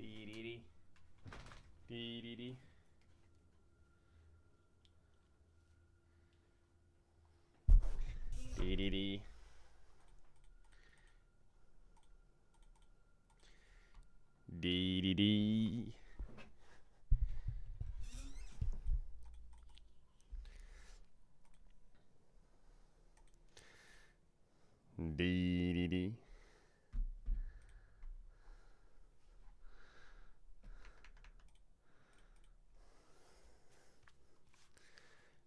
Dee-dee-dee. Dee-dee-dee. Dee-dee-dee. Dee-dee-dee. Dee-dee-dee.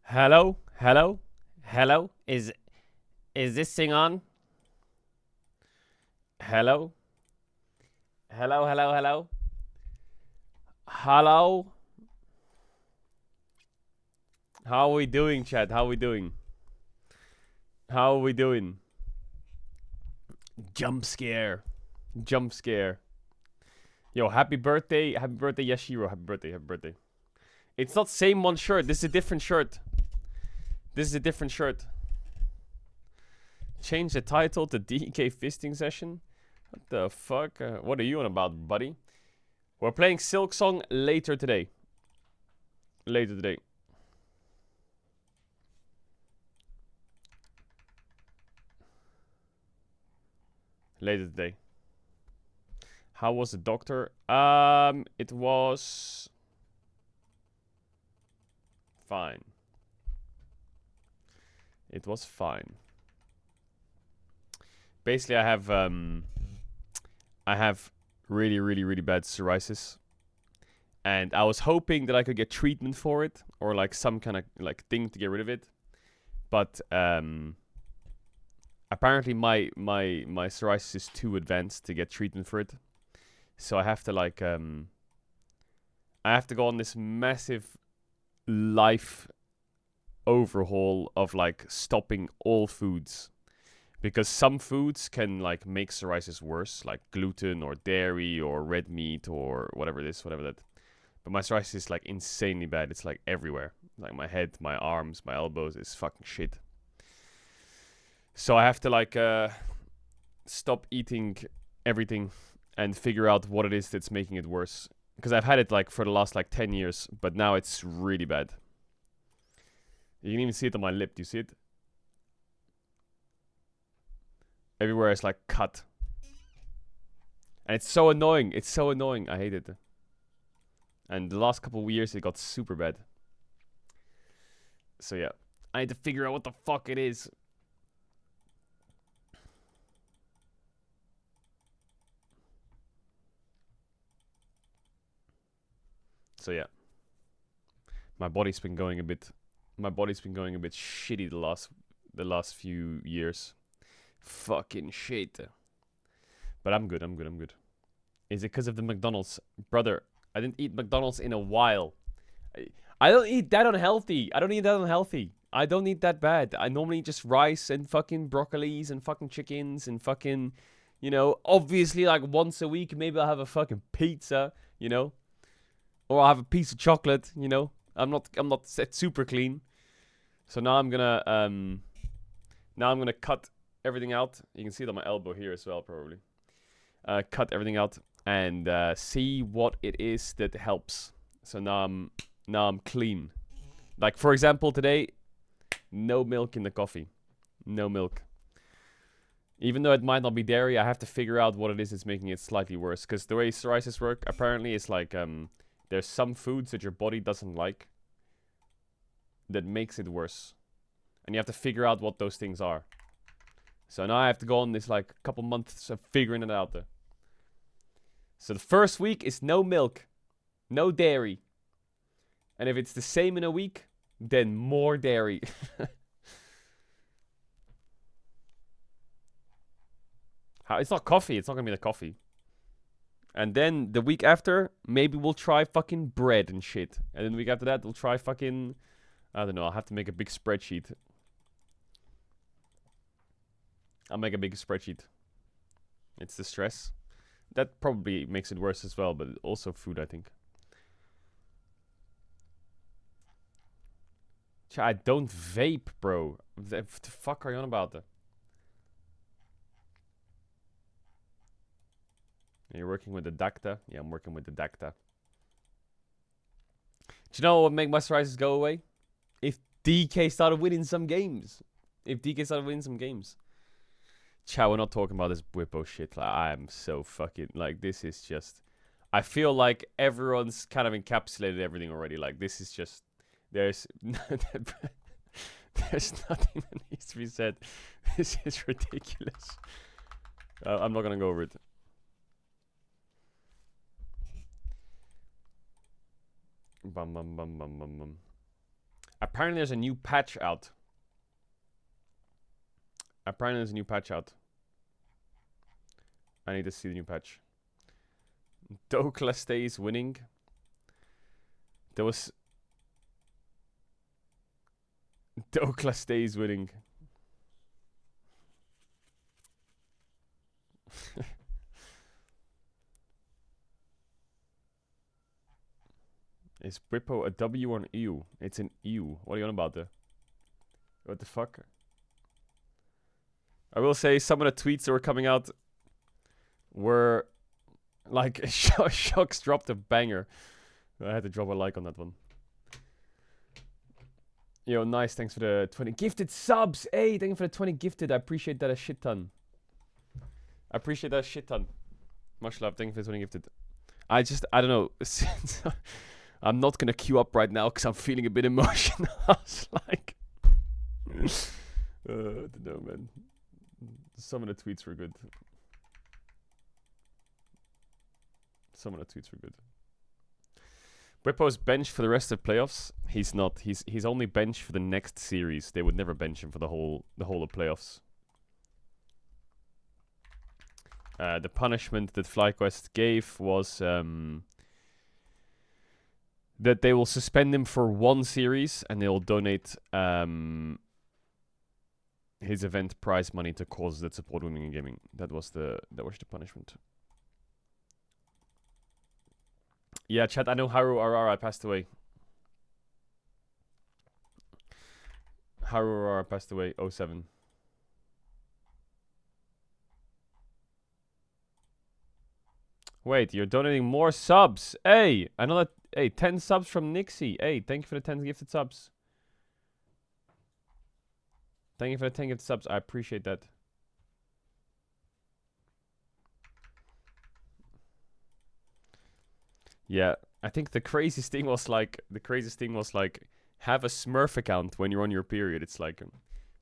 Hello? Hello? Hello? Is this thing on? Hello? Hello, hello, hello? Hello? How are we doing, chat? How are we doing? How are we doing? Jump scare. Jump scare. Yo, happy birthday. Happy birthday, Yashiro. Happy birthday, happy birthday. It's not same one shirt. This is a different shirt. This is a different shirt. Change the title to DK Fisting Session? What the fuck? What are you on about, buddy? We're playing Silksong later today. Later today. Later today. How was the doctor? It was fine. It was fine. Basically, I have really, really, really bad psoriasis, and I was hoping that I could get treatment for it or like some kind of like thing to get rid of it, but apparently my psoriasis is too advanced to get treatment for it, so I have to like I have to go on this massive life overhaul of like stopping all foods. Because some foods can like make psoriasis worse, like gluten or dairy or red meat or whatever it is, whatever that. But my psoriasis is like insanely bad. It's like everywhere. Like my head, my arms, my elbows is fucking shit. So I have to like stop eating everything and figure out what it is that's making it worse. Because I've had it like for the last like 10 years, but now it's really bad. You can even see it on my lip. Do you see it? Everywhere is like cut. And it's so annoying. It's so annoying. I hate it. And the last couple of years it got super bad. So yeah. I need to figure out what the fuck it is. So yeah. My body's been going a bit shitty the last few years. Fucking shit. But I'm good. Is it because of the McDonald's? Brother, I didn't eat McDonald's in a while. I don't eat that unhealthy. I don't eat that bad. I normally eat just rice and fucking broccolis and fucking chickens and fucking, you know, obviously like once a week maybe I'll have a fucking pizza, you know? Or I'll have a piece of chocolate, you know? I'm not super clean. So now I'm gonna cut everything out. You can see it on my elbow here as well, probably. Cut everything out and see what it is that helps. So now I'm clean. Like for example, today, no milk in the coffee. No milk. Even though it might not be dairy, I have to figure out what it is that's making it slightly worse. Because the way psoriasis work, apparently, is like there's some foods that your body doesn't like that makes it worse, and you have to figure out what those things are. So now I have to go on this like couple months of figuring it out there. So the first week is no milk, no dairy. And if it's the same in a week, then more dairy. It's not coffee. It's not going to be the coffee. And then the week after, maybe we'll try fucking bread and shit. And then the week after that, we'll try fucking... I don't know. I'll have to make a big spreadsheet. I'll make a big spreadsheet. It's the stress. That probably makes it worse as well, but also food, I think. I don't vape, bro. What the fuck are you on about? You're working with the Dacta? Yeah, I'm working with the Dacta. Do you know what would make my psoriasis go away? If DK started winning some games. Chow, we're not talking about this Whippo shit. Like, I am so fucking... Like, this is just... I feel like everyone's kind of encapsulated everything already. Like, this is just... There's... There's nothing that needs to be said. This is ridiculous. I'm not gonna go over it. Bum, bum, bum, bum, bum, bum. Apparently there's a new patch out. I need to see the new patch. Dokla stays winning. Dokla stays winning. Is Whippo a W or an EU? It's an EU. What are you on about there? What the fuck? I will say some of the tweets that were coming out were like Shocks dropped a banger. I had to drop a like on that one. Yo, nice. Thanks for the 20 gifted subs. Hey, thank you for the 20 gifted. I appreciate that a shit ton. Much love. Thank you for the 20 gifted. I don't know. I'm not gonna queue up right now because I'm feeling a bit emotional. I was like, I don't know, man. Some of the tweets were good. Whippo's bench for the rest of playoffs. He's not. He's only bench for the next series. They would never bench him for the whole of playoffs. The punishment that FlyQuest gave was that they will suspend him for one series and they will donate his event prize money to causes that support women in gaming. That was the punishment. Yeah, chat. I know Haru Arara passed away. 07. Wait, you're donating more subs. Hey, another 10 subs from Nixie. Hey, thank you for the 10 gifted subs. I appreciate that. Yeah, I think the craziest thing was like have a Smurf account when you're on your period. It's like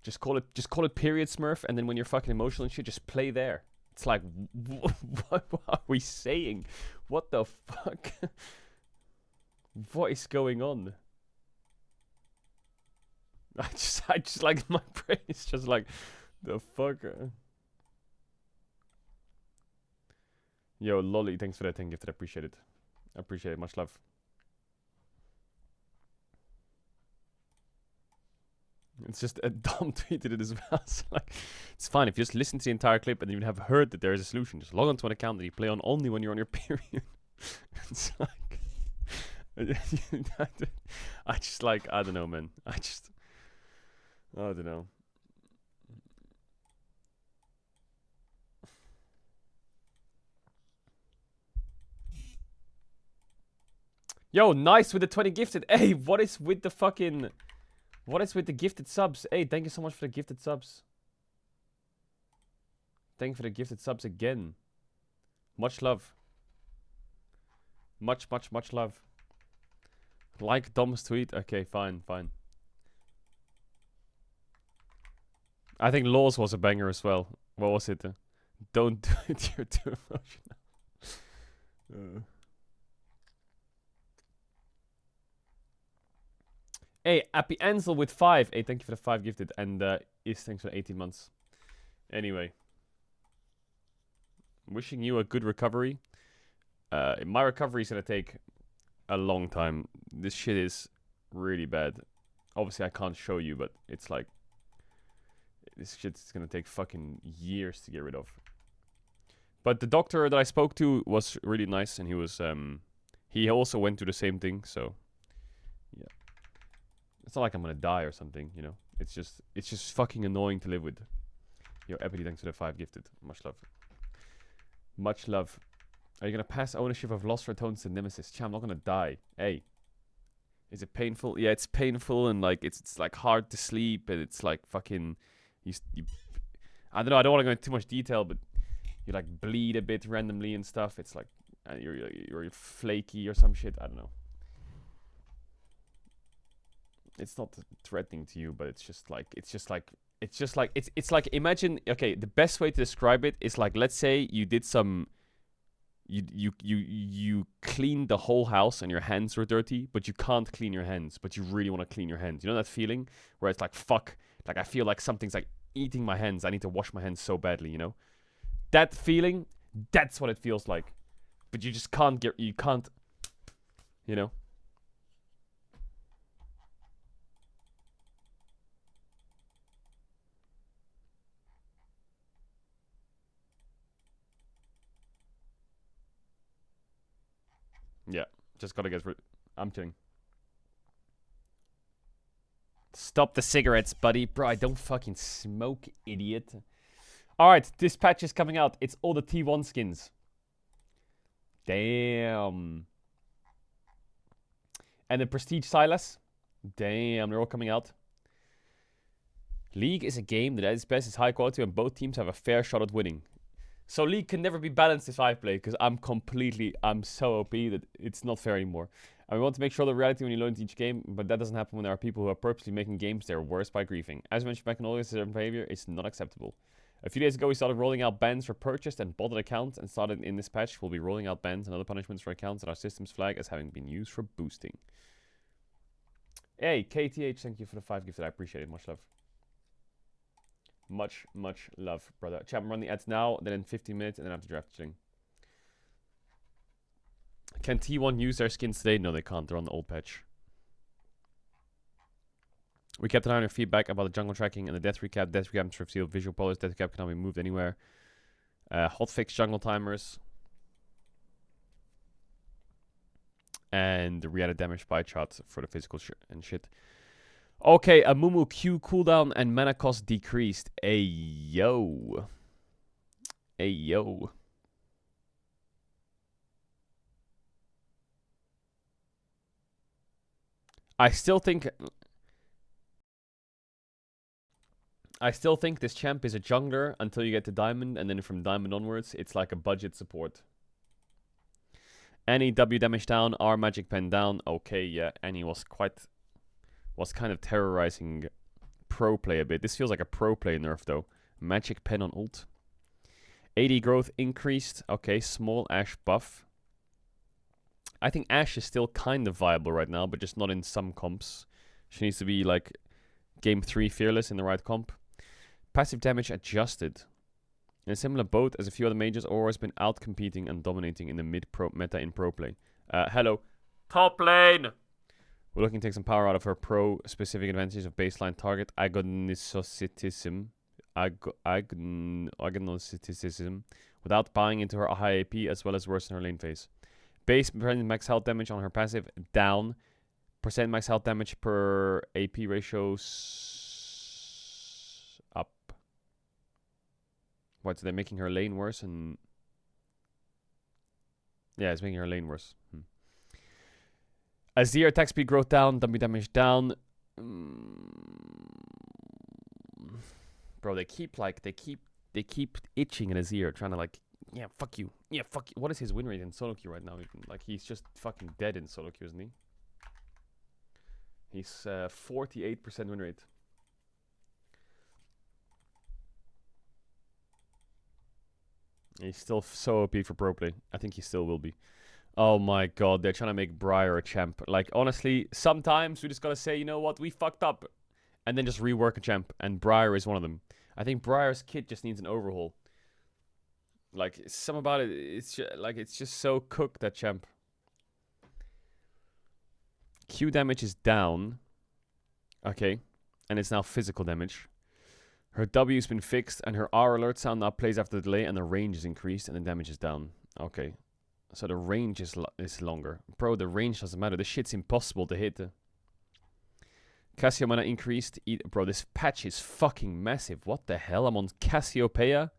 just call it period Smurf, and then when you're fucking emotional and shit, just play there. It's like, what are we saying? What the fuck? What is going on? I just like, my brain is just like, the fuck? Yo, Lolly, thanks for that 10 gifted. I appreciate it. Much love. It's just a Dom tweeted it as well. It's like, it's fine if you just listen to the entire clip and you have heard that there is a solution. Just log on to an account that you play on only when you're on your period. It's like, I just like, I don't know, man. I don't know. Yo, nice with the 20 gifted. Hey, what is with the gifted subs? Hey, thank you so much for the gifted subs. Thank you for the gifted subs again. Much love. Much love. Like Dom's tweet. Okay, fine. I think Laws was a banger as well. What was it? Don't do it, you're too emotional. Hey, Appy Ansel with 5. Hey, thank you for the 5 gifted. And thanks for 18 months. Anyway. Wishing you a good recovery. My recovery is going to take a long time. This shit is really bad. Obviously, I can't show you, but it's like... This shit's going to take fucking years to get rid of. But the doctor that I spoke to was really nice, and he was... he also went through the same thing, so... Yeah. It's not like I'm gonna die or something, you know. It's just fucking annoying to live with. Yo, Ebony, thanks for the 5 gifted. Much love. Are you gonna pass ownership of Lost Ratones to Nemesis? Chat, I'm not gonna die. Hey. Is it painful? Yeah, it's painful and like it's like hard to sleep and it's like fucking you I don't know, I don't want to go into too much detail, but you like bleed a bit randomly and stuff. It's like you're flaky or some shit. I don't know. It's not threatening to you, but it's like imagine. Okay, the best way to describe it is like, let's say you did some. You cleaned the whole house and your hands were dirty, but you can't clean your hands, but you really want to clean your hands. You know that feeling where it's like, fuck, like I feel like something's like eating my hands. I need to wash my hands so badly, you know? That feeling, that's what it feels like. But you just can't you know? Yeah, just gotta get rid. I'm kidding. Stop the cigarettes, buddy. Bro, I don't fucking smoke, idiot. Alright, this patch is coming out. It's all the T1 skins. Damn. And the Prestige Silas. Damn, they're all coming out. League is a game that at its best is high quality and both teams have a fair shot at winning. So League can never be balanced if I play, because I'm so OP that it's not fair anymore. And we want to make sure the reality when you learn each game, but that doesn't happen when there are people who are purposely making games their worst by griefing. As mentioned back in August, certain behavior is not acceptable. A few days ago, we started rolling out bans for purchased and botted accounts, and started in this patch, we'll be rolling out bans and other punishments for accounts that our systems flag as having been used for boosting. Hey, KTH, thank you for the 5 gifted. I appreciate it. Much love. Much love, brother. Chat, I'm running ads now, then in 15 minutes, and then after draft chilling. Can T1 use their skins today? No, they can't. They're on the old patch. We kept an eye on your feedback about the jungle tracking and the death recap. Death recap revealed visual polish. Death recap cannot be moved anywhere. Hotfix jungle timers. And the re-added damage pie chart for the physical and shit. Okay, a Mumu Q cooldown and mana cost decreased. Ayo. Ayo. I still think this champ is a jungler until you get to Diamond, and then from Diamond onwards, it's like a budget support. Annie W damage down, R magic pen down. Okay, yeah, Annie was kind of terrorizing pro play a bit. This feels like a pro play nerf though. Magic pen on ult. AD growth increased. Okay, small Ashe buff. I think Ashe is still kind of viable right now, but just not in some comps. She needs to be like game 3 fearless in the right comp. Passive damage adjusted. In a similar boat as a few other mages, Aura has been out-competing and dominating in the mid-pro meta in pro play. Hello. Top lane! We're looking to take some power out of her pro-specific advantages of baseline target agonisticism. Agonisticism. Without buying into her high AP as well as worsen her lane phase. Base max health damage on her passive down. Percent max health damage per AP ratios up. What, so they're making her lane worse and... Yeah, it's making her lane worse. Azir attack speed growth down, W damage down. Bro, they keep itching an Azir, trying to like, yeah, fuck you. Yeah, fuck you. What is his win rate in solo queue right now? Like, he's just fucking dead in solo queue, isn't he? He's 48% win rate. He's still so OP for pro play. I think he still will be. Oh my god, they're trying to make Briar a champ. Like, honestly, sometimes we just gotta say, you know what, we fucked up. And then just rework a champ. And Briar is one of them. I think Briar's kit just needs an overhaul. Like, some about it, it's just so cooked, that champ. Q damage is down. Okay. And it's now physical damage. Her W's been fixed, and her R alert sound now plays after the delay, and the range is increased, and the damage is down. Okay. So the range is longer. Bro, the range doesn't matter. This shit's impossible to hit. Cassio mana increased. Bro, this patch is fucking massive. What the hell? I'm on Cassiopeia.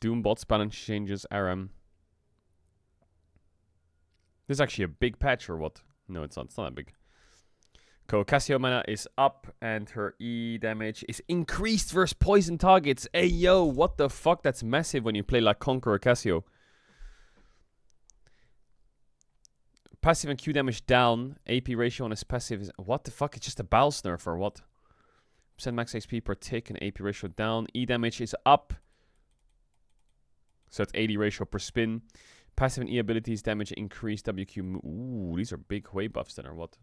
Doombots balance changes RM. This is actually a big patch or what? No, it's not. It's not that big. Cassio mana is up and her E damage is increased versus poison targets. Hey yo, what the fuck? That's massive when you play like Conqueror Cassio. Passive and Q damage down. AP ratio on his passive is... What the fuck? It's just a Bow Snurf or what? Percent max XP per tick and AP ratio down. E damage is up. So it's 80 ratio per spin. Passive and E abilities damage increase. WQ... Ooh, these are big Hui buffs then or what?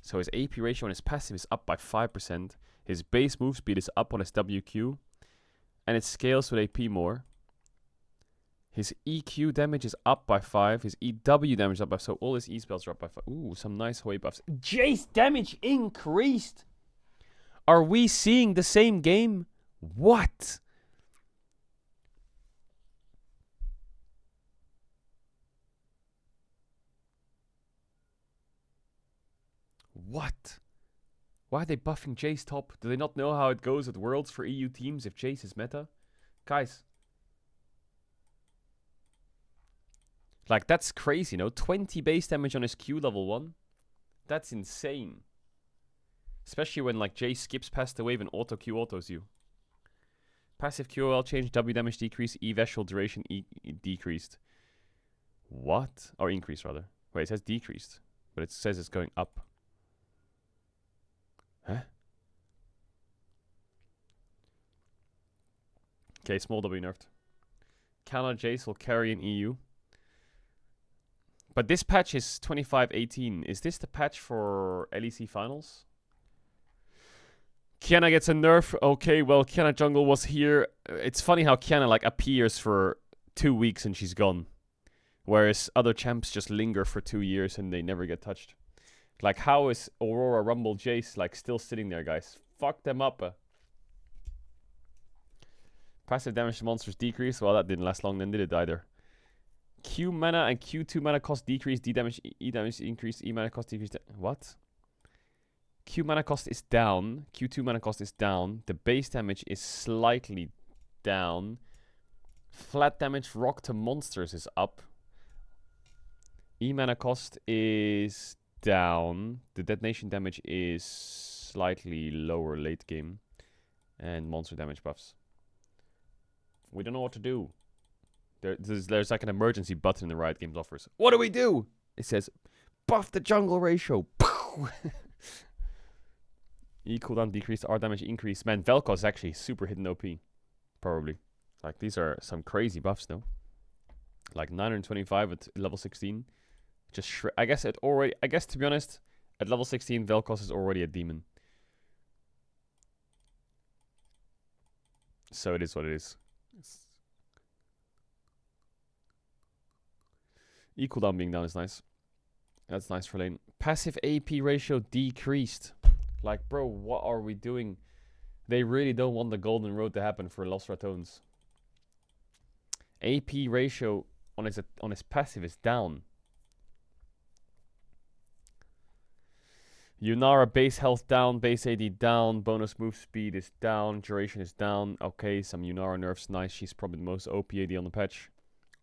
So his AP ratio on his passive is up by 5%. His base move speed is up on his WQ. And it scales with AP more. His EQ damage is up by 5. His EW damage is up by... So all his E spells are up by 5. Ooh, some nice Hui buffs. Jace damage increased! Are we seeing the same game? What? What? Why are they buffing Jace top? Do they not know how it goes at Worlds for EU teams if Jace is meta? Guys. Like, that's crazy, no? 20 base damage on his Q level 1. That's insane. Especially when, like, Jace skips past the wave and auto-Q autos you. Passive QOL change, W damage decrease, E visual duration decreased. What? Or increased, rather. Wait, it says decreased. But it says it's going up. Huh? Okay, small W nerfed. Canada Jace will carry in EU. But this patch is 25-18. Is this the patch for LEC finals? Kiana gets a nerf. Okay, well, Kiana Jungle was here. It's funny how Kiana, like, appears for 2 weeks and she's gone. Whereas other champs just linger for 2 years and they never get touched. Like, how is Aurora Rumble Jace, like, still sitting there, guys? Fuck them up. Passive damage to monsters decrease. Well, that didn't last long then, did it either? Q mana and Q2 mana cost decrease. D damage, E damage increase. E mana cost decrease. What? Q mana cost is down. Q2 mana cost is down. The base damage is slightly down. Flat damage rock to monsters is up. E mana cost is down. The detonation damage is slightly lower late game. And monster damage buffs. We don't know what to do. There's like an emergency button in the Riot Games offers. What do we do? It says, buff the jungle ratio. E cooldown decrease, R damage increase. Man, Vel'Koz is actually super hidden OP. Probably. Like, these are some crazy buffs though. Like 925 at level 16. Just I guess to be honest, at level 16 Vel'Koz is already a demon. So it is what it is. E cooldown being down is nice. That's nice for lane. Passive AP ratio decreased. Like, bro, what are we doing? They really don't want the golden road to happen for Lost Ratones. AP ratio on his passive is down. Yunara base health down, base AD down, bonus move speed is down, duration is down. Okay, some Yunara nerfs, nice. She's probably the most OP AD on the patch.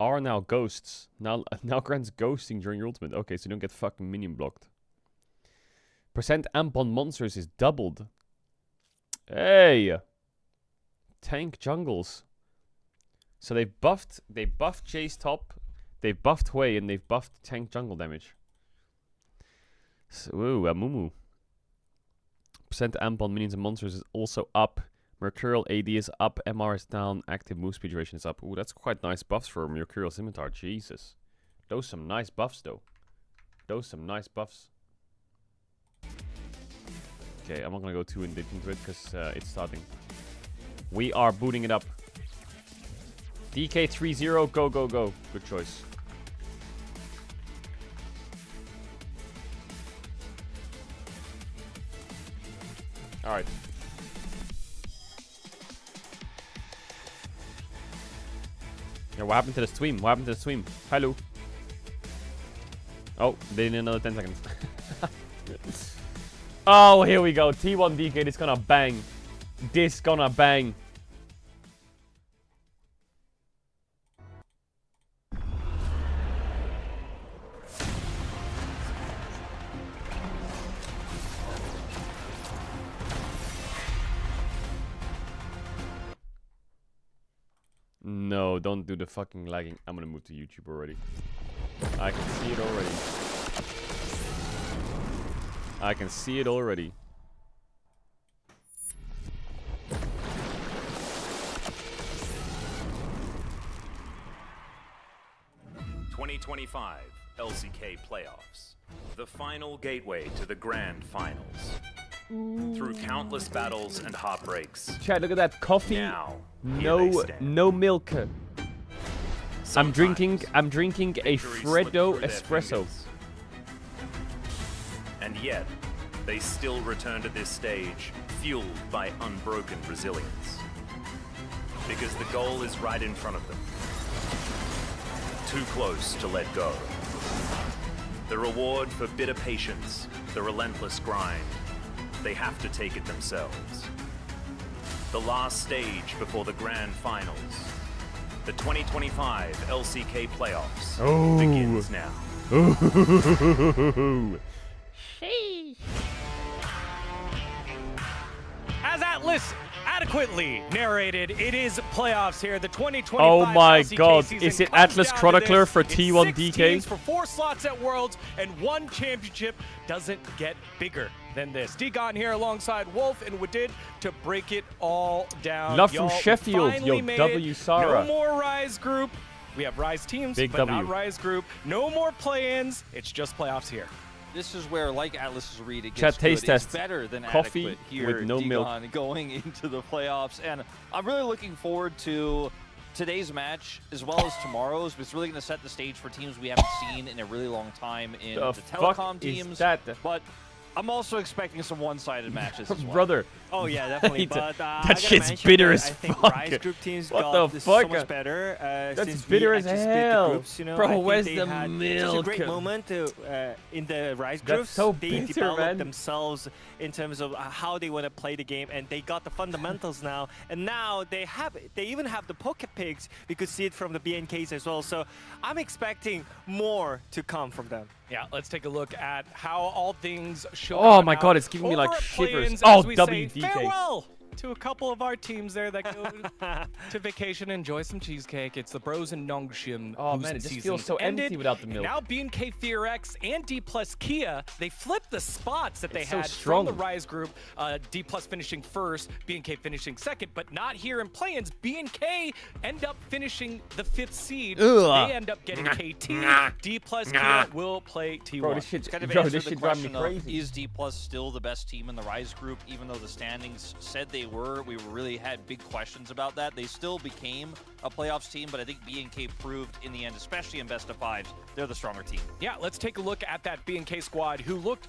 R now ghosts. Now grants ghosting during your ultimate. Okay, so you don't get fucking minion blocked. Percent amp on monsters is doubled. Hey! Tank jungles. So they've buffed Jace top, they've buffed Hui, and they've buffed tank jungle damage. So, ooh, Amumu. Percent amp on minions and monsters is also up. Mercurial AD is up, MR is down, active move speed duration is up. Ooh, that's quite nice buffs for Mercurial Scimitar. Jesus. Those some nice buffs, though. Those some nice buffs. Okay, I'm not gonna go too in deep into it, because it's starting. We are booting it up. DK 3-0, go, go, go. Good choice. Alright. Yeah, what happened to the stream? What happened to the stream? Hello. Oh, they need another 10 seconds. Oh, here we go. T1 DK, this gonna bang. This gonna bang. no, don't do the fucking lagging. I'm gonna move to YouTube already. I can see it already. I can see it already. (2025) LCK Playoffs. The final gateway to the grand finals. Through countless battles and heartbreaks. Chat, look at that coffee. Now, No milk. I'm drinking a victories slip Freddo through their espresso. fingers. And yet, they still return to this stage, fueled by unbroken resilience. Because the goal is right in front of them. Too close to let go. The reward for bitter patience, the relentless grind. They have to take it themselves. The last stage before the grand finals. The 2025 LCK Playoffs begins now. As Atlas adequately narrated, it is playoffs here. The 2025 Oh my LCK god, season is it comes Atlas down to Chronicler this. for It's T1 6 DK? teams for 4 slots at Worlds, and 1 championship doesn't get bigger than this. Degon here alongside Wolf and Wadid to break it all down. Love from Y'all, we Sheffield, finally yo, made W it. Sarah. No more Rise Group. We have Rise teams, Big but W. not Rise Group. No more play-ins. It's just playoffs here. This is where, like Atlas's read, it Chat gets taste good. It's test. better than Coffee adequate here. with no milk. Degon going into the playoffs, and I'm really looking forward to today's match as well as tomorrow's. It's really going to set the stage for teams we haven't seen in a really long time in The the fuck telecom is teams. that? But I'm also expecting some one-sided matches as well. Brother, Oh yeah, definitely. That But I gotta shit's mention bitter that as I think fuck. Rise Group teams What got the this fuck? so much better. That's Since bitter we as actually split the hell. groups, you know. Bro, I think where's they the had Such a milk? great moment to, in the Rise That's groups. so They bitter, developed man. themselves in terms of how they want to play the game, and they got the fundamentals now. And now they even have the pocket picks. We could see it from the BNKs as well. So I'm expecting more to come from them. Yeah, let's take a look at how all things shook Oh out my now. god, it's giving me Over like at shivers. play-ins, Oh, as we say WDK. farewell to a couple of our teams there that go to vacation, enjoy some cheesecake. It's the Bros and Nongshim. Oh, whose man, it just season feels so empty ended. without the And milk. now BNK Fear X and D plus Kia, they flipped the spots that they It's so had strong. from the Rise group. D plus finishing first, BNK finishing second, but not here in play-ins. BNK end up finishing the 5th seed. Ugh. They end up getting KT. D plus Kia will play T1. bro, this shit's Kind of bro, answer this the shit drives me question of, crazy. is D Plus still the best team in the Rise group? Even though the standings said they were, we really had big questions about that. They still became a playoffs team, but I think BNK proved in the end, especially in best of 5s, they're the stronger team. Yeah, let's take a look at that BNK squad who looked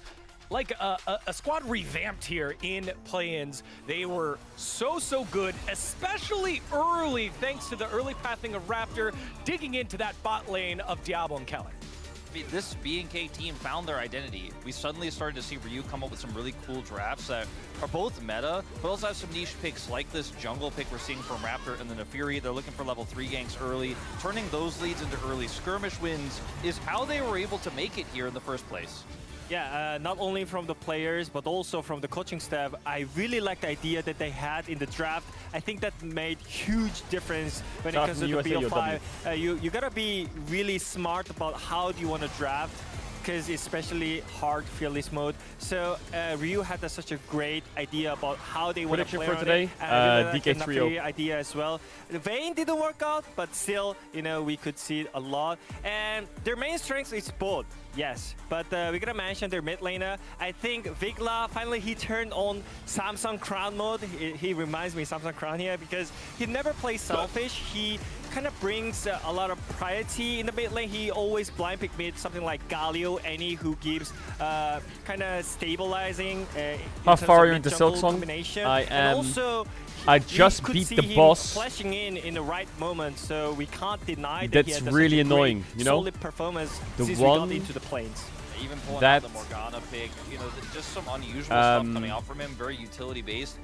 like a squad revamped here in play-ins. They were so good, especially early, thanks to the early pathing of Raptor, digging into that bot lane of Diablo and Keller. This BNK team found their identity. We suddenly started to see Ryu come up with some really cool drafts that are both meta, but also have some niche picks like this jungle pick we're seeing from Raptor and then the Fury. They're looking for level 3 ganks early. Turning those leads into early skirmish wins is how they were able to make it here in the first place. Yeah, not only from the players, but also from the coaching staff. I really like the idea that they had in the draft. I think that made huge difference when Shout it out comes from to the USA, BO5. You gotta be really smart about how do you want to draft, because especially hard fearless mode. So Ryu had such a great idea about how they want to Prediction play for around today, it. And I really like the DK3-0. Nafi idea as well. The Vayne didn't work out, but still, you know, we could see it a lot. And their main strength is both. Yes, but we're gonna mention their mid laner. I think Vigla, finally he turned on Samsung Crown mode. He reminds me of Samsung Crown here because he never plays selfish. He kind of brings a lot of priority in the mid lane. He always blind pick mid, something like Galio, any who gives kind of stabilizing. How far are you into mid-jungle Silksong? combination. I And am. also, I we just could beat see the him boss. flashing in the right moment, so we can't deny that he That's had such really a great, annoying, you know? solid performance The since one- we got into the planes. Even pulling That- out the Morgana pick, you know, just some unusual stuff coming out from him, very utility based.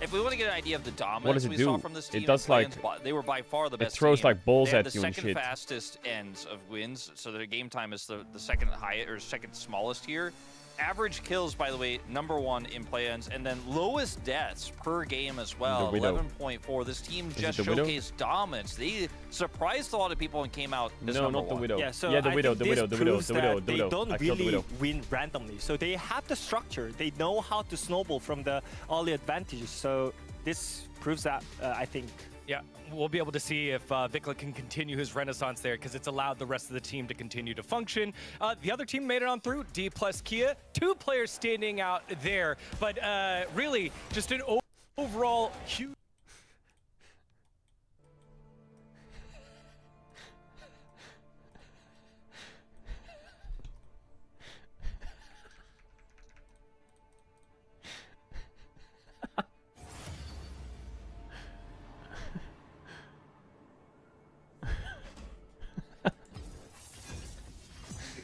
If we want to get an idea of the dominance it we do? saw from this It team, in does, play-ins, like- they were by far the best throws, team. like, balls they had at the you and second shit. fastest ends of wins, so their game time is the second highest or second smallest here. Average kills, by the way, #1 in play-ins, and then lowest deaths per game as well, The Widow. 11.4. This team Is just it the Widow? showcased dominance. They surprised a lot of people and came out as No, #1. not the Widow. Yeah, so the I Widow, think the this Widow, the Widow, proves the Widow, that the they Widow. don't I killed the really Widow. win randomly. So they have the structure. They know how to snowball from the early advantages. So this proves that, I think. Yeah, we'll be able to see if Vikla can continue his renaissance there because it's allowed the rest of the team to continue to function. The other team made it on through, D plus Kia. 2 players standing out there, but really just an overall huge...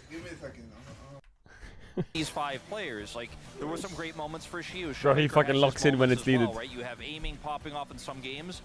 Give me a second. These 5 players, like, there were some great moments for Shiu. Bro, he Showmaker fucking has locks his in when moments it's as well, needed. right? You have aiming popping off in some games,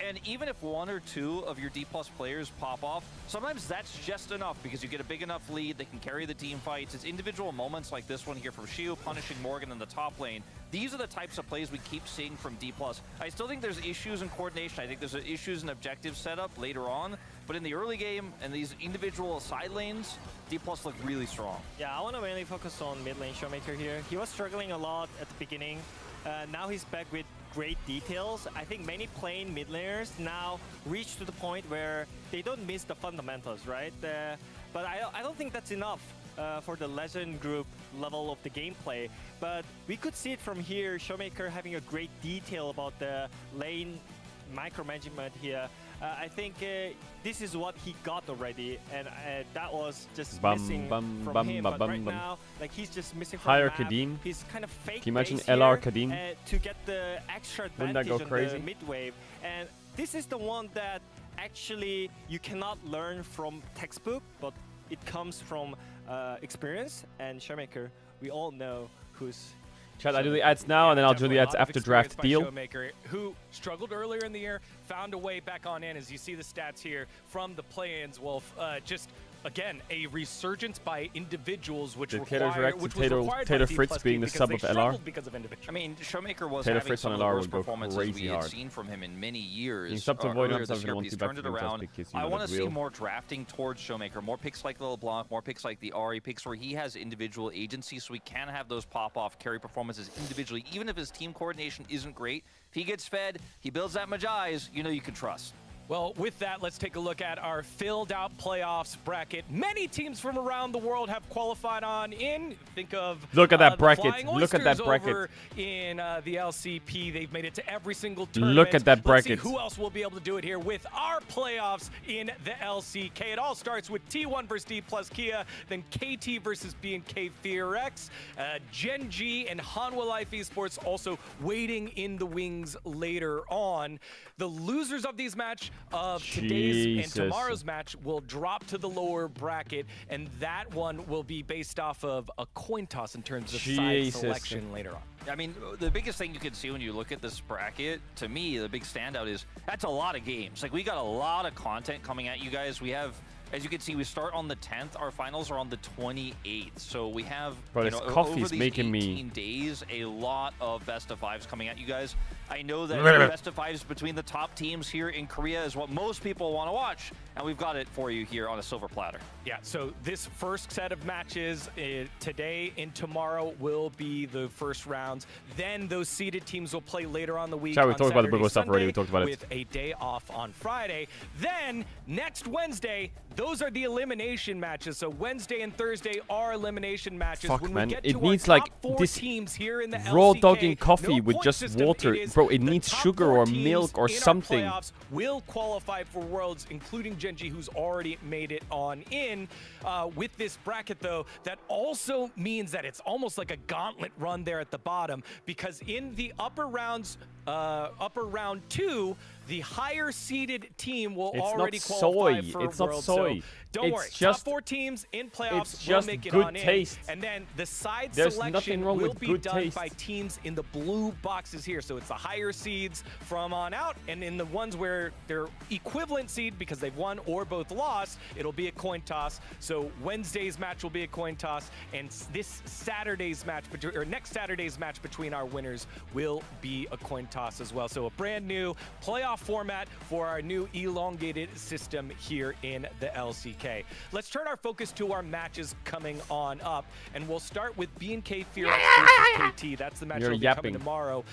and even if 1 or 2 of your D+ players pop off, sometimes that's just enough because you get a big enough lead, they can carry the team fights. It's individual moments like this one here from Shiu, punishing Morgan in the top lane. These are the types of plays we keep seeing from D+. I still think there's issues in coordination. I think there's issues in objective setup later on, but in the early game and these individual side lanes, D+ look really strong. Yeah, I want to mainly focus on mid lane Showmaker here. He was struggling a lot at the beginning. Now he's back with great details. I think many playing mid laners now reach to the point where they don't miss the fundamentals, right? But I don't think that's enough for the Legend group level of the gameplay. But we could see it from here, Showmaker having a great detail about the lane micromanagement here. I think this is what he got already, and that was just missing from him. But right now, like, he's just missing from Higher the map. Kadim. He's kind of fake. Can you imagine base LR here, Kadim? to get the extra Wouldn't that advantage go on crazy? the mid wave, and this is the one that actually you cannot learn from textbook, but it comes from experience. And Showmaker, we all know who's. Chat, I do the ads now, and then I'll do the ads after draft deal. Showmaker, who struggled earlier in the year, found a way back on in. As you see the stats here from the play-ins, Wolf, just again a resurgence by individuals, which The required, Taylor Rex which and was Taylor- required Taylor by Fritz D+P being the because sub they of LR. struggled because of individuals. I mean, Showmaker was Taylor having Fritz some on of the LR worst would go performances crazy we had hard. seen from him in many years. You stop to avoid earlier himself this if you year, want but to he's back turned it from himself around. because, you I know, want that to see wheel. more drafting towards Showmaker, more picks like the LeBlanc, more picks like the Ahri, picks where he has individual agency, so we can have those pop-off carry performances individually, even if his team coordination isn't great. If he gets fed, he builds that Majai's, you know you can trust. Well, with that, let's take a look at our filled-out playoffs bracket. Many teams from around the world have qualified on in. Think of Look at that the bracket. Flying Look at that Oysters bracket. over in the LCP. They've made it to every single tournament. Look at that Let's see bracket. who else will be able to do it here with our playoffs in the LCK. It all starts with T1 versus D plus Kia, then KT versus B&K FearX, Gen G and Hanwha Life Esports also waiting in the wings later on. The losers of these match of today's and Jesus. tomorrow's match will drop to the lower bracket, and that one will be based off of a coin toss in terms of side Jesus. selection later on. I mean, the biggest thing you can see when you look at this bracket, to me, the big standout is that's a lot of games. Like, we got a lot of content coming at you guys. We have, as you can see, we start on the 10th. Our finals are on the 28th. So we have, Bro, you this know, coffee's over these making 18 me- days, a lot of best of fives coming at you guys. I know that the best of fives between the top teams here in Korea is what most people want to watch, and we've got it for you here on a silver platter. Yeah, so this first set of matches today and tomorrow will be the first rounds. Then those seeded teams will play later on the week. Shall we on talk about the Saturday, Big stuff already? We Sunday, talked about it. with a day off on Friday. Then next Wednesday, those are the elimination matches. So Wednesday and Thursday are elimination matches. Fuck, when man. we get It to needs, our like, top 4 this teams here in the raw LCK, dogging coffee no with point just system. water. It is Bro, it the needs top sugar 4 or teams milk or in our something. playoffs will qualify for Worlds, including Gen G, who's already made it on in. With this bracket, though, that also means that it's almost like a gauntlet run there at the bottom, because in the upper rounds, upper round 2, the higher seeded team will It's already not qualify soy. for It's not Worlds. soy. So don't It's worry. just- Top 4 teams in it's playoffs will just make it good on taste. in. And then the side There's selection nothing wrong will with be good done taste. by teams in the blue boxes here. So it's the higher seeds from on out. And in the ones where they're equivalent seed because they've won or both lost, it'll be a coin toss. So Wednesday's match will be a coin toss. And this Saturday's match, or next Saturday's match between our winners will be a coin toss as well. So a brand new playoff format for our new elongated system here in the LCK. Let's turn our focus to our matches coming on up, and we'll start with B&K Fearless versus KT. That's the match You're that'll be yapping. coming tomorrow.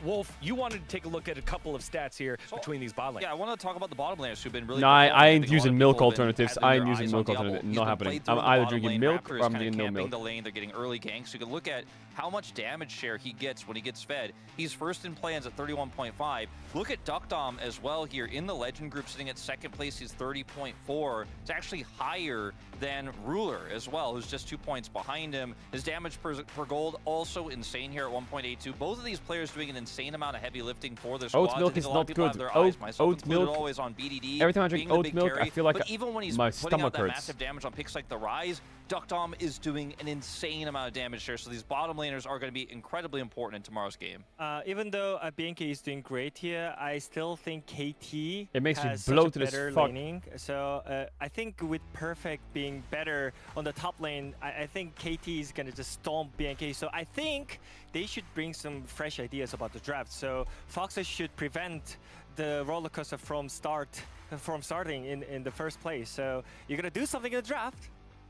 Wolf, you wanted to take a look at a couple of stats here between these bot lanes. Yeah, I want to talk about the bottom laners who've been really. No, I performing. ain't think a lot using of milk people have been alternatives. having I their ain't using eyes milk on Diablo. alternatives. He's Not been happening. played through I'm in the either bottom drinking lane. milk Raptor or is I'm kinda getting no camping milk. the lane. They're getting early ganks. You can look at how much damage share he gets when he gets fed. He's first in plans at 31.5. Look at Duckdom as well here in the Legend group, sitting at second place. He's 30.4. It's actually higher than Ruler as well, who's just 2 points behind him. His damage per gold also insane here at 1.82. Both of these players doing an insane amount of heavy lifting for their squads. Oat milk I think is a lot of not people have good. their eyes, myself Oat included, milk- always on BDD. Every time I drink being the oat big milk, I carry. feel like But even when he's my putting out stomach that hurts. massive damage on picks like the Rise, Duckdom is doing an insane amount of damage share. So these bottom laners are going to be incredibly important in tomorrow's game. Even though BNK is doing great here, I still think KT It makes me has such a bloated as better fuck. laning. So I think with Perfect being better on the top lane, I think KT is gonna just stomp BNK. So I think they should bring some fresh ideas about the draft. So Foxes should prevent the roller coaster from starting in the first place. So you're gonna do something in the draft,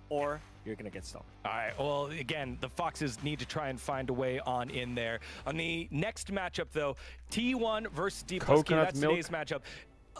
or you're gonna get stomped. All right, well, again, the Foxes need to try and find a way on in there. On the next matchup, though, T1 versus D+K, Coconut that's milk. today's matchup.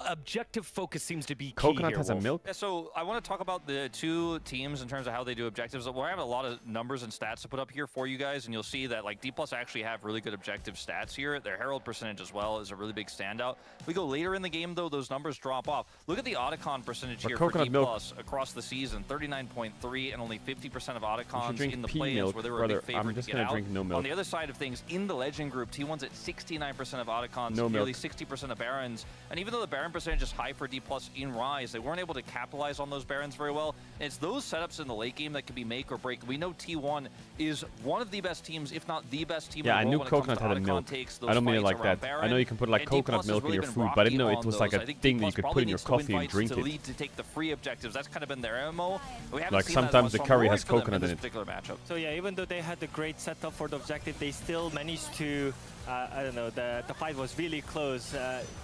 Objective focus seems to be key Coconut here, has a Wolf. milk. Yeah, so I want to talk about the two teams in terms of how they do objectives. Well, I have a lot of numbers and stats to put up here for you guys, and you'll see that like D+ actually have really good objective stats here. Their Herald percentage as well is a really big standout. We go later in the game though, those numbers drop off. Look at the Otacon percentage But here for coconut D+ milk- across the season, 39.3, and only 50% of Otacons drink in the pea play-ins milk, where they were brother. a big favorite I'm just to get gonna out. drink no milk. On the other side of things, in the Legend group, T1's at 69% of Otacons, No nearly milk. 60% of Barons, and even though the Baron percentage is high for D+ in Rise, they weren't able to capitalize on those Barons very well. And it's those setups in the late game that can be make or break. We know T1 is one of the best teams, if not the best team Yeah, I in the knew world when it comes coconut to had a Otacon milk. takes I those don't mean it fights like around that. I Baron. know you can put like And coconut D+ milk has in your really food, been but I didn't know rocky it was on like those. a I think thing D+ that you could put probably in your needs to win coffee and fights drink to it. lead to take the free objectives. That's kind of been their MO. We haven't Like, seen that sometimes much, the so I'm curry worried has for them coconut in this it. particular matchup. So yeah, even though they had the great setup for the objective, they still managed to, I don't know, the fight was really close.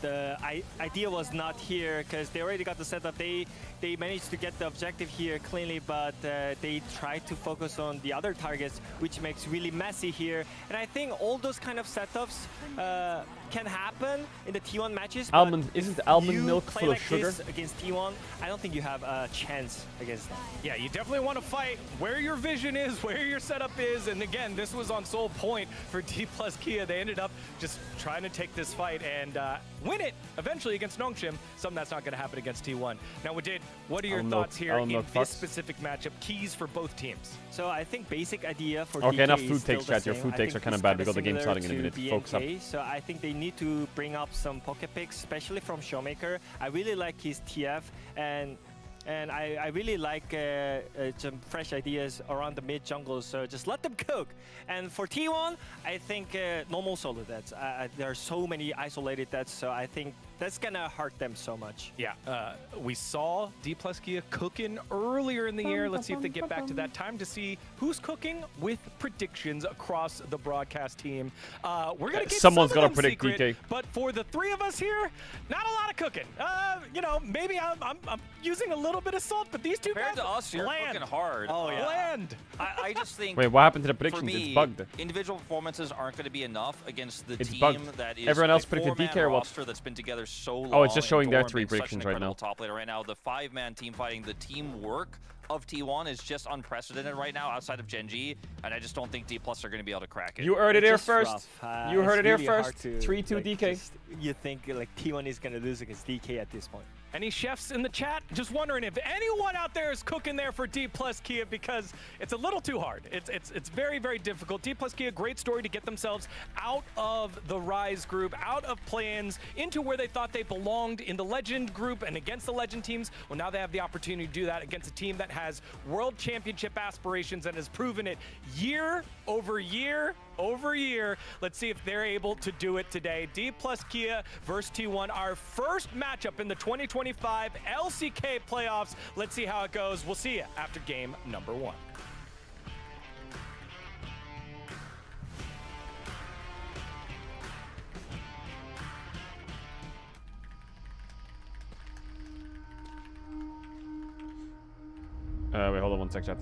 The idea was not here because they already got the setup. They managed to get the objective here cleanly, but they tried to focus on the other targets, which makes really messy here. And I think all those kind of setups can happen in the T1 matches. but Almond isn't almond you milk play full of like sugar? this against T1, I don't think you have a chance against them. Yeah, you definitely want to fight where your vision is, where your setup is, and again, this was on sole point for D+ Kia. They ended up just trying to take this fight and win it eventually against Nongshim, something that's not going to happen against T1. Now, what are your thoughts here in milk this Fox. specific matchup? Keys for both teams. So I think basic idea for Okay, DK enough is food still takes, the chat. Your same. food I takes think are kinda it's bad. We got the game similar starting in a to minute. Focus up. BNK, so I think they need to bring up some pocket picks, especially from Showmaker. I really like his TF, and I really like some fresh ideas around the mid jungle, so just let them cook. And for T1, I think normal solo deaths. There are so many isolated deaths, so I think that's gonna hurt them so much. Yeah, we saw D+ Kia cooking earlier in the year. Let's see if they get back to that. Time to see who's cooking with predictions across the broadcast team. We're gonna get Someone's some of gotta them predict secret, DK. but for the three of us here, not a lot of cooking. You know, maybe I'm using a little bit of salt, but these two Compared guys to us, you're land. cooking hard. Oh, yeah. Land. I just think. Wait, what happened to the For predictions? me, It's bugged. individual performances aren't going to be enough against the It's team bugged. that is Everyone else a predicted four-man DK or what? roster that's been together so long. Oh, it's just showing and their Doran three being such an predictions right now. incredible top laner right now. The five-man team fighting, the teamwork of T1 is just unprecedented right now outside of Gen.G, and I just don't think D+ are going to be able to crack it. You heard it here It's just first. rough. You heard It's it here really hard first. to, 3-2 like, DK. you think like T1 is gonna lose against DK at this point. Any chefs in the chat? Just wondering if anyone out there is cooking there for D plus Kia, because it's a little too hard. It's very, very difficult. D plus Kia, great story to get themselves out of the Rise group, out of play-ins, into where they thought they belonged in the Legend group and against the Legend teams. Well, now they have the opportunity to do that against a team that has World Championship aspirations and has proven it year over year over year. Let's see if they're able to do it today. D plus Kia versus T1, our first matchup in the 2025 LCK playoffs. Let's see how it goes. We'll see you after game number 1. Wait, hold on one sec, chat.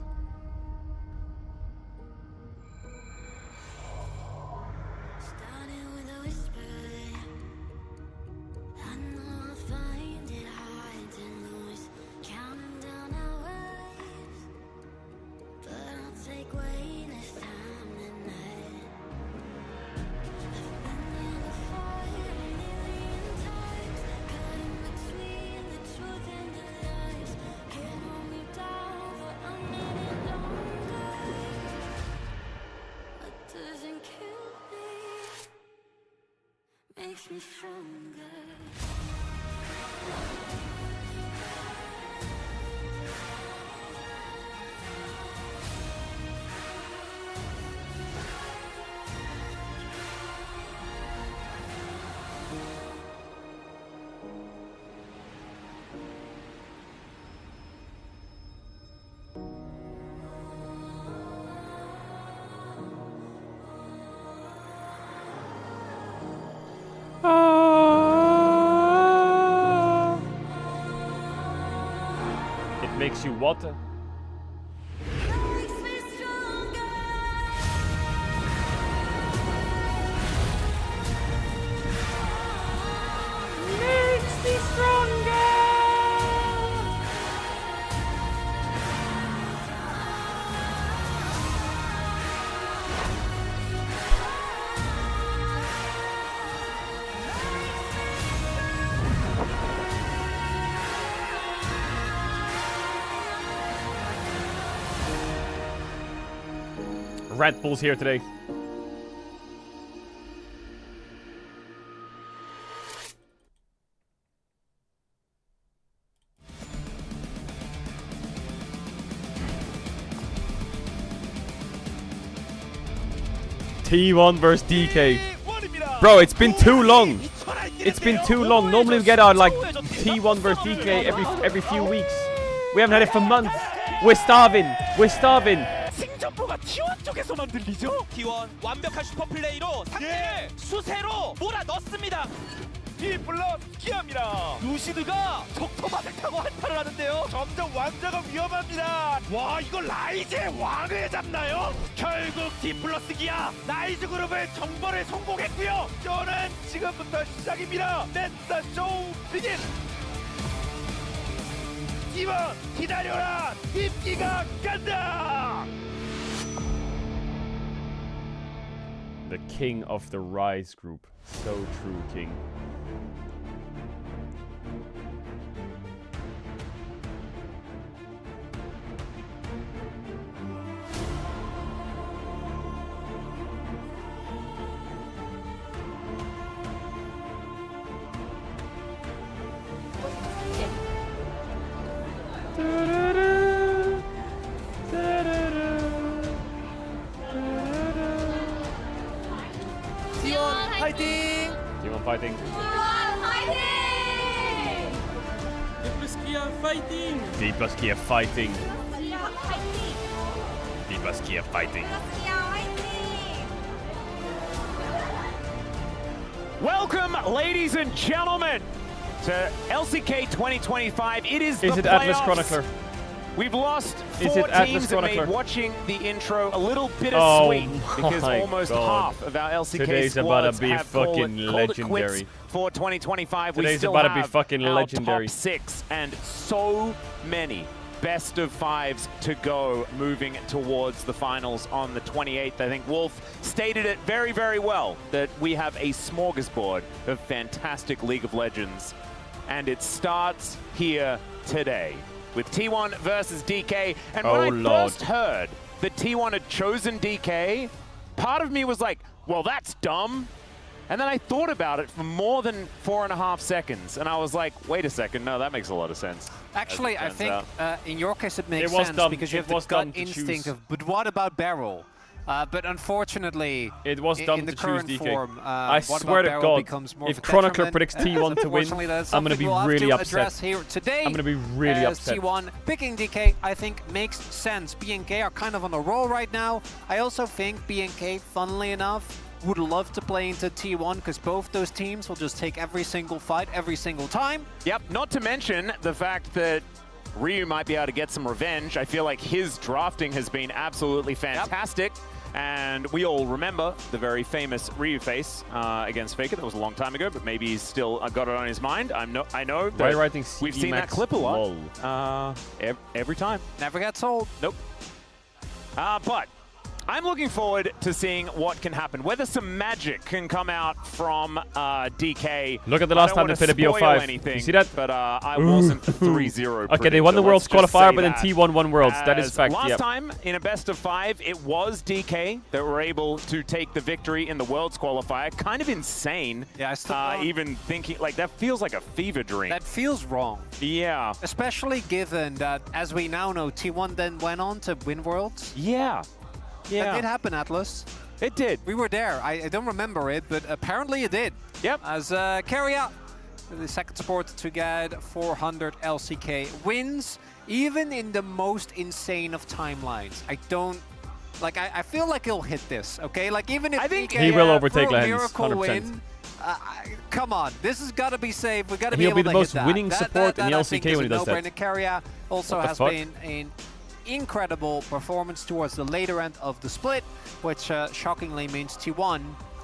Makes me stronger. It makes you what? Makes me stronger. Makes me stronger. Red Bull's here today. T1 versus DK. Bro, it's been too long. It's been too long. Normally we get our like T1 versus DK every few weeks. We haven't had it for months. We're starving. We're starving. 승전보가 T1 쪽에서만 들리죠? T1 완벽한 슈퍼플레이로 상대를 수세로 몰아 넣습니다. D 플러스 기아입니다. 루시드가 적토마를 타고 한타를 하는데요. 점점 왕자가 위험합니다. 와, 이거 라이즈의 왕을 잡나요? 결국 D 플러스 기아 라이즈 그룹의 정벌에 성공했고요. 저는 지금부터 시작입니다. Let the show begin. T1 기다려라. 입기가 간다. The king of the Rise group. So true, king. 파이팅! T1 fighting. D plus Kia fighting! D plus Kia fighting. D plus Kia fighting. Welcome, ladies and gentlemen, to LCK 2025. It is Is the it Atlas playoffs. Chronicler? We've lost Is 4 it Atlas teams that made Chronicler? watching the intro a little bittersweet Oh because my almost God. half of our LCK Today's about to squads be have fucking called it quits legendary. for 2025. We Today's still about to have be fucking our legendary. top 6 and so many best of 5s to go moving towards the finals on the 28th. I think Wolf stated it very, very well that we have a smorgasbord of fantastic League of Legends and it starts here today with T1 versus DK. And when I first heard that T1 had chosen DK, part of me was like, well, that's dumb. And then I thought about it for more than 4.5 seconds, and I was like, wait a second, no, that makes a lot of sense. Actually, I think in your case it makes was sense dumb. because you It have the was gut dumb to instinct choose. of, but what about Barrel? But unfortunately, It was dumb in the to choose current DK. form, I what swear about to Barrel God, becomes more if of a Chronicler detriment. predicts T1 to win, Unfortunately, that's I'm gonna something be we'll have really to upset. address here today. I'm gonna be really as upset. T1 picking DK, I think, makes sense. BNK are kind of on a roll right now. I also think BNK, funnily enough, would love to play into T1 because both those teams will just take every single fight every single time. Yep, not to mention the fact that Ryu might be able to get some revenge. I feel like his drafting has been absolutely fantastic. Yep. And we all remember the very famous Ryu face against Faker. That was a long time ago, but maybe he's still got it on his mind. I know that we've seen that clip a lot. Every time. Never gets old. Nope. But I'm looking forward to seeing what can happen, whether some magic can come out from DK. Look at the last time they played a BO5. Anything, you see that? But I wasn't 3-0. Okay, they won the Worlds qualifier, but then T1 won Worlds. That is fact. Last time in a best of 5, it was DK that were able to take the victory in the Worlds qualifier. Kind of insane. Yeah, I still even thinking like that feels like a fever dream. That feels wrong. Yeah. Especially given that, as we now know, T1 then went on to win Worlds. Yeah. Yeah. That did happen, Atlas. It did. We were there. I don't remember it, but apparently it did. Yep. As Carrier, the second support to get 400 LCK wins, even in the most insane of timelines. I don't... Like, I feel like he'll hit this, okay? Like, even if I think he will overtake Lens, miracle 100%. win, come on, this has got to be safe. We've got to be He'll able be the to most hit that. winning support in the I think LCK is when he a does that. no-brainer. Carrier also What the has fuck? been an incredible performance towards the later end of the split, which shockingly means T1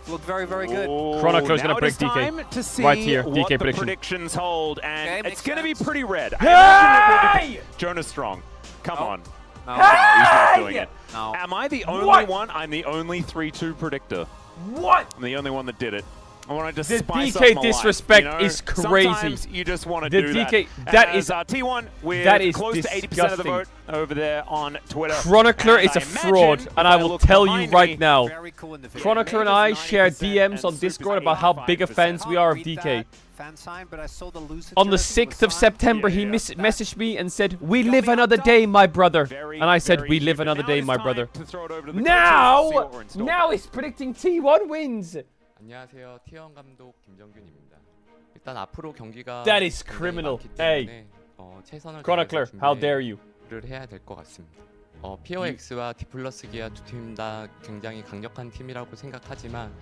look very, very good. Chronicler's gonna predict DK. Time to see right here, what DK the prediction. predictions hold, and Okay, it's going to be makes sense. pretty red. Hey! I imagine it will be Jonas Strong. Come on. No. No, he's not doing it. No. Am I the only What? one? I'm the only 3-2 predictor. What? I'm the only one that did it. I want to just The spice DK up my disrespect life, you know? is crazy. Sometimes you just want to The do DK that. that As, is- T1 with that is close to 80% of the disgusting. vote over there on Twitter. Chronicler And is a I imagine fraud, if and I will look tell you behind right me, now. Very cool in the video. Chronicler and I share DMs on and Discord Super's about how 85%. big a fans we are of Read DK. that fan sign, but I saw the lucid On the jersey 6th was of signed. September, he Yeah. messaged me and said, "We Got live me another hyped day, my brother." Very, And I said, very "We live human. another Now day, it's my time brother." to throw it over to the coaches and see what we're in store Now for. he's predicting T1 wins. 안녕하세요. T1 감독 김정균입니다. 일단 앞으로 경기가 That is 굉장히 criminal. 많기 Hey. 때문에, 최선을 Chronicler, 다해서 how dare you? 준비를 해야 될 것 같습니다. POX와 디플러스 기아 두 팀 다 굉장히 강력한 팀이라고 생각하지만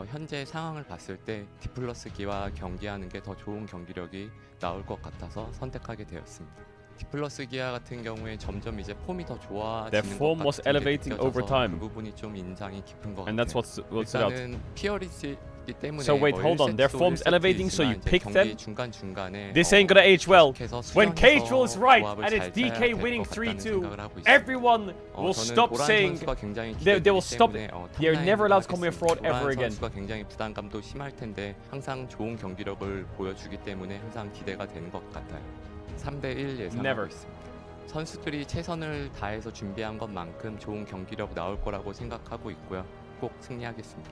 현재 상황을 봤을 때 디플러스 기와 경기하는 게 더 좋은 경기력이 나올 것 같아서 선택하게 되었습니다. 디플러스 기아 같은 경우에 점점 이제 폼이 더 좋아지는 Their form 것 was 같은 게 elevating over 느껴져서 time. 그 부분이 좀 인상이 깊은 것 And 같아요. that's what's about. 일단은 피어리스이기 때문에 So wait, hold on. Their form's elevating, so you picked them? 중간중간에 This ain't gonna age well. 계속해서 When 수정해서 Caedrel is right 조합을 and it's 잘 짜야 DK 될 winning 것 같다는 3-2, 생각을 하고 있습니다. everyone will 저는 stop 도란 saying 선수가 굉장히 they will 기대되기 stop. 때문에, They're 탑라인으로 never allowed to call me a fraud 하겠습니다. ever 도란 again. 선수가 굉장히 부담감도 심할 텐데 항상 좋은 경기력을 보여주기 때문에 항상 기대가 되는 것 같아요. 3대1 예상하고 Never. 있습니다. 선수들이 최선을 다해서 준비한 것만큼 좋은 경기력 나올 거라고 생각하고 있고요. 꼭 승리하겠습니다.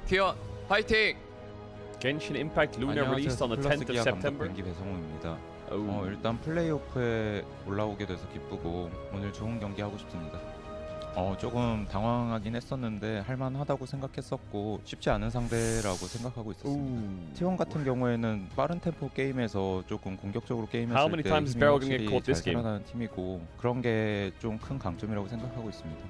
T1 파이팅! Genshin Impact Luna released on the 10th of September. 김 배성우입니다. Oh. 일단 플레이오프에 올라오게 돼서 기쁘고 오늘 좋은 경기 하고 싶습니다. 조금 당황하긴 했었는데 할만하다고 생각했었고 쉽지 않은 상대라고 생각하고 있었습니다. T1 같은 경우에는 빠른 템포 게임에서 조금 공격적으로 How 게임했을 many 때 times is 힘이 Barrel gonna get 확실히 caught 잘 this game? 살아나는 팀이고 그런 게 좀 큰 강점이라고 생각하고 있습니다.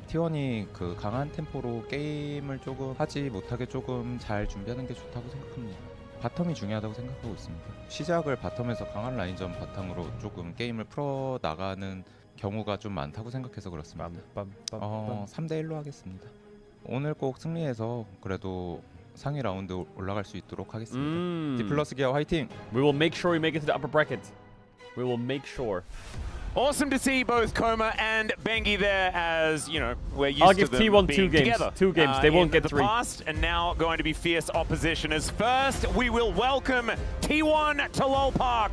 T1이 그 강한 템포로 게임을 조금 하지 못하게 조금 잘 준비하는 게 좋다고 생각합니다. 바텀이 중요하다고 생각하고 있습니다. 시작을 바텀에서 강한 라인전 바탕으로 조금 게임을 풀어 나가는 경우가 좀 많다고 생각해서 그렇습니다. 3대1로 하겠습니다. 오늘 꼭 승리해서 그래도 상위 라운드 올라갈 수 있도록 하겠습니다. 디플러스 기아 화이팅! We will make sure we make it to the upper bracket. We will make sure. Awesome to see both Koma and Bengi there, as you know we're used I'll to give them T1 being 2 games. together, 2 games. They won't get in 3. the past, and now going to be fierce opposition. As first, we will welcome T1 to LoL Park.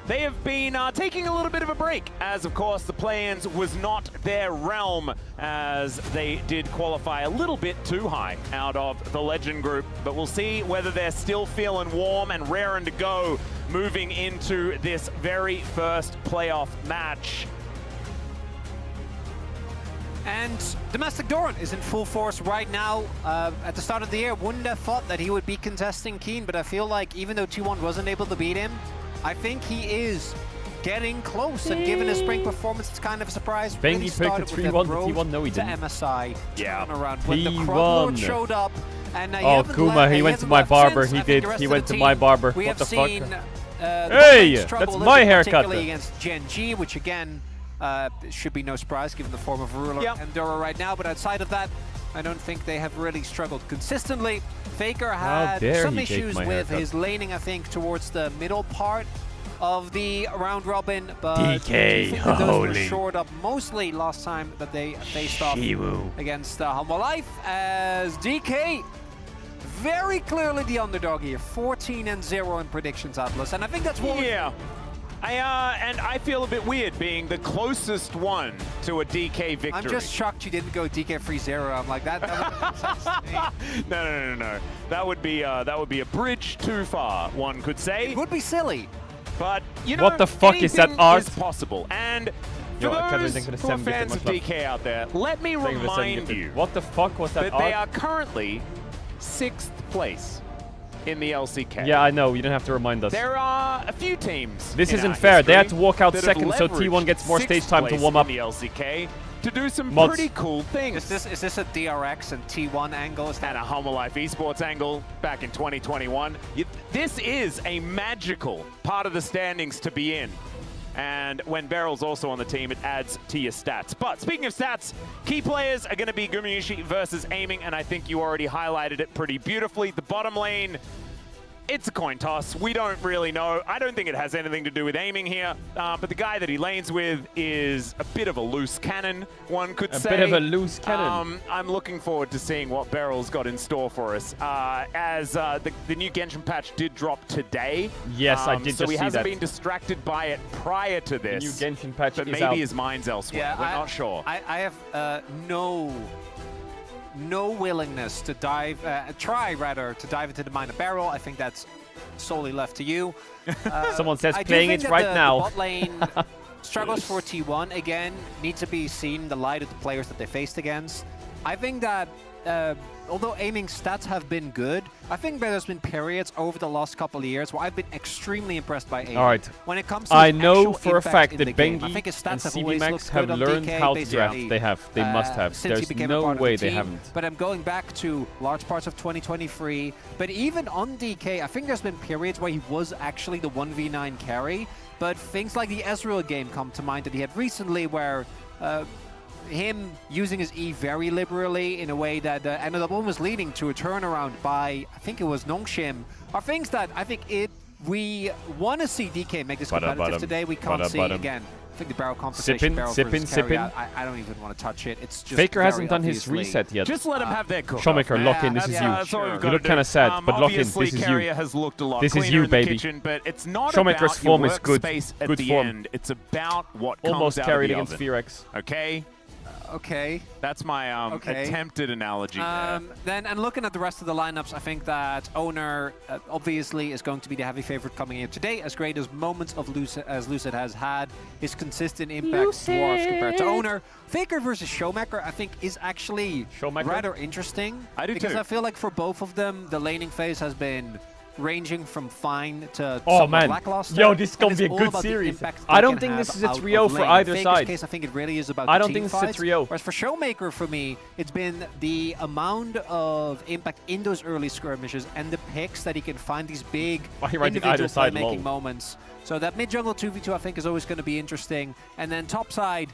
They have been taking a little bit of a break, as of course the play-ins was not their realm, as they did qualify a little bit too high out of the Legend group. But we'll see whether they're still feeling warm and raring to go moving into this very first playoff match. And Domestic Doran is in full force right now. At the start of the year, wouldn't have thought that he would be contesting Keen, but I feel like even though T1 wasn't able to beat him, I think he is getting close, and given his spring performance, it's kind of a surprise. Bengi picked a 3-1 to T1. No, he to didn't. MSI. Yeah. Around when the Crop showed up. And oh, Kuma, he went to my barber. He did. He went to my barber. What the fuck? Hey, that's my haircut. Particularly against Gen G, which again should be no surprise given the form of Ruler and Dura right now. But outside of that, I don't think they have really struggled consistently. Faker had some issues with his laning, I think, towards the middle part of the round robin, but DK, those were shored up mostly last time that they faced off against Humble Life, as DK very clearly the underdog here, 14-0 in predictions, Atlas, and I think that's what and I feel a bit weird being the closest one to a DK victory. I'm just shocked you didn't go DK 3-0. I'm like that. No. That would be a bridge too far, one could say. It would be silly. But you know, what the fuck is that art? Is possible. And for those who are fans of DK out there, let me remind you. What the fuck was that art? They are currently 6th place in the LCK. Yeah, I know. You don't have to remind us. There are a few teams. This isn't fair. They had to walk out second, so T1 gets more stage time to warm up. The LCK to do some Mods. pretty cool things. Is this a DRX and T1 angle? And a Humble Life esports angle back in 2021. This is a magical part of the standings to be in. And when Beryl's also on the team, it adds to your stats. But speaking of stats, key players are going to be Gumayushi versus Aiming, and I think you already highlighted it pretty beautifully. The bottom lane, it's a coin toss. We don't really know. I don't think it has anything to do with Aiming here, but the guy that he lanes with is a bit of a loose cannon, one could say. A bit of a loose cannon. I'm looking forward to seeing what Beryl's got in store for us. As the new Genshin patch did drop today. Yes, I did just see that. So he hasn't been distracted by it prior to this. The new Genshin patch but is maybe out. his mind's elsewhere. We're not sure. I have no willingness to try to dive into the mind of Beryl. I think that's solely left to you. Someone says playing it right now. The bot lane struggles for T1 again need to be seen in the light of the players that they faced against. I think that although Aiming stats have been good, I think there's been periods over the last couple of years where I've been extremely impressed by Aiming. All right. When it comes to I know for a impact fact in that the game, I Bengi think his and stats have always CBMax looked have good on learned DK, how to basically, draft. They must have. since he There's became a no part of way the they team. haven't. But I'm going back to large parts of 2023. But even on DK, I think there's been periods where he was actually the 1v9 carry. But things like the Ezreal game come to mind that he had recently where him using his E very liberally in a way that ended up almost leading to a turnaround by, I think it was Nongshim, are things that I think we want to see DK make this competitive today. We can't see again. I think the barrel compensation, Sip in. I don't even want to touch it. It's just Faker hasn't done his reset yet. Just let him have their cook. Showmaker, lock in. This is you. You look kind of sad, but lock in. This is you. Has looked a lot this is you, baby. Kitchen, but it's not Showmaker's form is good. Good form. End. It's about what almost comes carried out of the against oven. Fearex. Okay. Okay. That's my attempted analogy. Then, and looking at the rest of the lineups, I think that Owner obviously is going to be the heavy favorite coming in today. As great as moments of Lucid has had, his consistent impact dwarfs compared to Owner. Faker versus Showmaker, I think, is actually rather interesting. I do because too. I feel like for both of them, the laning phase has been ranging from fine to lackluster. Yo, this is gonna be a good series. I don't think this is a trio for either side. Case, I think it really is about I don't think this is a trio. Whereas for Showmaker, for me, it's been the amount of impact in those early skirmishes and the picks that he can find these big individual playmaking moments. So that mid-jungle 2v2, I think, is always going to be interesting. And then top side,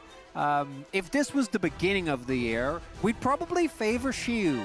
if this was the beginning of the year, we'd probably favor Xiu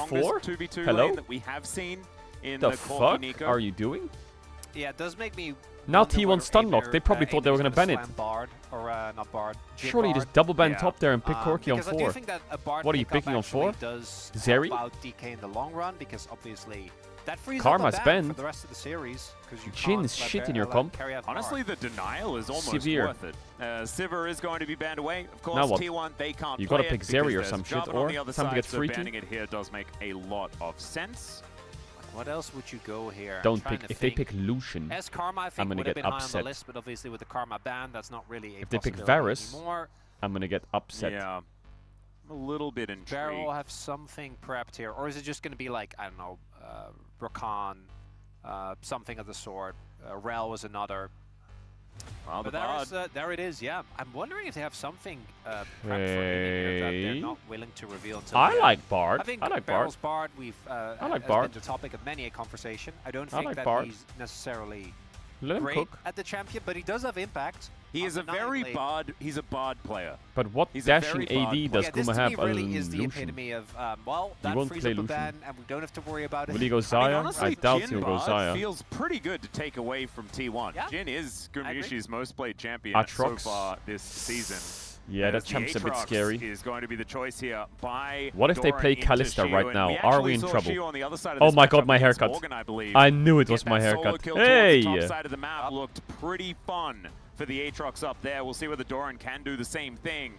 strongest four? 2v2 Hello? lane that we have seen in The the Corki fuck Nico. are you doing? Yeah, it does make me Now wonder T1 whether stun lock. Aether, They probably thought they were Aether's gonna ban it. slam Bard, or not Bard. Jib Surely you Bard. just double ban Yeah. top there and pick Corki on Because I do 4. think that a Bard What are you pickup picking on actually 4? does Zeri? help out DK in the long run, because obviously that frees Karma's up a ban banned. for the rest of the series. Because you Jhin can't is let shit in Bear- your let comp. carry out Honestly, Mark. the denial is almost Severe. worth it. Sivir is going to be banned away. Of course, Now what? T1, they can't You play gotta it pick because Zeri or there's some shit, Jarvan or on the other time to side, get so free to. banning it here does make a lot of sense. What else would you go here? I'm Don't trying pick. to If they think. pick Lucian, As Karma, I think gonna would have get been high on upset. the list, but obviously with the Karma ban, that's not really a if they pick possibility Varus, anymore. I'm gonna get upset. Yeah, I'm a little bit intrigued. Bear will have something prepped here, or is it just going to be like, I don't know, Rakan, something of the sort. Rel was another. Well, the But Bard. there it is, yeah. I'm wondering if they have something prepped for him here that they're Hey. not willing to reveal until I the end. like Bard. I think I like Barrel's Bard. Bard like has Bard. been the topic of many a conversation. I don't I think like that Bard. he's necessarily Let him great cook. at the champion, but he does have impact. He is a very undeniably. Bard. He's a Bard player. But what He's a dashing very Bard AD player. does Yeah, this Guma to have me other really than is the Lucian? epitome of, well, that won't frees play up a Lucian. ban, and we don't have to worry about it. Will he go I mean, Zaya? honestly, I doubt Jhin he'll go Bard Zaya. feels pretty good to take away from T1. Yeah. Jhin is I agree. Gumyushi's most played champion Aatrox. so far this season. Yeah, As that the champ's a bit Aatrox scary. is going to be the choice here by What if they Doran play into Kalista Shio, right and now? we Are actually we in saw trouble? Shio on the other side of Oh this my god, matchup my against haircut. Morgan, I believe. I knew it Get was my that solo haircut. kill towards Hey! the top side of the map looked pretty fun for the Aatrox up there. We'll see whether Doran can do the same thing.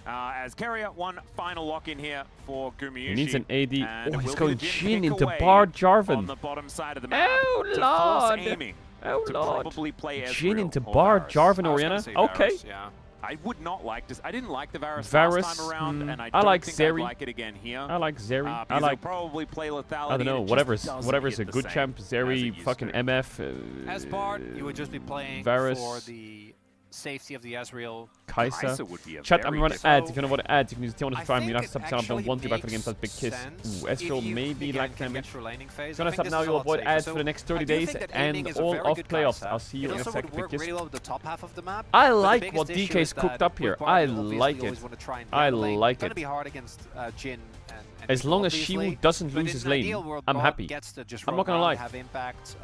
As Carrier, one final lock in here for Gumyushi. He needs an AD. And Oh, it he's will going be the Jhin pick into away Bard on Jarvan. the bottom side of the map Oh, to Lord. force aiming Oh, to Lord. probably play Jhin Ezreal into or Bard Varus. Jarvan I was gonna Oriana. say Okay. Varus, yeah. I would not like this. I didn't like the Varus Varus, last time around, and I I don't like think Zeri. I'd like it again here. I like Zeri. I because like. they'll probably play lethality. I don't and know. it just Whatever's doesn't a hit good the champ. same as Zeri, it used fucking to. MF. As Bard, you would just be playing Varus. for the safety of the Ezreal. Kaisa. would be a Chat, I'm very running different- ads. If you know what ads, you can use T1 to I try me. think Not it sub channel. Don't actually want to back for the game. makes That's big kiss. sense Ooh, if Ezreal you maybe again like can damage. get your laning phase. Gonna I think stop this now. is a You'll lot avoid safer. ads So for the next 30 I do days think that and aiming is a all very of good playoffs. Kaisa. I'll see you It in a also sec. would Big work kiss. really well with the top half of the map. I But the like biggest what issue DK's is that cooked up with here. Bard, I you obviously like always it. wanna try and I get the lane. like It's gonna it. be hard against Jhin and As long as obviously, Shiwu doesn't but lose in his an lane, ideal world, I'm Bard happy. Gets to just I'm roam not gonna around, lie. have impact,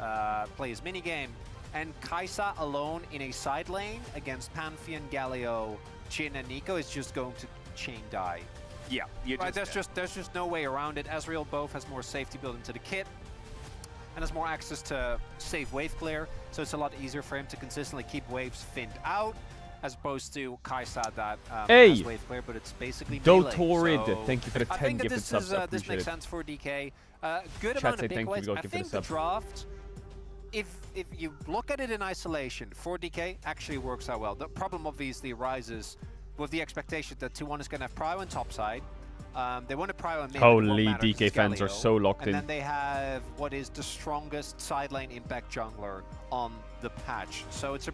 play his mini game, and Kaisa alone in a side lane against Pantheon, Galio, Jhin, and Nico is just going to chain die. Yeah, you Right, just, there's just no way around it. Ezreal both has more safety built into the kit and has more access to save wave clear, so it's a lot easier for him to consistently keep waves thinned out, as opposed to Kaisa that Hey! has wave clear, but it's basically melee. Dotorid, So thank you for the 10 I think that gifted this subs. is I this appreciate makes it. sense for DK. Good Chat amount say of big thank you, waves. go I give it a think the sub. draft, if you look at it in isolation, 4DK actually works out well. The problem obviously arises with the expectation that T1 is going to have Prio on top side. They want to Prio on mid. Holy DK fans are so locked and in. then they have what is the strongest side lane impact jungler on the patch. So it's a...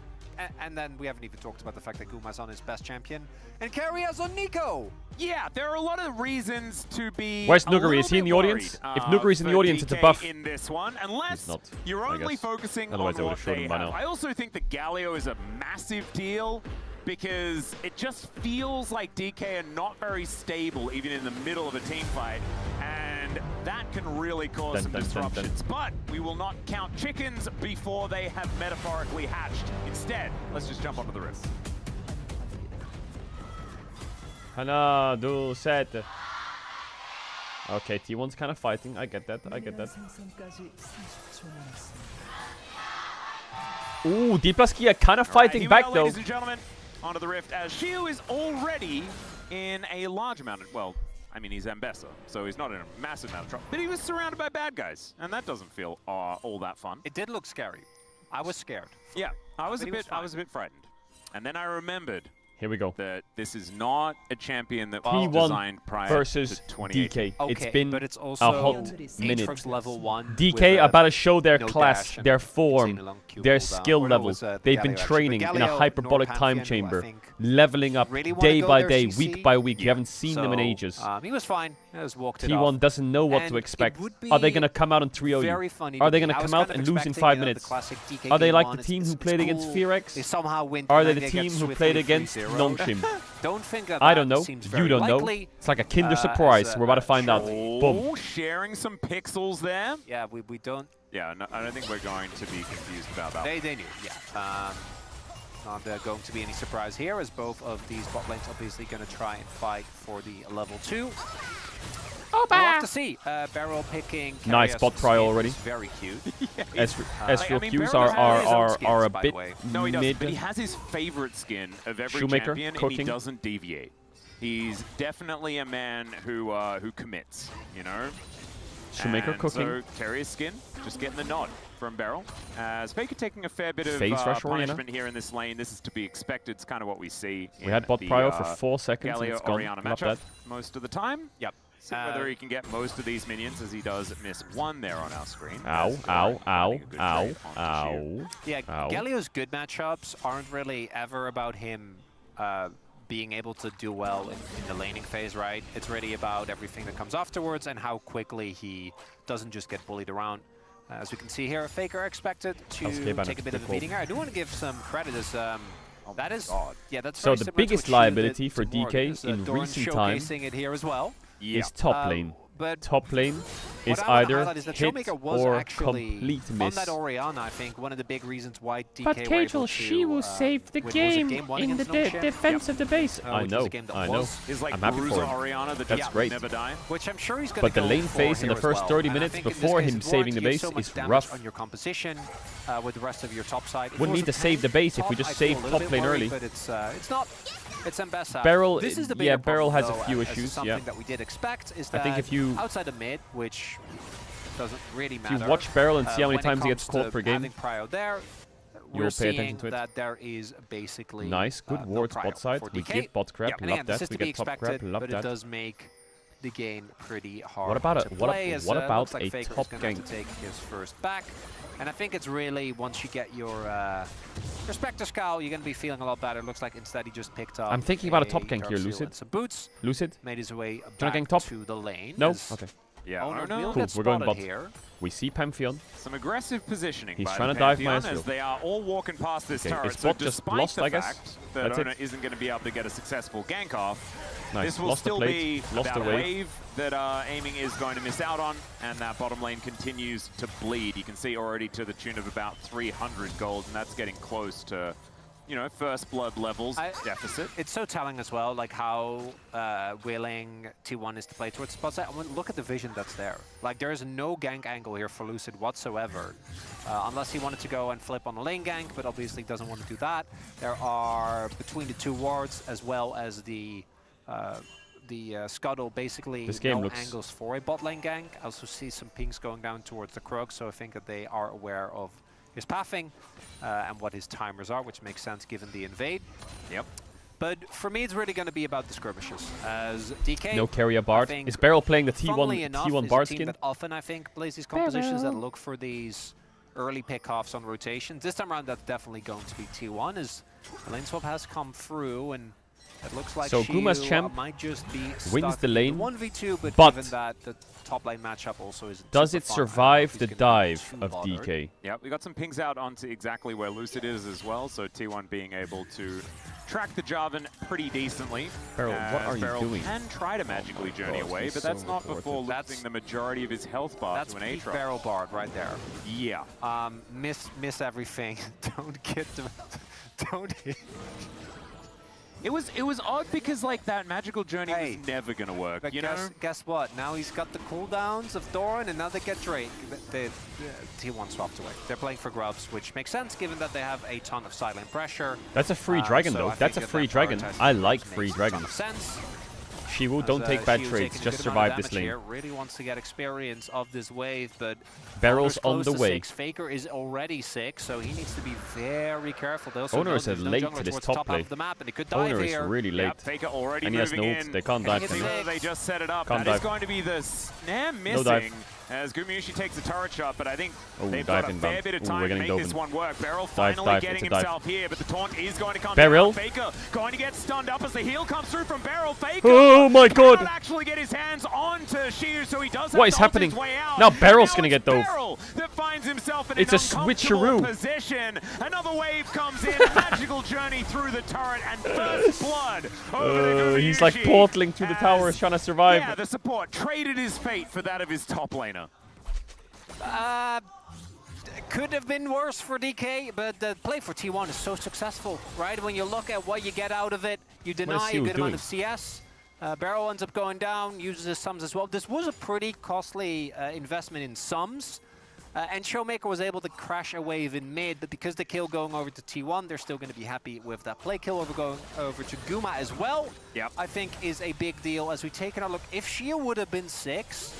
And then we haven't even talked about the fact that Guma's on his best champion. And Carrier's on Nico! Yeah, there are a lot of reasons to be. Where's a Nuguri? little Is he in bit the audience? worried, If Nuguri's in the for audience, it's a DK buff. in this one, unless He's not, you're I only guess. focusing Otherwise I on would've what showed they him by have. now. I also think the Galio is a massive deal because it just feels like DK are not very stable even in the middle of a team fight, and that can really cause some disruptions. But we will not count chickens before they have metaphorically hatched. Instead, let's just jump onto the riff. Hana, do set. Okay, T1's kind of fighting. I get that. I get that. Ooh, D plus Kia kind of fighting Here we back go, though. ladies and gentlemen, onto the rift as Shiu is already in a large amount of, well, I mean, he's Ambessa, so he's not in a massive amount of trouble, but he was surrounded by bad guys, and that doesn't feel all that fun. It did look scary. I was scared. Yeah, I was But a he was bit frightened. And then I remembered Here we go. that this is not a champion that was T1 designed prior versus to 2018. DK. It's been but it's a also hot minute. Aatrox level 1 DK with, about to show their no class, dash and their insane form, long Q their cooldown. skill Or no, it level. was, the They've Galio been actually. training But in a Galio, hyperbolic nor time Pantheon, who I chamber, think leveling up really wanna day go by their day, CC. week by week. You Yeah. haven't seen them in So, ages. He was fine. He just walked it T1 off. doesn't know what And to it expect. would Are they be going to come out and 3-0 very you? funny Are they to going me. to I was come out kind of and lose in expecting, 5 you know, the minutes? classic DK Are they game like one. the team It's who played against cool. Fearex? They somehow win. Are they and the get team who swiftly played against 3-0. Nongshim? Don't think that I don't know. seems You very don't know. likely. It's like a Kinder as surprise. a- We're about to find out. surely. Boom. Oh, sharing some pixels there. Yeah, we don't. Yeah, no, I don't think we're going to be confused about that. They knew, yeah. Not going to be any surprise here, as both of these bot lanes obviously going to try and fight for the level 2. We'll have to see. Barrel picking. Nice Karius bot skin pry already. is very cute. Ezreal Qs Barrel has his own are skins, a by bit the way. No, he doesn't. mid. But he has his favorite skin of every Shoemaker, champion, and cooking. he doesn't deviate. He's definitely a man who commits. You know. Shoemaker And cooking. So Carrier's skin just getting the nod from Beryl. Faker taking a fair bit of Phase rush Oriana. punishment here in this lane. This is to be expected. It's kind of what we see. We had bot the, prio for 4 seconds and Galio it's gone. Oriana Love matchup that. most of the time. Yep. See whether he can get most of these minions, as he does miss one there on our screen. Ow, As ow, Doran ow, finding a good ow, trade onto Shu. ow. Yeah, Ow. Galio's good matchups aren't really ever about him being able to do well in the laning phase, right? It's really about everything that comes afterwards and how quickly he doesn't just get bullied around. As we can see here, Faker expected to take a bit of a beating here. I do want to give some credit as that is, yeah, that's So very the similar to biggest what Shu did liability for to Morgan, DK is, in Doran recent time showcasing it here as well. is top lane. But Top lane is what I wanna either highlight is that hit Showmaker was or actually complete on miss. that Oriana. I think one of the big reasons why DK But were able Caedrel, to, she will save the win- was it game game one in the against Notion? defense of the base. Which I was know, a game that I know. was- He's like I'm happy for Bruiser him. Oriana that That's just great. never die. Which I'm sure he's going But to the lane phase in the first 30 minutes before him saving the base is rough. On your composition with the rest of your top side. If it Wouldn't was need a to save the base if we top, just I'd feel save a little top bit lane worried, early. But it's not. It's Ambessa. Beryl- This is the yeah, bigger Beryl problem, has a though, few as issues, something yeah. that we did expect is I that think if you- outside of mid, which doesn't really If matter. you watch Beryl and see how many when it times he gets comes to caught per game, having prio there, you'll we're pay seeing attention to it. that there is basically Nice, good no wards prio bot side. for We DK. give bot crap, And love again, this that. is We to be get top crap, expected, love but that. it does make the game pretty hard What about to a- what a- play. As, what about looks like a Faker is top gonna have gank? to take his first back. And I think it's really, once you get your Spectre Scowl, you're going to be feeling a lot better. It looks like instead he just picked up I'm thinking about a top gank Dark here, Seal Lucid. and some boots, Lucid? made his way Do you wanna back gank top? to the lane. No? as Okay. Yeah, Owner I don't will know. Cool, get we're going spotted bot. here. We see Pantheon. Some aggressive positioning He's by trying the to dive my Pantheon Ezreal. as they are all walking past this Okay, turret. is So bot just despite lost, the I guess? fact that That's it. Ona isn't going to be able to get a successful gank off, Nice. this will Lost the still plate, be lost about the a wave. wave that aiming is going to miss out on, and that bottom lane continues to bleed. You can see already to the tune of about 300 gold, and that's getting close to, you know, first blood levels deficit. It's so telling as well, like how willing T1 is to play towards spots. I mean, look at the vision that's there. Like there is no gank angle here for Lucid whatsoever, unless he wanted to go and flip on a lane gank, but obviously doesn't want to do that. There are between the two wards as well as the scuttle, basically This game no looks- angles for a bot lane gank. I also see some pings going down towards the Krug, so I think that they are aware of his pathing and what his timers are, which makes sense given the invade. Yep. But for me, it's really going to be about the skirmishes. As DK, No carrier Bard. I think, Is Beryl playing the funnily T1 enough, T1 is Bard a team skin? that often, I think, plays these compositions that look for these early pickoffs on rotations. This time around, that's definitely going to be T1, as the lane swap has come through, and it looks like So Shu Guma's champ might just be wins stuck the in lane, 1v2, but but given that the top lane matchup also is does it survive the dive of DK? Yeah, we got some pings out onto exactly where Lucid is as well, so T1 being able to track the Jarvan pretty decently. Beryl, what are you Beryl doing? can try to magically journey God, away, he's but so that's not important. before That's- losing the majority of his health bar That's to an peak Aatrox. barrel Bard right there. Yeah. Miss everything. Don't get them. Don't hit. It was odd because like that magical journey Hey, was never gonna work, But you know? guess what? Now he's got the cooldowns of Doran, and now they get Drake. The T1 swapped away. They're playing for grubs, which makes sense given that they have a ton of silent pressure. That's a free dragon so though. I That's a think free that dragon. prioritizing I like makes free a ton dragons. of sense. Shiwu, don't As, take bad Shiwu trades. taking a Just good amount of survive this damage lane. here, really wants to get experience of this wave, but Barrel's Owner's on the close to way. 6. Faker is already 6, so he needs to be very careful. They also Owner know is there's no late jungler to this towards top the top play. half of the map, and he could dive Owner is here. really late. Yeah, Faker already And he has moving no ult. in. They can't dive It's from Even him. though they just set it up, Can't that is dive. going to be the snare No missing. dive. As Gumayushi takes a turret shot, but I think Oh, they've dive got a inbound. fair bit of Ooh, time we're to getting make this Doven. one work. Beryl Dive, finally dive, getting it's a dive. himself here, but the taunt is going to come Beryl? down. Faker going to get stunned up as the heal comes through from Beryl. Faker Oh my god! cannot actually get his hands onto Shiu, so he does have What is to ult happening? his way out. Now Beryl's Now gonna it's get dove. Beryl that finds himself in It's an a uncomfortable switcheroo. position. Another wave comes in, magical journey through the turret, and first blood over to He's like Gumayushi portaling through the as- towers trying to survive. Yeah, the support traded his fate for that of his top laner. Could have been worse for DK, but the play for T1 is so successful, right? When you look at what you get out of it, you deny a Siu good doing? amount of CS. Barrow ends up going down, uses his sums as well. This was a pretty costly investment in sums. And Showmaker was able to crash a wave in mid, but because the kill going over to T1, they're still going to be happy with that play. Kill over going over to Guma as well, I think is a big deal. As we take another look, if Shio would have been 6,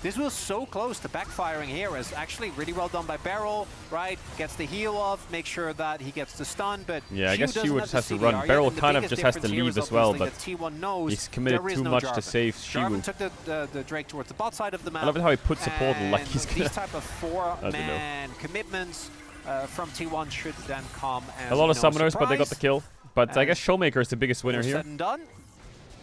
this was so close to backfiring here. As actually really well done by Beryl, right? Gets the heal off, make sure that he gets the stun, but yeah, I guess Shio just has to run. Beryl kind of just has to leave as well, but T1 knows he's committed too much to save Jarvan Shiwu. took the Drake towards the bot side of the map. I love it how he puts the portal like he's gonna... These type of 4-man commitments from T1 should then come as a lot of summoners, surprise. but they got the kill. But I guess Showmaker is the biggest winner here. Said and done.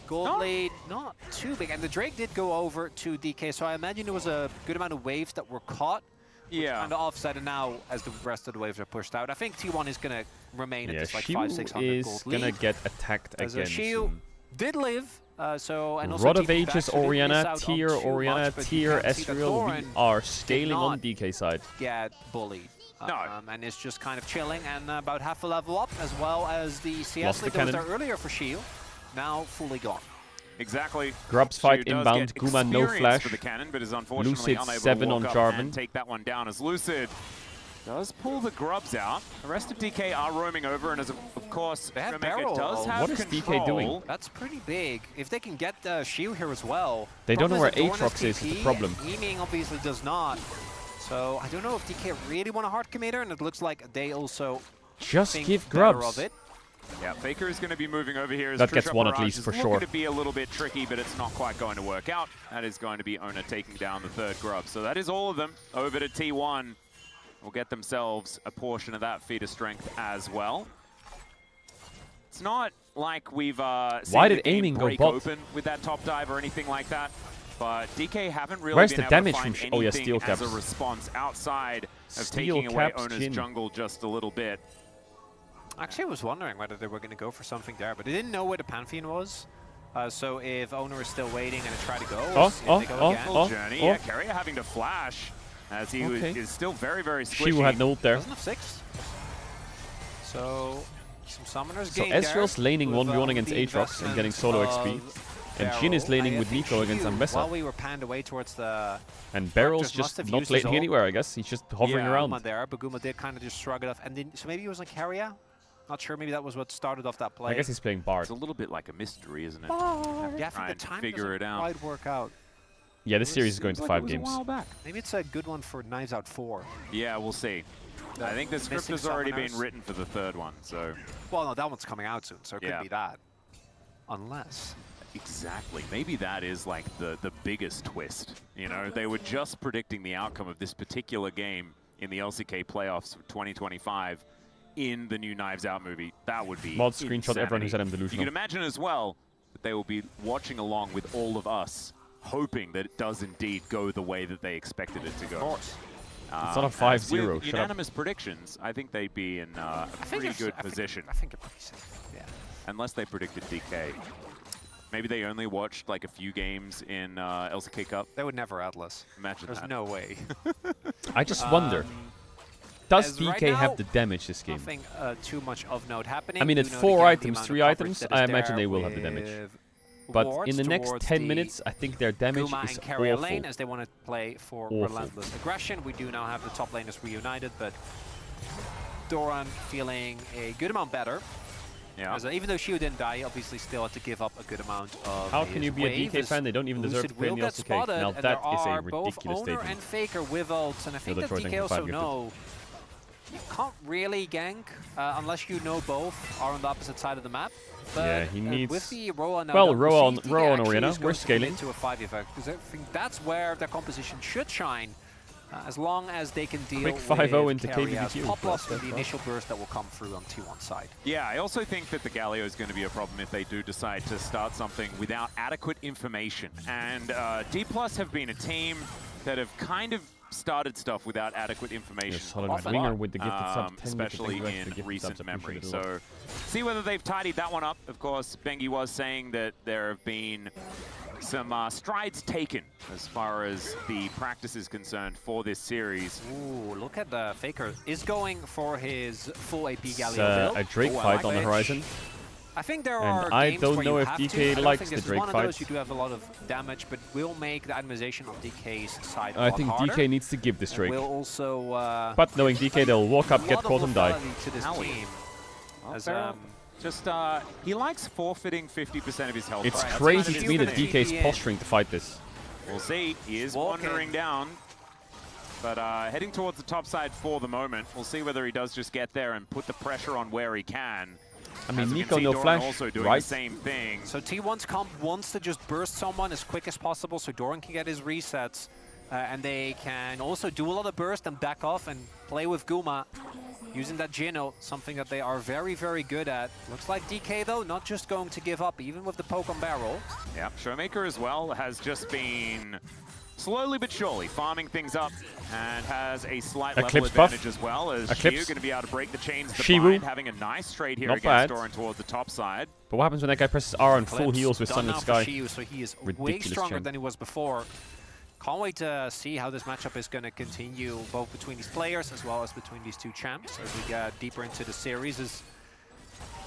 Gold lead, not too big. And the Drake did go over to DK, so I imagine there was a good amount of waves that were caught. Yeah. Kind of offset, and now as the rest of the waves are pushed out, I think T1 is going to remain at this like Shiu 500-600 gold is going to lead. get attacked As again. Shiu did live, so and also Rod of TP Ages, back, so didn't miss Orianna, out on Tier, too much, Orianna, but Tier, you can see that Ezreal, we Thorin are scaling on did DK side. Get bullied. No. And it's just kind of chilling, and about half a level up, as well as the CS Lost the lead that was there cannon. earlier for Shiu, now fully gone. Exactly. Grubs Shiu fight does inbound, get Guma no experience flash. for the cannon, but is unfortunately Lucid unable 7 to on walk up Jarvan. and take that one down as Lucid does pull the Grubs out. The rest of DK are roaming over, and as of course, They have Showmaker Barrel. does have What is control. DK doing? That's pretty big. If they can get Shiu here as well. They don't know where Problem is that Aatrox is Dorn has the problem. TP, Eaming obviously does not. So I don't know if DK really want a hard committer, and it looks like they also Just think give better Grubs. of it. Yeah, Faker is going to be moving over here. As That gets Trisha one at Barrage least is for looking sure. to be a little bit tricky, but it's not quite going to work out. That is going to be Ona taking down the third Grub. So that is all of them over to T1. Will get themselves a portion of that feeder strength as well. It's not like we've seen Why the did game aiming go break bot? open with that top dive or anything like that. But DK haven't really Where's been the able damage to from find Oh yeah, anything steel as caps. a response outside of Steel taking away caps, Ona's Jhin. jungle just a little bit. Actually, I was wondering whether they were going to go for something there, but they didn't know where the Pantheon was. So if Owner is still waiting and try to go, if they go again. Full journey. Yeah, Carrier having to flash as he is still very, very squishy. Shiu had no ult there. Doesn't have 6. So some summoners So gained Ezreal's there laning with, 1v1 against the Aatrox and getting solo XP. of And Jhin is Barrel. laning I with think Nico against Shiu, Ambessa. While we were panned away towards the... And Barrel's Raptors must just have not used his laning ult. anywhere, I guess. He's just hovering around. Guma there, but Guma did kind of just shrug it off. And then, so maybe he was on Carrier? Not sure, maybe that was what started off that play. I guess he's playing Bard. It's a little bit like a mystery, isn't it? Yeah, I Try think and the time figure doesn't it out. quite work out. Yeah, this series is going to Seems 5 like it games. was a while back. Maybe it's a good one for Knives Out 4. Yeah, we'll see. I think the script missing has already been summoners. written for the third one, so... Well, no, that one's coming out soon, so it Yeah. could be that. Unless... Exactly. Maybe that is like the biggest twist. You know, they were just predicting the outcome of this particular game in the LCK playoffs for 2025 in the new Knives Out movie. That would be Mod screenshot everyone who said I'm insanity. delusional. You can imagine as well that they will be watching along with all of us, hoping that it does indeed go the way that they expected it to go. Of course. It's not a As 5-0, with shut up. unanimous predictions, I think they'd be in a pretty good position. I think you're pretty safe, yeah. Unless they predicted DK. Maybe they only watched like a few games in LCK Cup. They would never Atlas. Imagine There's that. no way. I just wonder, does as right DK now, have the damage this game? Nothing too much of note happening. I mean, Do it's note 4 again the items, amount of 3 coverage items. that I is imagine there they will have the damage. with But wards in the next towards 10 the minutes, I think their damage Guma is and Carrier awful. lane as they want to play for Awful. relentless aggression. We do now have the top laners reunited, but Doran feeling a good amount better. Yeah. As, even though Shiu didn't die, he obviously still had to give up a good amount of How can his you be wave a DK as fan? They don't even deserve to Lucid play in will the get LCK. spotted, Now and that there is a are both ridiculous Owner statement. and Faker with ults, and I think You're that the choice DK for 5 also gifted. know you can't really gank unless you know both are on the opposite side of the map. But Yeah, he needs- with the Roa now, Well, that we Roa see, on- DK Roa on actually Orianna, is we're going to scaling. commit to a 5 effect because I think that's where their composition should shine. As long as they can deal Quick with 5-0 into Carrier's KBBQ. pop loss from the initial burst that will come through on T1 side. Yeah, I also think that the Galio is going to be a problem if they do decide to start something without adequate information. And D+ have been a team that have kind of started stuff without adequate information. Yes, solid Often winger are. with the gifted sub. 10 especially gifted subs, in gifted recent subs, memory. appreciate it a lot. So see whether they've tidied that one up. Of course, Bengi was saying that there have been some strides taken as far as the practice is concerned for this series. Ooh, look at the Faker is going for his full AP It's Galio build. a Drake Ooh, I fight like on the it. horizon. I think there And are I games don't where know you if have DK to. I don't likes think the this is Drake one of fight. those you do have a lot of damage, but will make the animation of DK's side a I lot think harder. DK needs to give this And Drake. will also But knowing DK, they'll walk up, get caught and die. to this Owie. team. Well, As, fair. Just, he likes forfeiting 50% of his health. It's That's crazy kind of to his me that thing. DK is posturing to fight this. We'll see. He is Walking. wandering down. But heading towards the top side for the moment. We'll see whether he does just get there and put the pressure on where he can. I mean, As we Nico, can see, no Doran flash, also doing right? the same thing. So T1's comp wants to just burst someone as quick as possible so Doran can get his resets. And they can also do a lot of burst and back off and play with Guma. Using that Gino, something that they are very, very good at. Looks like DK, though, not just going to give up, even with the poke on barrel. Yeah, Showmaker as well has just been slowly but surely farming things up and has a slight level Eclipse buff. advantage as well as Eclipse. Shiu going to be able to break the chains of the Shiwu. bind, having a nice trade here Not against bad. Doran towards the top side. But what happens when that guy presses R on full Eclipse heals with done Sun now and for Sky? Shiu, so he is way Ridiculous stronger champ. than he was before. Can't wait to see how this matchup is going to continue, both between these players as well as between these two champs as we get deeper into the series. As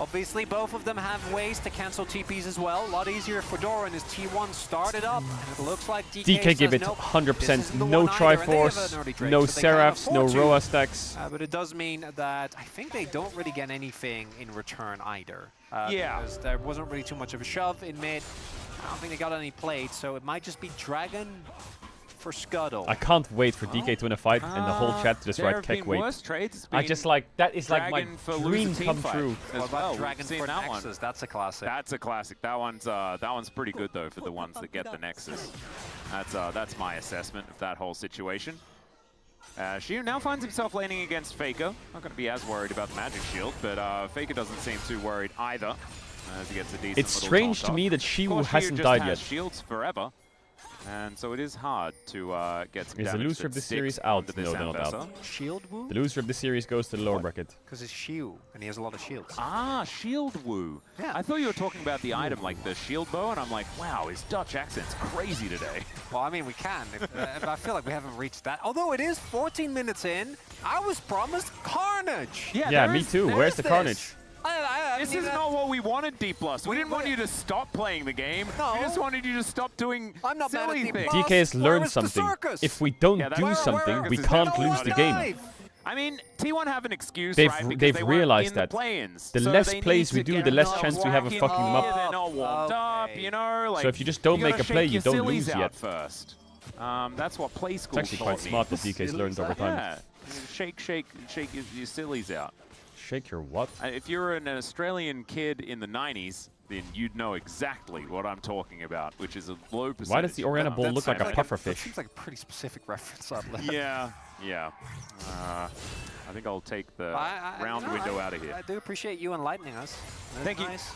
obviously, both of them have ways to cancel TPs as well. A lot easier for Doran as T1 started up, and it looks like DK DK give says, it nope, 100%. this isn't the No one either, and they have Triforce, an early Drake, no so they can't Seraphs, no afford to. Roa stacks. But it does mean that I think they don't really get anything in return either. Yeah. Because there wasn't really too much of a shove in mid. I don't think they got any plates, so it might just be Dragon for Scuttle. I can't wait for DK to win a fight and the whole chat to just There write have Keck been wait. worse trades. It's I been just like, that is like my Dragon for dream loser team come fight true. as What well. about Dragon We've seen for that one. Nexus? That's a classic. That's a classic. That one's pretty good though for the ones that get the Nexus. That's my assessment of that whole situation. Shiu now finds himself laning against Faker. Not going to be as worried about the magic shield, but Faker doesn't seem too worried either. As he gets a decent It's little strange taunt to off. me that Of Shiu course, hasn't just died has yet. shields forever, and so it is hard to get some Is the damage loser that of this sticks series out? onto this No, they're not Ambessa. out. Shield Woo? The loser of this series goes to the lower bracket. Because it's Shiu, and he has a lot of shields. Ah, shield woo. Yeah. I thought you were talking about the item like the shield bow, and I'm like, wow, his Dutch accent's crazy today. Well, I mean, we can, but I feel like we haven't reached that. Although it is 14 minutes in, I was promised Carnage. Yeah, me too. Where's the Carnage? This is not what we wanted, D+. We didn't want you to stop playing the game. No. We just wanted you to stop doing I'm not mad at silly D+. things. DK has Where learned was the something. circus? If we don't Yeah, do where- something, where we is can't that lose the game. Dive. I mean, T1 have an excuse, They've- right? Because they've they weren't realized in that. the play-ins. The So less they plays need we to do, get the less enough chance we have of work in fucking them up. here. They're not warmed up, Okay. you know? Like, So if you just don't gotta make a shake play, your you don't sillies lose out yet. first. That's what play school It's actually quite taught me. smart that DK's learned over time. Yeah. Shake your sillies out. Shake your what? If you're an Australian kid in the 90s, then you'd know exactly what I'm talking about, which is a low percentage. Why does the Oriana ball look like a puffer That fish? seems like a pretty specific reference. Oddly. Yeah. I think I'll take the round window out of here. I do appreciate you enlightening us. That's Thank you. nice.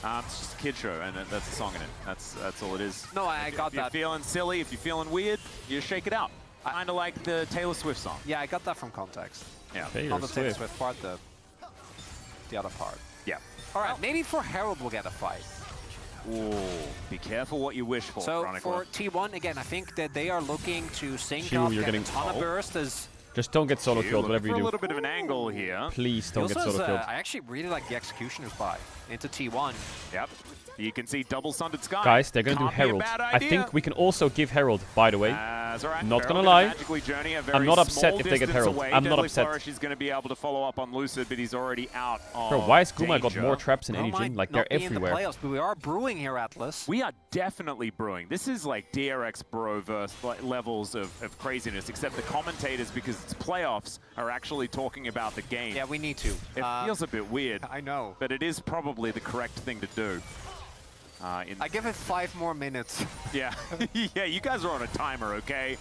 It's just a kid show, and that's a song in it. That's all it is. No, I got If you're that. feeling silly, if you're feeling weird, you shake it out. Kind of like the Taylor Swift song. Yeah, I got that from context. Yeah. Not the Taylor Swift part, the other part. Yeah. All right, maybe for Herald we'll get a fight. Ooh, be careful what you wish for, So Chronicler. for T1, again, I think that they are looking to sync Shiu, up, you're get a getting- ton of burst as Just don't get solo Shiu killed, looking whatever you for a do. little bit of an angle here. Please don't get also solo has, killed. I actually really like the Executioner's buy into T1. Yep. You can see double Sundered Sky. Guys, they're going to do Can't be a Herald. bad I idea. think we can also give Herald, by the way. That's all right. Not Herald gonna gonna lie, magically journey a I'm very not upset small if they get distance Herald. away. I'm not Deadly upset. Flourish is going to be able to follow up on Lucid, but he's already out of Bro, why has Guma got danger. more traps in Well, any might gym? Like, not they're be everywhere. in the playoffs, but we are brewing here, Atlas. We are definitely brewing. This is like DRX Broverse levels of craziness, except the commentators, because it's playoffs, are actually talking about the game. Yeah, we need to. It feels a bit weird, I know. but it is probably the correct thing to do. I give it 5 more minutes. Yeah, yeah, you guys are on a timer, okay?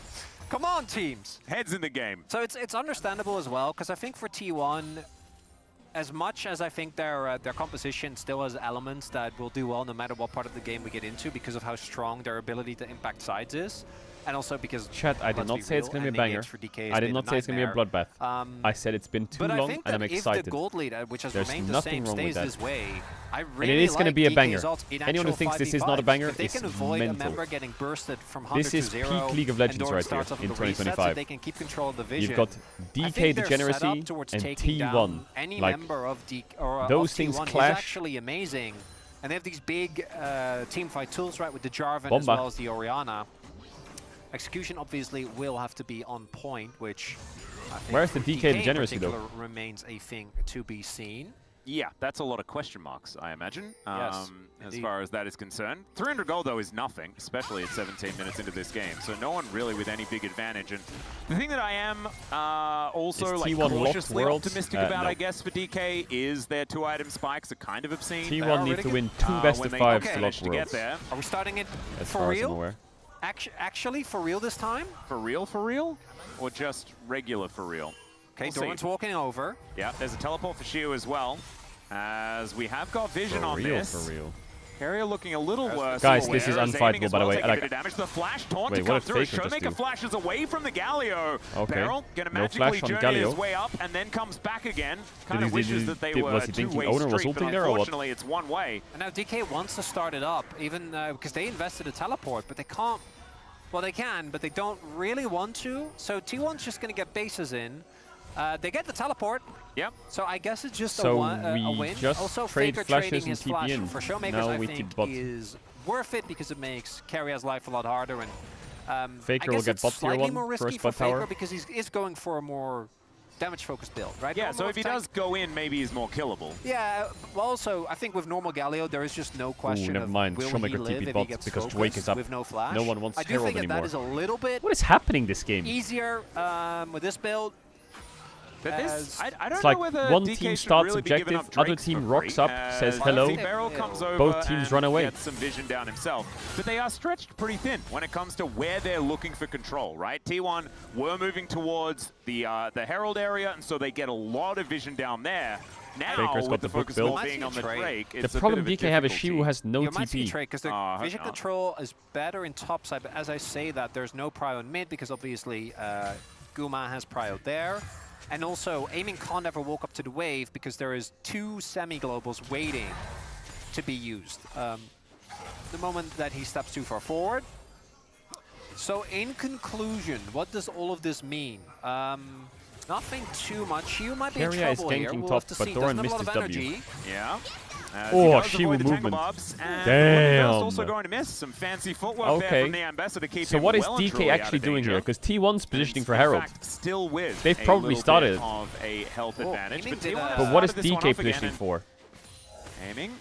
Come on, teams. Heads in the game. So it's understandable as well, because I think for T1, as much as I think their composition still has elements that will do well no matter what part of the game we get into, because of how strong their ability to impact sides is, and also because Chat, I did let's not be say it's real, going to be a ending banger. it for DK has I did been not say it's going to be a nightmare. bloodbath. I said it's been too But I long, think and that I'm if excited. the gold lead, which has There's remained the nothing same, wrong with stays that. this way, I And really it is going to like be a DK's banger. ult in Anyone who actual thinks this is not a 5v5s. banger if they is can avoid a mental. member getting bursted from 100 This to is 0 peak League of Legends and right Doran here starts off in with the resets, 2025. if they can keep control of the vision. You've got I DK think they're set Degeneracy up towards and taking T1. down any Like, member of of those T1 things is clash. actually amazing. And they have these big team fight tools, right, with the Jarvan as Bomba. well as the Orianna. Execution obviously will have to be on point, which I think Where's the for DK in Degeneracy, though? particular remains a thing to be seen. Yeah, that's a lot of question marks, I imagine, Yes, as indeed. far as that is concerned. 300 gold, though, is nothing, especially at 17 minutes into this game. So no one really with any big advantage. And the thing that I am also Is like T1 locked cautiously worlds? optimistic about, No. I guess, for DK is their 2-item spikes are kind of obscene. T1 need to win 2 best when of they 5 to manage lock to get worlds. there. Are we starting it As for far as I'm real? aware. Actually, for real this time? For real? Or just regular for real? Okay, We'll see. Doran's walking over. Yeah, there's a teleport for Shiu as well. As we have got vision For on real, this. for real. Carrier looking a little worse. Guys, this is Aware, aiming unfightable, as by the well, way. taking I a bit of damage. The flash taunt Wait, to what come did through. Faker just Showmaker do? flashes away from the Galio. Okay. Beryl gonna No magically flash on journey his Galio. way up and then comes back again. Kind Did of he- wishes that they were was he thinking two-way Owner was street, but ulting there or what? unfortunately it's one way. And now DK wants to start it up, even because they invested a teleport, but they can't. Well, they can, but they don't really want to. So T1's just going to get bases in. They get the teleport. Yep. So I guess it's just So a we win. just Also, trade Faker flashes trading and his TP flash in. for Showmakers, Now I we think, keep bot. is worth it because it makes Carrier's life a lot harder. And Faker I will guess get it's bot tier slightly 1 more risky first for bot tower. Faker because he is going for a more damage-focused build, right? Yeah, so Normal if he tank- does go in, maybe he's more killable. Yeah, well, also, I think with normal Galio, there is just no question never of mind. will Showmaker he live TP if he bot gets because focused Drake is up. with no flash. No one wants I do Herald think that anymore. that is a little bit What is happening this game? easier with this build. But this, I don't It's know like whether one DK team should starts really be giving objective, up other Drakes team for rocks free, up, says as hello. Barrel comes over Both teams and run away. gets some vision down himself. But they are stretched pretty thin when it comes to where they're looking for control, right? T1 were moving towards the Herald area, and so they get a lot of vision down there. Now, Faker's got with the the book focus built. more being on the Drake, The it's a problem bit of a DK have is difficulty. Shiu has no You might see TP. trade because the hope vision not. control is better in top side, but as I say that, there's no prio in mid because obviously Guma has prio there. And also, aiming can't ever walk up to the wave because there is 2 semi-globals waiting to be used. The moment that he steps too far forward. So in conclusion, what does all of this mean? Nothing too much. You might be in Carrier is trouble here. ganking We'll top, have to but see. Doran Doesn't have a missed lot of his W. energy. Yeah. Oh, she Shiu avoid the tangle movement. bobs, and Damn. Winterfell's also going to miss some fancy footwork there from the Ambassador to keep So him what is well and DK truly out actually of doing danger. here? Because T1's positioning for In Herald. fact, still with They've a probably little started bit it. of a health advantage. aiming But did, T1 has But what is started this one DK off again, positioning and for? Aiming.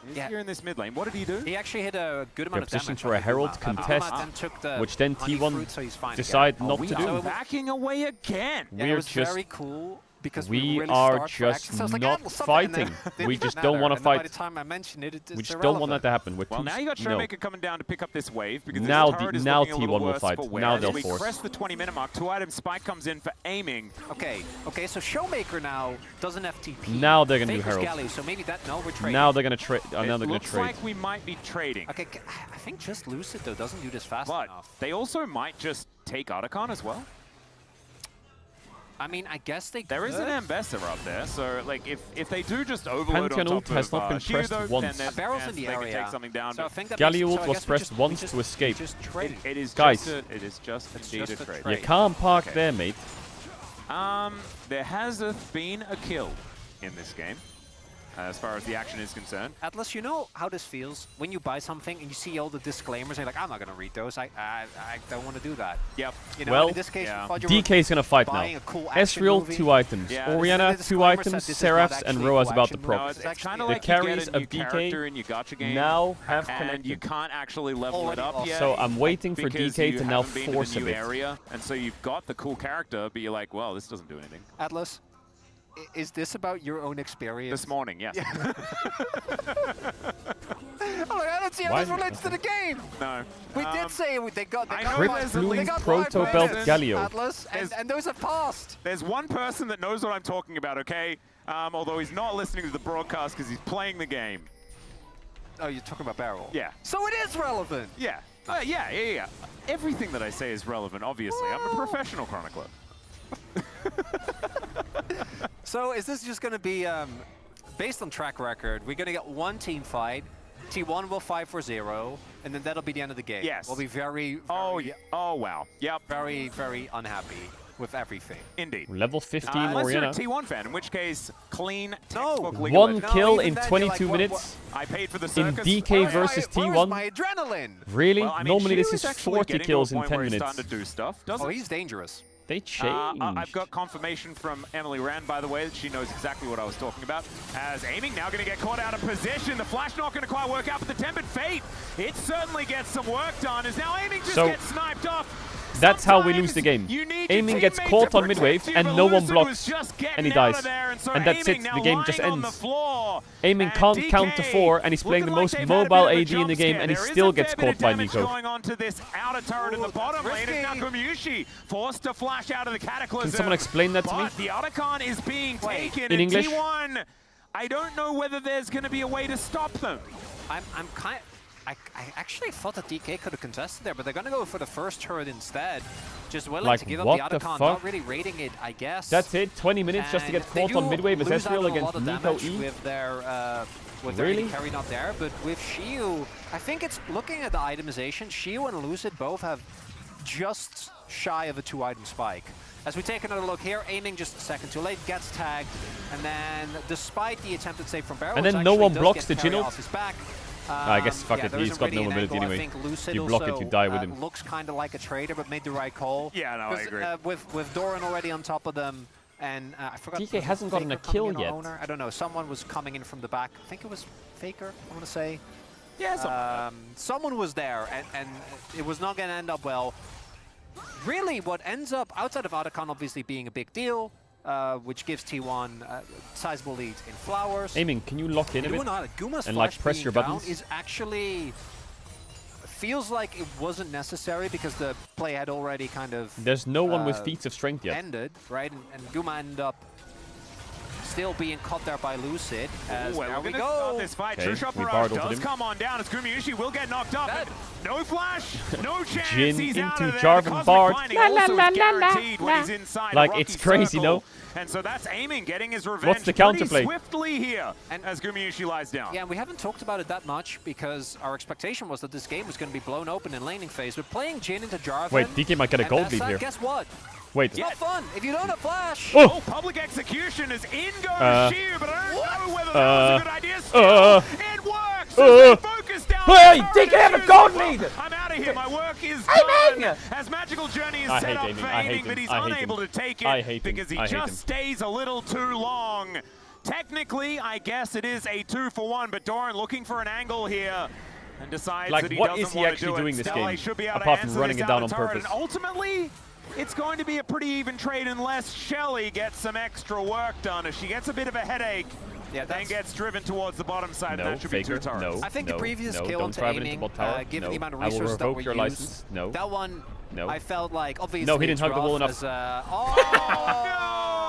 He's Yeah. here in this mid lane. What did he do? He actually hit a good amount They're of damage. positioned for on a Herald Guma. contest, Guma then took the which then honey T1 fruit, so he's fine decide again. not we to are do. backing away again. Yeah, We're it was just- very cool because we really are start for just action. So I was like, not "Ah, something," and then fighting. it We didn't just don't matter. wanna And then by fight. the time I mentioned it, it's We just don't want that to happen. We're Well, too now you got no. Showmaker coming down to pick up this wave because Now this turret the- is now looking a little T1 will worse fight. for wear. Now As they'll we force. crest the 20-minute mark. 2-item spike comes in for aiming. Okay, so Showmaker now doesn't have TP. Now they're gonna do Faker's Herald. Galio, so maybe that, no, we're trading. Now they're gonna trade. Now It they're gonna looks trade. like we might be trading. Okay, I think just Lucid, though, doesn't do this fast But enough. they also might just take Articon as well. I mean, I guess they There could. is an Ambassador up there, so like if they do just overload Pantheon on ult top has of not been Shiu, pressed though, once. then there's Barrel's chance in the they area. can take something down. So I but think that Galio makes- ult so I was guess we pressed just- once we just- to escape. We just traded. it is Guys. just it is just indeed just a a trade. You trade. can't park Okay. there, mate. There has been a kill in this game, as far as the action is concerned. Atlas, you know how this feels when you buy something and you see all the disclaimers and you're like, I'm not going to read those. I don't want to do that. Yep. You know, Well, in this case, yeah. you thought you DK is gonna fight now. buying a cool action Ezreal, movie. 2 items. Yeah, Orianna, this is a 2 disclaimer items. said this is Seraphs not and actually Roa's cool about the action prop. No, movie. it's kind The of like carries you get a of new DK character in your gacha game, now have and connected. you can't actually level Already it up lost. yet. So I'm waiting for because DK you to now haven't been force to a the new bit. area, and so you've got the cool character, but you're like, well, this doesn't do anything. Atlas, is this about your own experience? This morning, yes. Oh, I don't see how Why- this relates to the game. No. We did say they got I got know five- there's they at least got Proto five Belt players, Galio. Atlas, and those have passed. There's one person that knows what I'm talking about, okay? Although he's not listening to the broadcast because he's playing the game. Oh, you're talking about Barrel? Yeah. So it is relevant. Yeah. Yeah. Everything that I say is relevant, obviously. I'm a professional chronicler. So is this just going to be based on track record, we're going to get one team fight. T1 will fight for 0, and then that'll be the end of the game. Yes. We'll be very, Oh wow. Yep. very, very unhappy with everything. Indeed. Level 15 Unless you're a Oriana. T1 fan, in which case, clean No. textbook League of One Legends. kill even in then, you're 22 like, minutes. I paid for the In circus. DK versus Where's T1. my adrenaline? Really? Well, I mean, Normally this Shiu is actually 40 getting to a kills in point 10 where he's minutes. starting to do stuff, doesn't Oh, he? he's dangerous. They changed. I've got confirmation from Emily Rand, by the way, that she knows exactly what I was talking about. As aiming now going to get caught out of position. The flash not going to quite work out, but the Tempered Fate, it certainly gets some work done. As now aiming just gets sniped off. That's how we lose the game. Aiming gets caught on mid-wave and no one blocks, and he dies. And that's it, the game just ends. Aiming can't count to 4, and he's playing the most mobile AD in the game, and he still gets caught by Nico. Going on to this outer turret in the bottom lane, and now Gumayushi forced to flash out of the Cataclysm. Can someone explain that to me? But the Otacon is being taken in English? T1, I don't know whether there's going to be a way to stop them. I actually thought that DK could have contested there, but they're going to go for the first turret instead. Just willing Like, to give up what the the Otacon, fuck? not really rating it, I guess. That's it, 20 minutes just to get And they caught on do mid-wave as lose out Ezreal on a against lot of Nico damage E. with their Really? AD carry not there, but with Shiu, I think it's looking at the itemization, Shiu and Lucid both have just shy of a 2-item spike. As we take another look here, aiming just a second too late, gets tagged, and then despite the attempted save from Barrow, And which then no actually one does blocks get the carry Chinook. off his back, I guess fuck it, there he's isn't got no really an mobility angle. anyway. I think Lucid You block it, also, you die with him. looks kind of like a traitor, but made the right call. Yeah, no, I agree. With Doran already on top of them, and I forgot. DK hasn't gotten a Faker coming kill in or yet. Owner? I don't know. Someone was coming in from the back. I think it was Faker, I want to say. Yeah, someone was there, and it was not going to end up well. Really, what ends up, outside of Otacon obviously being a big deal, which gives T1 a sizable lead in Flowers. Aiming, can you lock in a bit? Guma's And like flash press being your down buttons? is actually feels like it wasn't necessary because the play had already kind of There's no one with feats of strength yet. ended, right? And Guma ended up still being caught there by Lucid. As Well, there we're we gonna go. start this fight. Okay, True Shot we Barrage barred ulted does him. come on down as Gumayushi will get knocked up. That- No flash, no chance. Jhin He's out into of there. Jarvan The Cosmic Bard. Binding La, la, also la, is la, la, guaranteed when la. he's inside Like, a rocky it's crazy, circle. no? And so that's aiming, getting his revenge What's the pretty counterplay? swiftly here as Gumayushi lies down. Yeah, and we haven't talked about it that much because our expectation was that this game was going to be blown open in laning phase. But playing Jhin into Jarvan... Wait, DK might get a and gold that's lead that, here. Guess what? Wait. It's not fun if you don't have flash. Oh! Public execution is in goes Uh, Shiu, but I don't know whether that was a good idea. Still, it works. Focus down. Hey, DK have a gold lead! I'm out of here. My work is Aiming! done. As Magical Journey is I set hate up aiming. for I hate aiming, him. but he's I hate unable him. to take it I hate him. because he I hate just him. stays a little too long. Technically, I guess it is a 2-for-1, but Doran looking for an angle here. And decides Like, that he what doesn't is he want to actually do doing it. this Stella game, should be able apart to from answer running this it down outer on turret, purpose? And ultimately, it's going to be a pretty even trade unless Shelly gets some extra work done as she gets a bit of a headache. Yeah, Then gets driven towards the bottom side, No, and that should Faker, be 2 turrets. no. I think the previous no, kill don't onto drive it into aiming, bot tower. given No. the amount of I will resources that revoke were your used, license. No. that one, No. I felt like obviously No, he didn't it's hug the wall rough enough. as,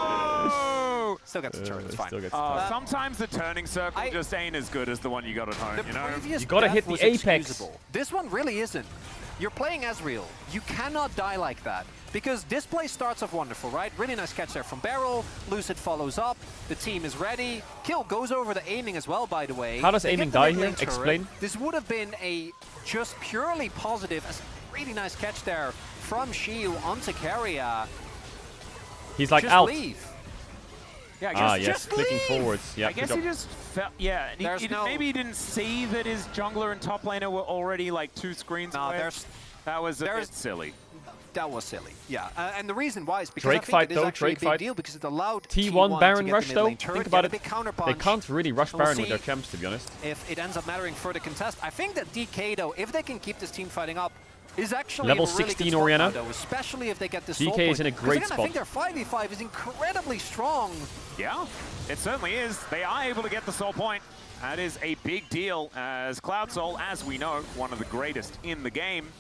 Oh! Still gets the turret, it's fine. Still gets the turret. Sometimes the turning circle just ain't as good as the one you got at home, The you know? previous You gotta death hit the was apex. excusable. This one really isn't. You're playing Ezreal. You cannot die like that. Because this play starts off wonderful, right? Really nice catch there from Barrel. Lucid follows up. The team is ready. Kill goes over the aiming as well, by the way. How does They aiming get the die mid lane here? turret. Explain. This would have been a just purely positive, a really nice catch there from Shiu onto Keria. He's like Just out. leave. Yeah, I Ah, guess yes, just clicking leave. forwards. Yeah, I guess good he job. just felt, yeah. and There's no- maybe he didn't see that his jungler and top laner were already like 2 screens No, away. there's- That was a there's- bit silly. That was silly, yeah. And the reason why is because Drake I think fight it is though, actually Drake a big fight. deal because it allowed T1 to Baron get rush the though. mid lane turret, Think about get it. a big counterpunch. They can't really rush And we'll Baron with see their champs, to be honest. if it ends up mattering for the contest. I think that DK, though, if they can keep this team fighting up, is actually Level in a really 16 good spot Oriana. now, though, especially if they get this DK soul point. is in a 'Cause great again, spot. I think their 5v5 is incredibly strong. Yeah, it certainly is. They are able to get the soul point. That is a big deal as Cloud Soul, as we know, one of the greatest in the game.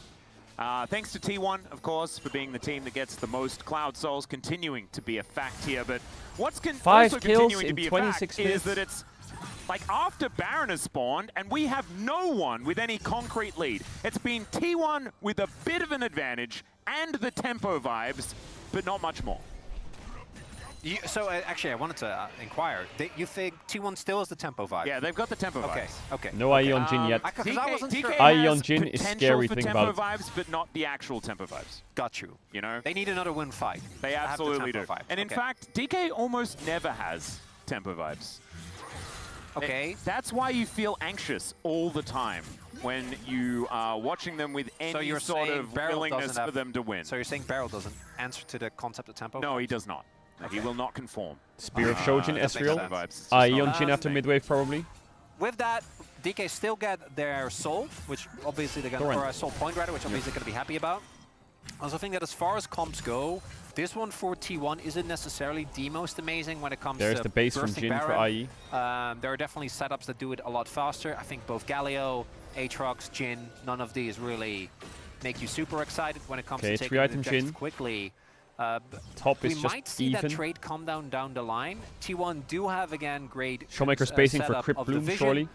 Thanks to T1, of course, for being the team that gets the most Cloud Souls, continuing to be a fact here. But what's 5 also kills continuing to in be a 26 fact minutes. is that it's like after Baron has spawned, and we have no one with any concrete lead. It's been T1 with a bit of an advantage and the tempo vibes, but not much more. Actually, I wanted to inquire. You think T1 still has the tempo vibe? Yeah, they've got the tempo vibes. Okay. No IE on Jin yet. Because I wasn't sure. IE on Jin is scary for thing tempo about it. vibes, but not the actual tempo vibes. Got you. You know? They need another win fight. They absolutely do. Vibes. And in fact, DK almost never has tempo vibes. Okay. That's why you feel anxious all the time when you are watching them with any sort of willingness for them to win. So you're saying Barrel doesn't answer to the concept of tempo? No, he does not. He will not conform. Spear of Shojin, Ezreal. IE on Jin after midwave probably. With that, DK still get their soul, which obviously they're going to, or a soul point rather, which obviously they're going to be happy about. I also think that as far as comps go, this one for T1 isn't necessarily the most amazing when it comes There's to the base from bursting Jin Baron. for IE. There are definitely setups that do it a lot faster. I think both Galio, Aatrox, Jin, none of these really make you super excited when it comes to taking item the objectives Jin. quickly. Top is we just might see even. that trade come down the line. T1 do have, again, great Showmaker spacing for setup Crypt of the Bloom, vision, surely.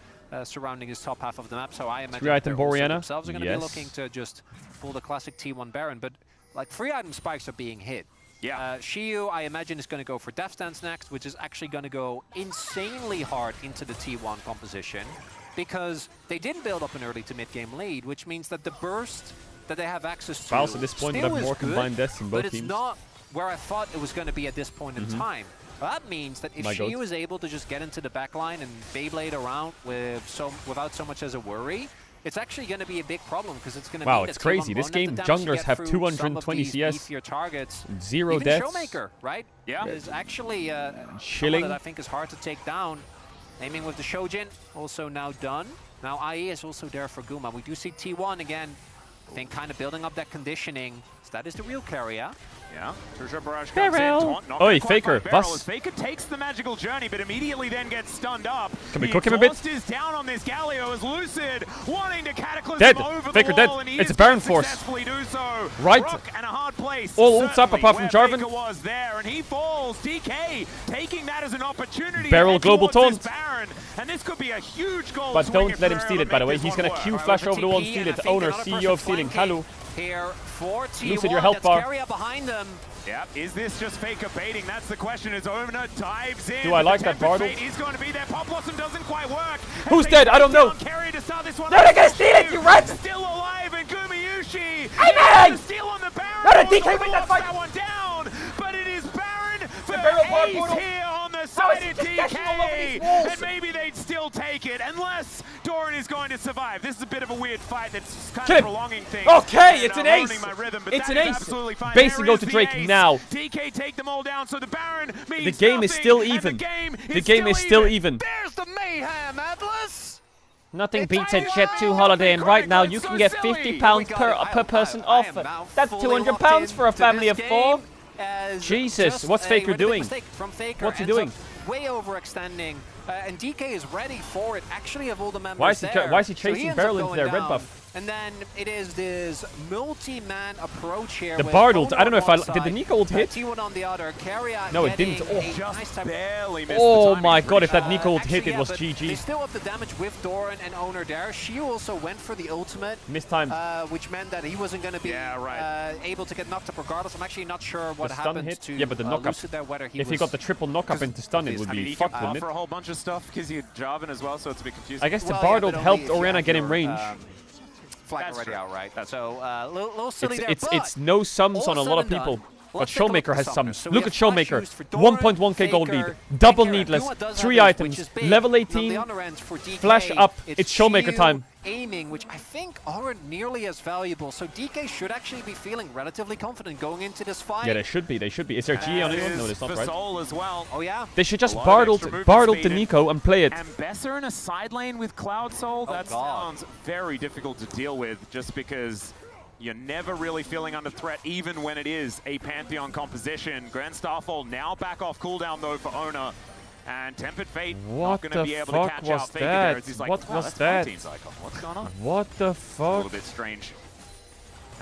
surrounding his top half of the map, so I imagine 3-item Boreana. themselves are going to be looking to just pull the classic T1 Baron, but like 3-item spikes are being hit. Yeah. Shiyu, I imagine, is going to go for Death Stance next, which is actually going to go insanely hard into the T1 composition, because they didn't build up an early to mid-game lead, which means that the burst that they have access to Fouls at this point would have more combined deaths in both but teams. it's not where I thought it was going to be at this point in time. That means that if Shiyu is able to just get into the backline and Beyblade around without so much as a worry, it's actually going to be a big problem, because it's going to wow, it's crazy. This game, junglers have 220 CS, targets. 0 Even deaths. Showmaker, right? Yeah. Is actually chilling. that I think is hard to take down. Aiming with the Shojin, also now done. Now IE is also there for Guma. We do see T1 again, I think, kind of building up that conditioning. So that is the real carrier. Yeah, Treasure Barrage comes in. Oi, Faker, was. Faker takes the magical journey, but immediately then gets stunned up. Can we cook him a bit? Is down on this Galio as Lucid, wanting to cataclysm dead. over Faker the dead. wall, and he It's is a Baron gonna force. successfully do so. Right. Rock and a hard place. All ults up apart from Certainly Jarvan. where Faker was there, and he falls. DK taking that as an opportunity. Barrel to head global towards taunt. this Baron, and this could be a huge goal. But swing don't let him through steal to it, by the make way. this He's one going to work. Q flash over the wall and steal it. Owner, CEO of Stealing. Halu. Here for T1. Lucid, your health bar. Carrier behind them. Yep, is this just Faker baiting? That's the question as Omna dives in. Do I like that Bartle? He's going to be there. Pop Blossom doesn't quite work. Who's dead? I don't know. Carry to start this one. No, they're gonna steal it, you rat! Still alive, and Gumayushi. Hey, man! Steal on the Baron. No, the DK win that fight. That one down, but it is Baron for Barrel Ace portal. here on the How is side he of just dashing all over DK. these walls? And maybe they'd still take it, unless Doran is going to survive. This is a bit of a weird fight that's kind Kill of him. prolonging things. Okay, And it's an I'm ace. ruining my rhythm, but It's that an is ace. absolutely fine. Base and There go is to the Drake ace. now. DK take them all down, so the Baron means The game is nothing, still and even. The game is still even. There's the mayhem, Atlas. Nothing beats a Jet 2 holiday, and right now you can get £50 per person off. That's £200 for a family of 4. Jesus, what's Faker doing? What's he doing? Way overextending, and DK is ready for it. Actually, of all the members Why is he there, chasing ends Barrel up into their going red down. buff? And then it is this multi-man approach here. The with Bard Ono ult, I don't know if on I... one Did the side, Nico ult hit? T1 on the other. Carrier No, it didn't. getting Oh, a Just nice time. barely missed Oh the timing. my god, if that Nico ult hit, Actually, it was but They GG. still up the damage with Doran and Owner there. Shiyu also went for the ultimate, Mistimed. which meant that he wasn't going to be able to get knocked up regardless. I'm actually not sure what The stun happened hit? to Yeah, but the knock up. Lucid there, whether If he got the triple knock up into stun, it would I mean, be he can fucked, wouldn't offer it? a whole bunch of stuff because you're Jarvan as well, so it's a bit confusing. I guess the Well, Bard yeah, ult but helped only if you Orianna have get in your, range. Flag That's already true. out, right? That's So little silly there, but It's no sums all on a said lot of and done, people. But let's take a look Showmaker at has the some. summoners. So we Look have at Showmaker. flash shoes for Doran, 1.1k gold lead. Faker, Double and Carrier. needless. Guma does 3 have items. which is big. Level And on 18. the other end for DK, Flash up. It's Showmaker Shiyu time. Aiming, which I think aren't nearly as valuable. So DK should actually be feeling relatively confident going into this fight. Yeah, they should be. They should be. Is there GA on anyone? No, there's not, for right? Soul as well. Oh yeah. They should just A lot of extra Bard movement the speed Nico and play it. And Besser in a side lane with Cloud Soul, that God. sounds very difficult to deal with just because you're never really feeling under threat, even when it is a Pantheon composition. Grand Starfall now back off cooldown, though, for Ona. And Tempered Fate not What going to the be able to fuck catch was out Faker there. that? He's like, What wow, was that's that? Team's icon. What's going on? What the A little fuck? bit strange.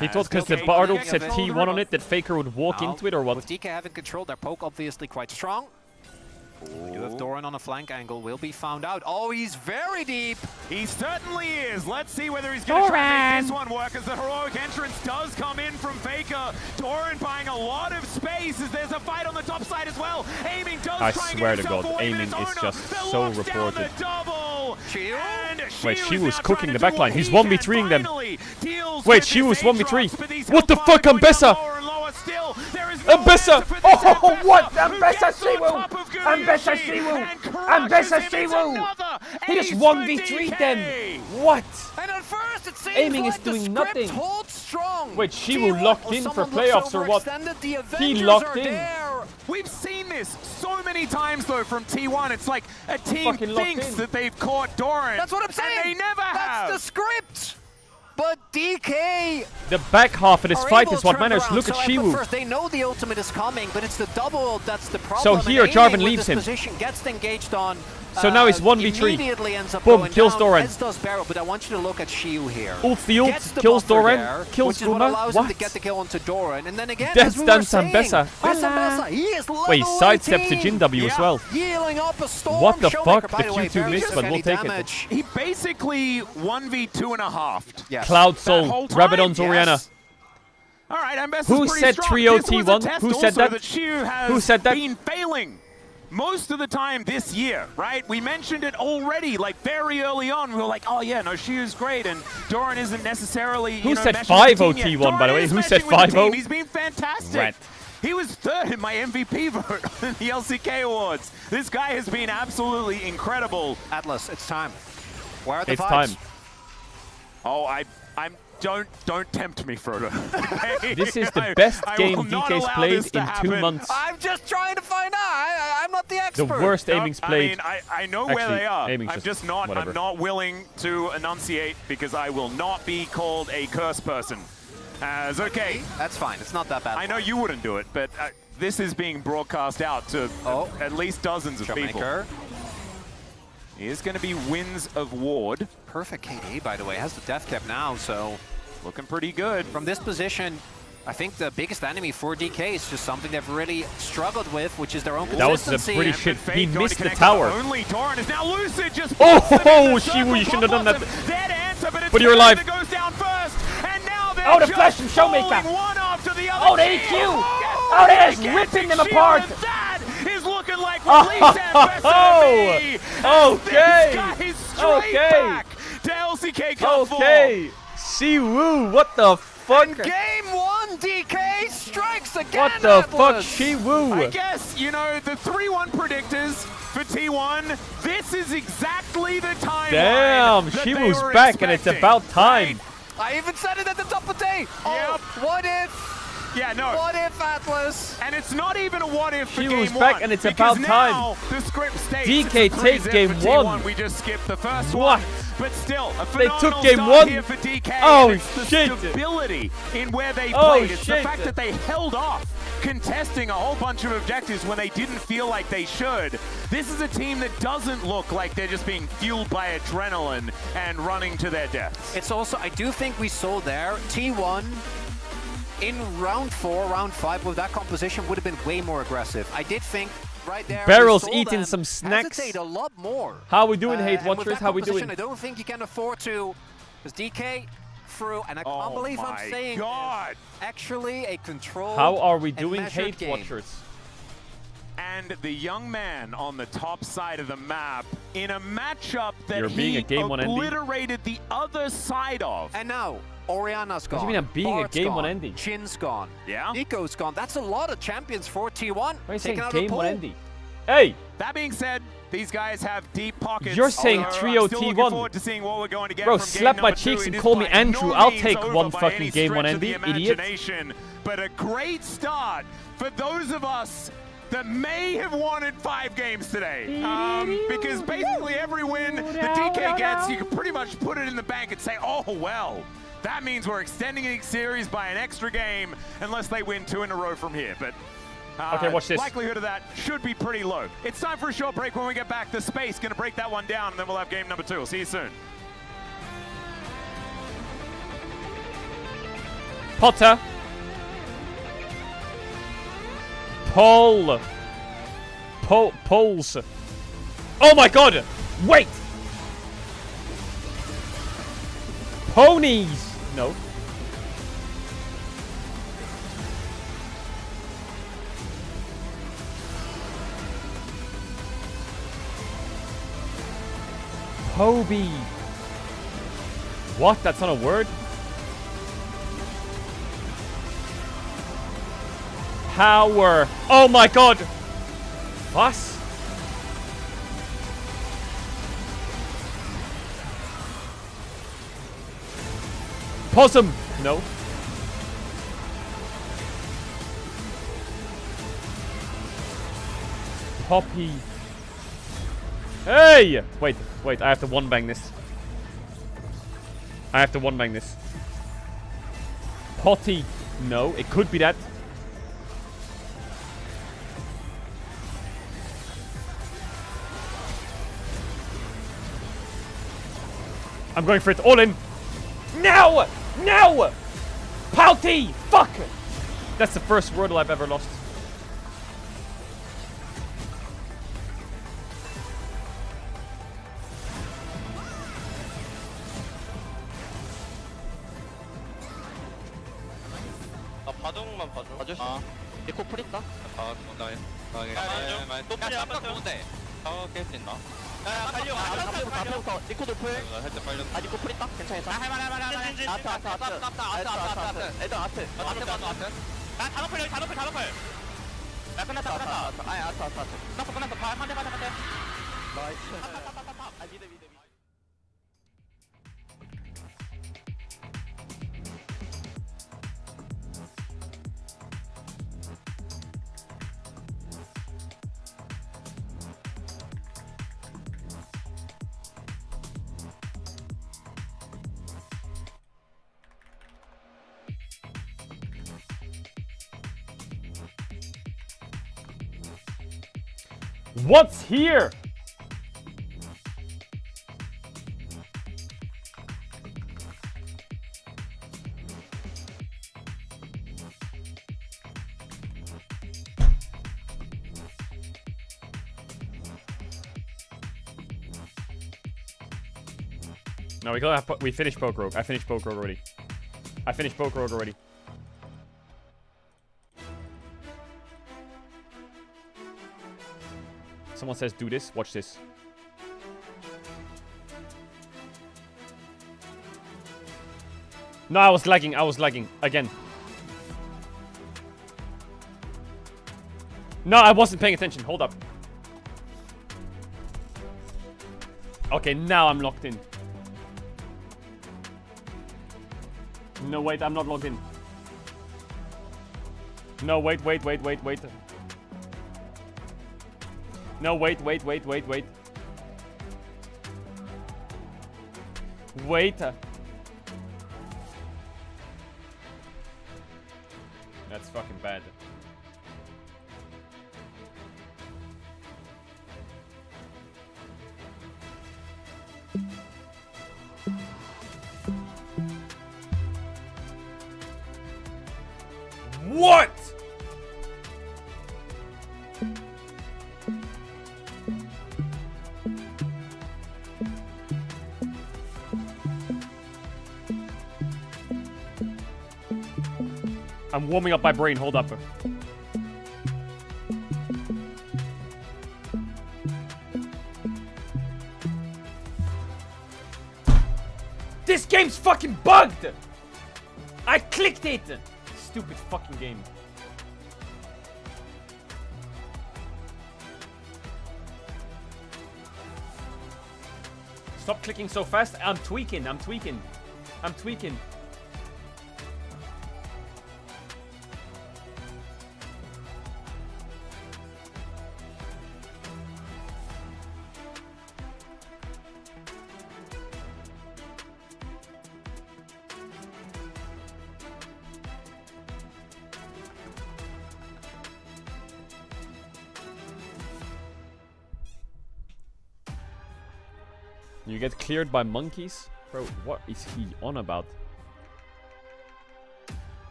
He thought because the DK Bard ult gets said hold of T1 it. on it that Faker would walk Now, into it or what? With DK having control, their poke obviously quite strong. You have Doran on a flank angle, will be found out. Oh, he's very deep. He certainly is. Let's see whether he's going to try and make this one work as the heroic entrance does come in from Faker. Doran buying a lot of space as there's a fight on the top side as well. Aiming does I try and swear get to himself God, away, but aiming it's is Ona just that so locks down reported. the double. Wait, Shiu Shiu's is now cooking trying the to do backline. what He's he can 1v3ing them. finally. Deals Wait, with Shiu's this 1v3. Aatrox, but these What the Hellfire fuck, going down Ambessa? lower and lower still. There is no Ambessa! answer for this Oh, what? who Ambessa gets on Siwu! top of Ambessa Guruyoshi Siwu! and crushes Ambessa him. It's Siwu! another He just ace 1v3'd for them. DK. What? And at first it seems Aiming like is doing the nothing. script holds strong. Wait, Shiwu T1 locked or in for someone looks playoffs or what? overextended, the He Avengers locked are in. there. We've seen this so many times, though, from T1. It's like a team Fucking locked thinks in. that they've caught Doran. That's what I'm saying. And they never have. That's the script. But DK The back half of this are fight able is to what turn matters. around. Look at So Shiwu. first, they know the ultimate is coming, but it's the double that's the problem. So And here, Aiming Jarvan with leaves this him. Position gets engaged on. So now it's 1v3. Immediately ends up Boom, going kills down, Doran. as does Barrow, but I want you to look at Shiu here. Ult the ult, Gets the kills buffer Doran, there, kills which is what Guma. allows him to What? get the kill onto Doran. And then again, Death as we were Dance saying, Ambessa. This Ambessa, he is level Wait, sidesteps to 18. Jin W as well. Healing up a storm. What the Showmaker, fuck? by The way, Q2 barely missed, took but we'll any take it. damage. He basically 1v2 and a half. Yes. Cloud That Soul, whole time, Rabadon's yes. Oriana. All right, Ambessa's Who pretty said strong. trio This was a T1? test Who said also that? Shiu has Who said that? been failing most of the time this year, right? We mentioned it already, like very early on. We were like, oh yeah, no, Shiu's great, and Doran isn't necessarily. Who you know, said meshing with the 5-0 team yet. T1, by the Doran way? is Who said meshing with the 5-0? team. He's been fantastic. Rat. He was third in my MVP vote in the LCK awards. This guy has been absolutely incredible. Atlas, it's time. Where are the It's vibes? time. Oh, I'm. Don't tempt me, Frodo. This is the I- best I game will not DK's allow played this to in 2 happen. months. I'm just trying to find out. I'm not the The expert. worst No, aimings played. I mean, I know where Actually, they are. aiming's I'm just not. whatever. I'm not willing to enunciate because I will not be called a curse person. As okay, That's fine. It's not that bad. I know you wouldn't do it, but this is being broadcast out to at least dozens of people. Showmaker. Here's going to be Winds of Ward. Perfect KD, by the way. Has the death cap now, so Looking pretty good. from this position, I think the biggest enemy for DK is just something they've really struggled with, which is their own That was consistency. a pretty And shit. Fate He going to missed the connect tower. Only Doran is now lucid. Just Oh, puts them in the Shiwu, circle, you shouldn't have done that. bottoms. Dead answer, but it's But you're Fate alive. that goes down first. And now they're Oh, the just flash from Showmaker. falling one after the other. Oh, the Shield EQ. gets Oh, they're the just gigantic ripping them shield, apart. and that is looking like Oh, release adversity. okay. This guy is straight Okay. back to LCK Cup 4. Okay. Siwu, what the fuck? Game 1, DK strikes again. What the fuck, Atlas. I Shiwu? guess, you know, the 3-1 predictors for T1, this is exactly the timeline Damn, that they Shiwu's were back and it's expecting, about time. I even said it at the top of the day. Yep. Oh, what if? Yeah, no. What if, Atlas? And it's not even a what if for She game was back one, and it's because about now time. the script states DK it's a take 3-0 game for T1. one. We just skipped the first What? one. But still, a They phenomenal took game start one? here for DK. Oh, and it's the shit. stability in where they Oh, played. It's the shit. fact that they held off contesting a whole bunch of objectives when they didn't feel like they should. This is a team that doesn't look like they're just being fueled by adrenaline and running to their deaths. It's also, I do think we saw there, T1 in round 4, round 5 with that composition would have been way more aggressive. I did think right there. Barrel's we saw eating them some snacks. hesitate a lot more. How we doing, Hate And with Watchers? that How we composition, doing? I don't think you can afford to, because DK through, and I can't Oh believe I'm my saying God. this, actually a controlled How are we and doing, measured Hate game. Watchers? And the young man on the top side of the map in a matchup that You're being he a game one ending? obliterated the other side of. And now, Oriana's gone. do you mean I'm being a Bart's game gone, one ending? Chin's gone. Yeah? Nico's gone. That's a lot of champions for T1. Why are you saying Taken out of the game pool. one ending? Hey! That being said, these guys have deep pockets. You're saying although trio I'm still looking T1. forward to seeing what we're going to get Bro, from game slap my number cheeks two. and It is call me by Andrew. no I'll means take over one by fucking any game one stretch of the ending, idiot. imagination, but a great start for those of us that may have wanted 5 games today. Because basically every win that DK gets, you can pretty much put it in the bank and say, oh, well, that means we're extending the series by an extra game unless they win 2 in a row from here. But Okay, watch this. likelihood of that should be pretty low. It's time for a short break. When we get back, the space going to break that one down, and then we'll have game number 2. We'll see you soon. Potter. Paul. Poles. Oh my god! Wait! Ponies! No. Hobie. What? That's not a word? Power. Oh my god. What? Possum. No. Poppy. Hey! Wait, I have to one bang this. Potty. No, it could be that. I'm going for it. All in. No! No! Pouty! Fuck! That's the first Wordle I've ever lost. 바둑만 봐줘. 니코 풀 있다. 나게. 또 풀이 아까 좋은데. 깰 수 있나? 야, 달려. 앞에부터 니코 돌풀. 살짝 빨려. 니코 풀 있다. 괜찮아. 할만해. 아트. 애들 아트. 나 단어풀 여기 단어풀. 야, 끝났다. 아트. 끝났어. 한대. 나이스. 미드. What's here? No, we finished Poke Rogue. I finished Poke Rogue already. Someone says do this. Watch this. No, I was lagging. Again. No, I wasn't paying attention. Hold up. Okay, now I'm locked in. No, wait, I'm not logged in. No, wait. No, wait. Wait. That's fucking bad. What? I'm warming up my brain. Hold up. This game's fucking bugged! I clicked it! Stupid fucking game. Stop clicking so fast. I'm tweaking. You get cleared by monkeys? Bro, what is he on about?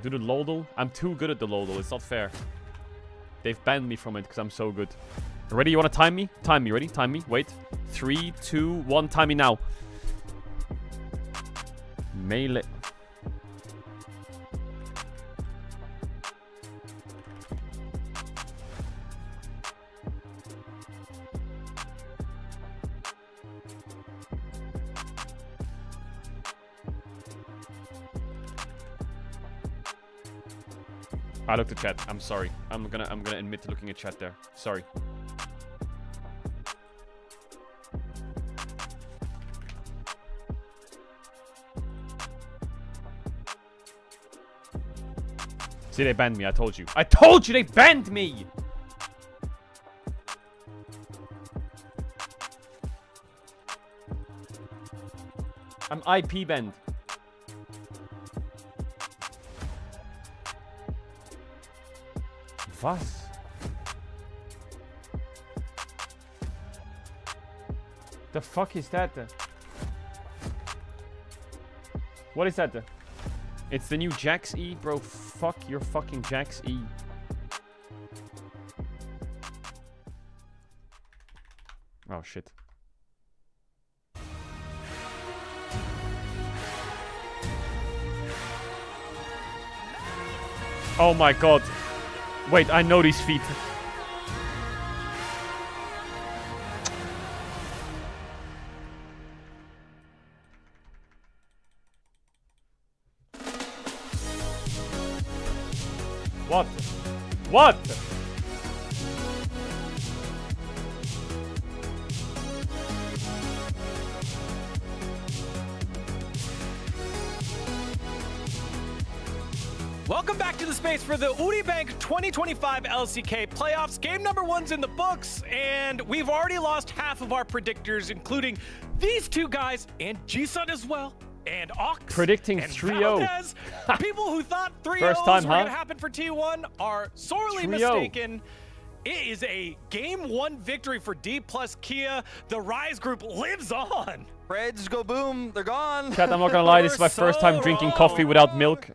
Do the Lodel? I'm too good at the Lodel, it's not fair. They've banned me from it because I'm so good. Ready? You want to time me? Time me. Ready? Time me. Wait. 3, 2, 1. Time me now. Melee. I looked at chat. I'm sorry. I'm gonna admit to looking at chat there. Sorry. See, they banned me. I told you. I told you they banned me! I'm IP banned. Was? The fuck is that? What is that? It's the new Jax E, bro. Fuck your fucking Jax E. Oh shit. Oh my god. Wait, I know these feet. What? What? Welcome back to the space for the Uribank 2025 LCK playoffs. Game number 1's in the books, and we've already lost half of our predictors, including these two guys and G-Sun as well. And Ox predicting and 3-0. Valdez. People who thought 3-0s First time, were huh? going to happen for T1 are sorely 3-0. mistaken. It is a game 1 victory for D plus Kia. The Rise group lives on. Reds go boom. They're gone. Chat, I'm not gonna lie, this is my first time drinking coffee without milk.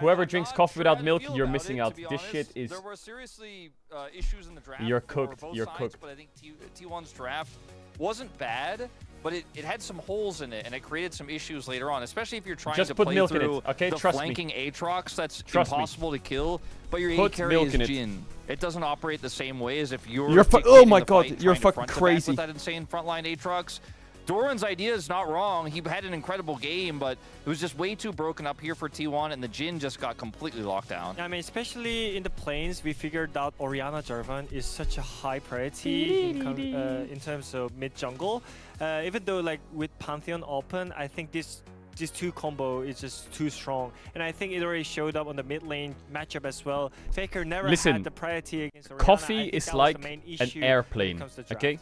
Whoever I'm drinks not coffee sure without how to milk, feel you're about missing it, out. to be This honest. shit is... There were seriously issues in the draft You're for cooked. both You're sides, cooked. but I think T1's draft wasn't bad, but it had some holes in it, and it created some issues later on, especially if you're trying Just to put play milk in through it, okay? the Trust me. flanking Aatrox. That's Trust me. impossible to kill, but your Put A carry milk is in it. Jhin. It doesn't operate the same way as if you're oh dictating my the god, fight, you're trying to fucking front to back crazy. with that insane frontline Aatrox. Doran's idea is not wrong. He had an incredible game, but it was just way too broken up here for T1, and the Jhin just got completely locked down. I mean, especially in the planes, we figured out Orianna Jarvan is such a high priority in terms of mid jungle. Even though, like with Pantheon open, I think this two combo is just too strong, and I think it already showed up on the mid lane matchup as well. Faker never had the priority against Orianna. Coffee is like an airplane, okay?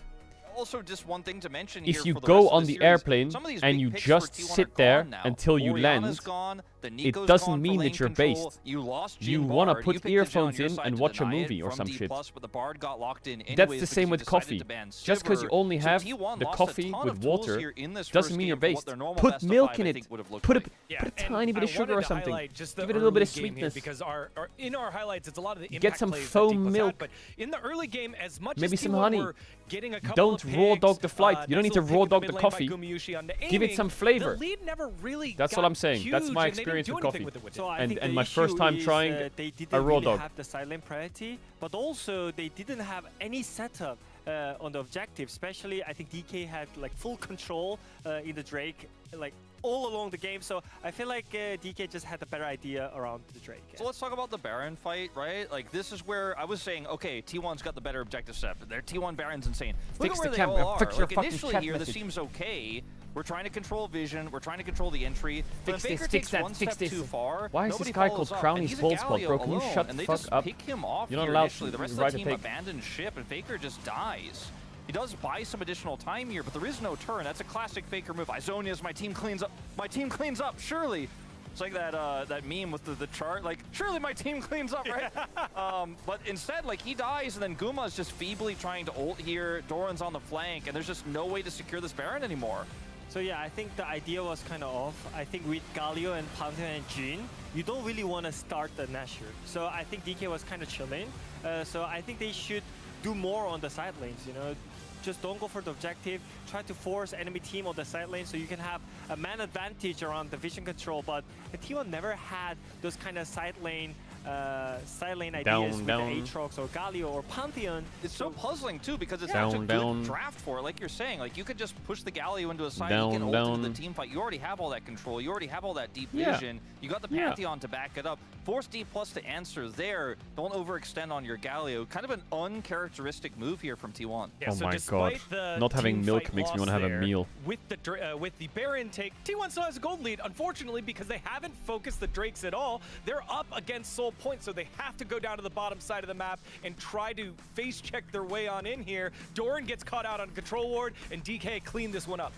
Also, just one thing to mention if here you for the go rest of on the the series, airplane some of these and big you picks just for T1 sit are there gone now. until you Orianna's land, gone, the it Nico's doesn't gone for mean lane that you're control. based. You lost You Jhin want to Bard. put You picked the Jhin earphones on your in side and to watch a deny it movie or from some D+, shit. But the Bard got locked in anyways That's the because same you with decided coffee. to ban Just because you Sivir. only So have T1 the lost a coffee ton with of tools water here in this doesn't first mean you're game for what based. their normal Put best of milk five, in I it. think, would have looked Put like. a tiny bit of sugar or something. Just Give it a little bit of sweetness. Because in our highlights, it's a lot of the impact Get some plays that foam D+ had, milk. but in the early game, as much Maybe as some T1 honey. were getting a couple Don't of raw picks, dog the flight. You don't need nice to little raw pick in dog mid the lane by coffee. Gumayusi onto Give it aiming, some flavor. The lead never really That's what got I'm saying. That's huge, my and they didn't experience do with anything coffee. with it. So I And think and the my first issue time is, trying they didn't a raw really dog. have the silent priority, but also they didn't have any setup on the objective. Especially, I think DK had like full control in the Drake, like all along the game. So I feel like DK just had a better idea around the Drake. So let's talk about the Baron fight, right? Like, this is where I was saying, okay, T1's got the better objective step. Their T1 Baron's insane. Look Fix at where the they camera. all are. Fix your Like, fucking initially chat here, this message. seems okay. We're trying to control vision. We're trying to control the entry. But Fix if this, Faker fix takes that, one fix step this. too far, Why is nobody this guy follows called up. Crownie's And he's a bald spot, Galio bro? Can you alone, shut and the they fuck just up? pick him off You're not here allowed initially. to The rest of ride the a team pig. abandons ship, and Faker just dies. He does buy some additional time here, but there is no turn. That's a classic Faker move. Izonia's my team cleans up. My team cleans up, surely. It's like that meme with the chart, like, surely my team cleans up, right? But instead, like, he dies, and then Guma's just feebly trying to ult here. Doran's on the flank, and there's just no way to secure this Baron anymore. So yeah, I think the idea was kind of off. I think with Galio and Pantheon and Jin, you don't really want to start the Nashor. So I think DK was kind of chilling. So I think they should do more on the side lanes, you know. Just don't go for the objective. Try to force enemy team on the side lane so you can have a man advantage around the vision control. But the T1 never had those kind of side lane ideas with the Aatrox or Galio or Pantheon. It's so puzzling too because it's Down, such a down. good draft for it. Like you're saying, like you could just push the Galio into a side, Down, you can ult down. into the team fight. You already have all that control. You already have all that deep Yeah. vision. You got the Yeah. Pantheon to back it up. Force D plus to answer there. Don't overextend on your Galio. Kind of an uncharacteristic move here from T1. Yeah, Oh so my despite God. the Not having team milk fight makes me loss wanna have a there, meal. With the bear intake, T1 still has a gold lead. Unfortunately, because they haven't focused the Drakes at all, they're up against Soul Point, so they have to go down to the bottom side of the map and try to face check their way on in here. Doran gets caught out on control ward, and DK cleaned this one up.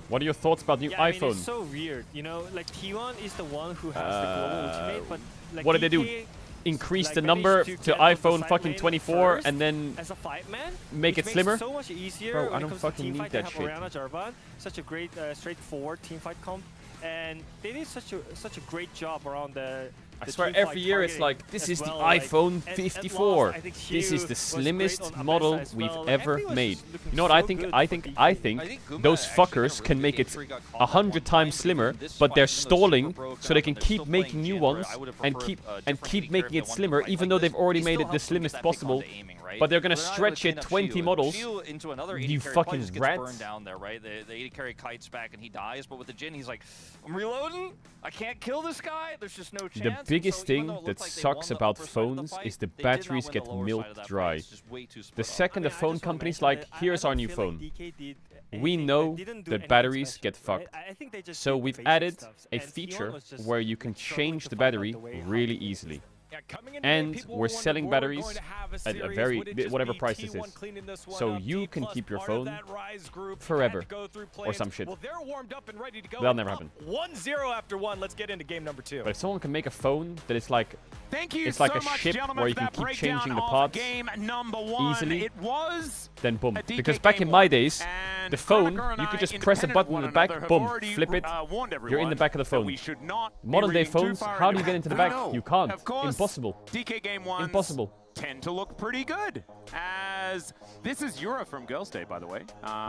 What are your thoughts about the new Yeah, I mean, iPhone? it's so weird, you know, like T1 is the one who has the global ultimate, but like what did they do? DK, Increase like, the managed number to to get on the iPhone side fucking lane 24 first and then as a fight man, make which it slimmer? makes it so much easier Bro, when I it don't comes to fucking team need fight. that They have shit. Orianna Jarvan, such a great straightforward team fight comp, and they did such a great job around the I swear team every fight year it's targeting like, this as is the well, like, iPhone and at 54. loss, I think This is Hugh the was great slimmest on Abessa model as we've well. ever Everyone was made. just looking You know what so I think? good I for think DK. I think Guma those actually fuckers had a can really make good it game, 3 got caught 100 times but slimmer, in this but fight, they're even though stalling Super broke so they up can and they're keep still making playing new Jin, where ones I would have and preferred, keep different making character it them slimmer, to fight even like though this. they've already They made still it the help them slimmest get that pick possible. onto aiming, right? But they're gonna They're not able stretch to it clean up 20 Shu, and models. Shu into another AD You carry fucking probably just gets rats. burned down there, right? The AD carry kites back and he dies, but with the Jin, he's like, I'm reloading. I can't kill this guy. There's just no chance. The And biggest so even thing though it that looked like they sucks won the about upper side of phones fight, is the they did not batteries win get the lower side milked of that fight. dry. It's just way too The split up. second the I phone just wanna company's mention like, that here's I our don't new feel phone. like DK did We anything, know like, didn't do the anything batteries special, get right? fucked. I think they just So did the we've basic added stuff, a and T1 feature was just where you can struggling change to the find out battery the way how really to do easily. Yeah, coming into And people we're were selling wondering, batteries we're going to have a at a series. very Would it just whatever be price this T1 is. cleaning this one So up? you D can plus keep your part of phone that Rise group had forever, to go through or plans. some shit. Well, they're warmed up and ready to go. That'll and never up happen. 1-0 after one. Let's get into game number 2. But if someone can make a phone that is like, Thank you it's like so a much, ship gentlemen, where you for can that keep breakdown changing the of parts game number 1. easily, It was then boom. a DK Because back game in my one. days, And the phone, Kronika and you could I, just press a independent button of in the one back, another, have boom, already, flip it, warned you're in the everyone back of the that phone. we should not be Modern day reading too phones, far how do you into get into the it. back? No. You can't. Of course, Impossible. DK game 1s Impossible. tend to look pretty good. As this is Euro from Girls' Day, by the way.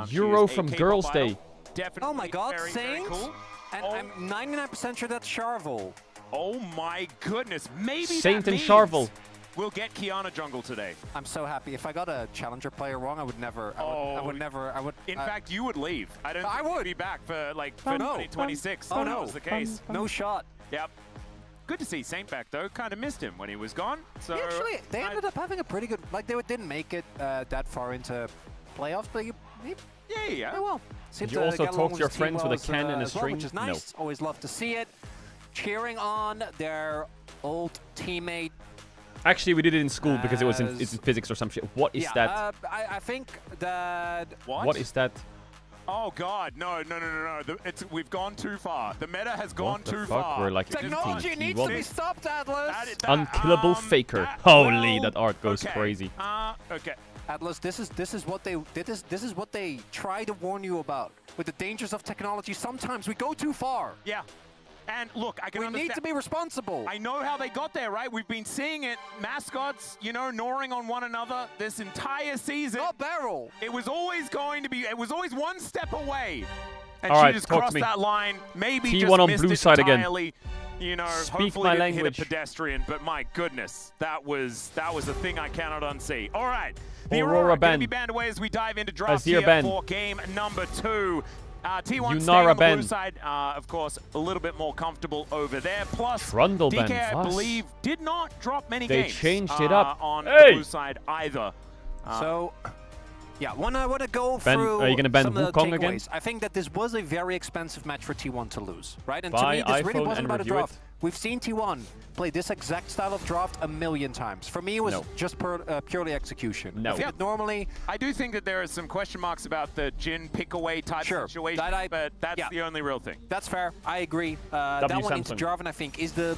She Euro is a from K-pop Girls' idol. Day. Definitely Oh my God, very, very Saints? cool. And Oh. I'm 99% sure that's Charvel. Oh my goodness, maybe Saint that and means Charvel. we'll get Kiana jungle today. I'm so happy. If I got a challenger player wrong, I would never. I would. In fact, you would leave. I don't I think you'd would. be back for like Oh, for no. 2026. Oh, if no. that was the case. No shot. Yep. Good to see Saint back though. Kind of missed him when he was gone. So Actually, they ended up having a pretty good. Like they didn't make it that far into playoffs, but yeah. Oh well. Seemed You to also get along talk to with your his team friends with a well can and a as well, string? which is No. nice. Always love to see it. Cheering on their old teammate. Actually, we did it in school because it was in, it's in physics or some shit. What is that? I think that. What is that? Oh God, no. We've gone too far. The meta has gone What the too fuck? far. We're like Technology 15. needs to be stopped, Atlas. Unkillable faker. Holy, that art goes crazy. Okay. Atlas, this is what they try to warn you about with the dangers of technology. Sometimes we go too far. Yeah. And look, I can We understand. need to be responsible. I know how they got there, right? We've been seeing it. Mascots, gnawing on one another this entire season. Not Barrel. It was always going to be. It was always one step away. And All she right, just talk to crossed me. that line. Maybe T1 just on missed blue it side again. entirely. Speak Hopefully my didn't language. hit a pedestrian. But my goodness, that was a thing I cannot unsee. All right. The Aurora Aurora going to ban. be banned away as we dive into draft Azir here ban. for game number 2. T1 Yunara staying on the ban. blue side, of course, a little bit more comfortable over there. Plus, Trundle ban. DK, I Was. believe, did not drop many They games changed it up. on Hey! the blue side either. So, yeah, wanna go Ben, through are you gonna ban some of the Wukong again? takeaways. I think that this was a very expensive match for T1 to lose, right? And Buy to me, this really iPhone wasn't and about a review draft. it. We've seen T1 play this exact style of draft a million times. For me, it was No. just purely execution. No. I think that normally, I do think that there are some question marks about the Jin pick-away type situation, but that's the only real thing. that's fair. I agree. That one into Samsung. Jarvan, I think, is the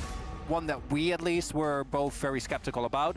one that we at least were both very skeptical about.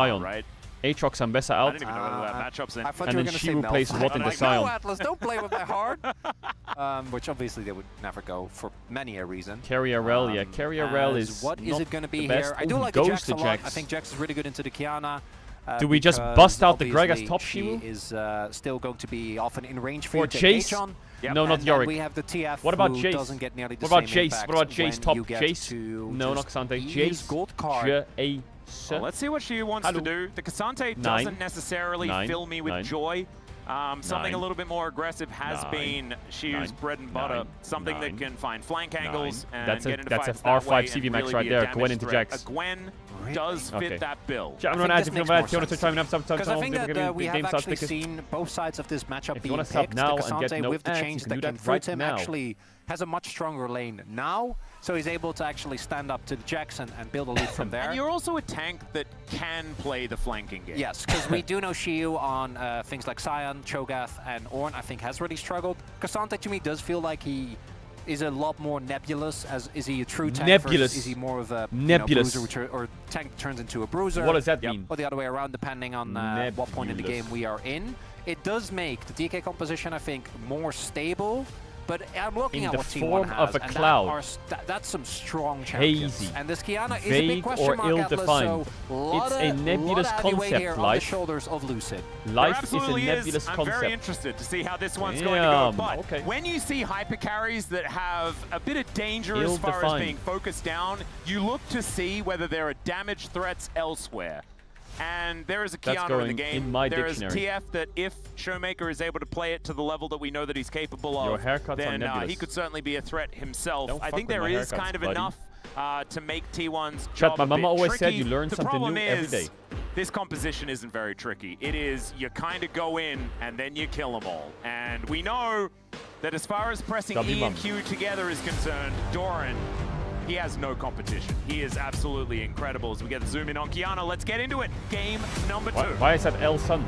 Sion. Right. Aatrox and Bessa I out. didn't even know whether that matchup's in. I thought And you were then going to she say replaces Melf. what in the Like, Sion? no, Atlas, don't play with my heart. Which obviously they would never go for many a reason. Carrier Rel, yeah. Carrier Rel As is what is not it going to be the best. here? I Ooh, do he like the goes Jax to a lot. Jax. I think Jax is really good into the Kiana. Do we just because bust out the Gragas obviously top she Shiwu? is still going to be often in range for Or you to Jace? engage on. No, not And then Yorick. we have the TF What about who Jace? doesn't get nearly the What about same Jace? What about impact Jace when top? you get Jace? to No, not just Cassante. use Jace. gold card. Well, let's see what she wants Hello. to do. The Cassante 9, doesn't necessarily 9, fill me with 9, joy. Something 9, a little bit more aggressive has 9, been Shiu's 9, bread and butter. 9, something 9, that can find flank angles and That's get into that's fights a that R5 way CV and max really right be there. a Gwen damage into threat. Jax. A Gwen does fit Okay. that bill. Ja, I I'm think gonna this makes more sense. Because I think that we have actually seen seen both sides of this matchup If you being wanna stop picked. now The and get Cassante no with the ads, change you can that do can that fruit right him now. actually has a much stronger lane now, so he's able to actually stand up to the Jackson and build a lead from there. And you're also a tank that can play the flanking game. Yes, because we do know Shiu on things like Sion, Cho'Gath, and Ornn, I think has really struggled. Cassante to me does feel like he is a lot more nebulous. As is he a true tank? Nebulous. Is he more of a Nebulous. bruiser or tank turns into a bruiser? What does that mean? Or the other way around, depending on what point in the game we are in. It does make the DK composition, I think, more stable. But I'm looking In at the what T1 form has, of a and cloud. that's some strong champions. Hazy, And this Kiana is a vague big question or mark, Atlas, ill-defined. so It's a nebulous lot of heavyweight here concept, on the Life. shoulders of Lucid. Life is a absolutely nebulous I'm concept. very interested to see how this one's going to go. Damn, But okay. when you see hyper carries that have a bit of danger as far as Ill-defined. being focused down, you look to see whether there are damage threats elsewhere. And there is a That's Kiana in going the game. in my there is dictionary. TF that if Showmaker is able to play it to the level that we know that he's capable Your of, haircuts are then nebulous. he could certainly be a threat himself. Don't I fuck think with there my is haircuts, kind of buddy. enough to make T1's Chat, job my a mama bit always said tricky. you learn The something problem new every is, day. this composition isn't very tricky. It is you kind of go in and then you kill them all. And we know that as far as pressing E and Q together is concerned, Doran, he has no competition. He is absolutely incredible. As we get the zoom in on Kiana, let's get into it. Game number 2. Why is that El Sun?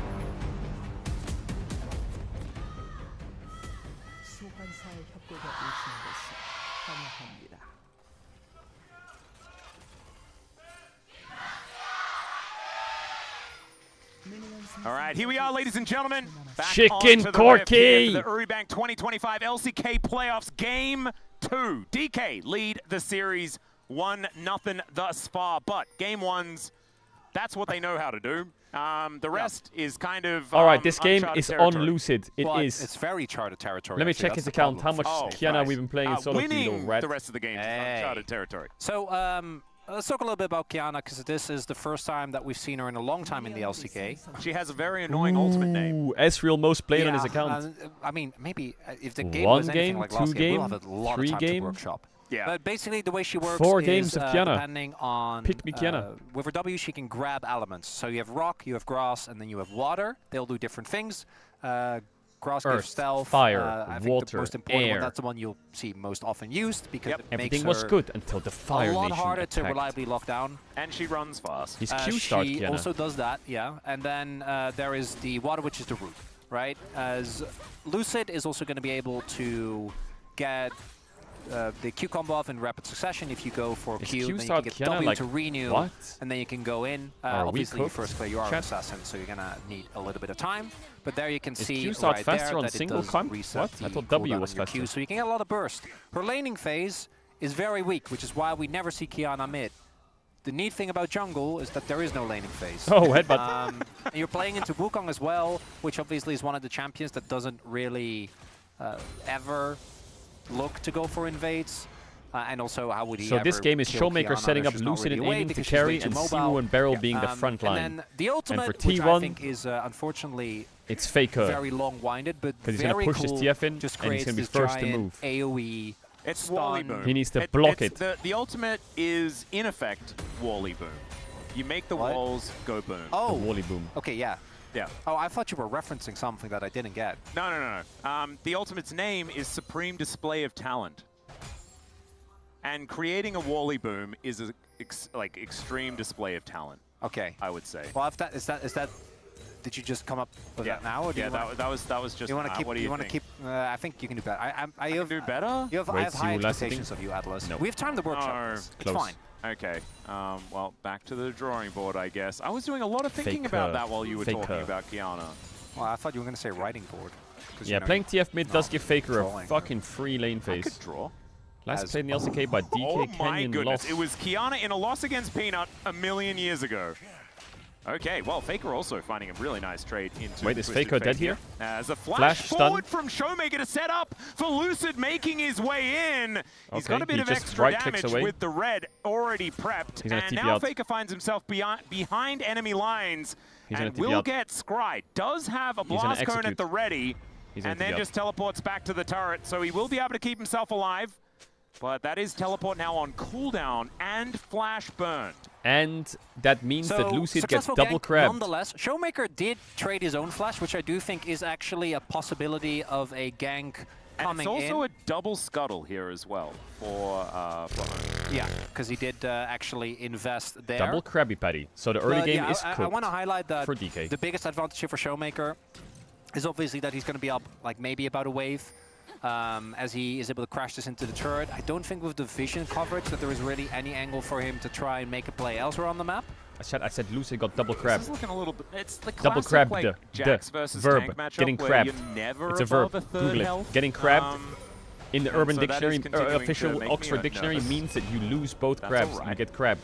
All right, here we are, ladies and gentlemen. Back Chicken onto the Corky! rift here for the Uribank 2025 LCK Playoffs Game 2. DK lead the series 1-0 thus far, but Game 1's, that's what they know how to do. The rest is kind of All right, this game uncharted is on territory. Lucid. It Well, is. It's very charted territory. Let me actually, check that's his the account. How problem. much Kiana we've been playing in solo queue, Winning little rat. the rest of the games is uncharted territory. So let's talk a little bit about Kiana, because this is the first time that we've seen her in a long time in the LCK. She has a very annoying ultimate name. Ooh, Ezreal most played on his Yeah, account. I mean, maybe if the game One was anything game, like two last game, we'll game, have a lot three of time to game. workshop. Yeah. But basically, the way she works 4 is games of Kiana. depending on Pick me Kiana. with her W, she can grab elements. So you have rock, you have grass, and then you have water. They'll do different things. Grass gives Earth, stealth. fire, I think water, the most important air. one, that's the one you'll see most often used because it makes Everything was her good until the Fire a lot Nation harder to attacked. reliably lock down. And she runs fast. His Q start, She Kiana. also does that, yeah. And then there is the water, which is the root, right? As Lucid is also going to be able to get the Q combo off in rapid succession. If you go for Is Q, Q then you can start get Kiana W like to renew, what? and then you can go in. Are we Obviously, you cooked, first play, you are an chat? assassin, so you're going to need a little bit of time. But there you can Is see Q start right faster there on that single it does climb? reset What? I the thought W cooldown was on your faster. Q, so you can get a lot of burst. Her laning phase is very weak, which is why we never see Kiana mid. The neat thing about jungle is that there is no laning phase. Oh, headbutt. And you're playing into Wukong as well, which obviously is one of the champions that doesn't really ever look to go for invades. And also, how would he So this ever game is kill Showmaker Kiana? setting up She's not Lucid really and away aiming to because she's way carry, too and mobile. Siwu and Beryl being the front line. And then the ultimate, for which I T1, think is unfortunately it's Faker. very long-winded, but 'Cause he's gonna very push his cool. TF in, Just and he's creates gonna be this first to giant move. AoE It's Wally stun. Boom. He needs to block it's it. The ultimate is, in effect, Wally Boom. You make the What? walls go boom. The Oh, Wally Boom. okay, yeah. Yeah. Oh, I thought you were referencing something that I didn't get. No. The ultimate's name is Supreme Display of Talent. And creating a Wally Boom is a extreme display of talent, Okay. I would say. Well, if that is that. Did you just come up with that now? Or do Yeah, you wanna, that was just. you want to keep? What do You you want to think? keep? I think you can do better. I You have, can do better? You have, I Wait, have high Siwu last expectations of you, Atlas. No. We have time to workshop Oh, this. It's close. fine. Okay. Well, back to the drawing board, I guess. I was doing a lot of thinking Faker. about that while you were Faker. talking about Kiana. Well, I thought you were going to say writing board. 'cause, Yeah, you know, playing TF mid does give Faker drawing. a fucking free lane I phase. could draw. Last As- played in the LCK by DK Oh my Canyon goodness! loss. It was Kiana in a loss against Peanut a million years ago. Okay, well, Faker also finding a really nice trade into Wait, is Twisted Faker Fate dead here? As a flash, Flash stun. forward from Showmaker to set up for Lucid making his way in. He's got a bit he of just extra right-clicks damage away. with the red already prepped. He's gonna And TP now out. Faker finds himself behind enemy lines He's gonna and TP will out. get scryed. Does have a He's gonna blast cone at execute. the ready. He's gonna And then TP out. just teleports back to the turret. So he will be able to keep himself alive. But that is teleport now on cooldown and flash burned. And that means that Lucid gets successful double gank crabbed. Nonetheless, Showmaker did trade his own flash, which I do think is actually a possibility of a gank And coming it's also in. a double scuttle here as well for Home. Yeah, because he did actually invest there. Double Krabby Patty. So the early But game yeah, is I cooked want to highlight that for DK. the biggest advantage here for Showmaker is obviously that he's going to be up like maybe about a wave as he is able to crash this into the turret. I don't think with the vision coverage that there is really any angle for him to try and make a play elsewhere on the map. I said Lucid got double This crabbed. is looking a little bit. It's the Double classic, crabbed. like, The Jax versus verb. tank matchup Getting where crabbed. you're never It's a above verb. a third Google it. health. Getting crabbed in the and Urban so that is Dictionary, continuing to official make me Oxford Dictionary nervous. means that you lose both That's crabs. alright. You get crabbed.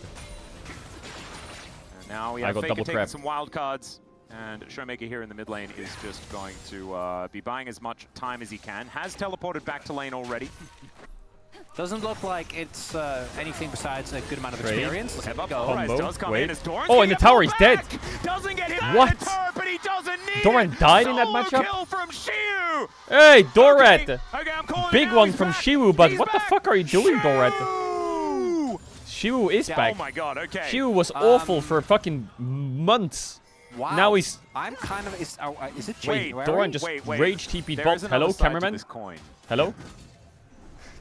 And now we I have got Faker double taking crabbed. some wild cards. And Showmaker here in the mid lane is just going to be buying as much time as he can. Has teleported back to lane already. Doesn't look like it's anything besides a good amount of Trade. experience. Let's Step up, go. Alright, Combo. does come Wait. in as Doran's Oh, gonna and the get tower pulled is dead. back. Doesn't get hit What? by the turret, but he doesn't need Doran it. died in that Solo matchup? kill from Shiu. Hey, Dorat! Okay, I'm calling Big it now. one He's from back. Shiwu, but He's what the back. fuck are you doing, Dorat? Shiu. Shiwu is Yeah, back. Oh my god, okay. Shiwu was awful for fucking months. Wow. Now he's... I'm kind of... Is it Wait, January? Doran just wait. rage TP'd There bot. is another Hello, side to cameraman? this coin. Hello?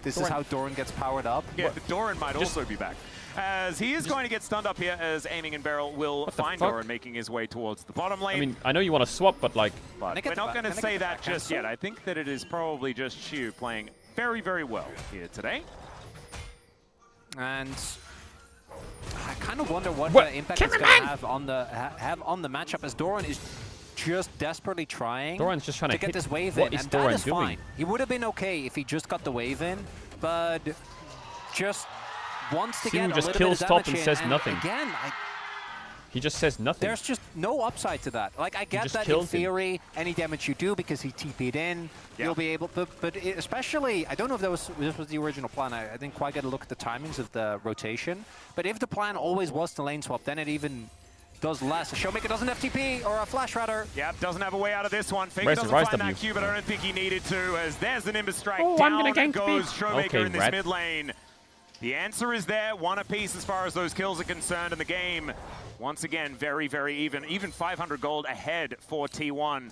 This is how Doran gets powered up. Yeah, Doran might also be back. As he is going to get stunned up here, as Aiming and Barrel will What the find fuck? Doran making his way towards the bottom lane. I mean, I know you want to swap, but like... but I get we're the not back- going to can I say get the that back just cancel? yet. I think that it is probably just Shiu playing very, very well here today. And I kind of wonder what What? impact it's going to have on the matchup, as Doran is just desperately trying Doran's just trying to get hit. this wave What in, is and Doran that is doing? fine. He would have been okay if he just got the wave in, but just wants to Siwu get a just little kills bit of top damage and in, says nothing. Again, He just says nothing. there's just no upside to that. Like, I get just that in killed him. theory, any damage you do because he TP'd in, you'll be able to, but especially, I don't know if this was the original plan. I didn't quite get a look at the timings of the rotation, but if the plan always was to lane swap, then it even does less. Showmaker doesn't have TP, or a flash rather. Yep, doesn't have a way out of this one. Faker Where's the doesn't Rise find W? that Q, but I don't think he needed to, as there's the Nimbus strike. Oh, I'm gonna Down gank goes me. Showmaker Okay, in this rat. mid lane. The answer is there, one apiece as far as those kills are concerned in the game. Once again, very, very even. Even 500 gold ahead for T1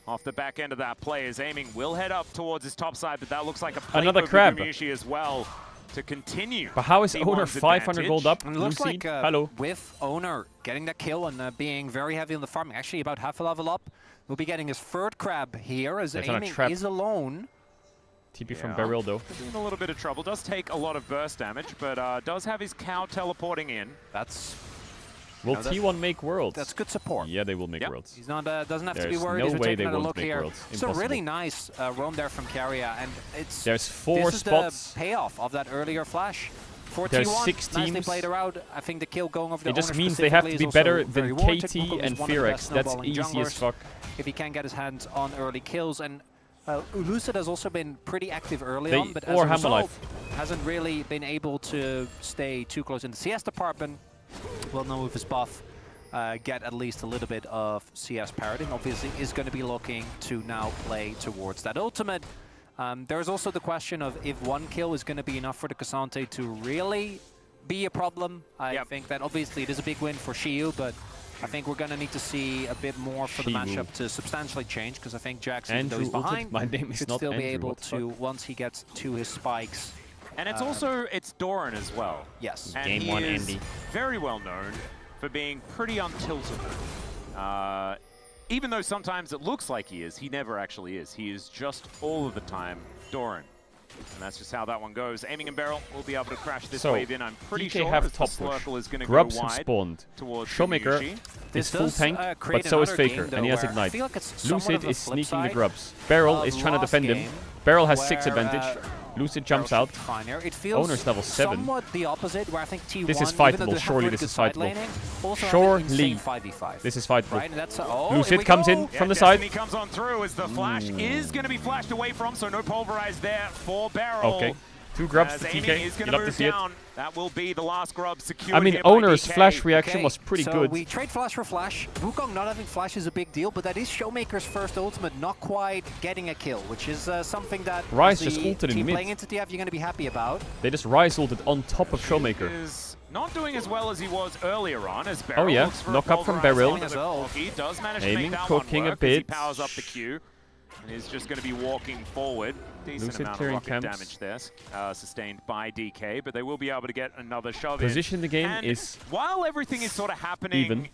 off the back end of that play. As Aiming will head up towards his top side, but that looks like a play Another move crab. with Gumayushi as well to continue. But how is T1's Owner 500 advantage. gold up? And it looks Lucy? like Hello. with Owner getting that kill and being very heavy on the farming, actually about half a level up, we'll be getting his third crab here as They're trying to Aiming trap. is alone. TP from Beryl though. He's in a little bit of trouble. Does take a lot of burst damage, but does have his cow teleporting in. That's Will that's- T1 make worlds? that's good support. Yeah, they will make Yep. worlds. He's not doesn't have to be There's worried. no He's way taking they another won't look make here. worlds. It's a really Impossible. nice roam there from Carrier, and it's There's 4 this is spots. the payoff of that earlier flash. For There's T1, 6 nicely teams. played around. I think the kill going over the It just Owner means they have to specifically be is better also very than warranted. KT Mukul is and one of the Fearex. best That's snowballing easy as junglers fuck. if he can get his hands on early kills. And Lucid has also been pretty active early They- on, but as or a Hammer result, Life. hasn't really been able to stay too close in the CS department. We'll know with his buff, get at least a little bit of CS parity, and obviously is going to be looking to now play towards that ultimate. There's also the question of if one kill is going to be enough for the Cassante to really be a problem. I think that obviously it is a big win for Shiu, but I think we're going to need to see a bit more for the Shiu. matchup to substantially change, because I think Jax, even though Andrew he's ulted. behind, My name is should not still be Andrew, able what the to, once he gets to his spikes. And it's also, it's Doran as well. Yes. And Game he 1, is Andy. very well known for being pretty untiltable. Even though sometimes it looks like he is, he never actually is. He is just all of the time Doran. And that's just how that one goes. Aiming and Barrel will be able to crash this So, wave in. I'm pretty DK sure have as the top push. Slurple is going to go Grubs have wide spawned. towards Showmaker Gumayushi. This is full does, tank, create but so is another Faker, game, and he though, has where I Ignite. feel like it's somewhat of Lucid a is flip sneaking the side grubs. Beryl of is trying to last defend him. game, Beryl has 6 where, advantage. Lucid jumps out. Fine here. It feels Owner's level 7. somewhat the opposite, where I think T1. This is even though fightable. they have Surely really this good is side fightable. laning, also have Surely. an insane 5v5. This is fightable. Right, and that's here Lucid we comes go. in from the Destiny side. comes on through as the flash is going to be flashed away from, so no pulverize there for Beryl. Okay. 2 grubs As to aiming TK. is going You'll to have to move see it. down. That will be the last grub secured. I mean, here by Owner's DK. flash reaction Okay, was pretty so good. we trade flash for flash. Wukong not having flash is a big deal, but that is Showmaker's first ultimate, not quite getting a kill, which is something that Ryze as just the ulted in team mid. playing into TF, you're going to be happy about. They just Ryze ulted on top of Showmaker. Is not doing as well as he was earlier on. As Beryl Oh yeah, looks for a knock up from pulverize Beryl. onto the clock. He does manage to Aiming, make that cooking one a work as he bit. powers up the Q. And is just going to be walking forward. Decent Lucid amount of clearing rocket camps. damage there, sustained by DK, but they will be able to get another shove Position in. the game And is while everything is sort of happening even,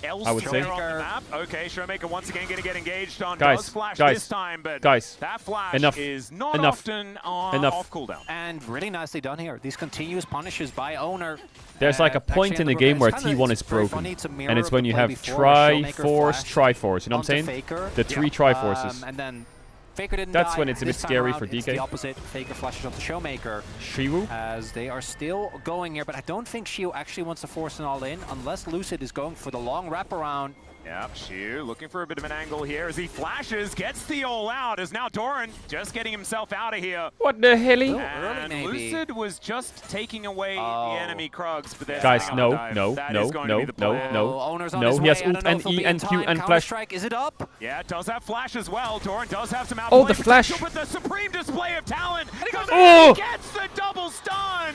elsewhere I would say. on the map, okay, Showmaker once again going to get engaged on. Guys, does flash guys, this time, but guys, that flash enough, is not enough, often on enough. off cooldown. And really nicely done here. These continuous punishes by Owner. There's like a point in the game where T1 is broken, and it's when you have Triforce, Triforce. You know what I'm saying? The 3 Triforces. And then Faker didn't That's die. when it's a bit This time scary around, for it's DK. the opposite. Faker flashes onto Showmaker. Shiwu? As they are still going here, but I don't think Shiu actually wants to force an all-in unless Lucid is going for the long wraparound. Yep, Shiu looking for a bit of an angle here as he flashes, gets the all out, as now Doran just getting himself out of here. What the hell? And Lucid was just taking away the enemy Krugs, but there's Guys, nothing no, on the dive. no, That no, is going no, to be the no, plan. no. Owner's on No, his he has way. I ult don't know and if he'll E be in and Q time. and flash. Counter-Strike, is it up? Yeah, it does have flash as well. Doran does have some outplay Oh, the flash. potential, but the supreme display of talent comes Oh. in, gets the double stun,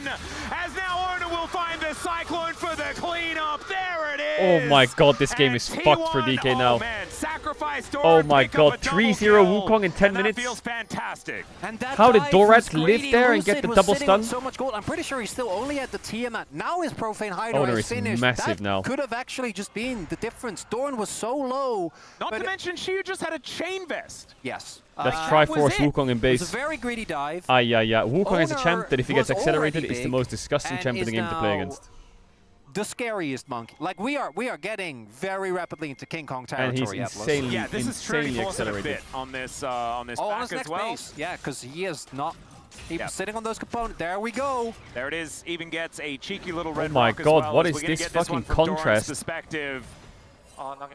as now Owner will find the Cyclone for the cleanup. There it is. Oh my god, this game is And fucked for T1, DK oh now. Man, sacrifice Doran, Oh my pick up god, a double 3-0 kill, Wukong in 10 and minutes. That feels fantastic. And that How did dive Dorat was live greedy. there and get Lucid the was double sitting on stun? so much gold. I'm pretty sure he's still only at the Tiamat. Now his Profane Hider Owner is is finished. massive that now. could have actually just been the difference. Doran was so low. Not but to mention, Shiu just had a chain vest. yes. That's that Triforce was it. Wukong in It was base. a very greedy dive. Yeah. Wukong is a Owner champ that if he gets was accelerated already is the big most disgusting and champ in the is game to play now against. The scariest monkey. Like we are getting very rapidly into King Kong And he's territory. Atlas. insanely, Yeah, this is truly insanely forcing a accelerated. bit on this Oh, on back his as next well. base. Yeah, because he is not. He Yep. was sitting on those components. There we go. There it is. Even gets a cheeky little red my rock as god, well, what as is we're gonna this get this one fucking from Doran's contrast? perspective.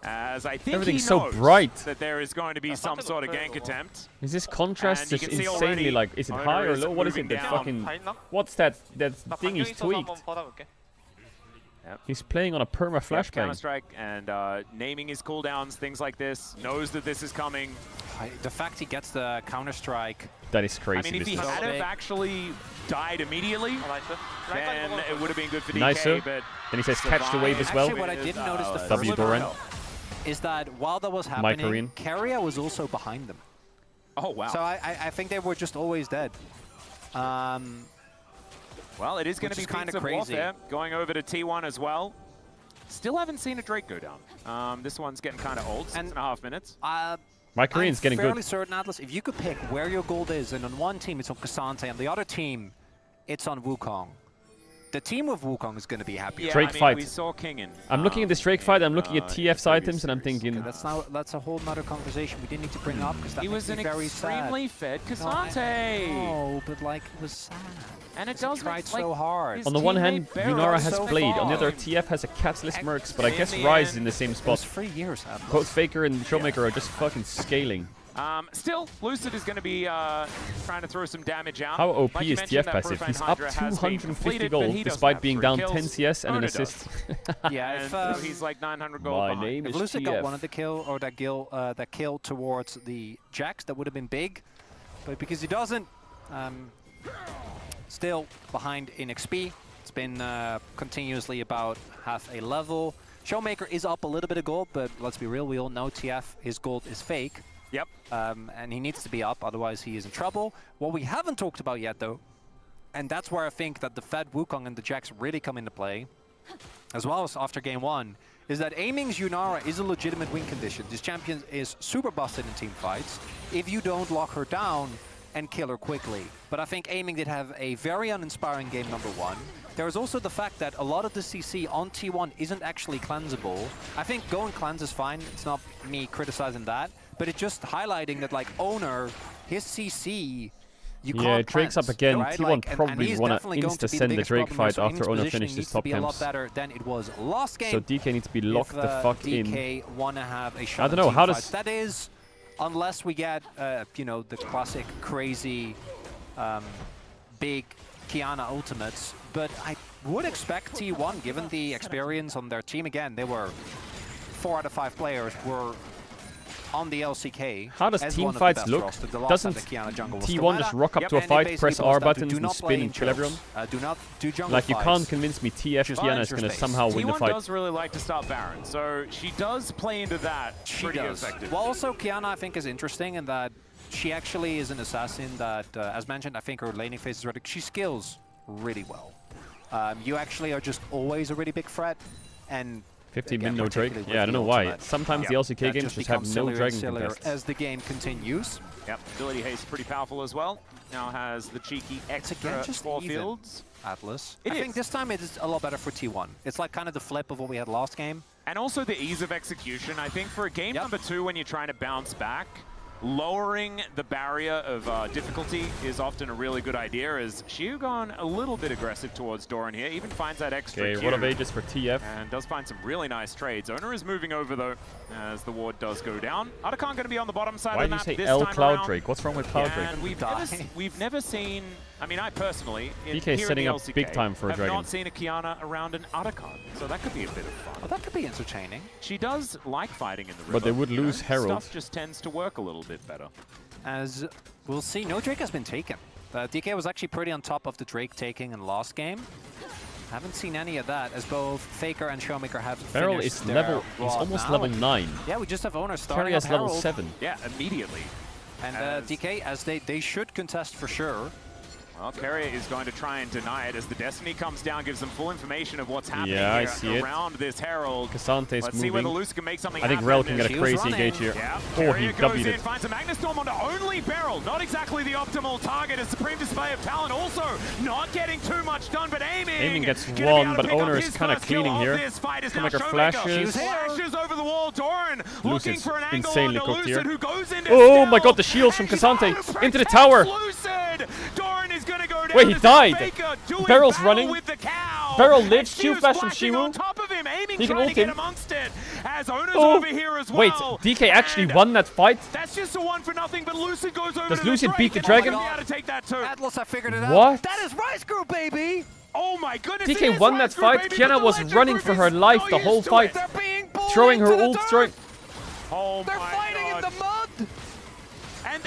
As I think Everything's he so knows bright. that there is going to be some sort of gank attempt. Is this contrast And you just can see insanely already like, is it Owner high or is low? What is it moving that down. fucking, what's that thing he's tweaked? Yep. He's playing on a perma flashbang. Counter-Strike and naming his cooldowns, things like this, knows that this is coming. The fact he gets the Counter-Strike. That is crazy. I mean, if he business. had have actually died immediately, then it would have been good for DK, Nicer. but Then he says catch the wave as well. Actually, what I didn't notice the W first Doran. time is that while that was Korean. happening, Keria was also behind them. Oh, wow. So I think they were just always dead. Well, it is going to be kind Beats of of crazy. Warfare going over to T1 as well. Still haven't seen a Drake go down. This one's getting kind of old, 6.5 minutes. My Korean's getting I'm fairly good. certain, Atlas, if you could pick where your gold is, and on one team it's on Cassante, and the other team it's on Wukong, the team with Wukong is going to be happy. Yeah, Drake I mean, fight. we saw Kingin. I'm looking at this Drake fight, I'm looking at TF's items, and I'm previous thinking, Okay, that's a whole nother conversation we didn't need to bring up because that He makes was me an very extremely sad. fed Cassante. No, but like it was sad. And it He does tried make, so like, hard. his on the one teammate hand, Beryl Yunara is has so Blade, on the other, far. TF has a Catalyst Mercs, but I In guess the Rise end, in the same It was spot. 3 years, Atlas. Both Faker and Showmaker are just fucking scaling. Still, Lucid is going to be trying to throw some damage out. How OP Like you is mentioned, TF that passive? Profane He's up Hydra has been 250 completed, but gold he doesn't despite have being 3 down kills. 10 CS and an Owner does. assist. Yeah, And if, so he's like 900 gold My behind. name if is Lucid got TF. one of the kill or that kill towards the Jax, that would have been big. But because he doesn't, still behind in XP. It's been continuously about half a level. Showmaker is up a little bit of gold, but let's be real, we all know TF, his gold is fake. Yep. And he needs to be up, otherwise he is in trouble. What we haven't talked about yet, though, and that's where I think that the Fed Wukong and the Jax really come into play, as well as after game 1, is that aiming's Yunara is a legitimate win condition. This champion is super busted in team fights if you don't lock her down and kill her quickly. But I think aiming did have a very uninspiring game number 1. There is also the fact that a lot of the CC on T1 isn't actually cleansable. I think going cleanse is fine, it's not me criticizing that, but it's just highlighting that like Owner, his CC You Yeah, can't Drake's up cleanse, again. right? T1 Like, and probably he's wanna definitely going to be insta-send the biggest Drake problem here, fight so after Ing's Owner positioning finished needs his to top be a lot camps. better than it was last game. So DK needs to be locked if, the fuck in. DK want to have a shot. I don't know, how does... That is, unless we get, you know, the classic crazy big Kiana ultimates. But I would expect T1, given the experience on their team, again, they were 4 out of 5 players were on the LCK. How does as team one of the fights best look? rosters. The last Doesn't time the Kiana jungle was T1 just rock up to a and they fight, basically press boils R down to buttons do and not spin play and in kill everyone? Do not do jungle Like, you fights. can't convince me TF Just Kiana manage is your going to space. somehow win the T1 fight. does really like to start Baron, so she does play into that She pretty does. effectively. Well, also Kiana, I think, is interesting in that she actually is an assassin that, as mentioned, I think her laning phase is ready. She skills really well. You actually are just always a really big threat, and 15 again, min, no Drake. particularly with Yeah, I don't the know why. ultimate, Sometimes the LCK that games just have becomes no sillier and Dragon sillier contests. as the game continues. Yep, ability haste pretty powerful as well. Now has the cheeky extra again just 4 even. fields. Atlas. It I is. think this time it is a lot better for T1. It's like kind of the flip of what we had last game. And also the ease of execution. I think for a game number 2, when you're trying to bounce back, lowering the barrier of difficulty is often a really good idea, as Xiu gone a little bit aggressive towards Doran here, even finds that extra Okay, Q, Rod of Ages for TF. and does find some really nice trades. Owner is moving over though, as the ward does go down. Otacon going to be on the bottom side Why of did the you map say this L time Cloud around. Drake? What's wrong with Cloud Drake? And we've never seen, I mean, I personally, DK here is setting in the up LCK, big time for a have Dragon. not seen a Kiana around an Otacon, so that could be a bit of fun. Well, that could be entertaining. She does like fighting in the river. But they would you know? lose Herald. Stuff just tends to work a little bit better. As we'll see, no Drake has been taken. DK was actually pretty on top of the Drake taking in last game. Haven't seen any of that, as both Faker and Showmaker have Beryl finished is their level, he's rod almost now. level 9. Yeah, we just have Owner starting Carry up is level Herald. 7. Yeah, immediately. And As- DK, as they should contest for sure. Well, Carrier is going to try and deny it as the Destiny comes down, gives them full information of what's happening Yeah, I here see it. around this Herald. Cassante's Let's see whether moving. Luce can make something I think happen. Rel can get a She was crazy running. engage here. Yeah, Oh, he Carrier goes W'd in, it. finds a Magnustorm onto only Beryl. Not exactly the optimal target. A supreme display of talent. Also, not getting too much done, but aiming. Aiming gets Gonna be one, able to but pick up Owner is his kinda first kill cleaning of here. This fight is now Showmaker Showmaker. flashes. Flashes over the wall. Doran looking Lucid for an angle insanely onto cooked here. Lucid, who goes into Oh my stealth, god, the shields from and he's Cassante able to into the protect tower. Lucid. Doran is going to go down. Wait, he as died. Faker doing Beryl's battle running. with the cow. Beryl And lives. Shiu's Shield flash from flashing Shiu. on top of him, aiming, He can trying ult to get him. amongst it. As Owner's Oh. over here as well. Wait, DK actually And won that fight? That's just a 1-0, but Lucid goes over Does to the Lucid Drake, beat the and Dragon? might be able to take that too. Atlas, I figured it out. What? That is Rice Group, baby! Oh my goodness. DK it is won Rice that Group, fight. baby, Kiana but the was Legend running Group for is her life so the whole used to fight. it. They're being bullied Throwing her to the ult, dirt. throwing... Oh They're my fighting God. in the mud!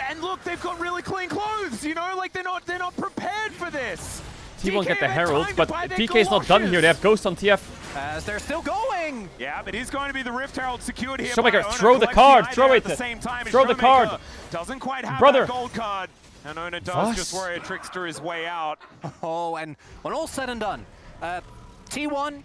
And look, they've got really clean clothes, you know, like they're not prepared for this. T1 get the DK had Herald, time to but buy their DK's not done here. They have Ghost on TF. As they're still going! Yeah, it is going to be the Rift Herald secured here. Showmaker, by Owner, throw the collects card, eye throw there it. At the same time, Throw the Showmaker card. Doesn't quite have Brother. that gold card. And Owner does Was? just worry a trickster his way out. Oh, and when all said and done, T1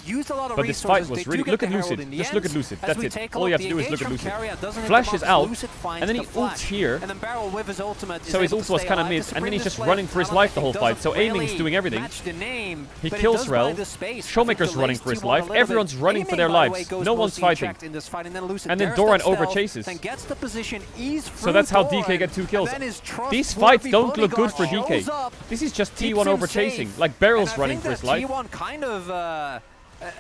used a lot of But this resources. fight was They do really... get Look the at Herald Lucid. in the Just end. look at Lucid. As That's we it. take a All look, you have to the do is engage look at from Lucid. Carrier doesn't hit Flash the is box. out, Lucid finds and then the he ults flash. here. And then Beryl with his ultimate is So his able ult to was stay kinda alive. missed, The and then he's just Supreme running for his Display life the whole doesn't fight, so aiming is really doing everything. match the name, He but it kills does buy Rel. the space. Showmaker's running for his life. Everyone's running for their lives. No one's fighting. In this fight, and then, Lucid And then dares Doran that stealth, overchases. Then gets the position, ease So through that's how Doran, DK get 2 kills. and then his These trustworthy fights don't look good for bodyguard DK. shows up, This is just keeps T1 him over safe. chasing. Like Beryl's And I running think for his that life. T1 kind of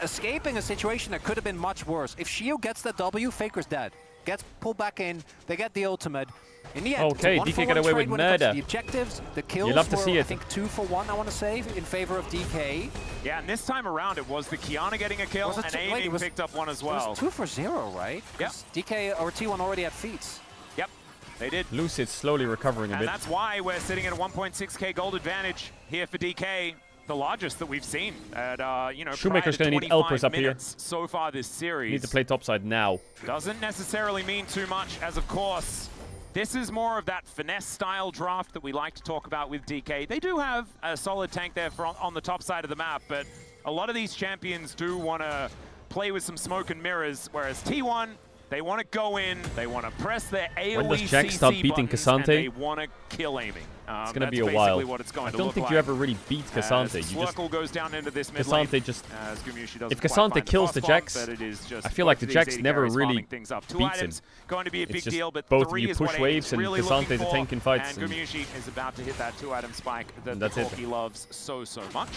escaping a situation that could have been much worse. If Shio gets that W, Faker's dead. Gets pulled back in, they get the ultimate. In the end, Okay, it's a DK 1-for-1 get away trade with when it comes to murder. the objectives, the kills love to were, see it. I think, 2-for-1, I want to say, in favor of DK. Yeah, and this time around it was the Kiana getting a kill Was it and two- wait, aiming it was- picked up one as It well. was 2-for-0, right? Yep. 'Cause DK or T1 already had feats. Yep, they did. Lucid slowly recovering a And bit. that's why we're sitting at a 1.6k gold advantage here for DK. The largest that we've seen at, you know, Shoemaker's going to need Elpers up here. so far this series. Need to play topside now. Doesn't necessarily mean too much, as of course, this is more of that finesse style draft that we like to talk about with DK. They do have a solid tank there on the top side of the map, but a lot of these champions do want to play with some smoke and mirrors, whereas T1, They want to go in, they want to press their AoE When does Jack stop beating buttons, Cassante? and they want to kill aiming. It's going to be a that's while. basically what it's going I to don't look think like. you ever really beat Cassante. As You just Slurkle goes down into this mid lane, Cassante just... as Gumushi doesn't If quite Cassante find kills the the fast Jax, bomb, but it is just I feel like the both of Jax these AD never carries really farming things up. Two beats him. items going to be a It's big just deal, but both of 3 you is push what waves Aim's and really Cassante looking the for, tank in fights. and Gumushi is about to hit that 2-item spike that That's it. Corki loves so much.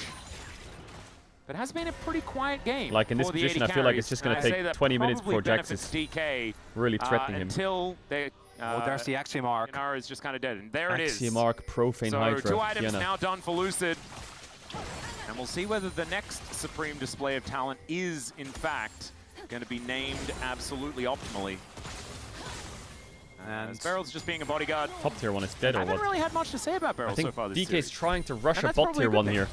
But it has been a pretty quiet game. Like in this for the position, 80 I feel like it's carries, just going and to I say take that 20 minutes probably before Jax is benefits DK, really threatening him. until they, Oh, there's the Axiom Arc. Inara is just kind of dead, and there it is. Axiom Arc, Profane So Hydra, 2 items Kiana. now done for Lucid. And we'll see whether the next supreme display of talent is, in fact, going to be named absolutely optimally. And Beryl's just being a bodyguard. Top tier 1 is dead I or haven't what? really had much to say about Beryl I think so far this DK's series. trying to rush And a that's bot probably tier a good 1 thing. here.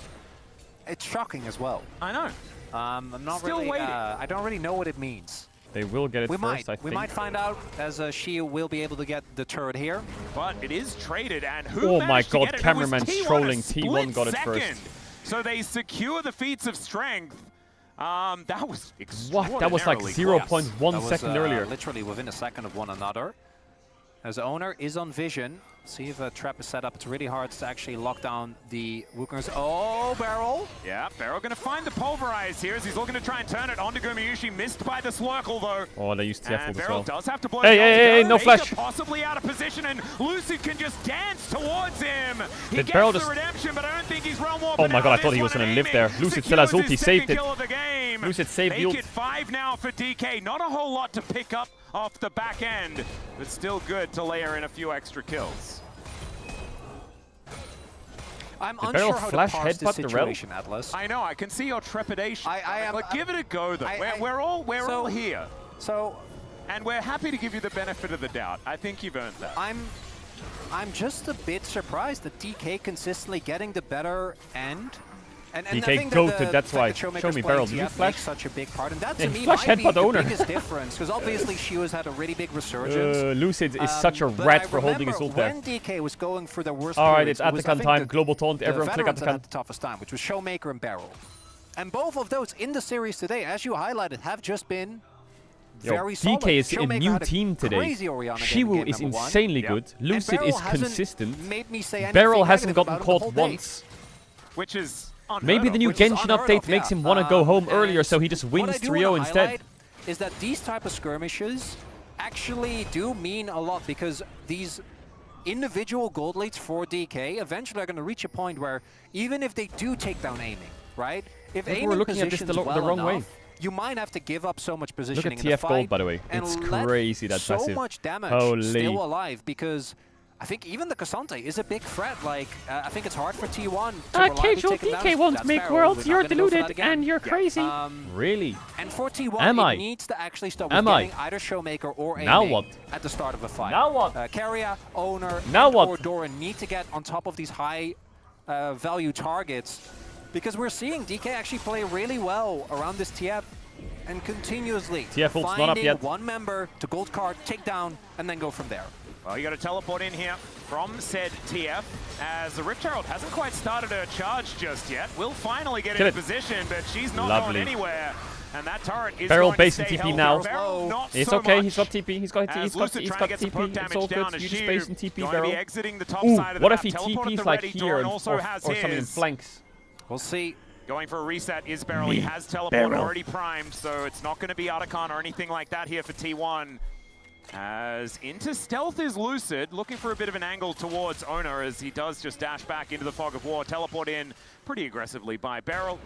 It's shocking as well. I know. I'm not Still really. waiting. I don't really know what it means. They will get it We first, I might. think. We might find out as Shi will be able to get the turret here. But it is traded, and who Oh my managed to god, get it? cameraman's It was T1, trolling. a T1 got it split first. second. So they secure the feats of strength. That was extraordinarily What? That was like close. 0.1 second earlier. Literally within a second of one another. As the owner is on vision. See if a trap is set up. It's really hard to actually lock down the Wukongers. Oh, Beryl! Yeah, Beryl going to find the pulverize here as he's looking to try and turn it onto Gumushi. Missed by the Slurkle though. Oh, they used TF And as Beryl well. does have to blow Hey, the hey, ulti hey, down. no Vega flash. possibly out of position, and Lucid can just dance towards him. He Did gets Beryl the just... redemption, but I don't think he's realm warp. Oh my god, I thought he was going to live there. Lucid still has ult, he saved it. Lucid saved the Make ult. it 5 now for DK. Not a whole lot to pick up off the back end, but still good to layer in a few extra kills. I'm Did unsure Beryl how to flash parse this headbutt the Rel? situation, Atlas. I know, I can see your trepidation. I am. But give it a go, though. I- We're all here. So, And we're happy to give you the benefit of the doubt. I think you've earned that. I'm just a bit surprised that DK consistently getting the better end. And I DK think goated, that that's why. Show Show me Beryl, did you flash? makes such a big part, and that to Yeah, me flash might be headbutt the owner. biggest difference, because obviously she has had a really big resurgence. Lucid is such a But rat I for holding his remember ult there. when DK was going for the worst Alright, periods, it's it was, I Atakan think, time. the- Global taunt. the Everyone click veterans that Atakan. had the toughest time, which was Showmaker and Beryl. And both of those in the series today, as you highlighted, have just been Yo, very solid. DK is a Showmaker new had team today. Crazy Orianna game in Shiwu game is number 1. insanely Yeah. good. And Lucid Beryl is hasn't consistent. made me say anything Beryl hasn't negative gotten about him the caught whole day. once. Which is unheard Maybe of. the new which is Genshin unheard update of, makes yeah. him want to go home earlier, and so he just what wins I do 3-0 wanna instead. highlight is that these type of skirmishes actually do mean a lot, because these individual gold leads for DK eventually are going to reach a point where even if they do take down aiming, right? If Maybe aiming we're looking at this positions the well wrong way. enough, you might have to give up so much Look positioning at in the TF fight. Gold, by the way. And It's let crazy that so passive. much damage Holy. still alive, because I think even the Cassante is a big threat. Like, I think it's hard for T1 to reliably Caedrel, take him down. DK won't That's make fair. worlds. We're You're not gonna go for that deluded again. and you're crazy. Really? And for T1, Am it I? needs to actually start Am with I? getting either Showmaker or aiming Now what? at the start of a fight. Now what? Carrier, Owner, Now and what? or Doran need to get on top of these high value targets, because we're seeing DK actually play really well around this TF and continuously TF ult's not up finding yet. one member to gold card, take down, and then go from there. Well, you got to teleport in here from said TF, as the Rift Herald hasn't quite started her charge just yet. Will finally get Kill into it. position, but she's not Lovely. going anywhere. And that turret is Beryl going base to and stay TP healthy. now. Beryl, not It's so okay, much. he's got TP, he's got As Lucid trying to get some poke TP, it's damage all down good. as You just Shiu base and TP, going to be Beryl. exiting the top Ooh, side of what the if he map. Teleport at TPs the like ready. here Doran and, also has or something in his. flanks? We'll see. Going for a reset is Beryl. He has teleport Beryl. already primed, so it's not going to be Atakan or anything like that here for T1. As into stealth is Lucid, looking for a bit of an angle towards Owner, as he does just dash back into the fog of war. Teleport in pretty aggressively by Beryl.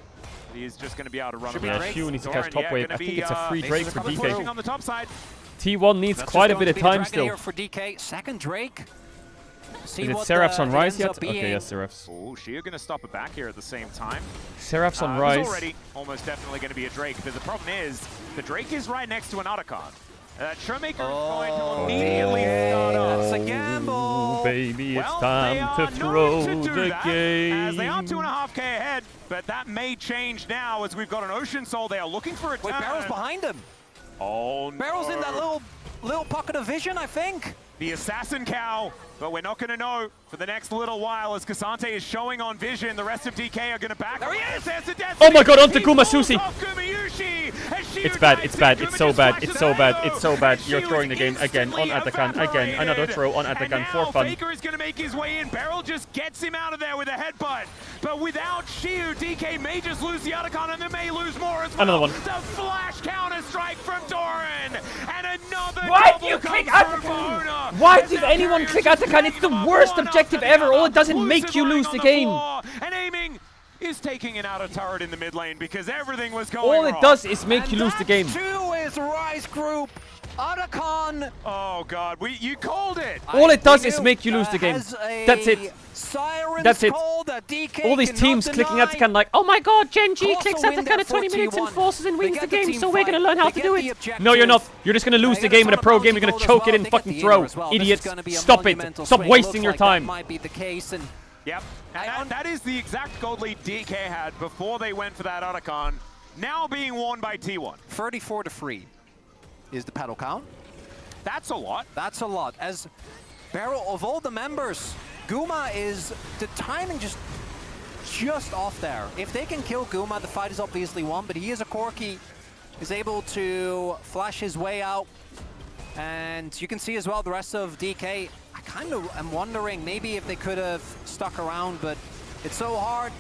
He's just going to be able to run Yeah, away. Shiu needs to Doran, catch top wave. gonna I think be, it's a free Drake for pushing DK. on the top side. T1 needs That's quite a just bit going of to be the time dragon still. here for DK. Second Drake. See Is it what Seraph's on it Rise ends yet? up being. Okay, yes, Seraph's. Oh, Shiu going to stop it back here at the same time. Seraph's on There's Rise. already almost definitely going to be a Drake, but the problem is the Drake is right next to an Atakan. Showmaker is going to immediately start up. That's a gamble. Baby, it's Well, time they to are throw known to do the that, game. as they are 2.5k ahead, but that may change now as we've got an Ocean Soul. They are looking for a Wait, turn. Barrel's behind him. Oh, no. Barrel's in that little pocket of vision, I think. The Assassin Cow But we're not going to know for the next little while as Cassante is showing on vision. The rest of DK are going to back. There he is! There's the death. Oh my god, onto Guma Susi! It's bad, it's bad, it's so bad, it's so bad, it's so bad. You're throwing the game again on Atakan, again. Another throw on Atakan for fun. Faker is going to make his way in. Beryl just gets him out of there with a headbutt. But without Shiu, DK may just lose the Atakan and they may lose more as well. Another one. The flash counter-strike from Doran! And another Why do you click Atakan? Why did anyone click Atakan? It's the worst objective ever. All it does is make you lose the game. And aiming is taking an outer turret in the mid lane because everything was going All wrong. it does is make you lose the game. Two is Rise Group. Otacon. Oh god, you called it. All it does is make you lose the game. That's it. That's it. All these teams clicking Atakan like, oh my god, Gen G clicks Atakan at 20 minutes and forces and wins the game, so we're gonna learn how to do it. No, you're not. You're just gonna lose the game in a pro game. You're gonna choke it and fucking throw. Idiots. Stop it. Stop wasting your time. Yep. And that is the exact gold lead DK had before they went for that Otacon, now being won by T1. 34-3 is the paddle count. That's a lot. That's a lot. As Beryl, of all the members, Guma is the timing just off there. If they can kill Guma, the fight is obviously won, but he is a Corki. He's able to flash his way out. And you can see as well the rest of DK. I kind of am wondering maybe if they could have stuck around, but it's so hard.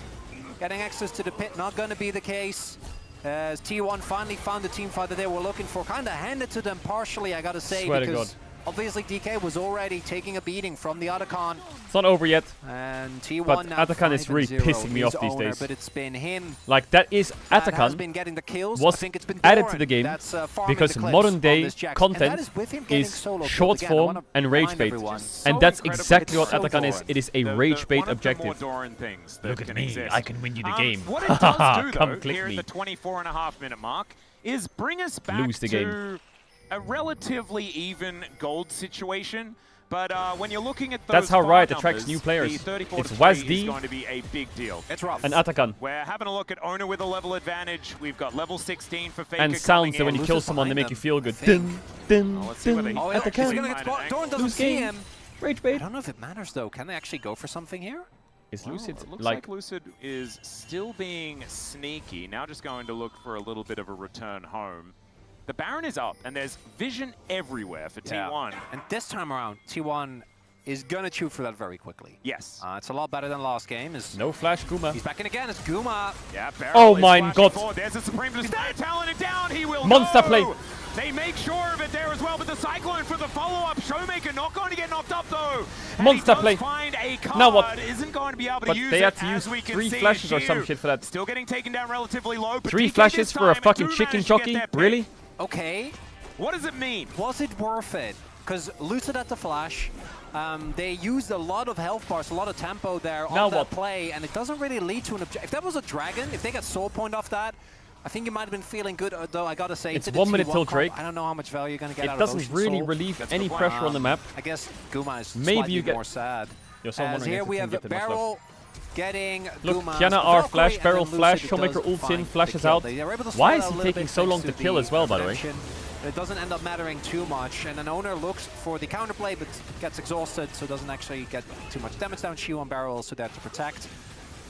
Getting access to the pit, not going to be the case. As T1 finally found the team fight that they were looking for. Kind of handed to them partially, I got to say, because obviously DK was already taking a beating from the Otacon. It's not over yet. And T1 but now Atakan is really pissing me off these days. But it's been him. Like that is Atakan has been getting the kills. was I think it's been added to the game that's, because modern day content is short form and rage bait. And that's exactly what Atakan is. It is a rage bait objective. Look at me, I can win you the game. What it does do, Come though, click here me. at the 24.5-minute mark is bring us back Lose the to game. a relatively even gold situation. But when you're looking at those that's how farm Riot numbers, attracts new players. The 34 It's to 3 is WASD going to be a big deal. It's rough. And Atakan. We're having a look at Owner with a level advantage. We've got level 16 for Faker And sounds that coming when in. you kill someone, they make you feel good. Dun, Dun, let's see what they- Atakan. He's gonna get spot. Doran doesn't Lose see game. him. Rage I bait. don't know if it matters though. Can they actually go for something here? Is Lucid It looks like Lucid is still being sneaky. Now just going to look for a little bit of a return home. The Baron is up, and there's vision everywhere for T1. And this time around, T1 is gonna chew for that very quickly. Yes. It's a lot better than last game. No flash Guma. He's back in again. It's Guma. Yeah, Barrel Oh is my flashing god. forward. There's a Supreme Despair talent it down. He will Monster go. play. They make sure of it there as well, but the Cyclone for the follow-up. Showmaker not going to get knocked up though. And Monster he does play. Find a card. Now what? Isn't going to be able to But use they it had to as use we can 3 see. flashes or some Shiu shit for that. Still getting taken down relatively low. But 3 DK flashes this for a time fucking do chicken manage to get jockey? their pick. Really? Okay. What does it mean? Was it worth it? Because Lucid at the flash, they used a lot of health bars, a lot of tempo there Now on that what? play, and it doesn't really lead to an objective. If that was a dragon, if they got soul point off that, I think you might have been feeling good, though I gotta say. It's to the 1 minute T1 till comp, Drake. I don't know how much value you're gonna get out It of doesn't Ocean really Soul. relieve That's the any plan. pressure on the map. I guess Guma is Maybe slightly you get- more sad. You're so As wondering here if we the have team get the much left. Barrel getting Look, Guma's Kiana R Valkyrie, flash, and Barrel then flash, Lucid Showmaker does ults in, find flashes the kill. out. They're able to Why spread is out he a little taking bit so long thanks to kill the as well, by the way? redemption. It doesn't end up mattering too much, and an owner looks for the counterplay but gets exhausted, so doesn't actually get too much damage down. Shiu and Barrel also there to protect.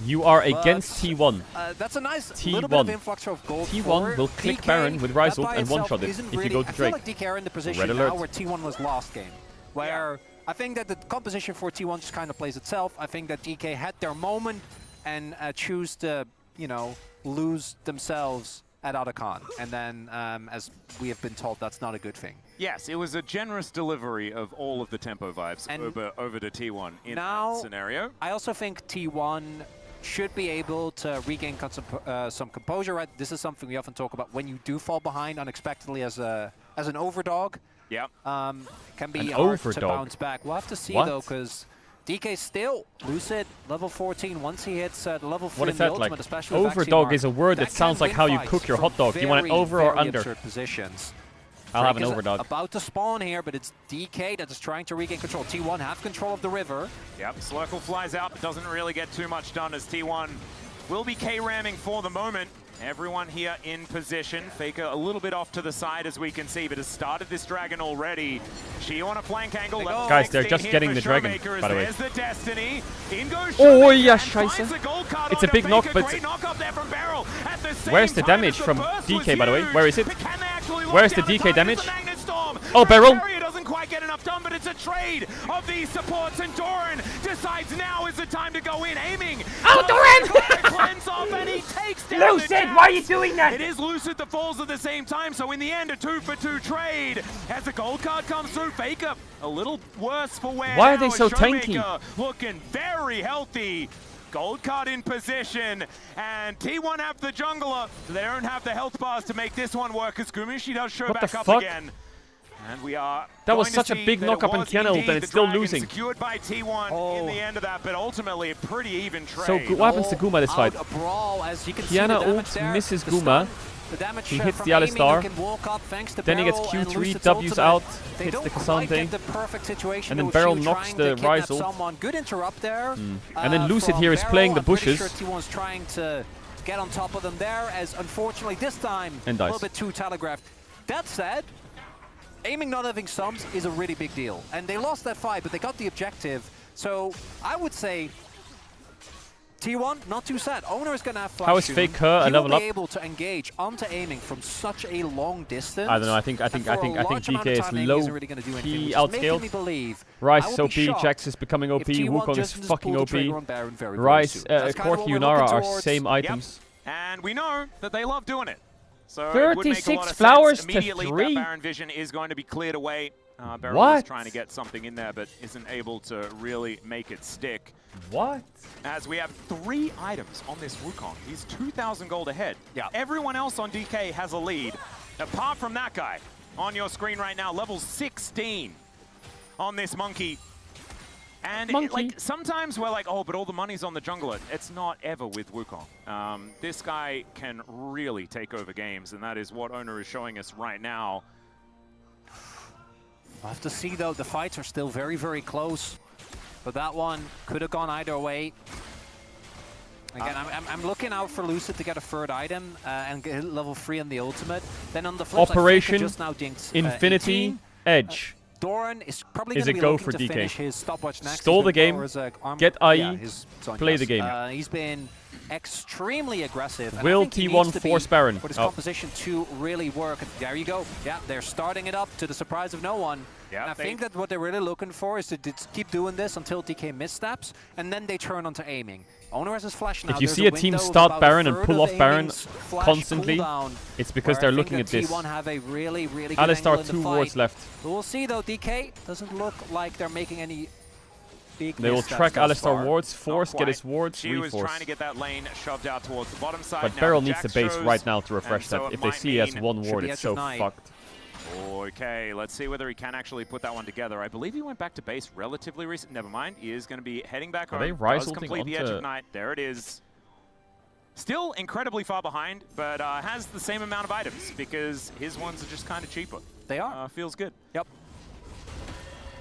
You are But, against T1. That's a nice T1. little bit of influx of gold. T1 for will click DK. Baron with Rise That ult by and itself one-shot it isn't if you really, go to I feel Drake. like DK are in the position Red now alert. where T1 was last game, where I think that the composition for T1 just kind of plays itself. I think that DK had their moment and choose to, you know, lose themselves at Otacon. And then, as we have been told, that's not a good thing. Yes, it was a generous delivery of all of the tempo vibes And over to T1 in now, that scenario. I also think T1 should be able to regain some composure. Right? This is something we often talk about. When you do fall behind unexpectedly as an overdog, Yep. can be An hard to overdog? bounce back. We'll have to see What? though, because DK still Lucid level 14. Once he hits level 3 What in is the that ultimate, like? especially with Overdog Axiomar, is a word that can sounds like win how you fights cook your from hot dog. You want an very, over or very under? absurd positions. I'll have an Drake is overdog. about to spawn here, but it's DK that is trying to regain control. T1 have control of the river. Yep, Slurkle flies out, but doesn't really get too much done as T1 will be K-ramming for the moment. Everyone here in position. Faker a little bit off to the side, as we can see, but has started this dragon already. She on a flank angle. Guys, they're just getting the dragon, by the way. There's the Destiny. In goes Oh, Showmaker yeah, and scheiße. finds the gold card It's a onto big knock, Faker. but Great knock up there from Beryl. At the same where's the time damage as from burst DK, was by the way? huge. Where is it? But can they actually lock Where's the down DK target? damage? It's a Magnet Storm. Oh, But Beryl. Barrier doesn't quite get enough done, but it's a trade of these supports, and Doran decides now is the time to go in, aiming. Oh, Doran! Cleanse off, and he takes down Lucid, the why are you doing that? It is Lucid that falls at the same time, so in the end, a 2-for-2 trade. As the gold card comes through, Faker a little worse for wear. Why are now they as so Showmaker tanky? looking very healthy. Gold card in position, and T1 have the jungler. They don't have the health bars to make this one work, as Gumishi does show What back the up fuck? again. And we are That was going to such a see big that knock-up it on was Caedrel, indeed then it's the still dragon losing. Secured by T1 in the end of that, but ultimately a pretty even trade. So what happens to Guma this fight? A brawl, as you can see Kiana the damage ult there, misses the Guma. stun, the damage He hits from the aiming, Alistar. who can walk up thanks to Then he gets Beryl and Q3, Lucid's W's ultimate. out, They hits don't the quite Cassandre. get the perfect situation. And then with Beryl Shu knocks trying the to kidnap Rise ult. someone. Good interrupt there. And then Lucid from here is Beryl. playing the I'm pretty bushes. sure T1's trying to get on top of them there, as unfortunately this time And a dies. little bit too telegraphed. That said, aiming not having sums is a really big deal. And they lost that fight, but they got the objective. So I would say T1, not too sad. Owner is going to have flash How is soon. Faker a He level will up? be able to engage onto aiming from such a long distance. I don't know. I think DK is low key outscaled. Rice is OP, Jax is becoming OP, Wukong is fucking OP. Rice, Corki and Nara are same items. And we know that they love doing it. So 36 flowers to immediately 3. That Baron Vision is going to be cleared away. Beryl What? is trying to get something in there, but isn't able to really make it stick. What? As we have 3 items on this Wukong. He's 2,000 gold ahead. Yeah. Everyone else on DK has a lead, apart from that guy on your screen right now, level 16 on this monkey. And like sometimes we're like, oh, but all the money's on the jungler. It's not ever with Wukong. This guy can really take over games, and that is what Owner is showing us right now. We'll have to see, though. The fights are still very, very close. But that one could have gone either way. Again, I'm looking out for Lucid to get a third item and get level 3 on the ultimate. Then on the flip side, Operation just now dinked, Infinity 18. Edge. Doran is probably Is going it to be go looking for to DK? finish his stopwatch next. Stole He's the gonna game, go his, get yeah, IE, his Zone play the Yes. game. He's been extremely aggressive. and I Will think he T1 needs to be force Baron? for this Oh. composition to really work. There you go. Yeah, they're starting it up to the surprise of no one. Yeah, And I think that what they're really looking for is to keep doing this until DK missteps, and then they turn onto aiming. Owner has his flash now. If you There's see a team window of start about Baron a and third pull of off Baron aiming's flash constantly, cooldown, it's because where they're I think looking that at this. T1 have a really, really good Alistar angle in the 2 fight. wards left. But we'll see, though. DK doesn't look like they're making any big They will missteps track thus Alistar far. wards, force, get his wards, She was reforce. trying to get that lane shoved out towards the bottom side. But Now Beryl the needs the Jax base shows, right now to refresh and so that. it If they might see he has mean- one Should ward, be it's edge so of 9. fucked. Okay, let's see whether he can actually put that one together. I believe he went back to base relatively recent. Never mind. He is going to be heading back Are home. they Rise Does ulting complete the Edge onto- of Night. There it is. Still incredibly far behind, but has the same amount of items because his ones are just kind of cheaper. They are. Feels good. Yep.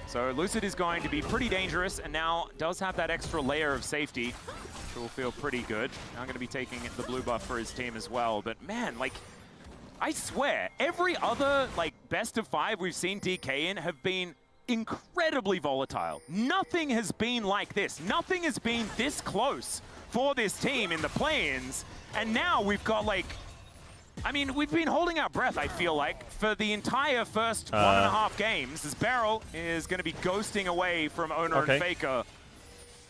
So Lucid is going to be pretty dangerous and now does have that extra layer of safety, which will feel pretty good. Now going to be taking the blue buff for his team as well. But man, like, I swear, every other like best of 5 we've seen DK in have been incredibly volatile. Nothing has been like this. Nothing has been this close for this team in the play-ins. And now we've got like, I mean, we've been holding our breath, I feel like, for the entire first 1.5 games, as Beryl is going to be ghosting away from Owner and Faker,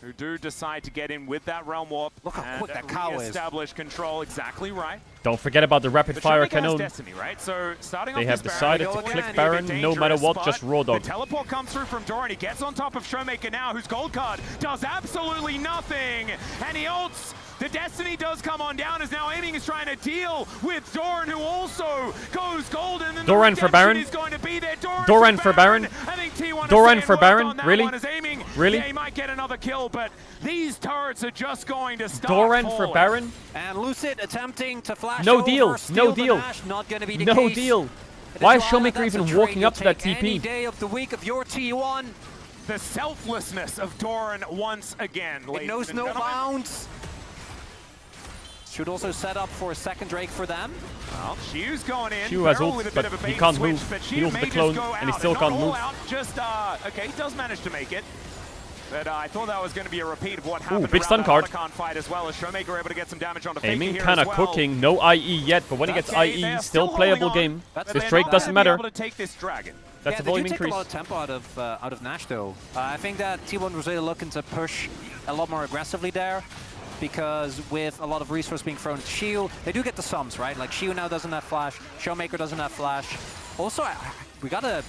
who do decide to get in with that Realm Warp. Look how and quick that cow is. Establish control, exactly right. Don't forget about the rapid But fire Showmaker has cannon. Destiny, right? So starting They off have this decided Baron, to it's click gonna be Baron a bit no matter what, dangerous, just raw dog. The teleport comes through from Doran. He gets on top of Showmaker now, whose gold card does absolutely nothing. And he ults. The Destiny does come on down as now Aiming is trying to deal with Doran, who also goes gold. And then Doran the for Baron. is going to be there. Doran for Baron. I think T1 Doran is for saying Baron. on that Really? one as Aiming, Really? Yeah, he might get another kill, but these turrets are just going to stop Doran for falling. Baron. And Lucid attempting to flash No over, deal. steal No the deal. dash, not going to be the No case. deal. It Why is Lana, Showmaker that's a even trade walking you'll up to that take Any TP? day of the week of your T1. The selflessness of Doran once again. It knows no bounds. Should also set up for a second Drake for them. Well, Xiu's going in. Xiu has Feral ult, with a but bit of a he bait can't switch, move. but He Xiu ulted may the just clone, go and he out. still Not can't all move. Out, just, okay, he does manage to make it. But I thought that was going to be a repeat of what happened big around stun that card. Otacon fight as well, as Showmaker able to get some damage on the Faker Aiming here kind as of well. cooking. No IE yet, but when he gets Okay, IE, they're still holding playable on, game. but This they're Drake not doesn't gonna be matter. able to take this dragon. That's Yeah, a they volume do take increase. a lot of tempo out of Nash though. I think that T1 was really looking to push a lot more aggressively there, because with a lot of resource being thrown at Xiu, they do get the sums, right? Like Xiu now doesn't have flash, Showmaker doesn't have flash. Also, we gotta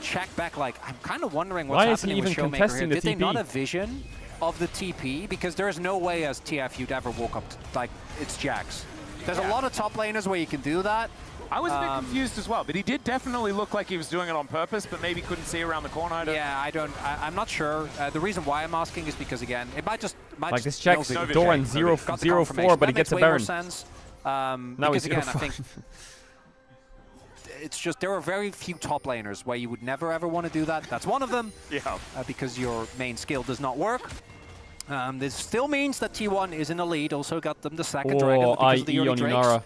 check back, like, I'm kind of wondering what's Why isn't happening he with even Showmaker here. contesting the Did they not TP? have vision of the TP? Because there's no way as TF you'd ever woke up to, like, it's Jax. There's a lot of top laners where you can do that. I was a bit confused as well, but he did definitely look like he was doing it on purpose, but maybe couldn't see around the corner. I'm not sure. The reason why I'm asking is because, again, it might just... Like this checks no vision. Doran Got the 0-4, confirmation. but he That gets a makes way more Baron. sense. Now Because, he's again, I 0-5. think it's just there are very few top laners where you would never ever want to do that. That's one of them. Yeah. Because your main skill does not work. This still means that T1 is in the lead. Also got them the second dragon because of the IE early on Drakes. Yunara.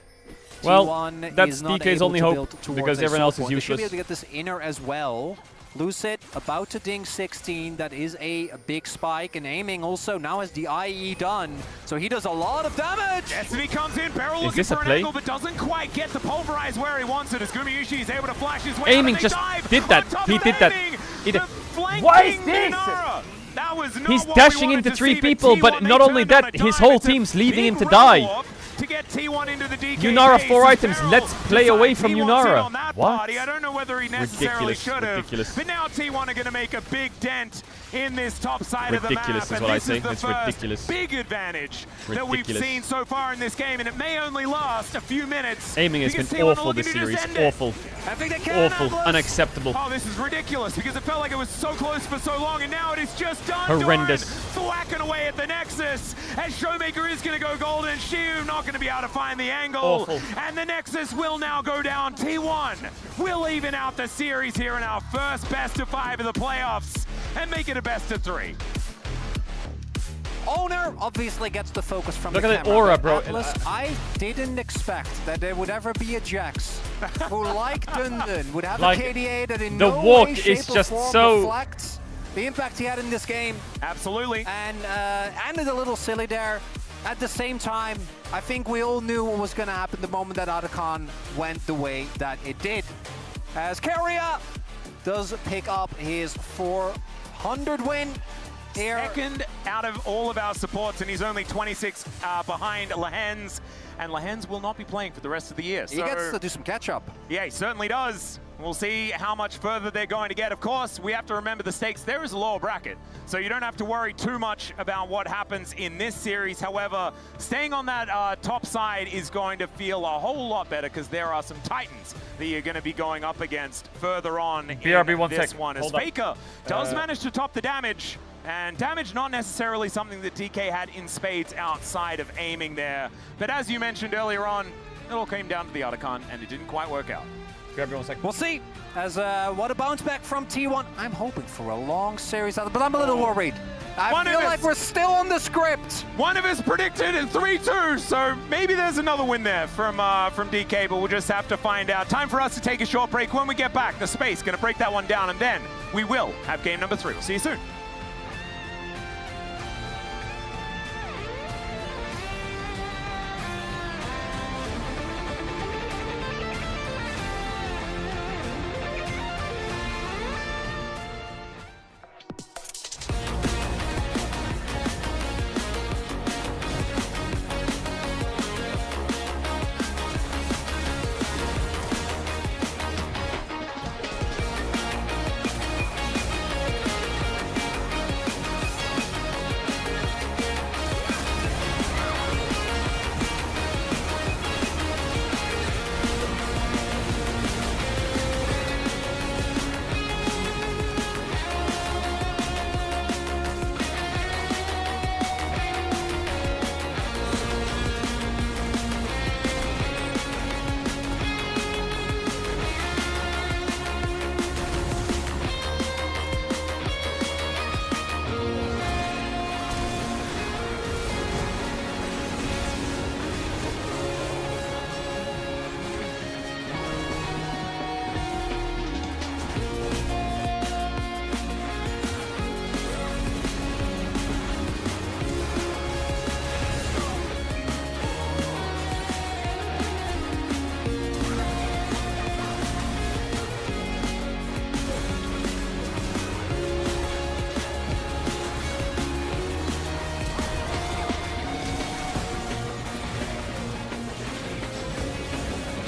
Well, T1 that's is not DK's able only to hope, build towards because a everyone else sword is point. They should be able useless. to get this inner as well. Lucid about to ding 16. That is a big spike, and aiming also now has the IE done. So he does a lot of damage. Destiny comes in, Beryl looking this a for an play? angle, but doesn't quite get the pulverize where he wants it. As Gumayushi is able to flash his way Aiming out, and they just dive did on that. top He of did that. aiming. He did. The flanking What is this? Yunara. That was not He's what we dashing wanted into to 3 see, people, T1 but may not only turn on that, a his dime. whole It's a team's leaving him big to red die. warp to get T1 into the DK Yunara base. 4 As items. Beryl Let's play decides away from he wants in Yunara. on that What? party. I don't know whether he necessarily Ridiculous, should have. ridiculous. But now T1 are going to make a big dent in this top side of the map. Ridiculous is And what I this say. is the It's first ridiculous. big advantage that we've Ridiculous. seen so far in this game, and it may only last a few minutes. Aiming has because been T1 are awful looking this to just series. end it. Awful. I think they can, Awful. Atlas. Unacceptable. Oh, this is ridiculous because it felt like it was so close for so long, and now it is just done. Horrendous. Doran thwacking away at the Nexus, as Showmaker is going to go golden. Xiu not going to be able to find the angle. Awful. And the Nexus will now go down. T1 will even out the series here in our first best of 5 of the playoffs and make it a best of 3. Owner obviously gets the focus from Look the at the camera, aura, but bro. Atlas, I didn't expect that there would ever be a Jax who, like Dundun, would have Like, a KDA that in the no walk way, is shape, or just form so- reflects the impact he had in this game. Absolutely. And ended a little silly there. At the same time, I think we all knew what was going to happen the moment that Otacon went the way that it did. As Keria does pick up his 400 win here. Second out of all of our supports, and he's only 26 behind Lehens, and Lehens will not be playing for the rest of the year. He gets to do some catch-up. Yeah, he certainly does. We'll see how much further they're going to get. Of course, we have to remember the stakes. There is a lower bracket, so you don't have to worry too much about what happens in this series. However, staying on that top side is going to feel a whole lot better because there are some titans that you're going to be going up against further on BRB in one this sec. one. As Hold up. Faker does manage to top the damage, and damage not necessarily something that DK had in spades outside of aiming there. But as you mentioned earlier on, it all came down to the Otacon, and it didn't quite work out. BRB 1 sec. We'll see. As what a bounce back from T1. I'm hoping for a long series, but I'm a little worried. I feel like we're still on the script. One of us predicted in 3-2, so maybe there's another win there from DK, but we'll just have to find out. Time for us to take a short break. When we get back, the Space going to break that one down, and then we will have game number 3. We'll see you soon.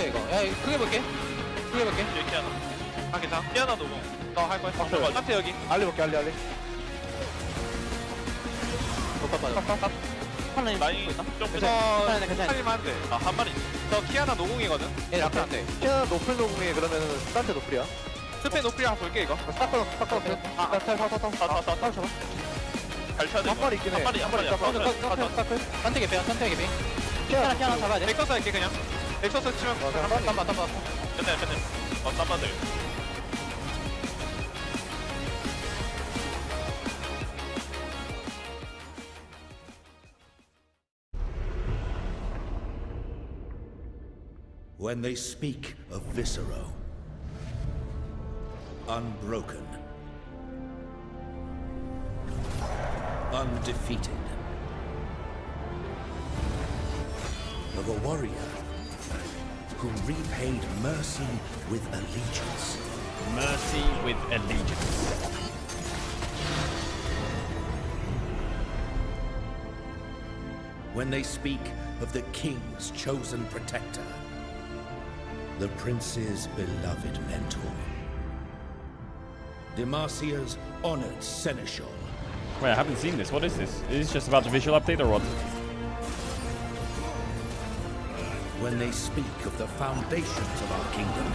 이거. 야, 이거 크게 볼게. 크게 볼게. 여기 키아나. 아, 괜찮아. 키아나 노공. 너할 거야. 저거 딱지 여기. 알리 볼게, 알리. 못 빠져. 하나 라인 좀 살릴만 한데. 아, 한 마리. 저 키아나 노공이거든. 예, 라플한데. 키아나 노플 노공이 그러면은 스타트 노플이야. 스페 노플이 한번 볼게 이거. 스타트 노플. 아, 타. 잘 쳐야 돼. 한 마리 있긴 해. 한 마리. 선택에 빼. 키아나 잡아야 돼. 엑서스 할게 그냥. 엑서스 치면 땀봐. 맨날. 땀봐들. When they speak of Viscero, unbroken, undefeated, of a warrior who repaid mercy with allegiance. Mercy with allegiance. When they speak of the king's chosen protector, the prince's beloved mentor, Demacia's honored seneschal. Wait, I haven't seen this. What is this? Is this just about the visual update or what? When they speak of the foundations of our kingdom,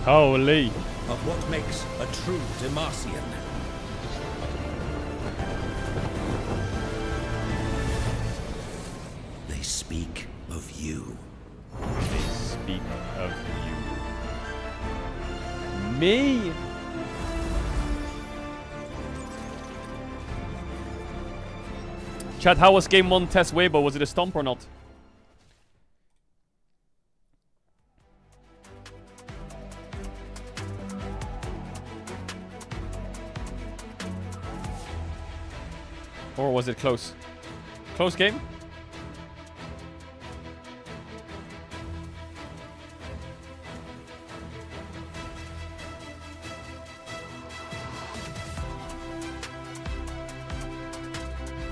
Holy. of what makes a true Demacian. They speak of you. They speak of you. Me? Chat, how was game 1 test Weibo? Was it a stomp or not? Or was it close? Close game?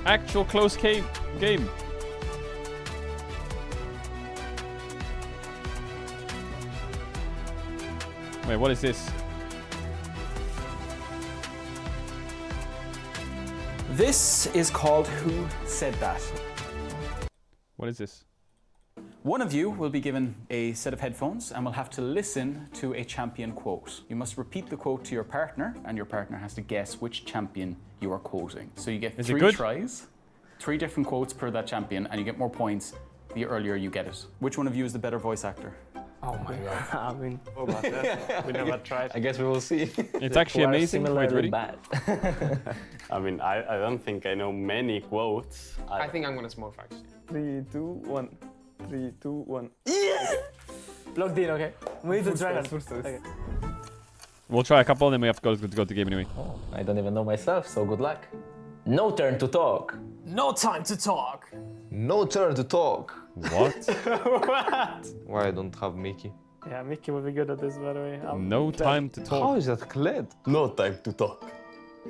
Actual close game. Wait, what is this? This is called Who Said That? What is this? One of you will be given a set of headphones and will have to listen to a champion quote. You must repeat the quote to your partner, and your partner has to guess which champion you are quoting. So you get 3 tries, 3 different quotes per that champion, and you get more points the earlier you get it. Which one of you is the better voice actor? Oh my god. I mean, We never tried. I guess we will see. It's actually amazing. Wait, really? Bad. I mean, I don't think I know many quotes. I think I'm gonna smoke actually. 3, 2, 1. 3, 2, 1. Yes! Logged in, okay? We need to try that. Okay. We'll try a couple, then we have to go to game anyway. Oh, I don't even know myself, so good luck. No turn to talk. No time to talk. No turn to talk. What? What? Why I don't have Mickey? Yeah, Mickey would be good at this, by the way. No time to talk. How is that clear? No time to talk.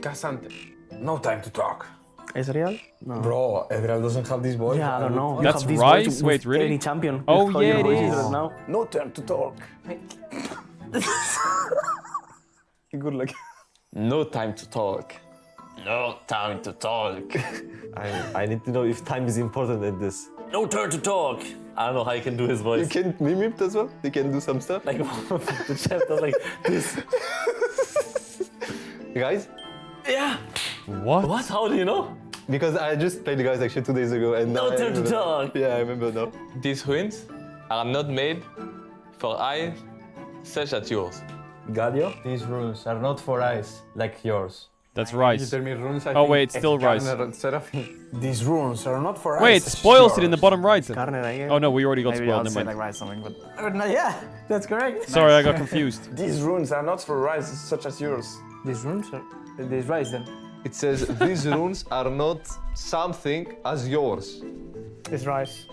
Casante. No time to talk. Ezreal? No. Bro, Caedrel doesn't have this voice. Yeah, I don't know. That's Rice? Wait, really? Any champion. Oh, yeah, it is. Now. No time to talk. Good luck. No time to talk. No time to talk. I need to know if time is important in this. No turn to talk. I don't know how you can do his voice. You can mime it as well? You can do some stuff? Like the chef does like this. Guys? Yeah. What? What? How do you know? Because I just played the guys actually 2 days ago and no turn to talk. Yeah, I remember now. These runes are not made for eyes such as yours. Gadio? These runes are not for eyes like yours. That's Rice. You tell me runes, I oh wait, it's still Rice. These runes are not for Wait, eyes. it spoils it in the bottom right. Then. Oh no, we already got Maybe spoiled. I'll Never say mind. like Rice something, but... yeah, that's correct. Sorry, I got confused. These runes are not for eyes such as yours. These runes are... These Rice then. It says these runes are not something as yours. It's Rice.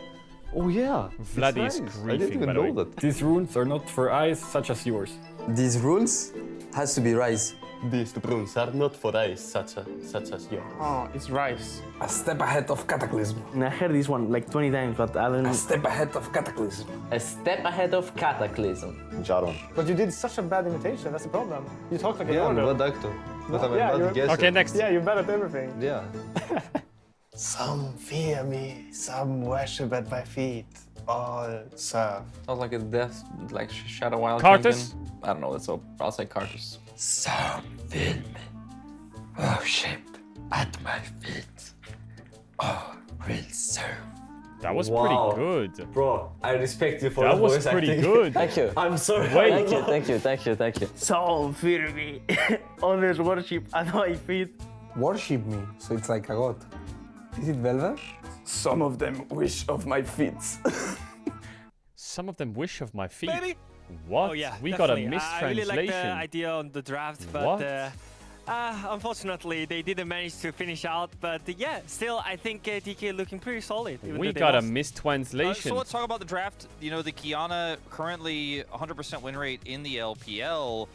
Oh yeah. Vladdy is I didn't griefing, even by the way. know that. These runes are not for eyes such as yours. These runes has to be Rise. These runes are not for eyes such as yours. Oh, it's rice. A step ahead of Cataclysm. I heard this one like 20 times, but I don't know. A step ahead of Cataclysm. A step ahead of Cataclysm. Jaron. But you did such a bad imitation, that's the problem. You talked like a Yeah, I'm a Jordan. bad actor. But I'm a Yeah, bad you're- guesser. Okay, next. Yeah, you're bad at everything. Yeah. Some fear me, some worship at my feet. All serve. Sounds like a death, like Shadow Wild Cartus? Kingdom. I don't know, so I'll say Cartus. Some feel me, worship at my feet. All will serve. That was Wow. pretty good. Bro, I respect you for That the was voice pretty acting. good. Thank you. I'm sorry. Wait. Thank you. Some fear me, always worship at my feet. Worship me, so it's like a god. Is it Velvet? Some of them wish of my feet. Some of them wish of my feet. Baby. What? Oh yeah, We got a definitely. I really like the mistranslation. idea on the draft, but What? unfortunately they didn't manage to finish out. But yeah, still I think DK looking pretty solid. even We though they got a lost. mistranslation. So let's talk about the draft. You know, the Kiana currently 100% win rate in the LPL.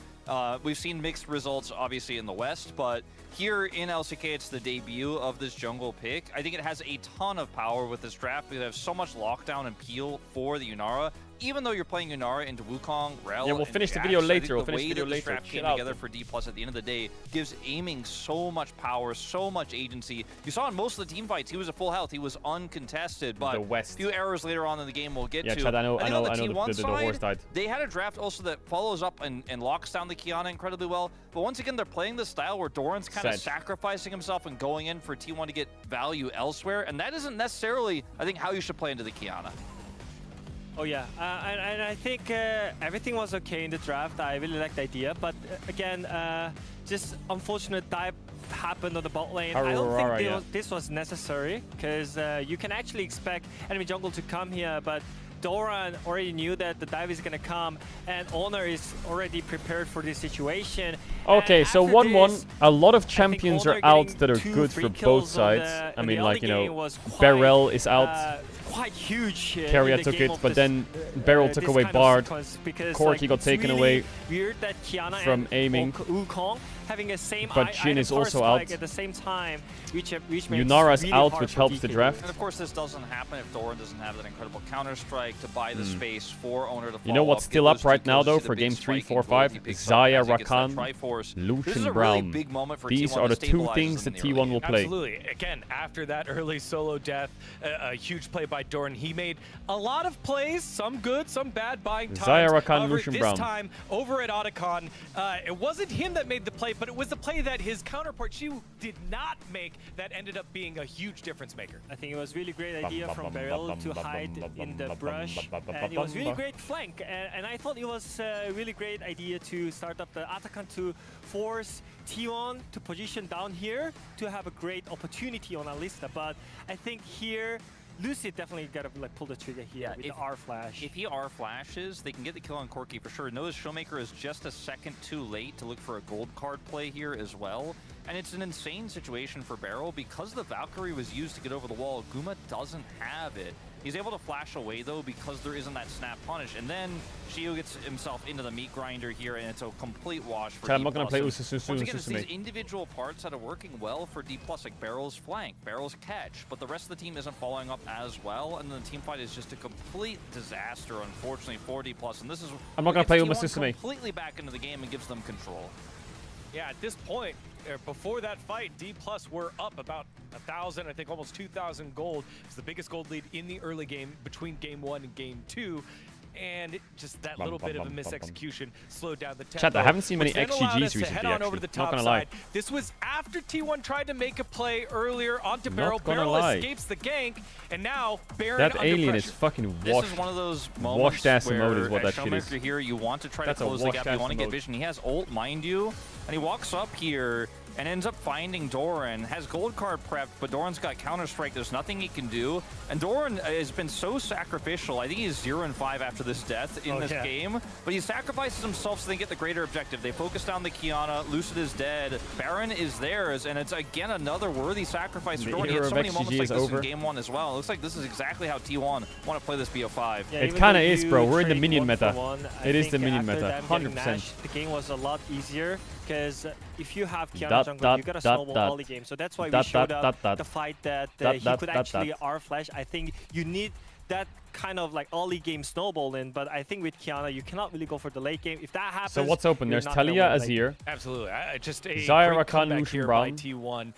We've seen mixed results, obviously, in the West, but here in LCK, it's the debut of this jungle pick. I think it has a ton of power with this draft. We have so much lockdown and peel for the Yunara. Even though you're playing Yunara into Wukong, Rel, Yeah, we'll and finish the Jax, video I later. think We'll finish way the video that this later. draft Chill came out. together for D+ at the end of the day gives aiming so much power, so much agency. You saw in most of the team fights, he was at full health. He was uncontested, but The West. a few errors later on in the game we'll get Yeah, to. Chad, I know think on the the T1 horse side, died. they had a draft also that follows up and locks down the Kiana incredibly well. But once again, they're playing this style where Doran's kind of Sedge. sacrificing himself and going in for T1 to get value elsewhere. And that isn't necessarily, I think, how you should play into the Kiana. Oh yeah, and I think everything was okay in the draft. I really like the idea, but again, just unfortunate dive happened on the bot lane. I don't Aurora, think yeah. this was necessary, because you can actually expect enemy jungle to come here, but Doran already knew that the dive is gonna come, and Honor is already prepared for this situation. Okay, And so after 1-1. this, A lot of I think champions are Honor out getting that are 2 good free for both kills on sides. the- I in mean, the like, early you game know, was quite, Beryl is out. quite huge. Keria in the took game it, of but this, then Beryl took this away kind of Bard. sequence, because, Corki like, got it's taken really away weird that Kiana from and aiming. Wukong having the same But Jhin item is first also spike out. at the same time, which makes Yunara's really out, hard which for helps the DK. draft. And of course, this doesn't happen if Doran doesn't have that incredible counter-strike to buy the space for Owner to follow You know what's up, still get up those right two now, kills, though, see the for big games 3, spike 4, in gold 5? he picks up Zaya, as he gets that Rakan, Triforce. This is Lucian a really Brown. big moment for These T1 are to the two stabilize things them that in the early T1 will game. play. Absolutely. Again, after that early solo death, a huge play by Doran. He made a lot of plays, some good, some bad, buying time. Zaya, Rakan, However, Lucian this Brown. time, over at Otacon, it wasn't him that made the play, but it was the play that his counterpart, Shu, did not make that ended up being a huge difference maker. I think it was really great idea from Beryl to hide in the brush, and it was really great flank. And I thought it was a really great idea to start up the Atakan to force T1 to position down here to have a great opportunity on Alista. But I think here, Lucy definitely gotta like pull the trigger here with the R flash. If he R flashes, they can get the kill on Corki for sure. Notice Showmaker is just a second too late to look for a gold card play here as well. And it's an insane situation for Beryl because the Valkyrie was used to get over the wall. Guma doesn't have it. He's able to flash away though because there isn't that snap punish. And then Shio gets himself into the meat grinder here, and it's a complete wash for I'm D+. not gonna play And Usususu once again, it's these Susume. individual parts that are working well for D+, like Beryl's flank, Beryl's catch, but the rest of the team isn't following up as well, and then the team fight is just a complete disaster, unfortunately, for D+. And this is I'm not gonna what play gets Uma T1 Susume. completely back into the game and gives them control. Yeah, at this point, before that fight, D+ were up about 1,000, I think almost 2,000 gold. It's the biggest gold lead in the early game between game 1 and game 2. And just that little bit of a misexecution slowed down the tempo. Chat, I haven't seen many which then allowed XGGs us to recently, head on over to the actually. Not top gonna lie. side. This was after T1 tried to make a play earlier onto Not Beryl. gonna Beryl lie. escapes the gank, and now Baron That under alien pressure. is fucking This washed. is one of those moments Washed ass where emote is what as that shit is. Showmaker here, you want to try That's to a close the washed gap, you ass want to get emote. vision. He has ult, mind you, and he walks up here. and ends up finding Doran. Has gold card prepped, but Doran's got Counter-Strike. There's nothing he can do. And Doran has been so sacrificial. I think he's 0-5 after this death in this game. But he sacrifices himself so they get the greater objective. They focus down the Kiana. Lucid is dead. Baron is theirs. And it's, again, another worthy sacrifice for Doran. He had so many moments like this in game 1 as well. It looks like this is exactly how T1 want to play this BO5. Yeah, it kind of is, bro. We're in the trade minion one for meta. one, It is the think minion after meta, them getting 100%. mashed, the game was a lot easier because if you have Kiana Dot, jungle, dot, you got a dot, snowball dot. early game. So that's why we Dot, showed dot, up dot, the fight that dot, he dot, could dot, actually dot. R-flash. I think you need that kind of like early game snowball in, but I think with Kiana, you cannot really go for the late game. If that happens, So what's open? you're There's not gonna Talia, win late Azir. game. Absolutely. Just a Zyra, great Khan, comeback Lucian here Brown. by T1.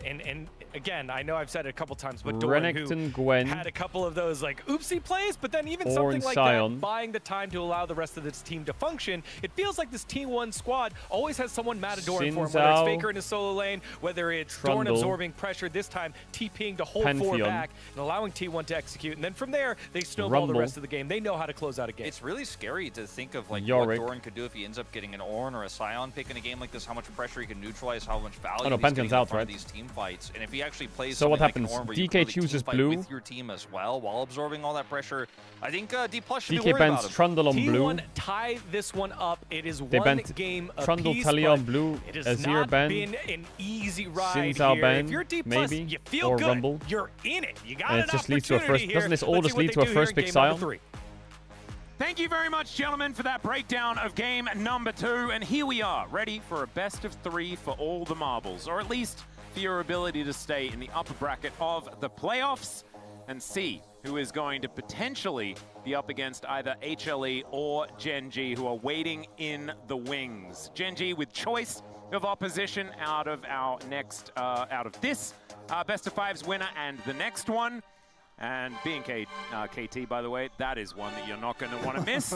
And again, I know I've said it a couple times, but Doran, who Renekton, Gwen. had a couple of those like oopsie plays, but then even Ornn, something like Sion. that, buying the time to allow the rest of this team to function. It feels like this T1 squad always has someone Matador in for him, whether it's Xin Zhao. Faker in his solo lane, whether it's Doran Trundle. absorbing pressure, this time TPing the whole Pantheon. 4 back and allowing T1 to execute. And then from there, they snowball the Rumble. rest of the game. They know how to close out a game. It's really scary to think of like Yorick. what Doran could do if he ends up getting an Ornn or a Sion pick in a game like this, how much pressure he can neutralize, how much value Oh, no, he's Pantheon's getting in out, front right? of these team fights. And if he actually plays So what something like happens? an Ornn where you DK can really chooses teamfight blue. with your team as well while absorbing all that pressure, I think D+ should be DK worried about bans him. Trundle on blue. T1 tie this one up. It is They one banned game Trundle, apiece, Talia but on blue. it has Azir not banned. been an easy ride Xin Zhao here. banned, If you're D+, maybe, you feel or good. Rumble. You're in it. You got And an it just leads to a opportunity first. here. Doesn't this all Let's just see what lead they to a do here first in pick game number Sion? 3. Thank you very much, gentlemen, for that breakdown of game number 2. And here we are, ready for a best of 3 for all the marbles, or at least for your ability to stay in the upper bracket of the playoffs and see who is going to potentially be up against either HLE or Gen G, who are waiting in the wings. Gen G with choice of opposition out of our next, out of this best of 5's winner and the next one. And BNK KT, by the way, that is one that you're not going to want to miss.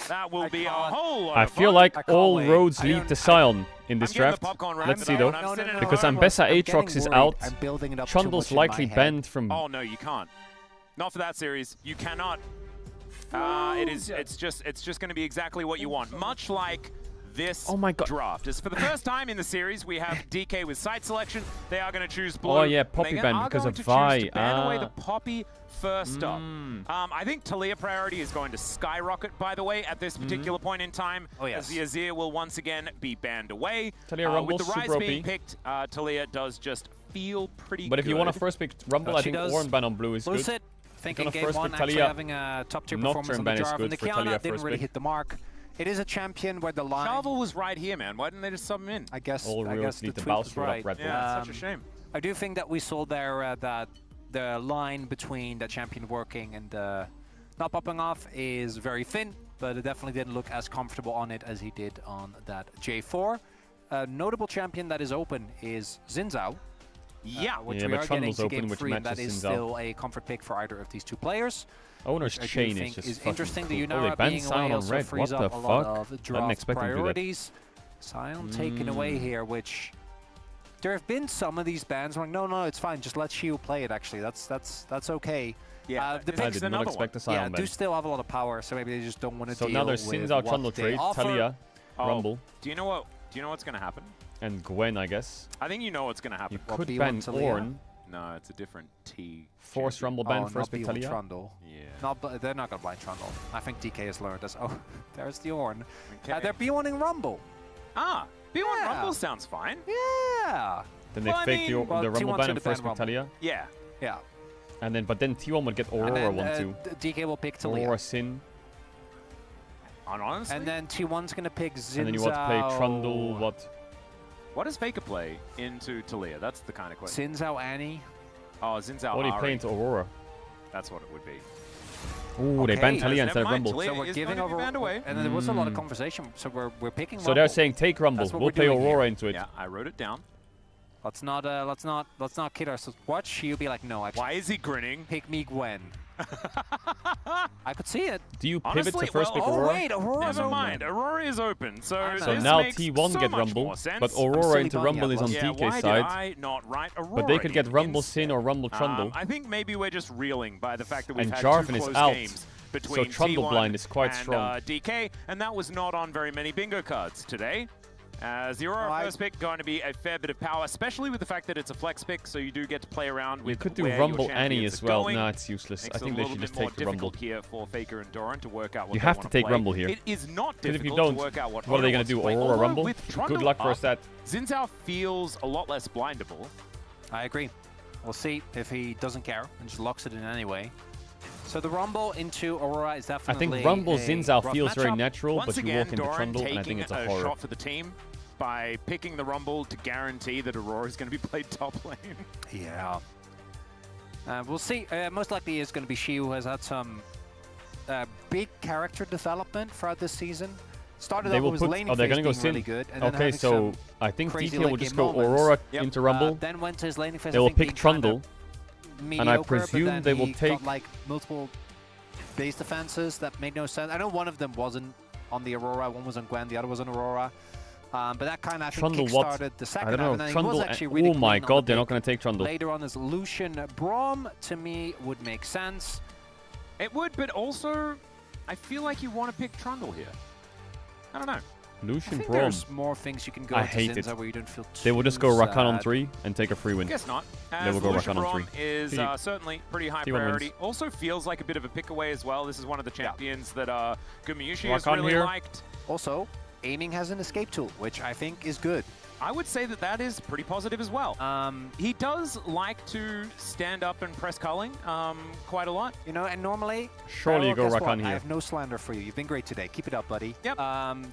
That will be a whole lot I of feel fun. like all roads lead to Sion in this I'm getting the draft. popcorn round Let's for see that though. one. I'm sitting in Because a- Ambessa I'm Aatrox getting is worried. out. I'm building it up too Trundle's much in my likely head. banned from. Oh no, you can't. Not for that series. You cannot. It's just going to be exactly what you want. Much like this draft. As for the first time in the series, we have DK with site selection. They are going to choose blue. Oh yeah, and Poppy they ban are because going of to choose Vi. to ban away the Poppy first up. I think Talia priority is going to skyrocket, by the way, at this particular point in time. Oh, yes. As the Azir will once again be banned away. Talia Rumble, with the Rise super being OP. picked, Talia does just feel pretty But if you want to good. first pick Rumble, I She think does. Ornn ban on blue is Lucid, good. thinking If you game wanna 1 first pick actually Talia, having a top tier Nocturne performance on the ban is Jarvan. good The for Talia Kiana didn't first really pick. hit the mark. It is a champion where the line... Charvel was right here, man. Why didn't they just sub him in? I guess All the roads lead to tweet was Bowser up right. Red Bull. Yeah, it's such a shame. I do think that we saw there that the line between the champion working and not popping off is very thin, but it definitely didn't look as comfortable on it as he did on that J4. A notable champion that is open is Xin Zhao. Yeah, which Yeah, we but are getting Trundle's to open, game which 3, and that matches is Xin Zhao. still a comfort pick for either of these two players. Owner's which I do chain is think just is fucking interesting. cool. The Oh, they Yunara banned being Sion away on also red. frees What the up a lot fuck? of Didn't draft expect him to do that. priorities. Sion taken away here, which there have been some of these bans. I'm like, no, it's fine. Just let Shield play it. Actually, that's okay. Yeah, the this I picks, did not expect a Sion yeah, ban. do still have a lot of power, so maybe they just don't want to So deal now there's with Xin Zhao what Trundle they trade, offer. Talia, Oh, Rumble, Do you know what's going to happen? and Gwen, I guess. I think you know what's going to happen. You could B1 ban Talia? Ornn. No, it's a different T. Force Rumble ban Oh, first not pick B1 Talia. Trundle. Yeah. They're not going to blind Trundle. I think DK has learned this. Oh, there's the Ornn. Okay. They're B1ing Rumble. Ah, B1 Yeah. Rumble sounds fine. Yeah. Then they Well, I fake mean, well, the Rumble T1's ban gonna and first ban pick Rumble. Talia. Yeah. Yeah. And then, but then T1 would get And Aurora then 1-2. DK will pick Talia. Aurora Sin. And honestly, And then T1's going to pick Xin And then you want to play Zhao- Trundle, what? what does Faker play into Talia? That's the kind of question. Xin Zhao Annie. Oh, Xin Zhao What do you Ari. play into Aurora? That's what it would be. Ooh, they Okay. banned Talia Never instead of mind, Rumble. Talia So we're is giving going to be over, banned away. and then there was a lot of conversation. So we're picking. So they're Rumble. saying take Rumble. That's what We'll we're play doing here. Aurora into it. Yeah, I wrote it down. Let's not kid ourselves. Watch you be like, no, actually, Why is he grinning? pick me Gwen. I could see it. Do you pivot Honestly, to first well, pick Oh Aurora? wait, Aurora's Never open. mind. Aurora is open. So, So this now makes T1 so get much Rumble, more sense. but silly Aurora into bunny Rumble is on atlas. yeah, TK's why side. did I not write Aurora? But they could get in Rumble instead? Sin or Rumble Trundle. I think maybe we're just reeling by the fact that we've And had Jarvan two is close out. games between So Trundle T1 blind is quite and, strong. DK, and that was not on very many bingo cards today. As the Aurora first pick going to be a fair bit of power, especially with the fact that it's a flex pick, so you do get to play around with. You could do where Rumble your Annie champions as are well. going. No, it's useless. Makes I think it a they little should just bit more take the Rumble. difficult here for Faker and Doran to work out what You they have to want take play. Rumble here. It is not Because if you difficult don't, to work out what are they Oda going to wants do? play. Aurora Although Rumble? with Good Trundle luck for up, that. Xin Zhao feels a lot less blindable. I agree. We'll see if he doesn't care and just locks it in anyway. So the Rumble into Aurora is I definitely think Rumble a Xin Zhao rough feels very matchup. natural, Once but you again, walk into Doran Trundle, and I taking think it's a a horror. shot for the team by picking the Rumble to guarantee that Aurora is going to be played top lane. Yeah. We'll see. Most likely is going to be she who has had some big character development throughout this season. Started They off will with put. laning Oh, they're phase going to go being really Sin. good, and then Okay, having so some I think crazy DK will late just game go moments. Aurora into Rumble, Then went to his laning phase. they I will think being pick kind of Trundle, mediocre, and I but presume then they will he take. got, like multiple base defenses that made no sense. I know one of them wasn't on the Aurora, one was on Gwen, the other was on Aurora. But that kind of, I think, Trundle what? kickstarted the second I don't half, know. and then he Trundle. was actually really Oh my clean on God, the they're not pick. going to take Trundle. Later on is Lucian Braum, to me, would make sense. It would, but also, I feel like you want to pick Trundle here. I don't know. Lucian I think Braum. there's more things you can go I into hate it. Zinza where you don't feel They will just go too Rakan on sad. 3 and take a free win. Guess not. They will As go Lucian Rakan on Braum 3. is T- certainly pretty high T1 wins. priority. Also feels like a bit of a pick away as well. This is one of the champions that Gumayushi has Rakan really here. liked. Also, aiming has an escape tool, which I think is good. I would say that that is pretty positive as well. He does like to stand up and press culling quite a lot. You know, and normally, Surely you go guess what? Rakan I here. have no slander for you. You've been great today. Keep it up, buddy. Yep.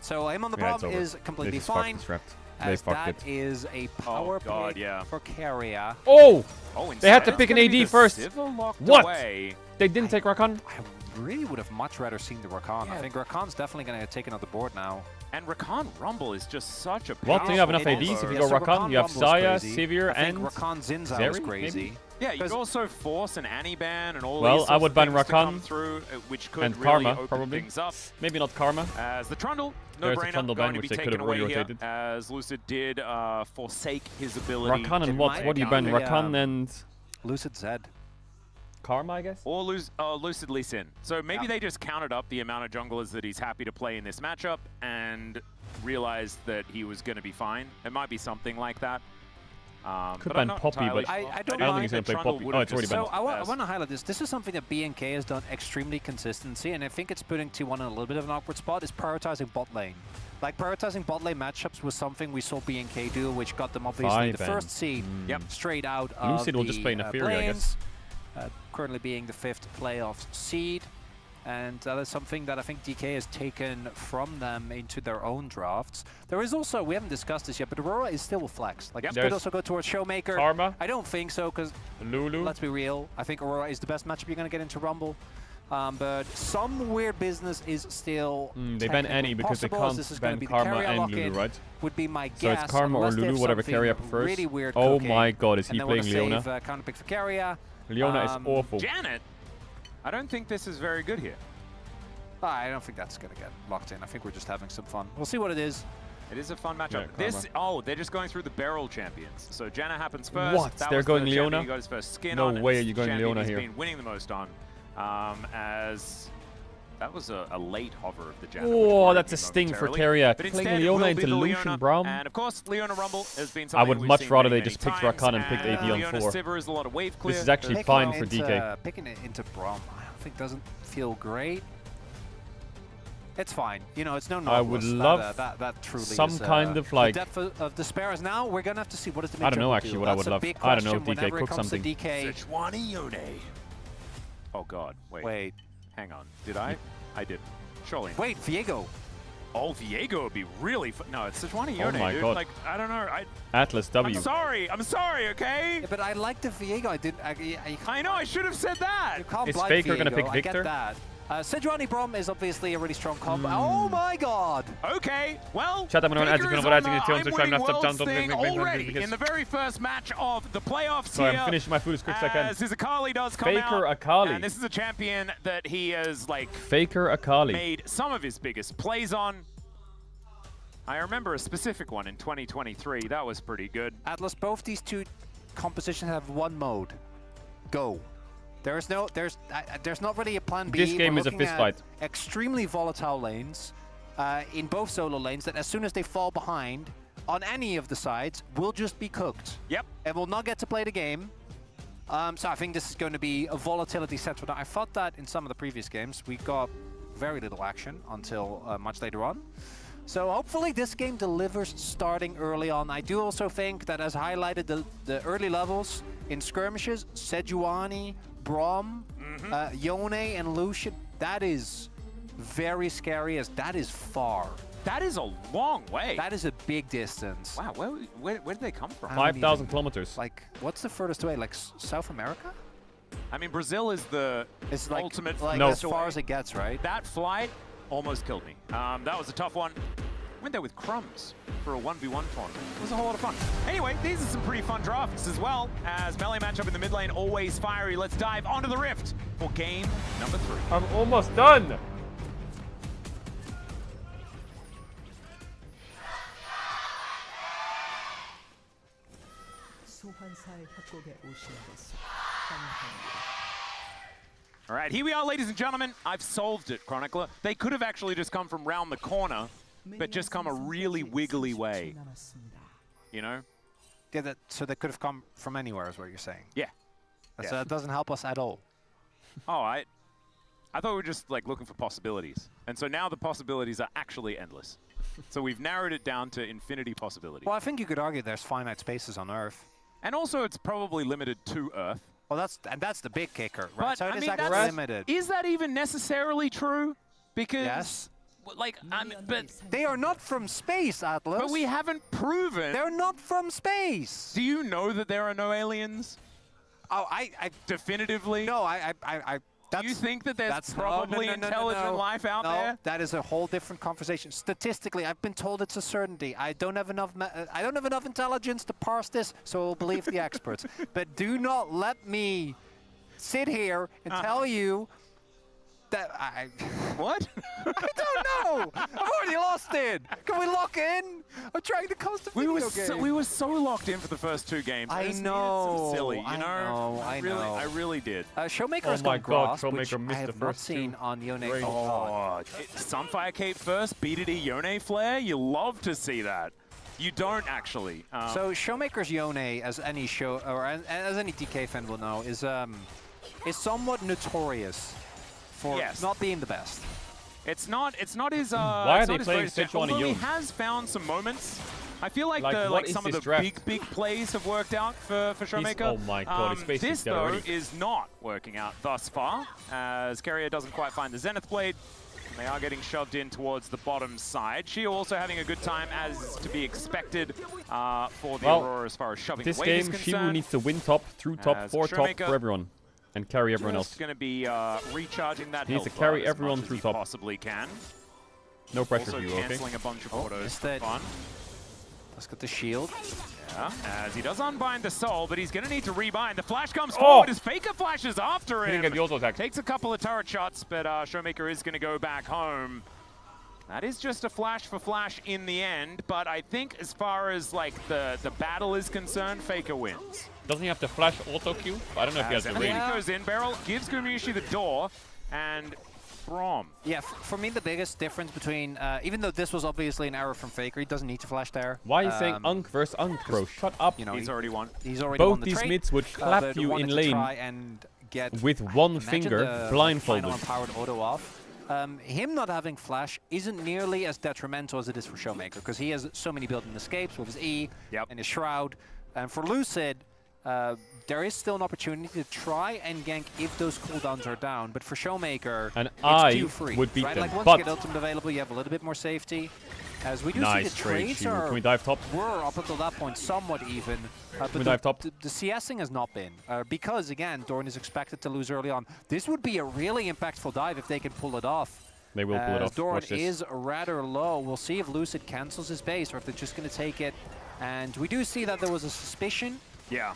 So him on the Yeah, it's Braum over. is completely They just fucked fine. this rep. They As fucked that it. is a power God, pick yeah. for Carrier. Oh! Oh, They had to instead pick an it's gonna be AD the first. Civil locked What? away. They didn't take Rakan? I really would have much rather seen the Rakan. I think Rakan's definitely going to take another board now. And Rakan Rumble is just such a What? Do you have enough powerful ADs? If you Yeah, go so Rakan, you have Rumble's Saya, crazy. Sivir, I think and Rakan Zinza Zeri, was crazy. maybe? Yeah, you could also force an Annie ban and all Well, these I would ban sorts of things to come Rakan through, which could and really Karma, open probably. things up. Maybe not Karma. As the Trundle, There's a no-brainer, Trundle going ban, to which be they could taken have already away here, rotated. as Lucid did forsake his ability Rakan to and what? What do you ban? counter. Rakan and Lucid Zed. Karma, I guess? Or Lucid Lee Sin. So maybe they just counted up the amount of junglers that he's happy to play in this matchup and realized that he was going to be fine. It might be something like that. Could but I'm ban not Poppy, entirely but sure. I I don't don't mind think he's going to play Trundle Poppy. would Oh, have it's already just- banned. So I Yes. want to highlight this. This is something that BNK has done extremely consistency, and I think it's putting T1 in a little bit of an awkward spot, is prioritizing bot lane. Like, prioritizing bot lane matchups was something we saw BNK do, which got them obviously the Five first and- seed straight out of Lucid will the just play Naafiri, I plains, guess. currently being the 5th playoff seed. And that is something that I think DK has taken from them into their own drafts. There is also, we haven't discussed this yet, but Aurora is still a flex. Like, this could There's also go towards Showmaker. Karma. I don't think so, because Lulu. let's be real, I think Aurora is the best matchup you're going to get into Rumble. But some weird business is still They ban Annie because they possible, as can't this is gonna ban be the Karma carrier and lock-in, Lulu, right? would be my So guess. it's Karma or unless they Lulu, have whatever something carrier prefers. really weird Oh cooking, my God, is and he they playing wanna Leona? save, counter pick for carrier. Leona is awful. Janet, I don't think this is very good here. I don't think that's going to get locked in. I think we're just having some fun. We'll see what it is. It is a fun matchup. Yeah, they're just going through the barrel champions. So Janna happens first. What? That They're was going the champion Leona? He got his first skin No on. way It's are you going champion Leona he's here. been winning the most on. As that was a late hover of the Janna. Oh, that's a sting for Carrier. But Playing instead, it Leona will be into the Lucian Leona. Braum. And of course, Leona Rumble has been I something would we've much seen rather many, they just many picked times, Rakan and picked AD on Leona 4. Sivir is a lot of wave clear. This is actually Picking fine for into, DK. Picking it into Braum, I don't think doesn't feel great. It's fine. You know, it's no I would Nautilus. love that truly some is, kind of like. the depth of despair is now. We're gonna have to see what does the I don't know mid-jungle actually do. what I That's would a love. big I don't know. question DK, whenever it cook comes to something. DK. Sejuani Yone. Oh God! Wait. Hang on. Did I? I didn't. Surely. Wait, Viego. Oh, Viego would be really fun. No, it's Sejuani Yone, my dude. God. Like, I don't know. Atlas W. I'm sorry, okay? Yeah, but I like the Viego. I didn't. I know, I should have said that. You can't Is blind Faker Viego. gonna pick I Victor? get that. Sejuani Braum is obviously a really strong combo. Oh my God! Okay, well, Chat, I'm gonna add Faker you is can on add you the to I'm try winning not to worlds down thing already in the very first match of the playoffs So here. I'm finishing my food as quick as I can. As his Akali does come out. Faker Akali. And this is a champion that he has, like, Faker Akali. made some of his biggest plays on. I remember a specific one in 2023. That was pretty good. Atlas, both these two compositions have one mode. Go. There's not really a plan B. This game We're is a looking fist at fight. Extremely volatile lanes. in both solo lanes that as soon as they fall behind on any of the sides, will just be cooked. Yep. And will not get to play the game. So I think this is going to be a volatility central. I thought that in some of the previous games we got very little action until much later on. So hopefully this game delivers starting early on. I do also think that, as highlighted, the early levels in skirmishes, Sejuani, Braum, Yone and Lucian, that is very scary, as that is far. That is a long way. That is a big distance. Wow, where did they come from? 5,000 kilometers. Like, what's the furthest away? Like South America? I mean, Brazil is the like, ultimate as far as it gets, right? That flight almost killed me. That was a tough one. Went there with crumbs for a 1v1 tournament. It was a whole lot of fun. Anyway, these are some pretty fun drafts as well, as melee matchup in the mid lane, always fiery. Let's dive onto the Rift for game number 3. I'm almost done. All right, here we are, ladies and gentlemen. I've solved it, Chronicler. They could have actually just come from round the corner, but just come a really wiggly way. You know? Yeah, so they could have come from anywhere, is what you're saying. Yeah. So that doesn't help us at all. Oh, I thought we were just like looking for possibilities. And so now the possibilities are actually endless. So we've narrowed it down to infinity possibilities. Well, I think you could argue there's finite spaces on Earth. And also it's probably limited to Earth. Well, that's the big kicker, right? But So I it is mean, actually that's, limited. is that even necessarily true? Because Yes. like I mean, but they are not from space, Atlas. But we haven't proven. They're not from space. Do you know that there are no aliens? Oh, I definitively. No, Do you think that there's that's probably no, intelligent life out there? That is a whole different conversation. Statistically, I've been told it's a certainty. I don't have enough. I don't have enough intelligence to parse this, so I'll believe the experts. But do not let me sit here and tell you that I. What? I don't know. I've already lost it. Can we lock in? I'm trying to cast a video game. We were so locked in for the first 2 games. I just know. needed some silly, you I know. know. I really did. Showmaker Oh has my gone God, Grasp, Showmaker which missed I the have not first seen 2. on Yone. Great. Sunfire Cape first, BDD Yone Flare. You love to see that. You don't actually. So Showmaker's Yone, as any as any DK fan will know, is somewhat notorious for not being the best. It's not his. Why are it's they not his playing greatest hit, Sejuani although he Young? has found some moments. I feel like, Like, some of this the draft? big plays have worked out for Showmaker. Oh my God, he's basically this dead though already. is not working out thus far, as Keria doesn't quite find the Zenith Blade. They are getting shoved in towards the bottom side. She also having a good time, as to be expected, for the Aurora as far as shoving this away is game, Shivu concerned. needs to win top, through top, As for top Showmaker for everyone, and carry everyone else. Just going to be recharging that He needs health to carry bar as everyone much as through he top. possibly can. No pressure Also for you, okay? cancelling a bunch of autos missed for it. fun. Let's get the shield. Yeah, as he does unbind the soul, but he's going to need to rebind. The flash comes Oh! forward as Faker flashes after He him. didn't get the auto attack. Takes a couple of turret shots, but Showmaker is going to go back home. That is just a flash for flash in the end, but I think as far as like the battle is concerned, Faker wins. Doesn't he have to flash auto queue? I don't know if he has the Zenith range. goes in, Beryl gives Gumiushi the door, and Braum. Yeah, for me the biggest difference between, even though this was obviously an error from Faker, he doesn't need to flash there. Why are you saying Unk versus Unk, bro? Shut up. You know, He's already won. He's already Both won the these trade, mids would clap but you wanted in to lane try and get, with one imagine finger, the blindfolded. final empowered auto off. Him not having flash isn't nearly as detrimental as it is for Showmaker, because he has so many built-in escapes with his E and his Shroud. And for Lucid, there is still an opportunity to try and gank if those cooldowns are down, but for Showmaker, And it's I too free, would beat right? them, Like once but you get ultimate available, you have a little bit more safety. As we do Nice see the trade, trades Shivu. Can we dive top? were up until that point somewhat even, but we dive top? the CSing has not been, because again, Dorn is expected to lose early on. This would be a really impactful dive if they can pull it off. They will pull it off. Dorn Watch this. is rather low. We'll see if Lucid cancels his base or if they're just going to take it. And we do see that there was a suspicion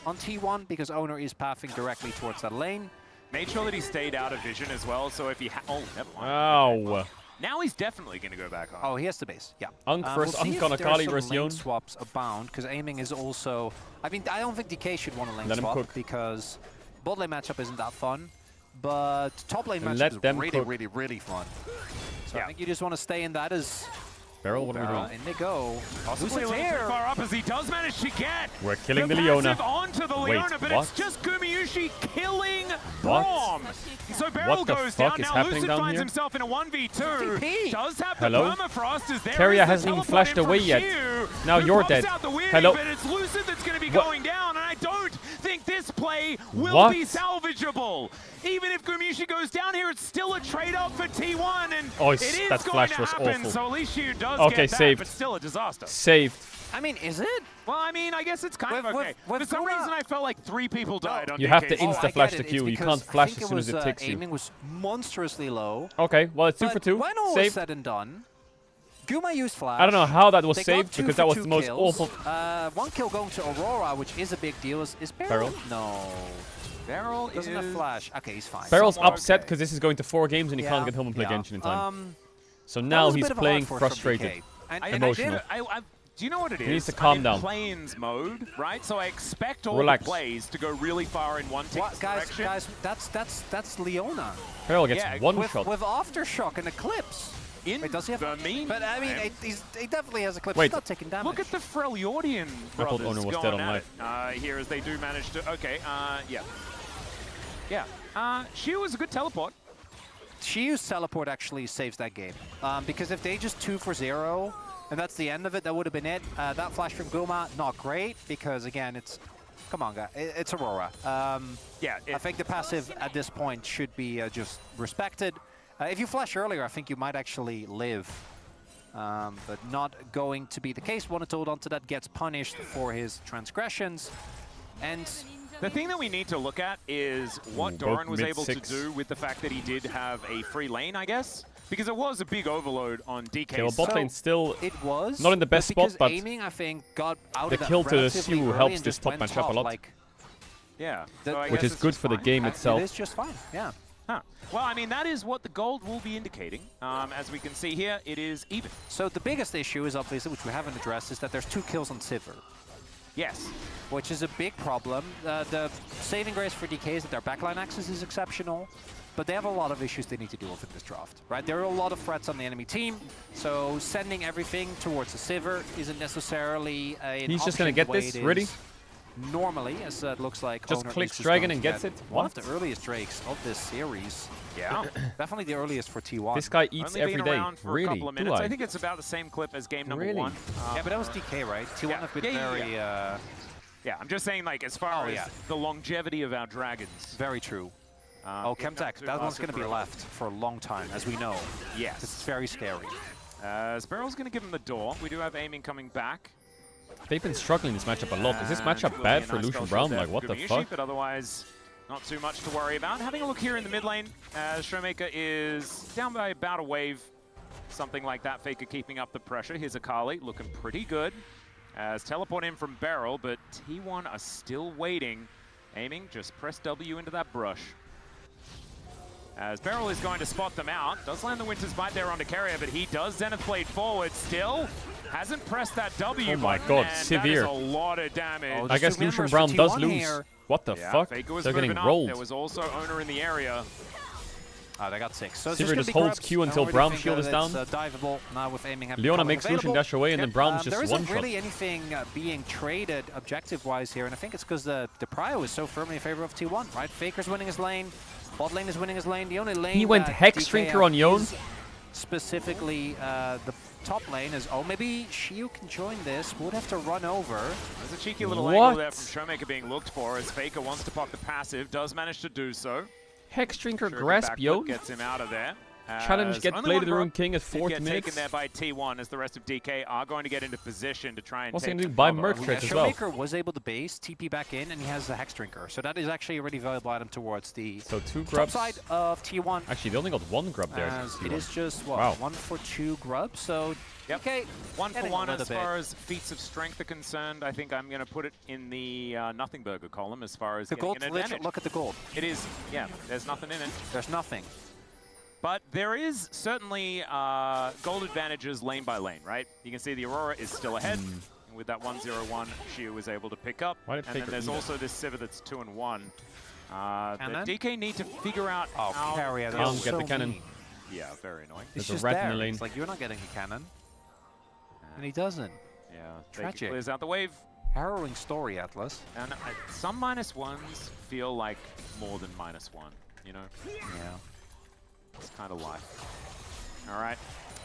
on T1 because Owner is pathing directly towards that lane. Made sure that he stayed out of vision as well, so if he oh, never mind. Ow. Now he's definitely going to go back home. Oh, he has the base, yeah. Unk versus we'll see Unk if on there's Akali some versus lane Yone. swaps abound, because aiming is also... I mean, I don't think DK should want a lane Let him swap, cook. because bot lane matchup isn't that fun, but top lane Let matchup is them really, cook. really, really fun. So I think you just want to stay in that as... Beryl, what are we doing? In they go. Possibly a little too far up as he does manage to get We're killing the Leona. passive onto the Wait, Leona, but what? it's just Gumayusi killing What? Braum. So Beryl What the goes fuck down. is Now happening Lucid down finds here? himself in a 1v2. Does have Hello? the permafrost as there Keria is the hasn't even teleport flashed in from away yet. Xiu, Now who you're pops dead. out the Weary, Hello? But it's Lucid that's going to be What? going down, and I don't think this play will What? be salvageable. Even if Gumayusi goes down here, it's still a trade-off for T1, and Oh, it is that going flash to was happen. awful. So at least Xiu does Okay, get that, saved. but still a disaster. Saved. I mean, is it? Well, I mean, I guess it's kind of okay. with For some Guma- reason, I felt like 3 people died on You have DK. to insta-flash the Q. You can't flash as soon as it takes you. Aiming was monstrously low. Okay, well, it's 2 But for 2. when all was Saved. said and done, Guma used flash. I don't know how that was They saved got 2 because for that was 2 the most kills. awful. 1 kill going to Aurora, which is a big deal. Is Beryl? No. Beryl doesn't have flash. Okay, he's fine. Beryl's upset because this is going to 4 games and he Yeah, can't get home and play yeah. Genshin in time. So that now was a he's bit of a playing hard force from frustrated, DK. And emotional. Do you know what it is? He needs to calm I'm in down. Plains mode, right? So I expect all Relax. the plays to go really far in one direction. Guys, that's Leona. Beryl gets Yeah, one with, shot. With Aftershock and Eclipse. Wait, does he have? the mean But I mean, time. he definitely has Eclipse. Wait. He's not taking damage. Look at the Freljordian I thought brothers Owner was going dead on at life. it here as they do manage to. Okay, yeah. Yeah. Xiu is a good teleport. Xiu's teleport actually saves that game. Because if they just 2 for 0, and that's the end of it, that would have been it. That flash from Guma, not great, because again, it's... Come on, guys. It's Aurora. Yeah. I think the passive at this point should be just respected. If you flash earlier, I think you might actually live. But not going to be the case. One told onto that gets punished for his transgressions. And the thing that we need to look at is what Ooh, Doran both was able to mid-6. do with the fact that he did have a free lane, I guess. Because it was a big overload on DK. Okay, well, bot lane still it was not in the best because spot, but aiming, I think, got out the of that kill to relatively Xiu early helps and this just top went matchup top, a lot. Like, Yeah. That- So I Which guess is it's good just for the fine. game itself. it is just fine, yeah. Huh. Well, I mean, that is what the gold will be indicating. As we can see here, it is even. So the biggest issue is obviously, which we haven't addressed, is that there's 2 kills on Sivir. Yes. Which is a big problem. The saving grace for DK is that their backline access is exceptional, but they have a lot of issues they need to deal with in this draft, right? There are a lot of threats on the enemy team, so sending everything towards the Sivir isn't necessarily an He's just gonna option get the way this, it really? is Normally, as it looks like Just Owner clicks is Dragon going and to gets get it? One What? of the earliest Drakes of this series. Yeah. Definitely the earliest for T1. This guy eats Only every been day. around for a Really? couple of Do minutes. I? I think it's about the same clip as game number Really? 1. Yeah, but that was DK, right? T1 have been very... Yeah, I'm just saying, like, as far as yeah. the longevity of our dragons. Very true. Chemtech, that one's going to be left for a long time, as we know. Yes. It's very scary. Sparrow's going to give him the door. We do have aiming coming back. They've been struggling this matchup a lot. Is this And matchup will be bad a for nice Lucian spell Brown? shot Like, there what for the Gumayusi, fuck? But otherwise, not too much to worry about. Having a look here in the mid lane, Showmaker is down by about a wave. Something like that. Faker keeping up the pressure. Here's Akali looking pretty good. As teleport in from Beryl, but T1 are still waiting. Aiming, just press W into that brush. As Beryl is going to spot them out. Does land the Winter's Bite there onto Carrier, but he does Zenith Blade forward still. Hasn't pressed that W Oh my button, god, and severe. That is a lot of damage. I guess Lucian Brown does lose. What the Yeah, fuck? Faker was They're getting moving up. rolled. There was also Owner in the area. They got 6. So it's Sivir just, just gonna be holds grabs. Q I until already Brown think shield that is down. It's diveable now with aiming. Leona makes Lucian dash away, and then Brown's just there one isn't shot. really anything being traded objective-wise here, and I think it's because the prio is so firmly in favor of T1, right? Faker's winning his lane, bot lane is winning his lane. The only lane He went that Hex DK Drinker on Yon. is specifically the top lane is, maybe Xiu can join this. Would have to run over. There's a cheeky little What? angle there from Showmaker being looked for as Faker wants to pop the passive, does manage to do so. Hex Drinker Sure, grasp back Yon. foot gets him out of there. Challenge As get only Blade one of the Rune grub King at did 4th get minute. taken there by T1 as the rest of DK are going to get into position to try and What's he take gonna do? Buy cover. Merc Traits as well. Showmaker was able to base, TP back in, and he has the Hex Drinker. So that is actually a really valuable item towards the So 2 top grubs. side of T1. Actually, they only got 1 grub there. As T1. it is just, what, Wow. 1 for 2 grubs, so Yep. okay. 1 for getting 1 a as little far bit. as feats of strength are concerned. I think I'm going to put it in the Nothing Burger column as far as The getting gold, an advantage. look at the gold. It is, yeah, there's nothing in it. There's nothing. But there is certainly gold advantages lane by lane, right? You can see the Aurora is still ahead. And with that 1-0-1, Xiu was able to pick up. Why did And then Faker there's eat it? also this Sivir that's 2-1. Cannon? The DK need to figure out how Carrier, to that deal was get so the cannon. mean. Yeah, very annoying. It's There's just a rat there. in the lane. It's like, you're not getting a cannon. And he doesn't. Yeah, Tragic. clears out the wave. Harrowing story, Atlas. And some -1s feel like more than -1, you know? Yeah. It's kind of life. All right.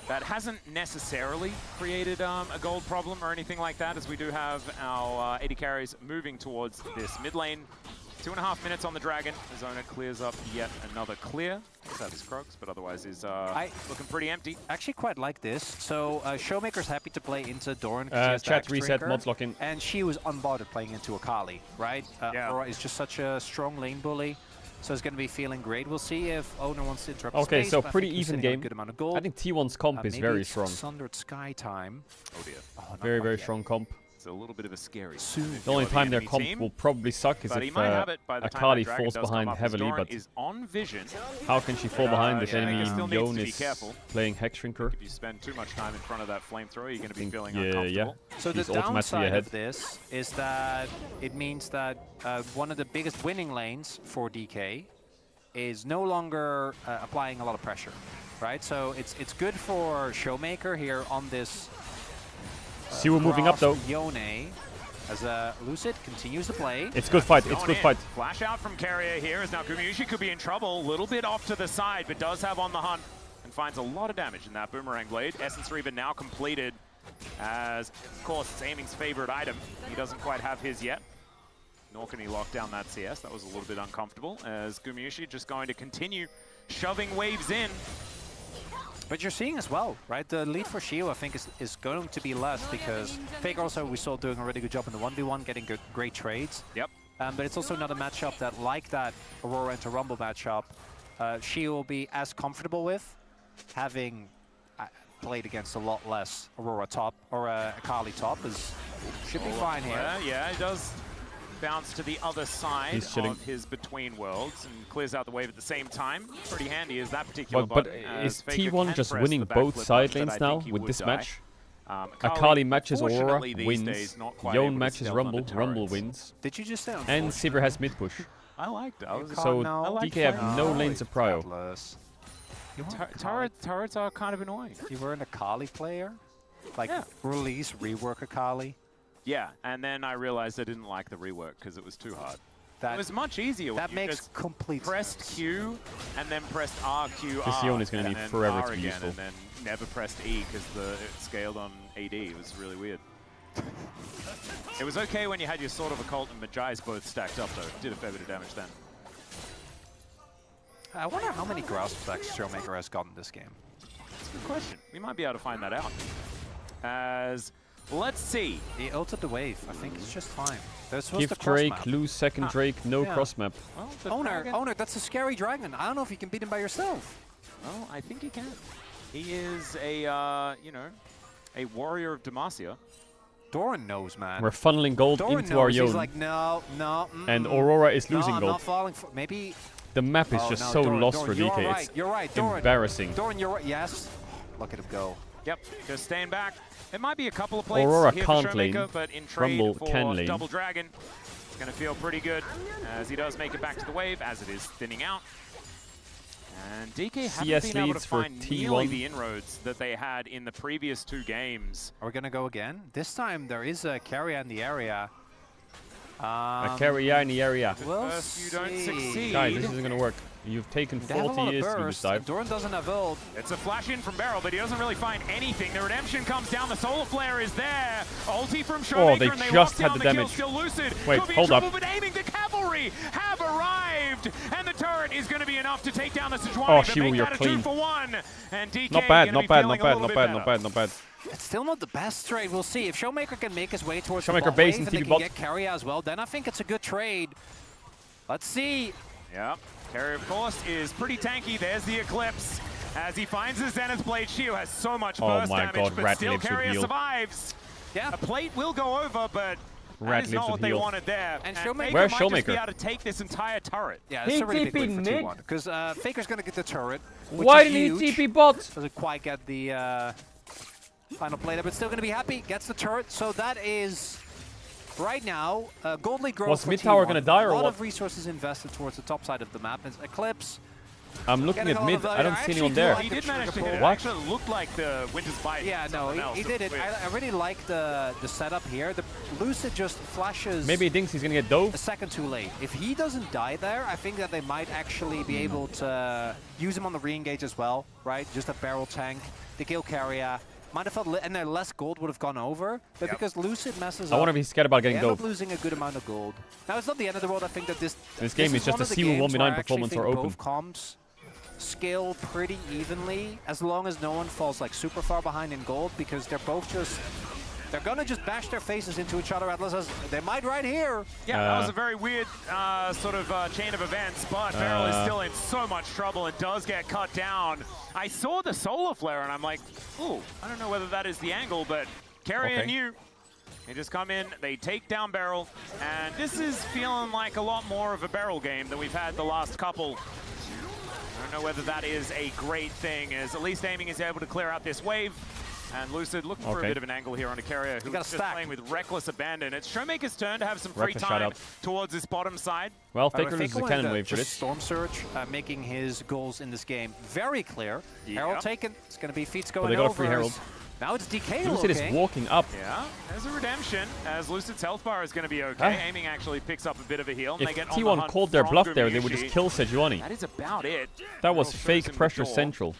That hasn't necessarily created a gold problem or anything like that, as we do have our AD carries moving towards this mid lane. 2.5 minutes on the Dragon. Zona clears up yet another clear. Does have his Crocs, but otherwise is looking pretty empty. Actually quite like this. So Showmaker's happy to play into Doran. Chat reset, mods lock in. And she was unbothered playing into Akali, right? Aurora is just such a strong lane bully. So it's going to be feeling great. We'll see if Owner wants to interrupt Okay, space, so but I pretty think he's even sitting on a game. good amount of gold. I think T1's comp is Maybe very it's strong. Sundered Sky time. Oh dear. Very strong comp. It's a little bit of a scary. The only time their comp will probably suck is if Akali falls behind heavily, but is on vision. how can she fall behind this enemy? Still needs Yone to be is careful. playing Hex Shrinker. If you spend too much time in front of that flamethrower, you're going to be feeling uncomfortable. So She's the automatically downside ahead. of this is that it means that one of the biggest winning lanes for DK is no longer applying a lot of pressure, right? So it's good for Showmaker here on this. See, we're moving up though. Yone, as Lucid continues to play. It's good fight. It's good fight. Flash out from Carrier here as now Gumyushi could be in trouble. A little bit off to the side, but does have on the hunt and finds a lot of damage in that Boomerang Blade. Essence Reaver now completed as, of course, it's Aiming's favorite item. He doesn't quite have his yet. Nor can he lock down that CS. That was a little bit uncomfortable as Gumyushi just going to continue shoving waves in. But you're seeing as well, right? The lead for Shio, I think, is going to be less because Faker also we saw doing a really good job in the 1v1, getting great trades. Yep. But it's also not a matchup that, like that Aurora into Rumble matchup, Shio will be as comfortable with, having played against a lot less Aurora top or Akali top. Should be fine here. Yeah, he does bounce to the other side of his between worlds and clears out the wave at the same time. Pretty handy is that particular But button, is as Faker T1 can just press winning the both backflip side button, lanes but I now think he with would this die. match? Akali matches Aurora, unfortunately these wins. days not quite Yone able to matches stealth Rumble, under Rumble turrets. wins. Did you just say And Sivir has mid push. I liked it. I was So no. DK have no lanes of prio. Turrets are kind of annoying. You were an Akali player? Like release, rework Akali? Yeah, and then I realized I didn't like the rework because it was too hard. That it was much easier. That when you makes just complete pressed sense. Q and then pressed R, Q, This R. Yone is gonna and need then forever R to be again, useful. and then never pressed E because it scaled on AD. It was really weird. It was okay when you had your Sword of Occult and Magi's both stacked up though. Did a fair bit of damage then. I wonder how many grasp stacks Showmaker has gotten this game. That's a good question. We might be able to find that out. As let's see. He ulted the wave. I think it's just fine. This was the Give cross Drake, map. lose second Drake, no cross map. Well, Owner, that's a scary dragon. I don't know if you can beat him by yourself. Well, I think he can. He is a, you know, a warrior of Demacia. Doran knows, man. We're funneling gold Doran into our knows. Yone. He's like, no. And Aurora is losing no, I'm gold. not falling for. Maybe. The map is just so Doran, lost Doran, for DK. You're right. It's You're right. Doran. embarrassing. Doran, you're right. Yes. Look at him go. Yep, just staying back. There might be a couple of plates Aurora here can't for lane. Showmaker, but in trade Rumble for can lane. Double Dragon, it's going to feel pretty good as he does make it back to the wave as it is thinning out. And DK haven't CS been able to leads for find nearly T1. the inroads that they had in the previous 2 games. Are we going to go again? This time there is a carry in the area. A carrier in the area. We'll First you don't see. succeed. Guys, this isn't gonna work. You've taken They have a 40 lot of years to burst, this dive. and Doran doesn't have ult. It's a flash in from Barrel, but he doesn't really find anything. The redemption comes down. The Solar Flare is there. Ulti from Showmaker, they and they just lock had down the kill. damage. Still Lucid. Wait, Could be hold in trouble, up. But aiming, the cavalry have arrived, and the turret is going to be enough to take down the Sejuani. Oh, but Shivu, make you're that a clean. 2 for 1. And DK Not bad, gonna not be bad, feeling not a bad, little not bit bad, better. not bad, not bad. It's still not the best trade. We'll see. If Showmaker can make his way towards the Showmaker bot base wave and and they TP can bot. get carry as well, then I think it's a good trade. Let's see. Yeah, Carrier, of course, is pretty tanky. There's the Eclipse. As he finds his Zenith Blade, Shio has so much Oh burst my damage, God, but Rat still lives with Carrier heal. survives. Yeah. A plate will go over, but that Rat is lives not with what they heal. wanted there. And Faker Showmaker- Where's might just be Showmaker? able to take this entire turret. Yeah, it's a really big win for T1. Because Faker's going to get the turret, which Why is didn't huge. he TP bot? Doesn't quite get the final play there, but still going to be happy. Gets the turret, so that is... Right now, Gold League growth Was for mid tower T1. gonna die or A lot what? of resources invested towards the top side of the map. It's Eclipse I'm looking Getting at a lot mid. of I don't see anyone there. He did manage to hit it. What? Actually, it looked like the Winter's Bite. Yeah, no, he did it. I really like the setup here. The Lucid just flashes. Maybe he thinks he's gonna get dove. A second too late. If he doesn't die there, I think that they might actually be able to use him on the re-engage as well, right? Just a barrel tank. The kill carrier. Might have felt, and then less gold would have gone over, but because Lucid messes up, I wonder if he's scared about getting they end up dove. losing a good amount of gold. Now, it's not the end of the world. I think that this game is just one a of the 0 games 1v9 where I actually performance think or open. both comps scale pretty evenly, as long as no one falls like super far behind in gold, because they're both just... They're gonna just bash their faces into each other. Atlas says they might right here. Yeah, that was a very weird sort of chain of events, but Beryl is still in so much trouble and does get cut down. I saw the solar flare and I'm like, ooh, I don't know whether that is the angle, but Carrier knew. They just come in, they take down Beryl, and this is feeling like a lot more of a Beryl game than we've had the last couple. I don't know whether that is a great thing, as at least Aiming is able to clear out this wave. And Lucid looking for a bit of an angle here on a Carrier who's just playing with reckless abandon. It's Showmaker's turn to have some free time towards this bottom side. Well, Faker loses a cannon wave for this. Storm Surge making his goals in this game very clear. Herald taken. It's going to be feats going they got a over. free Herald. Now it's DK Lucid is walking up. Yeah, there's a redemption, as Lucid's health bar is going to be okay. Aiming actually picks up a bit of a heal. And If they get T1 on the hunt called their from bluff there, they would Gumayusi. just kill Sejuani. That is about it. That was Beryl fake shows him the pressure door. central.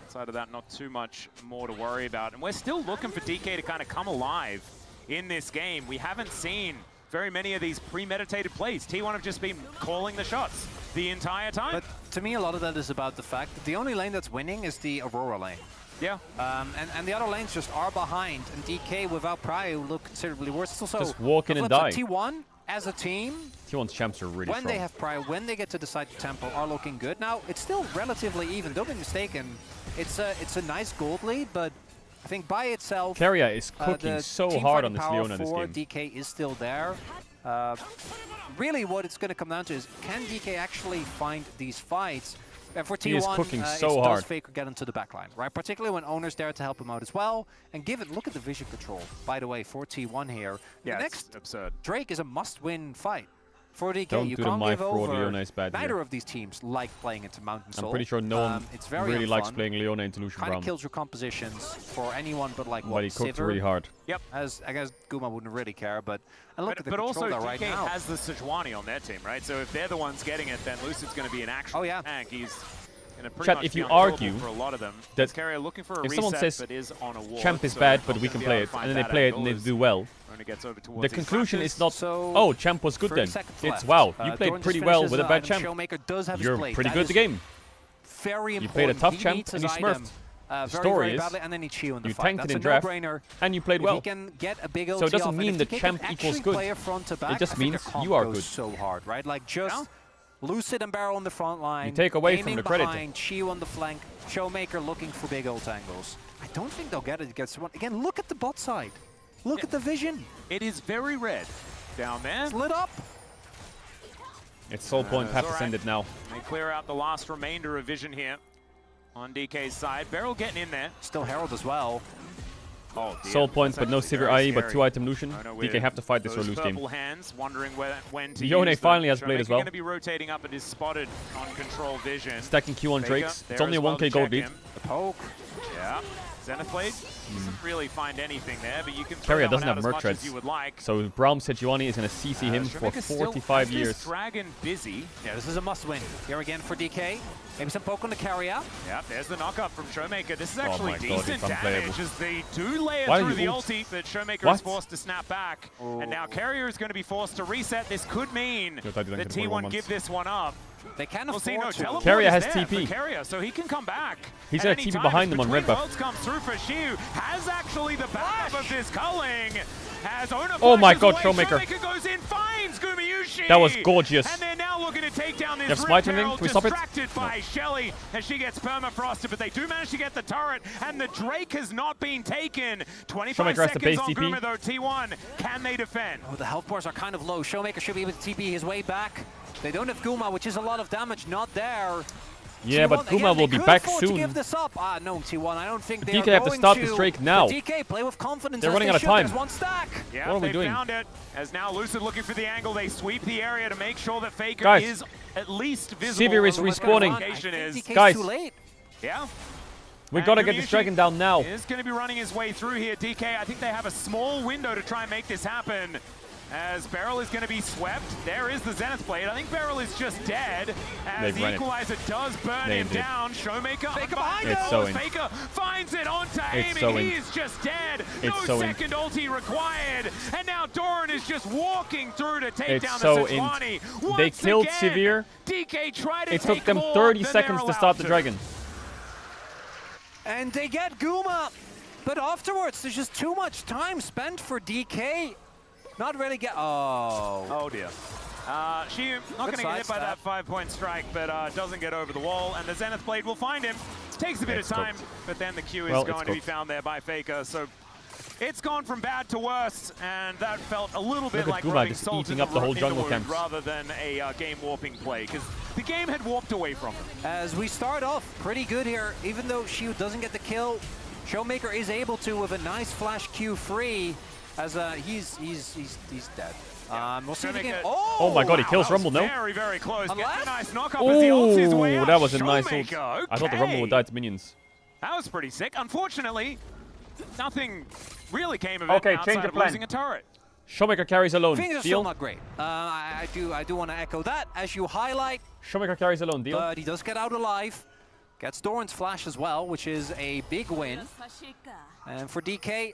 Outside of that, not too much more to worry about. And we're still looking for DK to kind of come alive in this game. We haven't seen very many of these premeditated plays. T1 have just been calling the shots the entire time. But to me, a lot of that is about the fact that the only lane that's winning is the Aurora lane. Yeah. And the other lanes just are behind. And DK without Pry look considerably worse. It's also Just walk in and flip side, die. T1 as a team, T1's champs are really when strong. they have Pry, when they get to decide the tempo, are looking good. Now, it's still relatively even. Don't be mistaken. It's a nice gold lead, but I think by itself... Carrier is cooking the so team hard on fighting this power Leona this for game. DK is still there. Really, what it's going to come down to is, can DK actually find these fights? And for T1, He is cooking so does hard. Faker get into the backline, right? Particularly when Owner's there to help him out as well. And look at the vision control, by the way, for T1 here. Yeah, the it's next absurd. Drake is a must-win fight. For DK, Don't you do the can't my give fraud over. Leona is bad Neither here. of these teams like playing into Mountain Soul. I'm pretty sure no one it's very really likes unfun. playing Leona into Lucian Kind Brown. of kills your compositions for anyone but like But he cooked Sivir. really hard. Yep. As I guess Guma wouldn't really care, but and look at the But control also, there DK right now. has the Sejuani on their team, right? So if they're the ones getting it, then Lucid's going to be an actual tank. He's going to pretty Chat, much if be you unkillable argue for a lot of them. that Carrier looking for a if someone reset, says but is on a ward, champ is so bad, but not we gonna can be play able it, to find and then they that play it angle and they as do well, Rona gets over the towards his conclusion crutches. is not, So, oh, champ was good 30 then. seconds It's left. wow, you Doran played just pretty well finishes with a his bad item. champ. Showmaker does have his You're blade. pretty That good at is the game. Very You important. played a tough He champ needs and his you smurfed. item, The very, story very is, badly, and then he chew in the you fight. tanked it That's in a draft, no-brainer. and you played If well. he can get a big So it ulti doesn't off, mean and that if DK champ can equals actually good. play a front to back, It just I think means their comp you are goes good. so hard, right? Like just Lucid and Barrel on the front line. You take away from aiming the credit. behind, Chiu on the flank, Showmaker looking for big ult angles. I don't think they'll get it against one. Again, look at the bot side. Look at the vision. It is very red down there. It's lit up. It's Soul Point, have to send it now. They clear out the last remainder of vision here on DK's side. Beryl getting in there. Still Herald as well. Oh, dear. Soul Point, but no That's Sivir actually IE, but very 2-item Lucian. scary. DK have to fight this or Those lose game. purple hands, wondering when to Yone use finally them. has Blade as well. Going to be rotating up and is spotted on control vision. Stacking Q on Faker Drakes. there It's only a as well 1k to gold check lead. him. The poke. Yeah. Zenith Blade doesn't really find anything there, but you can throw Carrier that one doesn't out have as merc much treads. as you would like. So Braum Sejuani is going to CC him for Showmaker still 45 has years. This dragon busy. Yeah, this is a must-win. Here again for DK. Maybe some poke on the carrier. Yeah, there's the knockup from Showmaker. This is Oh actually my God, decent it's unplayable. damage as they do layer Why through did the you ult? ulti, but Showmaker What? is forced to snap back. And now Carrier is going to be forced to reset. This could mean Yo, I didn't that get 41 T1 give months. this one up. They can We'll see, no, afford to. teleport Carrier is has there TP. for Carrier, so he can come back. He's at got any TP time. behind them on Between red buff. worlds comes through for Shiu. Has actually the backup of this culling. Has Ona Oh my flashes God, away. Showmaker. Showmaker goes in, finds Gumayusi. That was gorgeous. And they're now looking to take down this You have Rip smite on him? Herald, Can we stop it? distracted by Shelly as she gets permafrosted, but they do manage to get the turret, and the Drake has not been taken. 25 Showmaker has to seconds base on TP. Guma, though. T1, can they defend? Oh, the health bars are kind of low. Showmaker should be able to TP his way back. They don't have Guma, which is a lot of damage. Not there. Yeah, but T1, again, Guma will they be could back afford to soon. give this up. Ah, no, T1. I don't think they DK are have to going stop this Drake now. But DK play with confidence. They're as running they out of should. time. There's one stack. Yeah, What are we they doing? found it. As now Lucid looking for the angle. They sweep the area to make sure that Faker Guys. is at least visible. Sivir is on the respawning. location is. Guys, too late. Yeah. we And gotta get this Gumayusi dragon down now. is going to be running his way through here. DK, I think they have a small window to try and make this happen. As Beryl is going to be swept. There is the Zenith Blade. I think Beryl is just dead. As They've the run it. Equalizer does burn They him did. down. Showmaker Faker behind It's him. so in. Faker finds it onto It's Amy. so in. He is just dead. It's No so in. second ulti required. And now Doran is just walking through to take It's down so the in. Sejuani. They Once killed again, Sivir. DK tried to It take took them more 30 than seconds they're to stop allowed the dragon. And they get Guma. But afterwards, there's just too much time spent for DK. Not really get. Oh. Oh dear. She not going to get hit by that 5-point strike, but doesn't get over the wall, and the Zenith Blade will find him. Takes a bit of time, but then the Q is Well, going to be found there by Faker. So it's gone from bad to worse, and that felt a little bit Look at like Guma rubbing just salt eating in up the whole in jungle wound camps. rather than a game warping play, because the game had warped away from them. As we start off pretty good here, even though Shield doesn't get the kill, Showmaker is able to with a nice flash Q free, as he's dead. We'll see if he can. Oh my god, he kills Rumble, no? Very, very close. Gets a nice knock up as he ults his way Ooh, out. that was a nice ult. Showmaker, I thought the Rumble would die to minions. That was pretty sick. Unfortunately, nothing really came of it Okay, outside change your of plan. losing a turret. Showmaker carries alone. Things are Deal? still not great. I do want to echo that, as you highlight. Showmaker carries alone. Deal? But he does get out alive. Gets Doran's flash as well, which is a big win. And for DK,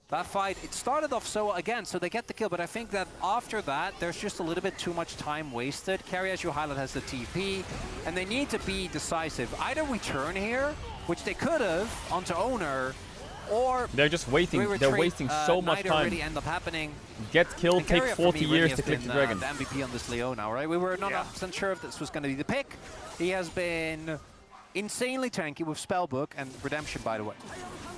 that fight, it started off so again, so they get the kill, but I think that after that, there's just a little bit too much time wasted. Carry, as you highlight, has the TP, and they need to be decisive. Either we turn here, which they could have, onto Owner, or They're just waiting. we They're retreat. wasting so much Neither time. really end up happening. Get killed, And take Carrier, for 40 me, really years has to click been, the dragon. The MVP on this Leo now, right? We were not 100% sure if this was going to be the pick. He has been insanely tanky with Spellbook and Redemption, by the way.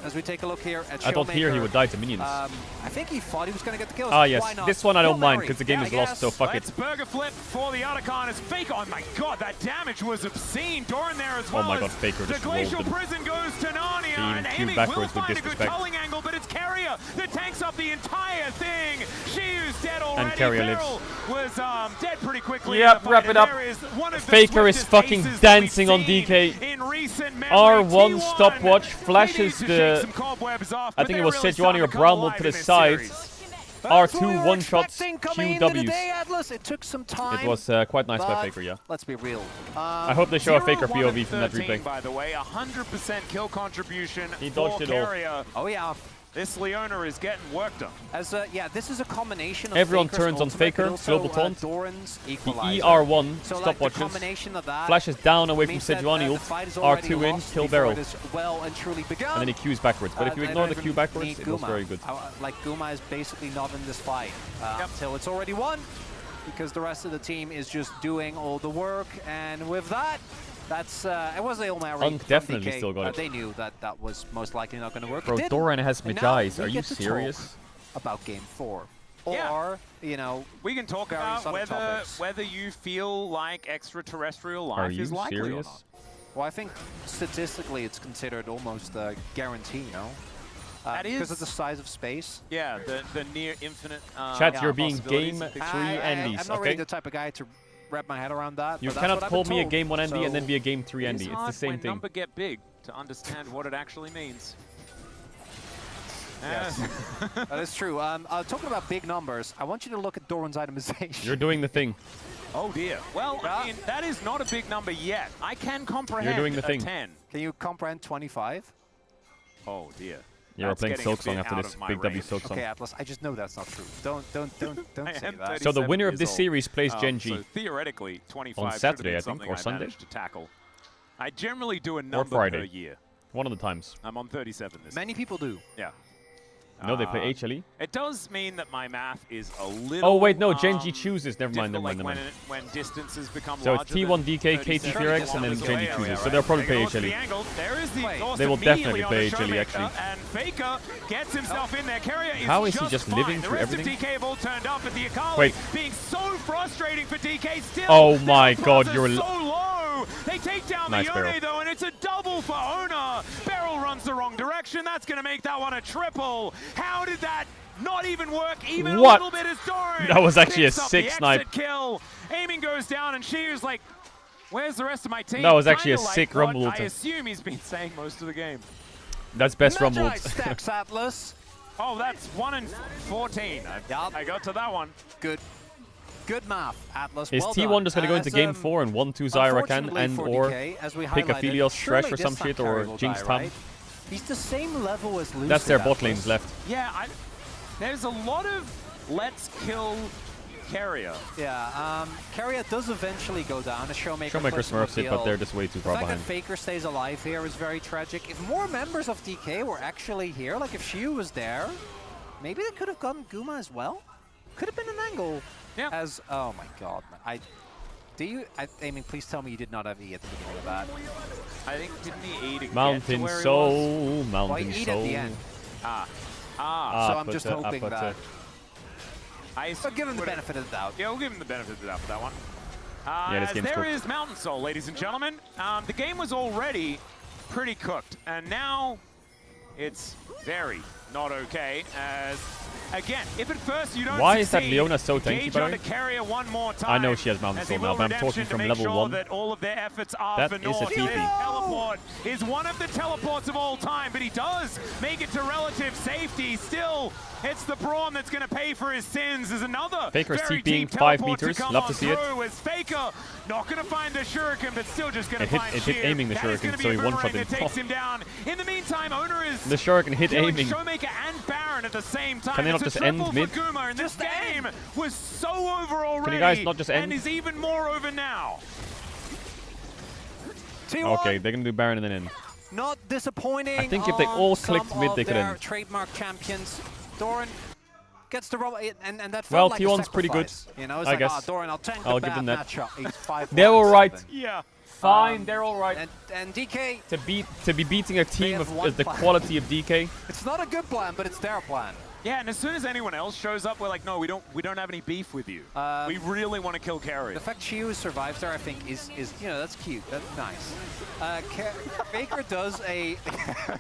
As we take a look here at I thought here he would die to minions. I think he thought he was going to get the kills. Ah, yes. Why not? This one I don't Hail mind Mary. because the game Yeah, is I lost, guess. so fuck it. Let's burger flip for the Otacon as Faker. Oh my god, that damage was obscene. Doran there as well. Oh my god, as Faker the just Glacial rolled him. Prison goes to Narnia, He and even Amy queued will backwards with find a good disrespect. culling angle, but it's Carrier that tanks up the entire thing. Shiu's dead already. Carrier Beryl was dead pretty quickly. Yep, in the wrap fight, it and up. there is one of the Faker is swiftest fucking aces that dancing on we've seen DK. in recent memory. R1 T1, stopwatch they need flashes to shake the. some cobwebs off, I but think it they're was really Sejuani starting or to come Bramble alive to in the this side. series. R2 one-shots, Coming into the QWs. day, Atlas. It took some time. It was quite nice by but Faker, yeah. Let's be real. I hope they show a Faker 0-1 POV from that 13, replay. by the way, 100% kill contribution He for dodged it all. Carrier. Oh yeah. This Leona is getting work done. As yeah, this is a combination of Everyone Faker's turns on ultimate, Faker, but also, global taunt. Doran's The equalizer. ER1 So like the stopwatches. combination of that Flashes down away from means that, Sejuani the ult. fight is already R2 in, lost kill before Beryl. it is well and truly begun. And then he Qs backwards. But if you They ignore don't the Q even backwards, need it was Guma. very good. Like Guma is basically not in this fight until it's already won, because the rest of the team is just doing all the work. And with that, that's it was Hail Mary. Unk from definitely DK. still got it. They knew that that was most likely not going to work. Bro, It didn't. Doran has And now Magi's. we Are you get to talk serious? about Game 4, Yeah. or you know, We can talk various about other topics. whether you feel like extraterrestrial life Are you is likely serious? or not. Well, I think statistically it's considered almost a guarantee, you know? That because is- of the size of space. Yeah, the near infinite. Chat, you're being possibilities game and 3 pictures. Andes, I'm not okay? really the type of guy to wrap my head around that. You but that's cannot what I've call been me a told. game 1 Andy and then So- be a game 3 It Andy. is It's the hard same when thing. number get big to understand what it actually means. Yes, that is true. Talking about big numbers, I want you to look at Doran's itemization. You're doing the thing. Oh dear. Well, I mean, that is not a big number yet. I can comprehend doing the a thing. 10. Can you comprehend 25? Oh dear. You're That's playing getting a Silksong bit after out this. of my Big W range. Silksong. Okay, Atlas, I just know that's not true. Don't I say am that. So the 37 winner of years this old. series plays Gen G. So theoretically, 25 On should have Saturday, been I think, something or I Sunday? managed to tackle. I generally do a Or number per Friday. year. One of the times. I'm on 37 this Many people do. Yeah. No, they play HLE. It does mean that my math is a little. Oh, wait, no. Gen G chooses. Never mind, difficult, never mind, like never mind. when distances become So it's larger T1 than DK, KT 37 Furex, and then kilometers Gen away. G Yeah, chooses. So right. they'll probably Take a play look at the HLE. angle. There is the exhaust They will immediately definitely on play the HLE, Showmaker, actually. And Faker gets himself in there. Carrier is How is he just just fine. living the through rest everything? of DK have all turned up, but the Akali Wait. being so frustrating for DK still. Oh their my health god, bars you're are so low. They take down Nice the barrel. Yone though, and it's a double for Ona. Beryl runs the wrong direction. That's going to make that one a triple. How did that not even work even What? a little bit as Doran That was actually a picks up the sick snipe. exit kill, Aiming goes down, and Shiu's like, where's the rest of my team? That was actually a Kinda like sick what Rumble I ult. assume he's been saying most of the game. That's best Rumble. Magi stacks Atlas. Oh, that's 1 in 14. I got to that one. Good math, Atlas. Is well T1 done. just going to go into game 4 and 1-2 Zyrakan unfortunately and for or DK, as we pick a highlighted, Filios Thresh surely or some this shit time or Carry will Jinx die, Tam? right? He's the same level as Lucid. That's their bot Atlas. lanes left. Yeah, there's a lot of let's kill Carrier. Yeah, Carrier does eventually go down. A Showmaker Smurfs it, but they're just way too far The fact behind. that Faker stays alive here is very tragic. If more members of DK were actually here, like if Shiu was there, maybe they could have gotten Guma as well. Could have been an angle. Yeah. As oh my god, I mean, please tell me you did not have E at the beginning of that. I think didn't he eat Mountain Soul, Mountain Well, he eat Soul. at the end. So I'm just hoping that. I'll give him the benefit of the doubt. Yeah, we'll give him the benefit of the doubt for that one. Yeah, this as game's there cooked. is Mountain Soul, ladies and gentlemen. The game was already pretty cooked, and now it's very not okay. As again, if at first you don't Why is that succeed, Leona so tanky, engage by the onto way? Carrier one more time. I know she has Mountain as he Soul now, will but I'm talking redemption to from make level sure 1. that all of their efforts are That for is a North. TP. This teleport is one of the teleports of all time, but he does make it to relative safety. Still, it's the Brawn that's going to pay for his sins. There's another Faker's very TPing deep 5 teleport meters. come Love to on see it. through as Faker not going to find the Shuriken, but still just going to It hit- find it hit Shiv. aiming the That is Shuriken, gonna be so a he one-shot boomerang him. that takes him down. In the meantime, Owner is The Shuriken hit killing aiming. Showmaker and Baron at the same time. Can they not It's a just end triple mid? for Guma, and this game was so over already. Can you guys not just end? And is even more over now. Okay, they're going to do Baron and then end. Not disappointing. I think if they all clicked some mid, of they could their end. trademark champions. Doran gets the rubber, and that felt Well, like T1's a pretty good, sacrifice. You know, it's I like, guess. oh, Doran, I'll tank I'll the give bad them that. matchup. He's 5 They're all right. Yeah. Fine, they're all right. And DK, To be beating a team have of one the plan. quality of DK. it's not a good plan, but it's their plan. Yeah, and as soon as anyone else shows up, we're like, no, we don't have any beef with you. We really want to kill Carrier. The fact Shiu survives there, I think, is you know, that's cute. That's nice. Faker does a,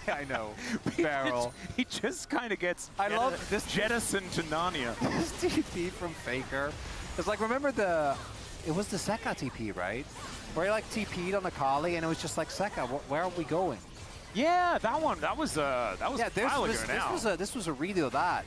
I know, barrel. He just kind of gets I love this jettisoned to Narnia. This TP from Faker. It's like, remember it was the Sekka TP, right? Where he like TP'd on the Kali, and it was just like, Sekka, where are we going? Yeah, that one. That was Yeah, a while ago now. This was a redo of that.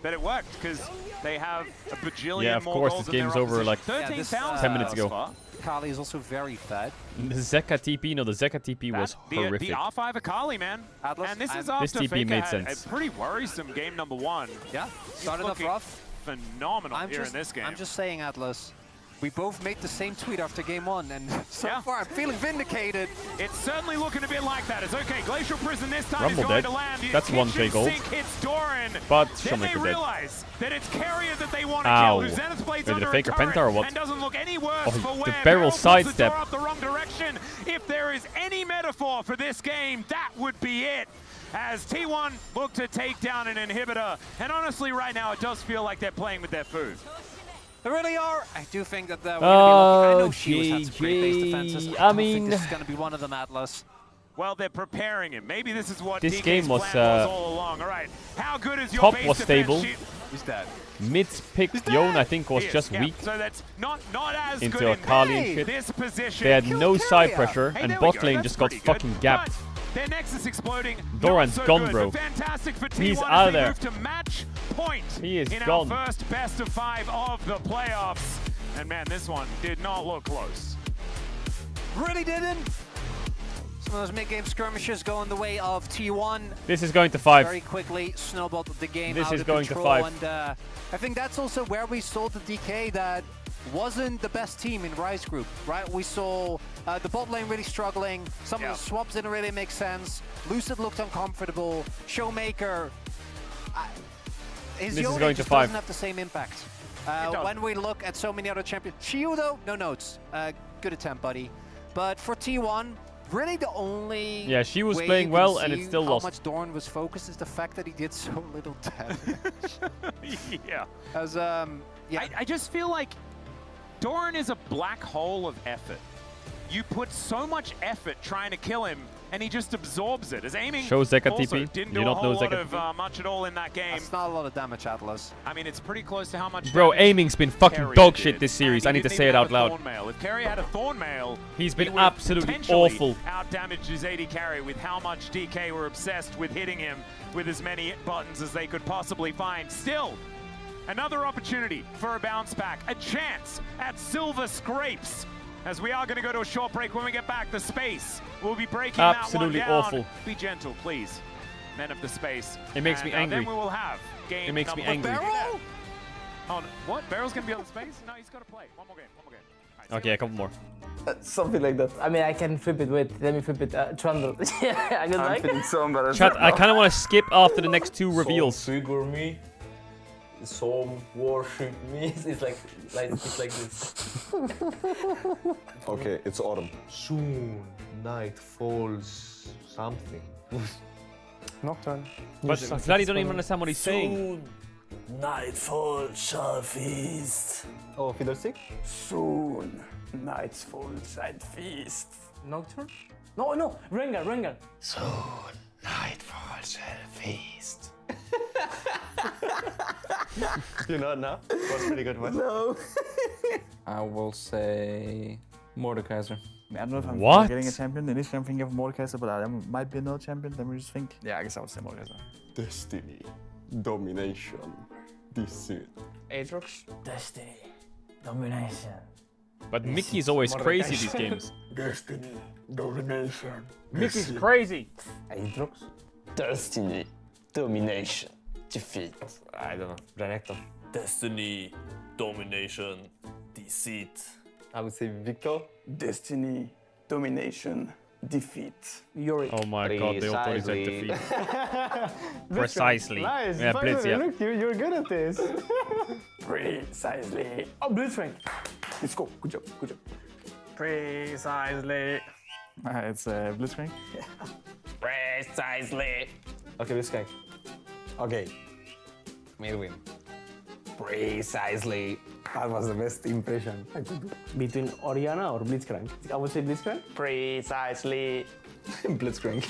But it worked because they have a bajillion Yeah, of more course, goals this than game's their over like opposition. 13,000 10 minutes thus ago. far. Kali is also very fed. The Zeka TP, no, the Zeka TP was horrific. The R5 Akali, man. Atlas, and this is This after TP Faker made had sense. a pretty worrisome game number 1. Yeah, started off looking rough. Phenomenal here in this game. I'm just saying, Atlas, we both made the same tweet after game 1, and so Yeah. far I'm feeling vindicated. It's certainly looking a bit like that. It's okay. Glacial Prison this time Rumble is going dead. to land. That's one Kitchen fake ult. sink hits Doran. But then they Showmaker dead. realize that it's Carrier that they want to Ow. kill. Who Zenith Blade's Wait, the under Faker a turret Penta or what? and doesn't look any worse Oh, for the wear. barrel pulls sidestep. the door up the wrong direction. If there is any metaphor for this game, that would be it. As T1 look to take down an inhibitor. And honestly, right now, it does feel like they're playing with their food. They really are. I do think that we're going to be lucky. I know Shiu's had some great base defenses. GG. I don't I mean- think this is going to be one of them, Atlas. Well, they're preparing him. Maybe this is what This DK's game was, plan was all along. All right, how good is your top base was defense? stable. He's dead. Mid's pick Yone, I think, was He is, just yeah. weak So that's not as into good in Akali and shit. this position. They had no side Carrier. pressure, Hey, and there we bot go. lane That's just got pretty good. fucking gapped. But their Nexus exploding. Doran's not so gone, good, bro. but fantastic for T1 He's as out of they there. move to match point He is in gone. our first best of 5 of the playoffs. And man, this one did not look close. Really didn't. Some of those mid-game skirmishes going the way of T1. This is going to 5. Very quickly snowballed the game This out is of going to control. 5. And I think that's also where we saw the DK that wasn't the best team in Rise Group, right? We saw the bot lane really struggling. Some of the swaps didn't really make sense. Lucid looked uncomfortable. Showmaker, his This is Yone going to just 5. doesn't have the same impact. doesn't. When we look at so many other champions, Shiu though, no notes. Good attempt, buddy. But for T1, really the only Yeah, she was way playing you can well, and it see still how lost. much Dorn was focused is the fact that he did so little damage. Yeah. As yeah, I just feel like Doran is a black hole of effort. You put so much effort trying to kill him, and he just absorbs it. His aiming Show Zeka also TP. didn't You do a not know whole lot Zeka of much at all in that game. That's not a lot of damage, Atlas. I mean, it's pretty close to how much Bro, damage aiming's been fucking Carrier dog did. shit this series. And I he need to didn't say it even out have a loud. Thorn Mail. If Carrier had a Thorn Mail, He's been he would absolutely potentially awful. Out-damaged his AD carry with how much DK were obsessed with hitting him with as many buttons as they could possibly find. Still, another opportunity for a bounce back, a chance at Silver Scrapes. As we are going to go to a short break. When we get back, the space will be breaking Absolutely that one down. awful. Be gentle, please. Men of the space. It makes me angry. Then we will have game It makes me number angry. Barrel? On what? Barrel's going to be on the space? No, he's got to play. One more game. Okay, a couple more. Something like that. I mean, I can flip it. Wait, let me flip it. Trundle. Yeah, I can I'm feeling so embarrassed. Chat, I kind of want to skip after the next two reveals. Some figure me. Some worship me. It's like this. Okay, it's autumn. Soon night falls. Something. Nocturne. But Vladdy don't even understand what he's saying. Soon nightfall shall feast. Oh, Fiddlestick? Soon, nightfall shall feast. Nocturne? No, Rengar. Soon, nightfall shall feast. You know it now? Was pretty good one. No. I will say Mordekaiser. I don't know if I'm What? getting a champion. Initially, I'm thinking of Mordekaiser, but I might be another champion. Let me just think. Yeah, I guess I would say Mordekaiser. Destiny, domination, deceit. Aatrox? Destiny. Domination. But Mickey's always crazy these games. Destiny, domination. Mickey's crazy. Aatrox? Destiny, domination, defeat. I don't know. Renekton. Destiny, domination, deceit. I would say Victor. Destiny, domination, defeat. Yorick. Oh my god, they all said defeat. Precisely. Nice. Yeah, Blitz, yeah. Look, you're good at this. Precisely. Oh, Blitzcrank. Let's go. Good job. Precisely. It's Blitzcrank. Precisely. Okay, Blitzcrank. Okay. May win. Precisely. That was the best impression I could do. Between Oriana or Blitzcrank? I would say Blitzcrank. Precisely. Blitzcrank.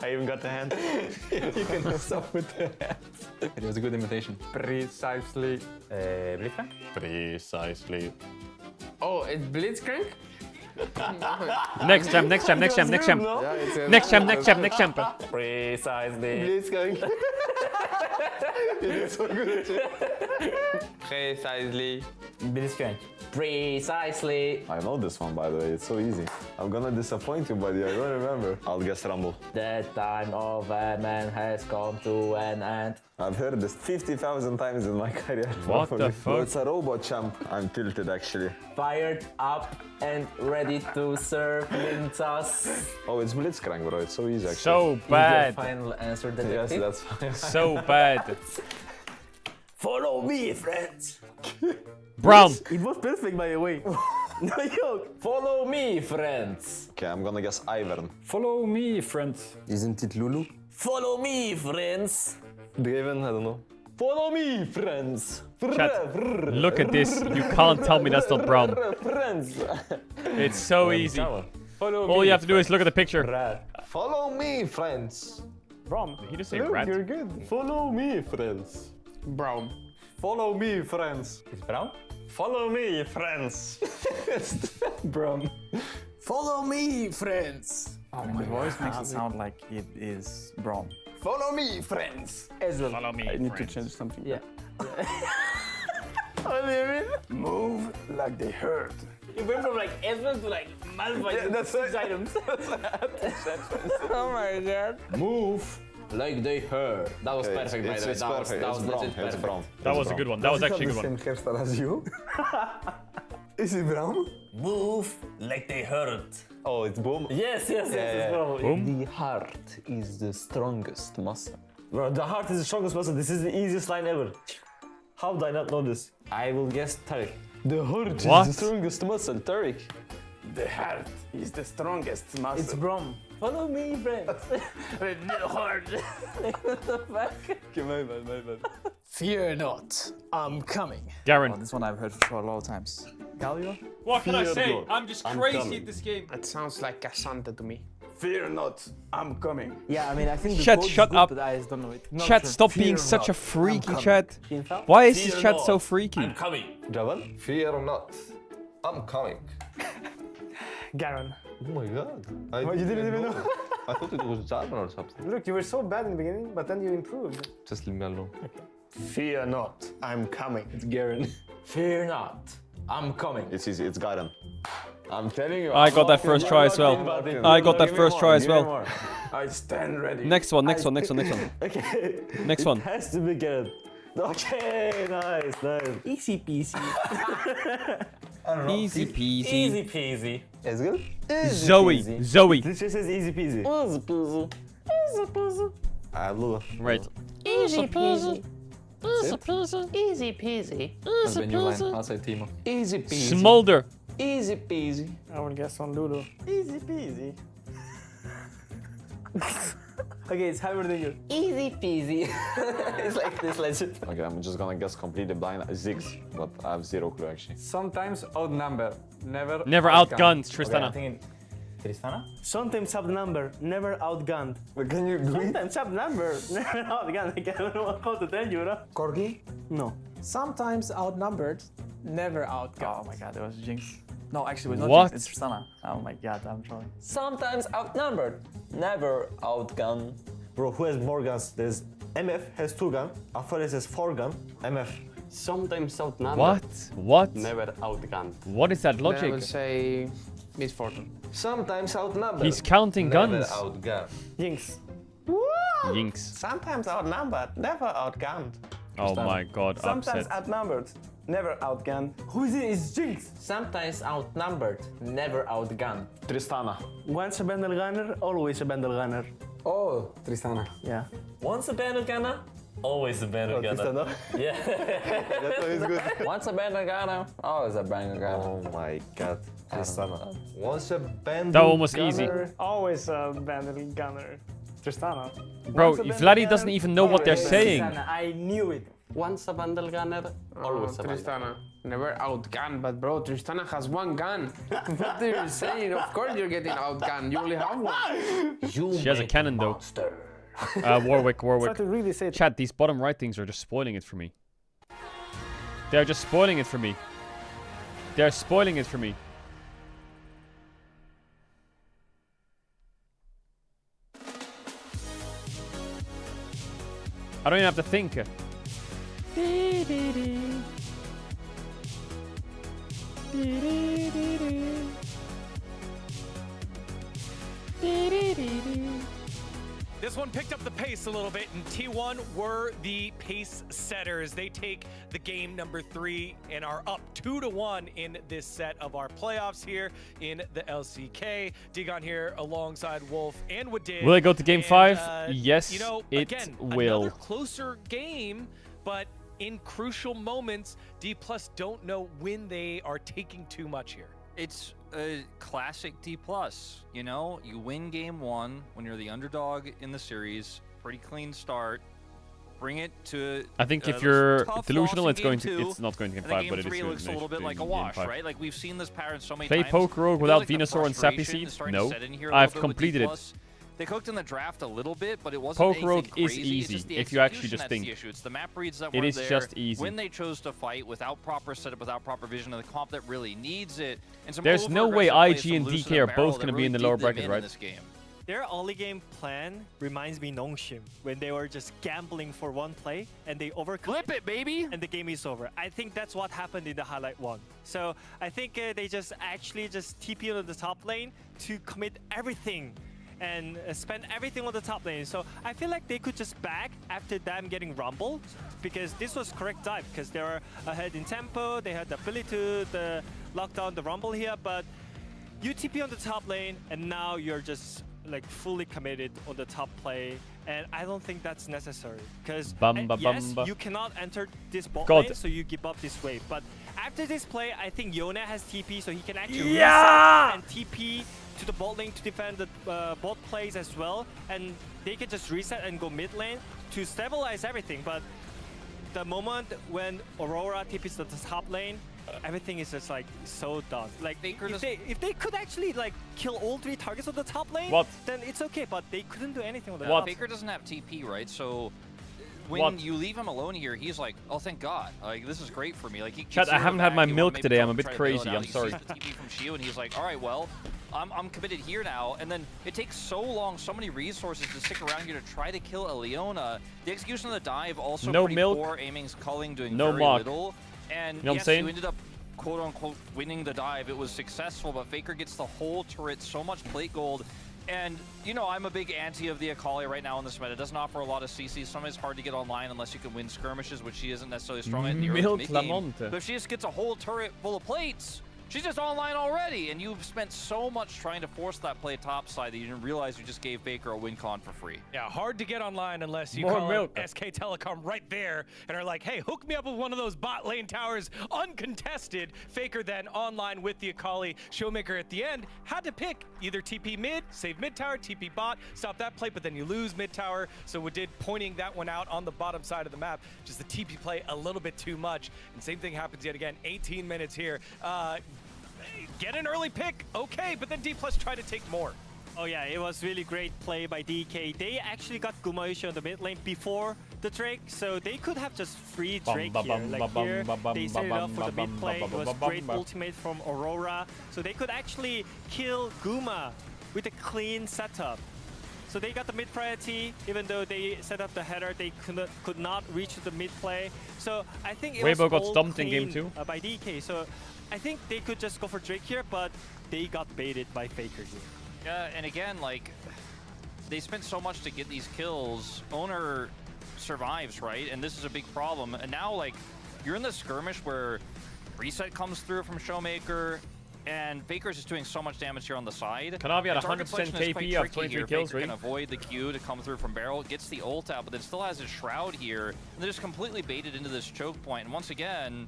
I even got the hand. You can stop with the hand. It was a good imitation. Precisely. Blitzcrank? Precisely. Oh, it's Blitzcrank? Next champ. Next champ. Precisely. Blitzcrank. You did so good. Precisely. Blitzcrank. Precisely. I know this one, by the way. It's so easy. I'm gonna disappoint you, buddy. I don't remember. I'll guess Rumble. The time of a man has come to an end. I've heard this 50,000 times in my career. What the fuck? It's a robot champ. I'm tilted, actually. Fired up and ready to serve Lintas. Oh, it's Blitzcrank, bro. It's so easy, actually. So bad. Final answer, Yes, detective. that's fine. So bad. Follow me, friends. Brown. It was perfect, by the way. No joke. Follow me, friends. Okay, I'm gonna guess Ivern. Follow me, friends. Isn't it Lulu? Follow me, friends. Draven, I don't know. Follow me, friends. Chat, look at this. You can't tell me that's not Brown. Friends. It's so easy. Follow All me, you have to do is look at the picture. Follow me, friends. Brom. He just say Look, rat. you're good. Follow me, friends. Brown. Follow me, friends. It's Brown? Follow me, friends. Brom. Follow me, friends. Oh, my voice makes it sound like it is Braum. Follow me, friends. Ezreal. Follow me, I need to friends. change something. Yeah. Move like they hurt. You went from like Ezreal to like Malphite. that's six items. Oh my god. Move like they heard. That was Okay, perfect, by it's the way. it's That was, perfect. that It's was Braum. legit It's perfect. Braum. That was a good one. That was actually a good one. Same hairstyle as you. Is it brown? Move like they heard. Oh, it's Boom. Yes, it's probably. Boom. The heart is the strongest muscle. Bro, the heart is the strongest muscle. This is the easiest line ever. How did I not know this? I will guess Tariq. The heart What? is the strongest muscle, Tariq. The heart is the strongest muscle. It's Brom. Follow me, friends. Hard. What the fuck? Okay, my bad. Fear not. I'm coming. Garen. Oh, this one I've heard for a lot of times. Galio? What can I Fear say? not. I'm just I'm crazy coming. at this game. That sounds like Cassandra to me. Fear not, I'm coming. Yeah, I mean, I think the Chat, code is shut good, up. but I just don't know it. Not Chat, sure. stop Fear being such a not, freaky, I'm coming. chat. Info? Why is Fear this chat not, so freaky? I'm coming. Javan? Fear not, I'm coming. Garen. Oh my god. What, you didn't even know? I thought it was Javan or something. Look, you were so bad in the beginning, but then you improved. Just leave me alone. Fear not, I'm coming. It's Garen. Fear not, I'm coming. It's easy, it's Garen. I'm telling you. I got that first try as well. I got that first try as well. I stand ready. Next one, next one, next one, next one. Okay. Next one. It has to be Garen. Okay, nice, nice. Easy peasy. Easy peasy. Easy peasy. It's good? Zoe, Zoe. This just says easy peasy. Easy peasy. Easy peasy. I love Right. Easy peasy. Easy peasy. Easy peasy. That's the new line outside Timo. Easy peasy. Smolder. Easy peasy. I would guess on Lulu. Easy peasy. Okay, it's Heimerdinger. Easy peasy. It's like this legend. Okay, I'm just gonna guess completely blind. Ziggs, but I have zero clue actually. Sometimes outnumbered, never Never outgunned, Tristana. Tristana? Sometimes outnumbered, never outgunned. But can you agree? Sometimes outnumbered, never outgunned. Like, I don't know how to tell you, bro. Corgi? No. Sometimes outnumbered, never outgunned. Oh my god, that was Jinx. No, actually, it was What? not Jinx, it's Tristana. Oh my god, I'm trolling. Sometimes outnumbered, never outgunned. Bro, who has more guns? There's MF has 2 guns, Alpharez has 4 guns, MF. Sometimes outnumbered. What? What? Never outgunned. What is that Then I logic? would say misfortune. Sometimes outnumbered. He's counting Never guns. outgunned. Jinx. Yinks. Sometimes outnumbered, never outgunned. Oh my god, Sometimes upset. outnumbered, never outgunned. Who is it? It's Jinx. Sometimes outnumbered, never outgunned. Tristana. Once a Bandle Gunner, always a Bandle Gunner. Oh, Tristana. Yeah. Once a bandit gunner, always a bandit gunner. Tristana? Yeah. That's always good. Once a bandit gunner, always a bandit gunner. Oh my god. Tristana. Once a band. That one was easy. Always a Bandle Gunner. Tristana. Bro, Once a Bandle Vladdy Gunner, doesn't even know what they're always saying. Tristana. I knew it. Once a bundle gunner, always a bundle. Tristana. Never outgunned, but bro, Tristana has 1 gun. What are you saying? Of course you're getting outgunned. You only have 1. She has a cannon though. Warwick. Try to really say it. Chat, these bottom right things are just spoiling it for me. They're just spoiling it for me. They're spoiling it for me. I don't even have to think. This one picked up the pace a little bit, and T1 were the pace setters. They take the game number 3 and are up 2-1 in this set of our playoffs here in the LCK. Digon here alongside Wolf and Wadid. Will it go to game 5? Yes, you know, it again, will. Another closer game, but in crucial moments, D+ don't know when they are taking too much here. It's a classic D+. You know, you win game 1 when you're the underdog in the series. Pretty clean start. Bring it to. I think if those you're tough delusional, loss it's in going game to. 2, It's not going to game and then 5, game but it 3 is looks a little bit like a wash, right? Like we've seen this pattern so many Play times. Poke Rogue I feel without like the Venusaur and Sappy frustration Seed? is starting to No. set in here a I've little bit with completed D+. it. They cooked in the draft a little bit, but it wasn't Poke anything Rogue is crazy. It's easy just the if you actually execution just that's think. the issue. It's the map reads that It weren't is there just easy. when they chose to fight without proper setup, without proper vision of the comp that really needs it. And some There's no way over-aggressive plays IG and from Loose DK are and Barrel both that going to be in the really lower did them bracket, in right? this game. Their early game plan reminds me Nongshim when they were just gambling for one play and they overcooked. Flip it, baby! And the game is over. I think that's what happened in the highlight 1. So I think they just actually just TP on the top lane to commit everything and spend everything on the top lane. So I feel like they could just back after them getting rumbled because this was correct dive because they were ahead in tempo. They had the ability to lock down the rumble here, but you TP on the top lane and now you're just like fully committed on the top play, and I don't think that's necessary because yes, you cannot enter this bot lane, so you give up this wave. But after this play, I think Yone has TP, so he can actually reset and TP to the bot lane to defend the bot plays as well, and they can just reset and go mid lane to stabilize everything. But the moment when Aurora TPs to the top lane, everything is just like so done. Like Faker if they could actually like kill all 3 targets on the top lane, What? then it's okay. But they couldn't do anything on the Well, top. Faker doesn't have TP, right? So when What? you leave him alone here, he's like, "Oh, thank God! Like this is great for me." Like he Chat, I zero haven't had back, my he wanna milk maybe today, go I'm a and bit try to bail it crazy, out. I'm He sorry. sees the TP from Shio, and he's like, "All right, well, I'm committed here now." And then it takes so long, so many resources to stick around here to try to kill Leona. The execution of the dive also No pretty milk. poor. Aiming's culling, doing No very mock. little. And You know what I'm yes, saying? you ended up quote unquote winning the dive. It was successful, but Faker gets the whole turret, so much plate gold. And, you know, I'm a big anti of the Akali right now in this meta. It doesn't offer a lot of CC. Sometimes it's hard to get online unless you can win skirmishes, which she isn't necessarily strong at in the early to Milk mid-game. Lamont. But if she just gets a whole turret full of plates, she's just online already. And you've spent so much trying to force that play topside that you didn't realize you just gave Faker a win con for free. Yeah, hard to get online unless you More call milk. up SK Telecom right there and are like, hey, hook me up with one of those bot lane towers, uncontested. Faker then online with the Akali. Showmaker at the end had to pick either TP mid, save mid tower, TP bot, stop that play, but then you lose mid tower. So we did pointing that one out on the bottom side of the map. Just the TP play a little bit too much. And same thing happens yet again, 18 minutes here. Get an early pick, okay, but then D+ try to take more. Oh yeah, it was really great play by DK. They actually got Gumayushi on the mid lane before the Drake, so they could have just free Drake here. Like here, they set it up for the mid play. It was great ultimate from Aurora. So they could actually kill Guma with a clean setup. So they got the mid priority, even though they set up the header, they could not reach the mid play. So I think it was Weibo got all stumped in clean, game 2. By DK. So I think they could just go for Drake here, but they got baited by Faker here. Yeah, and again, like, they spent so much to get these kills. Owner survives, right? And this is a big problem. And now, like, you're in the skirmish where reset comes through from Showmaker, and Faker's just doing so much damage here on the side. Kanavi had And target 100% selection is quite KP, of tricky 23 here. kills, Faker right? can avoid the Q to come through from Barrel, gets the ult out, but then still has his Shroud here. And they're just completely baited into this choke point. And once again,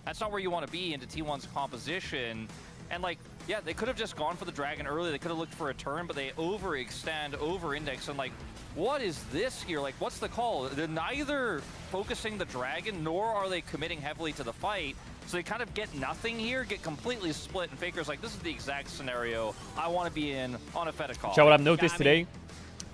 that's not where you want to be into T1's composition. And like, yeah, they could have just gone for the dragon early. They could have looked for a turn, but they overextend, over-index, and like, what is this here? Like, what's the call? They're neither focusing the dragon, nor are they committing heavily to the fight. So they kind of get nothing here, get completely split, and Faker's like, this is the exact scenario I want to be in on a Feta call. So what I've noticed today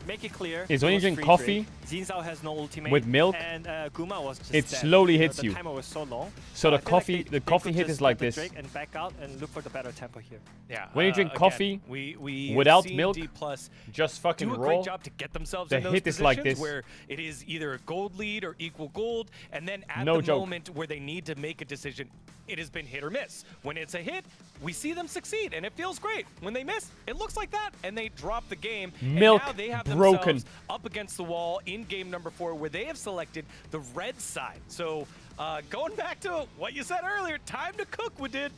Make it clear. is when you drink coffee Zinzao has no ultimate with milk, and Guma was just it dead. slowly hits the you. timer was so long. So I the feel like coffee, they the coffee could hit just is like get the this. Drake and back out and look for the better tempo here. Yeah. When you drink again, coffee we without seen milk, D+ just fucking do a raw, great job to get themselves the in those hit is positions like this. where it is either a gold lead or equal gold, and then at No the joke. moment where they need to make a decision, it has been hit or miss. When it's a hit, we see them succeed, and it feels great. When they miss, it looks like that, and they drop the game. Milk and now they have broken. themselves up against the wall in game number 4, where they have selected the red side. So going back to what you said earlier, time to cook, we did.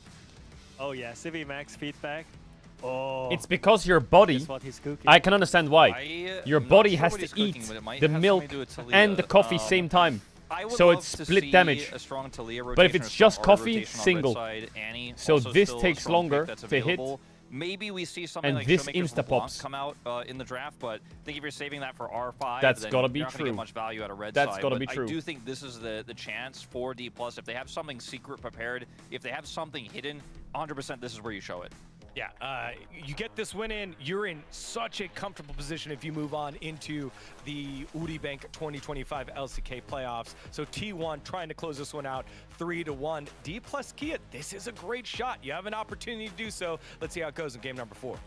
Oh yeah, Civi Max feedback. Oh. It's because your body, Guess what he's cooking. I can understand why. Your I'm not body sure has what to he's cooking, eat but it might the have milk something to do with and the Talia. coffee same time. I would So love it's to split see damage. a strong Talia But if rotation it's or just some coffee, rotation on red single. side. Annie So also this still a takes strong longer pick that's to hit. available. Maybe we see something And like this Showmaker's insta LeBlanc pops. come out in the draft, but I think if you're saving that for R5, That's then gotta be you're not gonna true. get much value out of red That's side. gotta But be true. I do think this is the chance for D+. If they have something secret prepared, if they have something hidden, 100% this is where you show it. Yeah, you get this win in, you're in such a comfortable position if you move on into the Udi Bank 2025 LCK playoffs. So T1 trying to close this one out 3-1. D+ Kia, this is a great shot. You have an opportunity to do so. Let's see how it goes in game number 4.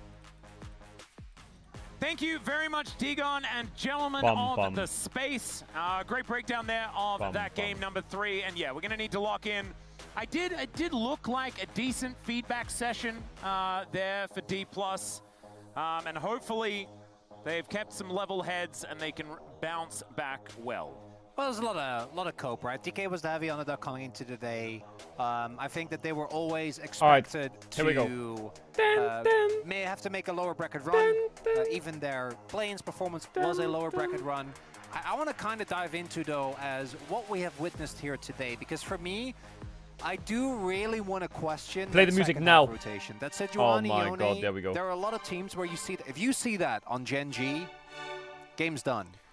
Thank you very much, Digon and gentlemen Bum, of bum. the space. Great breakdown there of that game number 3. And yeah, we're going to need to lock in. It did look like a decent feedback session there for D+. And hopefully they've kept some level heads and they can bounce back well. Well, there's a lot of cope, right? DK was the heavy underdog coming into the day. I think that they were always expected here we to may have to make a lower bracket run. Even their Blaine's performance was a lower bracket run. I want to kind of dive into, though, as what we have witnessed here today, because for me, I do really want to question Play that the music second now. half rotation. That said, Oh my God, there we go. There are a lot of teams where you see that. If you see that on Gen G, game's done.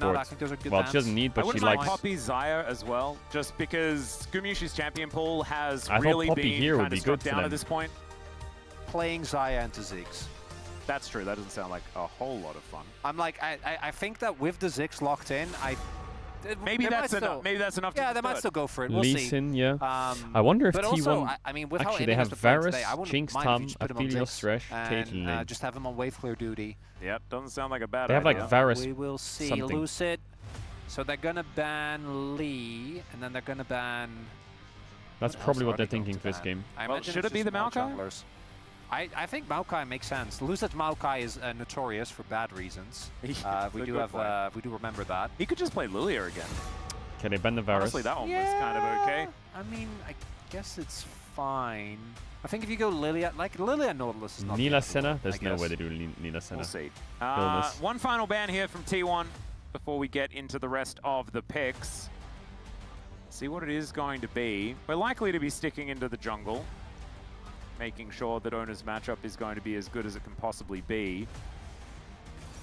support. I think those are good Well, bans. she doesn't need, I but she wouldn't mind likes. Poppy Zaya as well, just because Gumushi's champion pool has I thought really Poppy been here would kind be of struck good for down them. at this point. Playing Zaya into Ziggs. That's true. That doesn't sound like a whole lot of fun. I'm like, I think that with the Ziggs locked in, Maybe that's enough. Maybe that's enough. Yeah, to they might still go for it. We'll Lee see. Sin, yeah. I wonder if but T1. Also, I mean, with how actually, they Indian have has been playing Varus, today, I wouldn't Jinx, mind Tam, if you just put him on Aphelios, Ziggs Thresh, and Caedrel. just have him on wave clear duty. Yep, doesn't sound like a bad They have idea. like Varus. We will see. Something. Lucid. So they're gonna ban Lee, and then they're gonna ban. That's probably what they're thinking for this game. I Well, imagine should it's it be just the more Maokai? junglers. I think Maokai makes sense. Lucid Maokai is notorious for bad reasons. we do have we do remember that. He could just play Lilia again. Can they ban the Varus? Honestly, that one was kind of okay. I mean, I guess it's fine. I think if you go Lilia, like Lilia Nautilus is not. Nila the Senna? one, There's I no guess. way they do Nila Senna. We'll see. Illness. One final ban here from T1 before we get into the rest of the picks. See what it is going to be. We're likely to be sticking into the jungle, making sure that Owner's matchup is going to be as good as it can possibly be.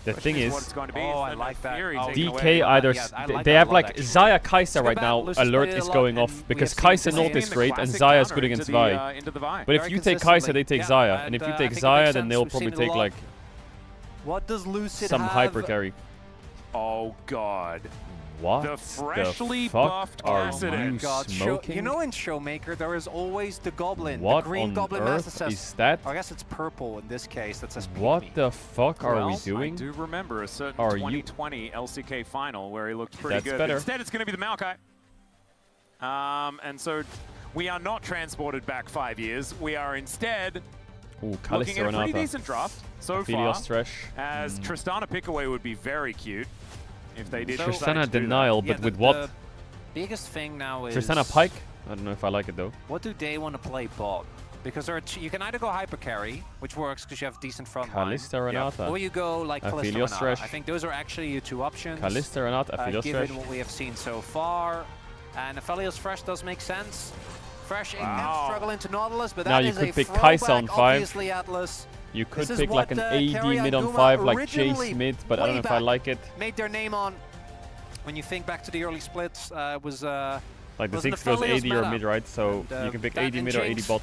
The thing is, what it's going to be I the like that. Fury Oh, taken DK away. either Yeah, I like they that have a lot, like actually. Xayah Kai'Sa Go right back, now. Lucius Alert played it is a lot, going and off we because have seen Kai'Sa this Nort game is the great and classic Xayah is counter good into against the, Vi. into the Vi. But if Very you take consistently. Kai'Sa, they take Yeah, Xayah, and if and, you I take think it makes Xayah, then they'll sense. We've probably seen it a take lot. like What does Lucid some have? hyper carry. Oh god. What The freshly fuck buffed are Cassidy. you God, smoking? you know in Showmaker there is always the Goblin, What the green on Goblin Master earth says. is that? I guess it's purple in this case. That says What Pygmy. the fuck are we Well, doing? I do remember a certain Are you- 2020 LCK final where he looked pretty That's good. better. Instead, it's going to be the Maokai. And so we are not transported back 5 years. We are instead Ooh, looking Kalista at a pretty Renata. decent draft so Aphelios far. Thresh. As Tristana Pickaway would be very cute if they did. So- decide Tristana to do that. denial, Yeah, but the- with what? the biggest thing now is Tristana Pike? I don't know if I like it though. What do they want to play bot? Because there are you can either go hyper carry, which works because you have decent front line. Kalista Renata. Or you go like Kalista Aphelios Renata. Thresh. I think those are actually your two options. Kalista Renata, Aphelios given Thresh. what we have seen so far. And Aphelios Thresh does make sense. Thresh can Wow. struggle into Nautilus, but Now that you is could a pick throwback, Kai'Sa on 5. obviously Atlas. You could This is pick like what, an AD Carry mid on Aguma 5 like originally Jace mid, but I don't know if I way like it. Made their name on. When you think back to the early splits, was Like the was an 6 goes Aphelios AD or meta. mid, right? So And, you can pick that AD and mid or AD Jinx, bot.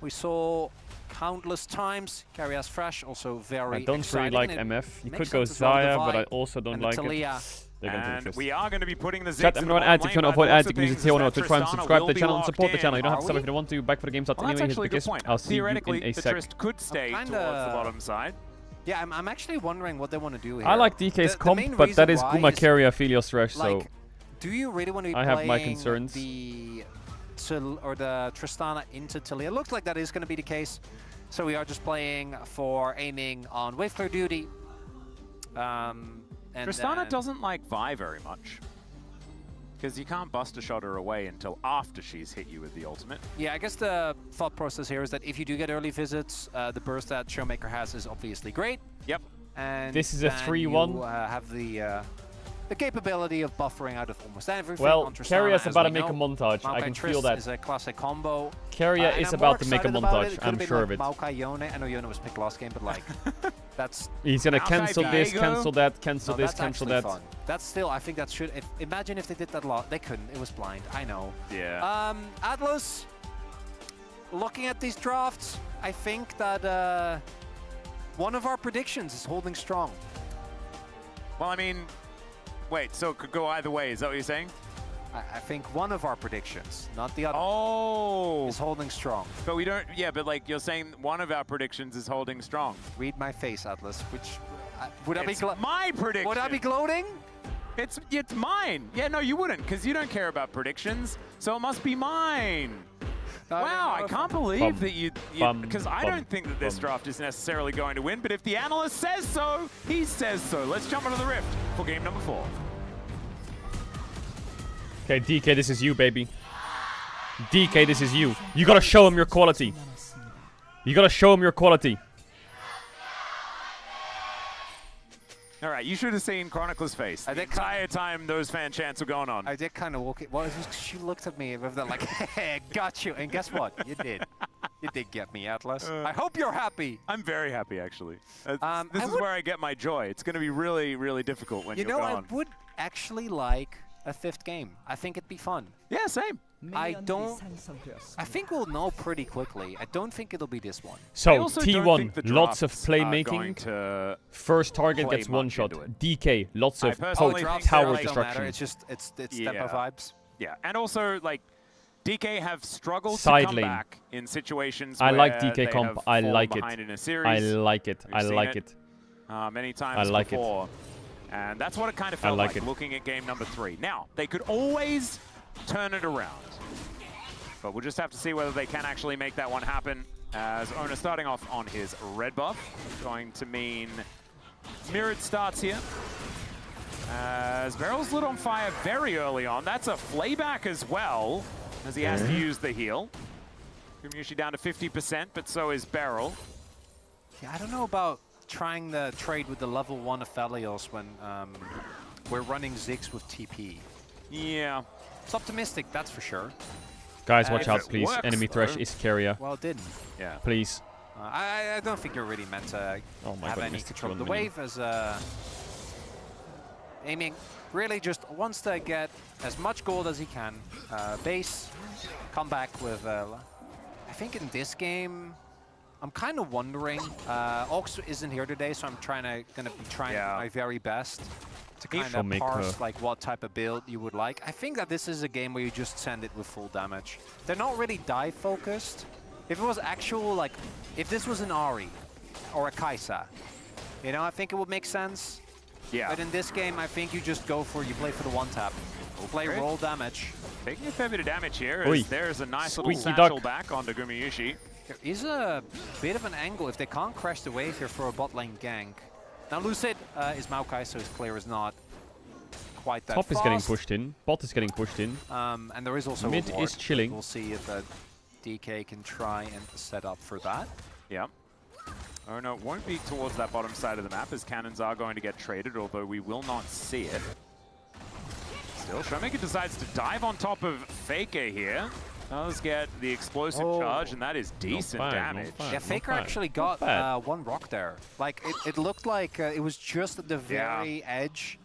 We saw countless times. Carry as Thresh, also very I don't really exciting, like and it MF. You makes could go sense as well, the Xayah, but I Vi also don't and the like it. Talia. They're going to And twist. we are going to be putting the Ziggs Chat, in I'm the going to bottom ads. If you lane want to by avoid the ads, looks you of can use things, the T1 is or that to try and Tristana subscribe to will the be channel and locked support the channel. You don't have to in. sub if you don't want to. Back for the games. Well, that's actually a good because point. I'll see you Theoretically, in a the sec. Trist could stay kinda- towards the bottom side. Yeah, I'm actually wondering what they want to do here. I like DK's The comp, main but that reason is why Guma carry Aphelios Thresh, so like, do you really want to be I playing have my concerns. the Tristana into Talia? It looks like that is going to be the case. So we are just playing for aiming on wave clear duty. And Tristana then- doesn't like Vi very much. Because you can't buster shot her away until after she's hit you with the ultimate. Yeah, I guess the thought process here is that if you do get early visits, the burst that Showmaker has is obviously great. Yep. And This is a then 3-1. You have the capability of buffering out of almost everything. Well, on Tristana, Carrier is as about we to make a know. montage. I Maokai can Trist feel that. is a classic combo. Carrier And is I'm about more to make a excited about montage. It could I'm have been sure like of it. Maokai Yone. I know Yone was picked last game, but like, that's... He's gonna Maokai cancel this, Viego? cancel that, cancel No, this, that's cancel actually that. fun. That's still, I think that should... imagine if they did that a lot. They couldn't. It was blind. I know. Yeah. Atlas, looking at these drafts, I think that one of our predictions is holding strong. Well, I mean, wait, so it could go either way. Is that what you're saying? I think one of our predictions, not the other, Oh. is holding strong. But we don't, yeah, but like you're saying one of our predictions is holding strong. Read my face, Atlas. Which, would I be It's my prediction. Would I be gloating? It's mine. Yeah, no, you wouldn't, because you don't care about predictions, so it must be mine. Wow, I can't believe that you because I don't think that this draft is necessarily going to win, but if the analyst says so, he says so. Let's jump into the Rift for game number 4. Okay, DK, this is you, baby. DK, this is you. You gotta show him your quality. You gotta show him your quality. All right, you should have seen Chronicler's face the entire time those fan chants were going on. I did kind of walk it. Well, she looked at me with that like, hey, got you. And guess what? You did. You did get me, Atlas. I hope you're happy. I'm very happy, actually. This is where I get my joy. It's going to be really, really difficult when You you're know, gone. I would actually like a 5th game. I think it'd be fun. Yeah, same. I think we'll know pretty quickly. I don't think it'll be this one. So, also don't think the T1, lots of drafts are going playmaking. to First target play gets one much shot. into it. DK, lots I of personally power think tower like- destruction. It's just it's Yeah. tempo vibes. Yeah, and also like DK have struggled Side to come lane. back in situations I where like DK they comp. have I fallen like it. behind in a series. I like it. I We've seen like it. Many times I like it. before. And that's what it kind of felt like like it. looking at game number 3. Now, they could always turn it around. But we'll just have to see whether they can actually make that one happen. As Ona starting off on his red buff, going to mean mirrored starts here. As Beryl's lit on fire very early on. That's a flayback as well, as he has to use the heal. Gumushi down to 50%, but so is Beryl. Yeah, I don't know about trying the trade with the level 1 Aphelios when we're running Ziggs with TP. Yeah. It's optimistic, that's for sure. Guys, watch If out, it please. works, Enemy Thresh though. is carrier. Well, it didn't. Yeah. Please. I don't think you're really meant to my have God, any missed the control of the kill on the wave as aiming really just wants to get as much gold as he can. Base, come back with I think in this game I'm kind of wondering. Ox isn't here today, so I'm gonna be trying my very best to kind She'll of make parse her- like what type of build you would like. I think that this is a game where you just send it with full damage. They're not really dive focused. If it was actual, like, if this was an Ahri or a Kai'Sa, you know, I think it would make sense. Yeah. But in this game, I think you just go for, you play for the one tap. Play Okay. roll damage. Taking a fair bit of damage here. Oi. As there's a nice little Squeaky satchel duck. back onto Gumiyushi. There is a bit of an angle if they can't crash the wave here for a bot lane gank. Now Lucid is Maokai, so his clear is not quite that Top fast. is getting pushed in. Bot is getting pushed in. And there is also Mid a ward. is chilling. We'll see if DK can try and set up for that. Yeah. Oh no, it won't be towards that bottom side of the map as cannons are going to get traded, although we will not see it. Still, Showmaker decides to dive on top of Faker here. Does get the explosive charge, and that is decent bad, not damage. bad. Yeah, Faker bad. actually Not got bad. one rock there. Like, it looked like it was just at the very edge,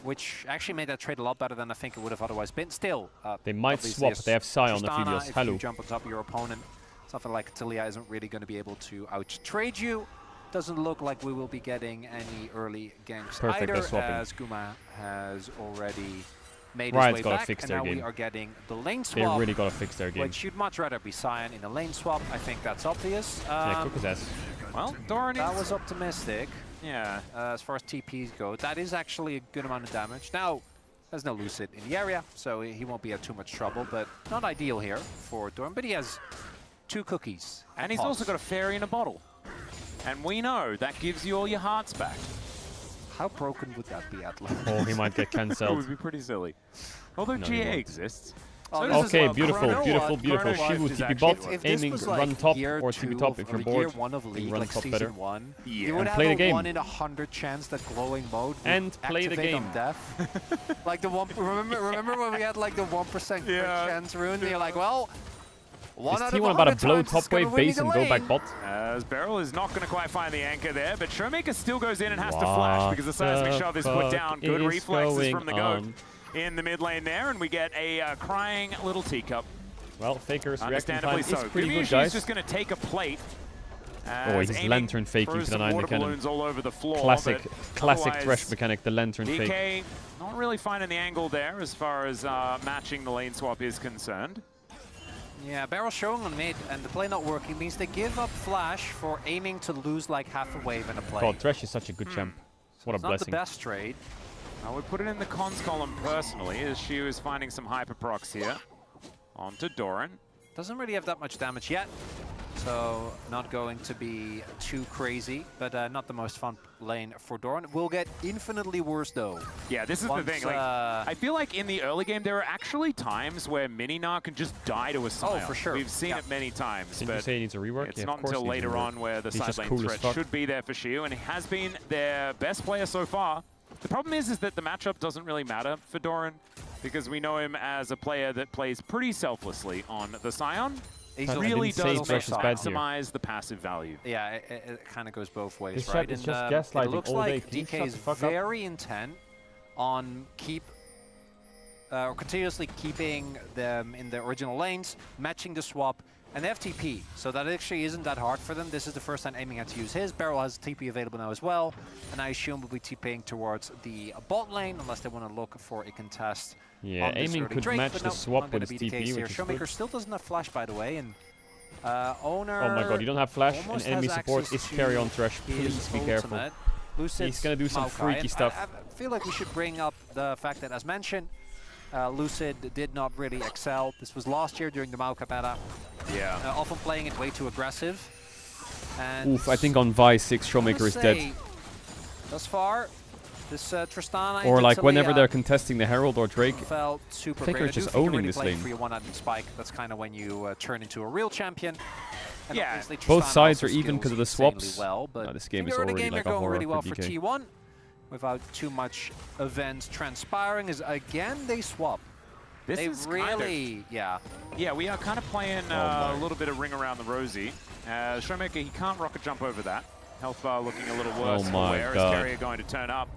which actually made that trade a lot better than I think it would have otherwise been. Still, They might obviously swap. as They have Psy on the Tristana, Aphelios. if Hello. you jump on top of your opponent, something like Talia isn't really going to be able to out-trade you. Doesn't look like we will be getting any early ganks Perfect, they're either, swapping. as Guma has already made Riot's his way gotta back, fix and their now we game. are getting the lane They swap. really gotta fix their game. Which you'd much rather be Sion in a lane swap. I think that's obvious. Yeah, cook his ass. Well, Doran That is... was optimistic. Yeah. As far as TPs go, that is actually a good amount of damage. Now, there's no Lucid in the area, so he won't be at too much trouble, but not ideal here for Doran. But he has 2 cookies. And he's also got a fairy in a bottle. And we know that gives you all your hearts back. How broken would that be, Atlas? Oh, he might get It cancelled. would be pretty silly. Although No, he GA won't. exists. Oh, So this does is Okay, well, beautiful, Chrono beautiful, Life- beautiful. Chrono Shivu Life is TP actually- bot, if this aiming was run like top year or TP 2 top if you're or bored. Year 1 of you League, run like top Season better. 1, Yeah. you would And have play the a game. 1 in 100 chance that glowing mode would And play the activate game. on death. Like the one, remember when we had like the 1% crit chance rune? And you're like, well, Is 1 out of T1 about to 100 blow times it's top gonna wave win me base the and go back lane. bot? As Beryl is not going to quite find the anchor there, but Showmaker still goes in and has to flash because the seismic shove is put down. Good is reflexes going from the goat on? in the mid lane there, and we get a crying little teacup. Well, Faker's reacting time Understandably is so. pretty good, Gumiyushi's guys. just going to take a plate. Oh, he's aiming lantern faking throws to the some 9 water mechanic. balloons all over the floor, Classic but Thresh otherwise, mechanic, the lantern DK fake. not really finding the angle there as far as matching the lane swap is concerned. Yeah, barrel showing on mid, and the play not working means they give up flash for aiming to lose like half a wave in a play. God, Thresh is such a good champ. What a It's not blessing. the best trade. I would put it in the cons column personally, as Shu is finding some hyper procs here. On to Doran. Doesn't really have that much damage yet, so not going to be too crazy, but not the most fun lane for Doran. Will get infinitely worse though. Yeah, this is the thing. Like, I feel like in the early game, there are actually times where Mininar can just die to a Scion. for sure. We've seen it many times. Didn't you but say he needs a rework? it's Yeah, not of course until he needs a later rework. on where the He's side just lane cool as threat fuck. should be there for Shu, and he has been their best player so far. The problem is that the matchup doesn't really matter for Doran, because we know him as a player that plays pretty selflessly on the Scion. He He's really also does Thresh is bad here. maximize the passive value. Yeah, it kind of goes both ways, This right? chat is And, just gaslighting it looks all day. like Can you DK shut is the fuck up? very intent on keep or continuously keeping them in the original lanes, matching the swap, and they have TP, so that actually isn't that hard for them. This is the first time Aiming had to use his. Beryl has TP available now as well, and I assume we'll be TPing towards the bot lane, unless they want to look for a contest. Yeah, Aiming could Drake, match but the no, swap not with gonna his be the TP, case here. which is Showmaker good. still doesn't have flash, by the way, and Owner. Oh my god, you don't have flash, and almost enemy has support access is carry on to Thresh. his Please be careful. ultimate. Lucid's He's gonna do some Maokai, freaky and stuff. I feel like we should bring up the fact that, as mentioned, Lucid did not really excel. This was last year during the Maokai meta. Yeah. Often playing it way too aggressive. And Oof, I think on Vi 6, Showmaker is dead. Thus far, this Tristana Or into like whenever Taliyah they're contesting the Herald or Drake, felt super Faker great. is just I do think owning you're really this playing lane. for your one-up spike. That's kind of when you turn into a real champion. And Yeah, obviously both Tristana sides also are even because of the skills swaps. insanely well, but No, this game in is the early already game like they're a going horror really well for for DK. T1 without too much events transpiring. Is again they swap. This They is really, yeah. Yeah, we are kind of playing a little bit of ring around the rosy. Showmaker, he can't rocket jump over that. Health bar looking a little worse for my where is God. Carrier going to turn up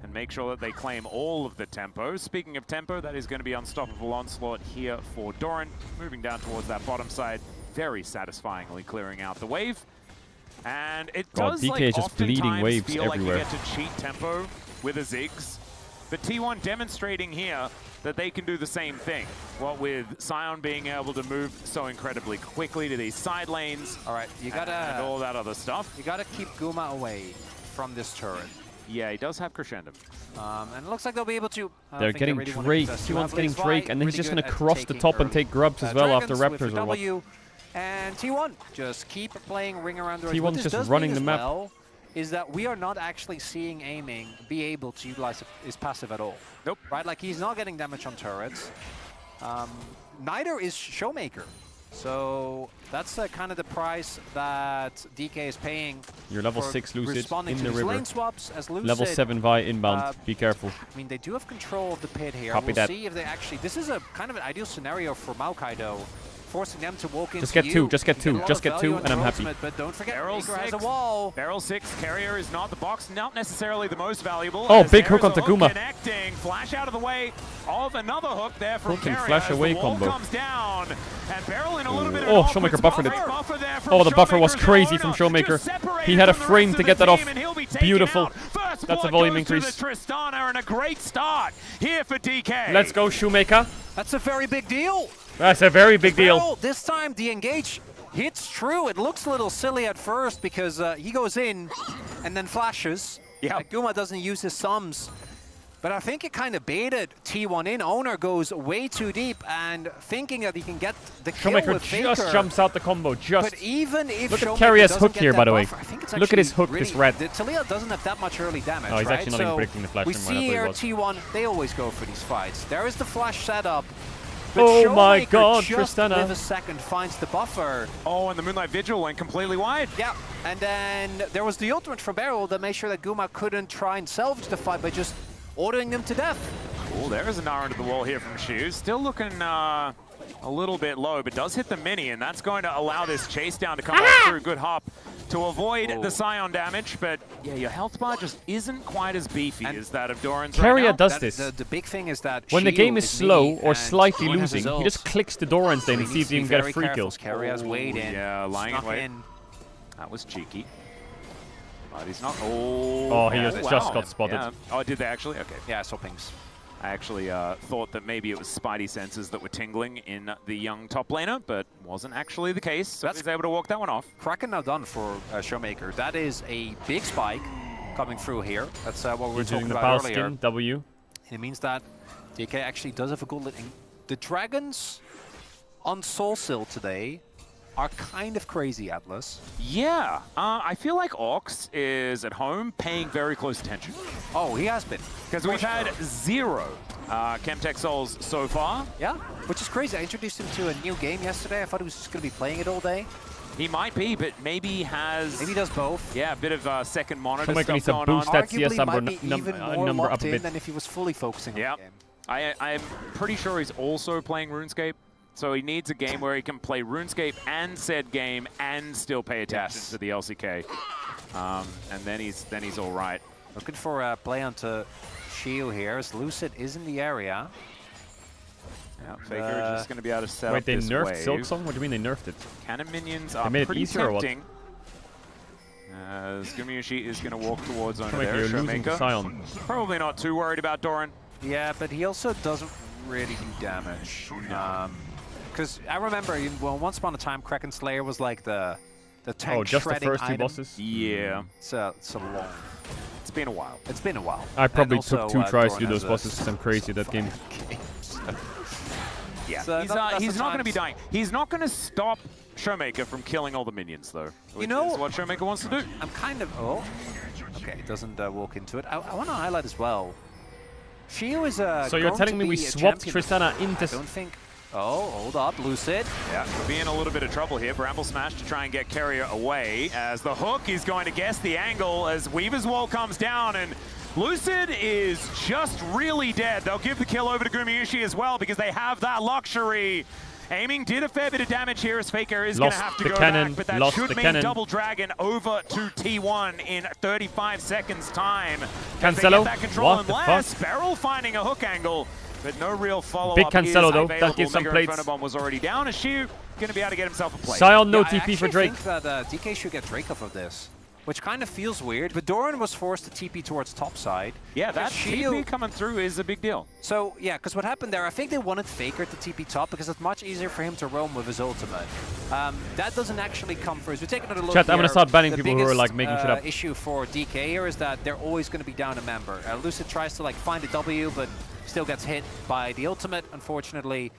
and make sure that they claim all of the tempo. Speaking of tempo, that is going to be unstoppable onslaught here for Doran. Moving down towards that bottom side, very satisfyingly clearing out the wave. And it God, does DK like is just bleeding oftentimes waves feel everywhere. like you get to cheat tempo with a Ziggs. But T1 demonstrating here that they can do the same thing. What with Sion being able to move so incredibly quickly to these side lanes. All right, you gotta and all that other stuff. You gotta keep Guma away from this turret. Yeah, he does have Crescendo. And it looks like they'll be able to. They're getting Drake. T1's getting Drake, and then he's just going to cross the top and take grubs as well after Raptors or what. And T1 just keep playing ring around the T1's What this just does running mean the as map. well is that we are not actually seeing Aiming be able to utilize his passive at all. Nope. Right, like he's not getting damage on turrets. Neither is Showmaker. So that's kind of the price that DK is paying. You're level for 6 Lucid responding in to the these river. lane swaps as Lucid. Level 7 Vi inbound. Be careful. I mean, they do have control of the pit here. Copy we'll that. see if they actually. This is a kind of an ideal scenario for Maokai, though, forcing them to walk into Just get you. two, just get You two, a lot just of get value two, on and your I'm happy. ultimate, But don't forget, Barrel Baker has a 6. wall. Barrel 6. Carrier is not the box. Not necessarily the most valuable. Oh, as big there hook is a onto Guma. Connecting. Flash out of the way of another hook there from Hook and Carrier flash as away the wall combo. comes down. And Barrel in a little bit of Oh, an Showmaker offense buffered it. buffer there from Oh, the buffer was Showmaker's crazy from owner. Showmaker. Just separated He had a from the frame rest to of get the that off. team, and he'll be taken Beautiful. out. First That's a blood volume goes to increase. the Tristana, and a great start here for DK. Let's go, Shoemaker. That's a very big deal. That's a very big deal. Barrel, this time the engage hits true. It looks a little silly at first because he goes in and then flashes. Yeah. Guma doesn't use his sums. But I think it kind of baited T1 in. Owner goes way too deep and thinking that he can get the kill Showmaker with Faker. just jumps out the combo. Just. But even if Look at Showmaker Carrier's doesn't hook get here, that by the way. buffer, I think it's Look at his actually hook, this really, red. The Taliyah doesn't have that much early damage, Oh, he's right? actually not even predicting the flash. We Never mind, I see thought he here was. T1, they always go for these fights. There is the flash setup. But Oh my Showmaker god, just Tristana. with a second finds the buffer. Oh, and the Moonlight Vigil went completely wide. Yeah, and then there was the ultimate from Beryl that made sure that Guma couldn't try and salvage the fight by just ordering them to death. Cool, there is an arrow into the wall here from Shoes. Still looking a little bit low, but does hit the mini, and that's going to allow this chase down to come off through. Good hop to avoid the Sion damage, but yeah, your health bar just isn't quite as beefy as that of Doran's Carrier right now. does this. The big thing is that When the Shield game is slow mini or and slightly T1 has his losing, he ult. just clicks the Doran's lane and He sees if needs he to can be get a very free careful. kill. Carrier has weighed in. Yeah, lying in Snuck wait. in. That was cheeky. But he's not. Oh, Oh, he yeah, just wow. got spotted. Yeah. Oh, did they actually? Okay. Yeah, I saw pings. I actually thought that maybe it was Spidey senses that were tingling in the young top laner, but wasn't actually the case. So he's able to walk that one off. Kraken now done for Showmaker. That is a big spike coming through here. That's what we were He's using talking the about power earlier. skin, W. And it means that DK actually does have a good lead. The Dragons on Soulsill today are kind of crazy, Atlas. Yeah, I feel like Ox is at home paying very close attention. Oh, he has been. Because we've had 0 Chemtech Souls so far. Yeah, which is crazy. I introduced him to a new game yesterday. I thought he was just going to be playing it all day. He might be, but maybe he has... Maybe he does both. Yeah, a bit of second monitor Showmaker stuff needs to going on. boost that Arguably CS might be even more number up locked a in bit. than if he was fully focusing on the game. I'm pretty sure he's also playing RuneScape. So he needs a game where he can play RuneScape and said game and still pay attention to the LCK. And then he's all right. Looking for a play onto Shield here as Lucid is in the area. Yeah, Faker is just going to be able to set Wait, up they this nerfed wave. Silksong? What do you mean they nerfed it? Cannon minions They are made it pretty easier or what? tempting. As Gumayushi is going to walk towards on Showmaker, there. you're losing to Showmaker, Sion. probably not too worried about Doran. Yeah, but he also doesn't really do damage. Because I remember, well, once upon a time, Kraken Slayer was like the tank Oh, just the shredding first two item. bosses? Yeah. It's a long. It's been a while. It's been a while. I probably And took also, 2 tries to do Doran those has bosses because I'm crazy at that game. Yeah, So that's he's the not going to be times. dying. He's not going to stop Showmaker from killing all the minions, though. Which know, is what Showmaker wants to do. I'm kind of... Oh, okay, doesn't walk into it. I want to highlight as well. Shio is So you're going telling to me we be a swapped champion. Tristana into... I don't think... Oh, hold up, Lucid. Yeah, could be in a little bit of trouble here. Bramble Smash to try and get Carrier away as the hook is going to guess the angle as Weaver's Wall comes down and Lucid is just really dead. They'll give the kill over to Gumayushi as well because they have that luxury. Aiming did a fair bit of damage here as Faker is going to have to go back, but that should mean Double Dragon over to T1 in 35 seconds time. As they Cancelo? get that control What the unless fuck? Beryl finding a hook angle, but no real follow-up. Big Cancelo though, available. that gives some Mega plates. Infernobomb was already down. Is Shiu going to be able to get himself a plate? Sion, no I TP for actually Drake. think that DK should get Drake off of this, which kind of feels weird. But Doran was forced to TP towards top side. Yeah, that Shio- TP coming through is a big deal. So, yeah, because what happened there, I think they wanted Faker to TP top because it's much easier for him to roam with his ultimate. That doesn't actually come first. We take another look Chat, I'm gonna here. start banning The people who are, biggest, like, making shit up. issue for DK here is that they're always going to be down a member. Lucid tries to, like, find a W, but still gets hit by the ultimate. Unfortunately,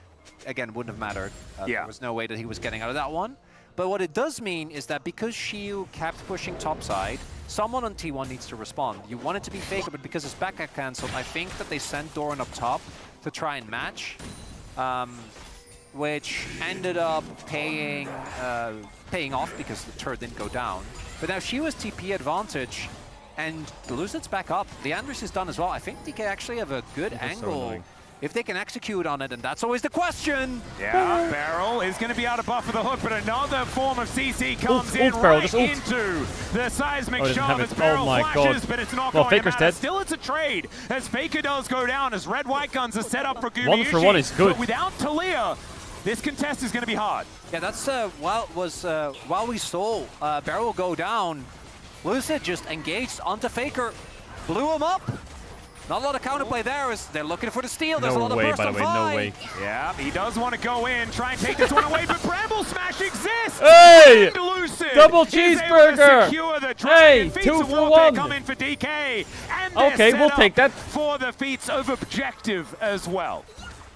again, wouldn't have mattered. There was no way that he was getting out of that one. But what it does mean is that because Shiu kept pushing topside, someone on T1 needs to respond. You want it to be Faker, but because his back got cancelled, I think that they sent Doran up top to try and match, which ended up paying off because the turret didn't go down. But now Shiu has TP advantage, and Lucid's back up. The Andres is done as well. I think DK actually have a good angle. If they can execute on it, and that's always the question. Yeah, Beryl is going to be able to buffer the hook, but another form of CC comes Ult, in Beryl, right just ult. into the seismic Oh, he doesn't have shove it. as Beryl Oh my flashes, God. but it's not Well, going Faker's to matter. dead. Still, it's a trade as Faker does go down as red white guns are set up for Gumayushi. 1 for 1 is good. But without Talia, this contest is going to be hard. Yeah, that's while we saw Beryl go down, Lucid just engaged onto Faker, blew him up. Not a lot of counterplay there as they're looking for the steal. There's a lot of burst on Vi. Yeah, he does want to go in, try and take this one away, but Bramble Smash exists! Hey! And Lucid Double is able to cheeseburger! secure the Hey, dragon. Feats 2 of for warfare 1! come in for DK, and they're Okay, set we'll up take that. for the feats of objective as well.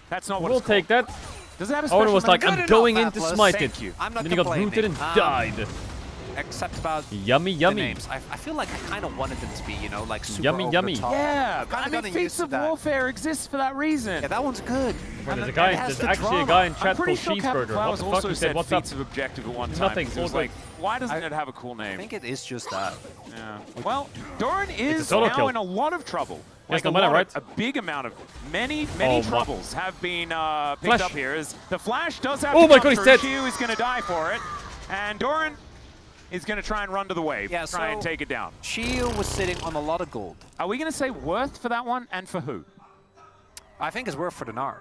That's not what We'll it's called. take that. Does it have a Owner special was like, name? I'm Good going in enough, to Atlas. smite Thank it. you. I'm not Then he got complaining. rooted and died. Except about Yummy, the yummy. names. I feel like I kind of wanted them to be, you know, like super Yummy, over yummy. the top. Yeah, I've kinda I mean, gotten Feats used to of that. Warfare exists for that reason. Yeah, that one's good. Well, there's a It guy. has There's the actually drama. a guy in I'm chat pretty called sure Captain Cheeseburger. Flowers What the fuck? also He said, said "What's Feats up?" of Objective at one time. Nothing. because It was All like, why doesn't it have a cool I name? think it is just that. Yeah. Well, Doran a is solo now kill. in a lot of trouble. Yes, Like no matter, right? a big amount of many Oh, my- troubles have been Flash. picked up here. As the Flash does have Oh to my come God, he's through. dead. Shiu is going to die for it, and Doran is going to try and run to the wave, Yeah, try and so- take it down. Shiu was sitting on a lot of gold. Are we going to say worth for that one, and for who? I think it's worth for the Gnar.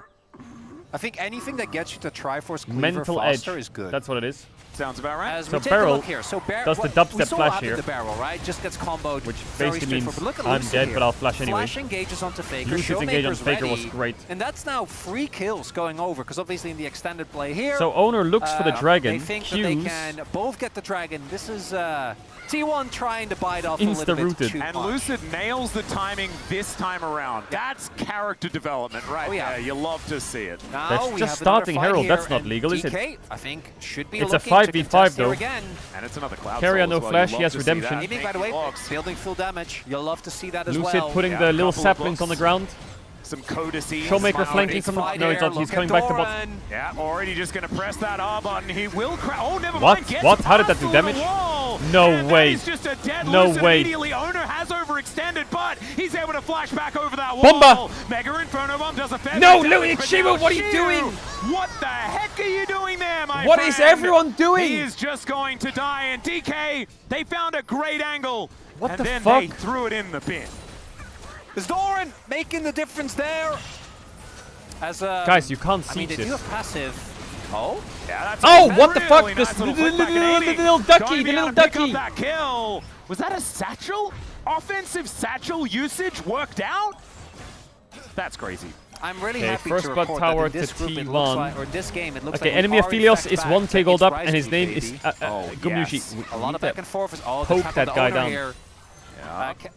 I think anything that gets you to Triforce Cleaver Mental edge. faster is good. That's what it is. Sounds about right. As So we take Beryl a look here. So does the we dubstep saw flash what happened here. to Beryl, right? Just gets comboed. Which very basically means straightforward. But look at I'm Lucid dead, here. but I'll flash anyway. Flash engages onto Faker. Lucid's engage on Showmaker's Faker was ready. great. And that's now 3 kills going over, because obviously in the extended play here. So Owner looks for the dragon. They think that they Qs. can both get the dragon. This is T1 trying to bite off a little bit Insta-rooted. too And much. Lucid nails the timing this time around. That's character development right there. You love to see it. Now That's we just have another starting fight Herald. here, That's not and legal, is it? DK, I think, should be It's a looking 5v5 to contest here though. again. And it's another Cloud Carrier, Soul no as well. flash, You he love has to see redemption. that. Aiming, by the way, Box. building full damage. You'll love to see that as Lucid well. putting Yeah, the a little couple of saplings on the books. ground. Some codices. Showmaker Smile, flanking big from... fight No, he's here. not. He's Look coming at back to bot. Doran. Yeah, already just going to press that R button. He will crash. Oh, never What? mind. Gets What? How did that do past through damage? the wall. No And way. That is just a dead No Lucid way. Immediately, Owner has overextended, but he's able to flash back over that wall. Bomba. Mega Inferno Bomb does a fair No, bit of Louis damage, but Shiva, now what are you Shiu, doing? What the heck are you doing there, my What friend? is everyone doing? He is just going to die. And DK, they found a great angle. What and the then fuck? they threw it in the bin. Is Doran making the difference there? As Guys, you can't see I mean, they this. do have passive. Oh? Yeah, that's Oh, what the fuck? really This nice the little flick back and aiming. little ducky, Going to the be little able to pick ducky. up that kill. Was that a satchel? Offensive satchel usage worked out? That's crazy. I'm really Okay, happy first to blood report tower that in this to group it T1. looks like, or this game, it looks Okay, like we enemy are of in Philios fact is back 1k gold against up, and his Rise name League, is baby. Gumyushi. Yes. A lot of back and forth is all poke that guy down. Here.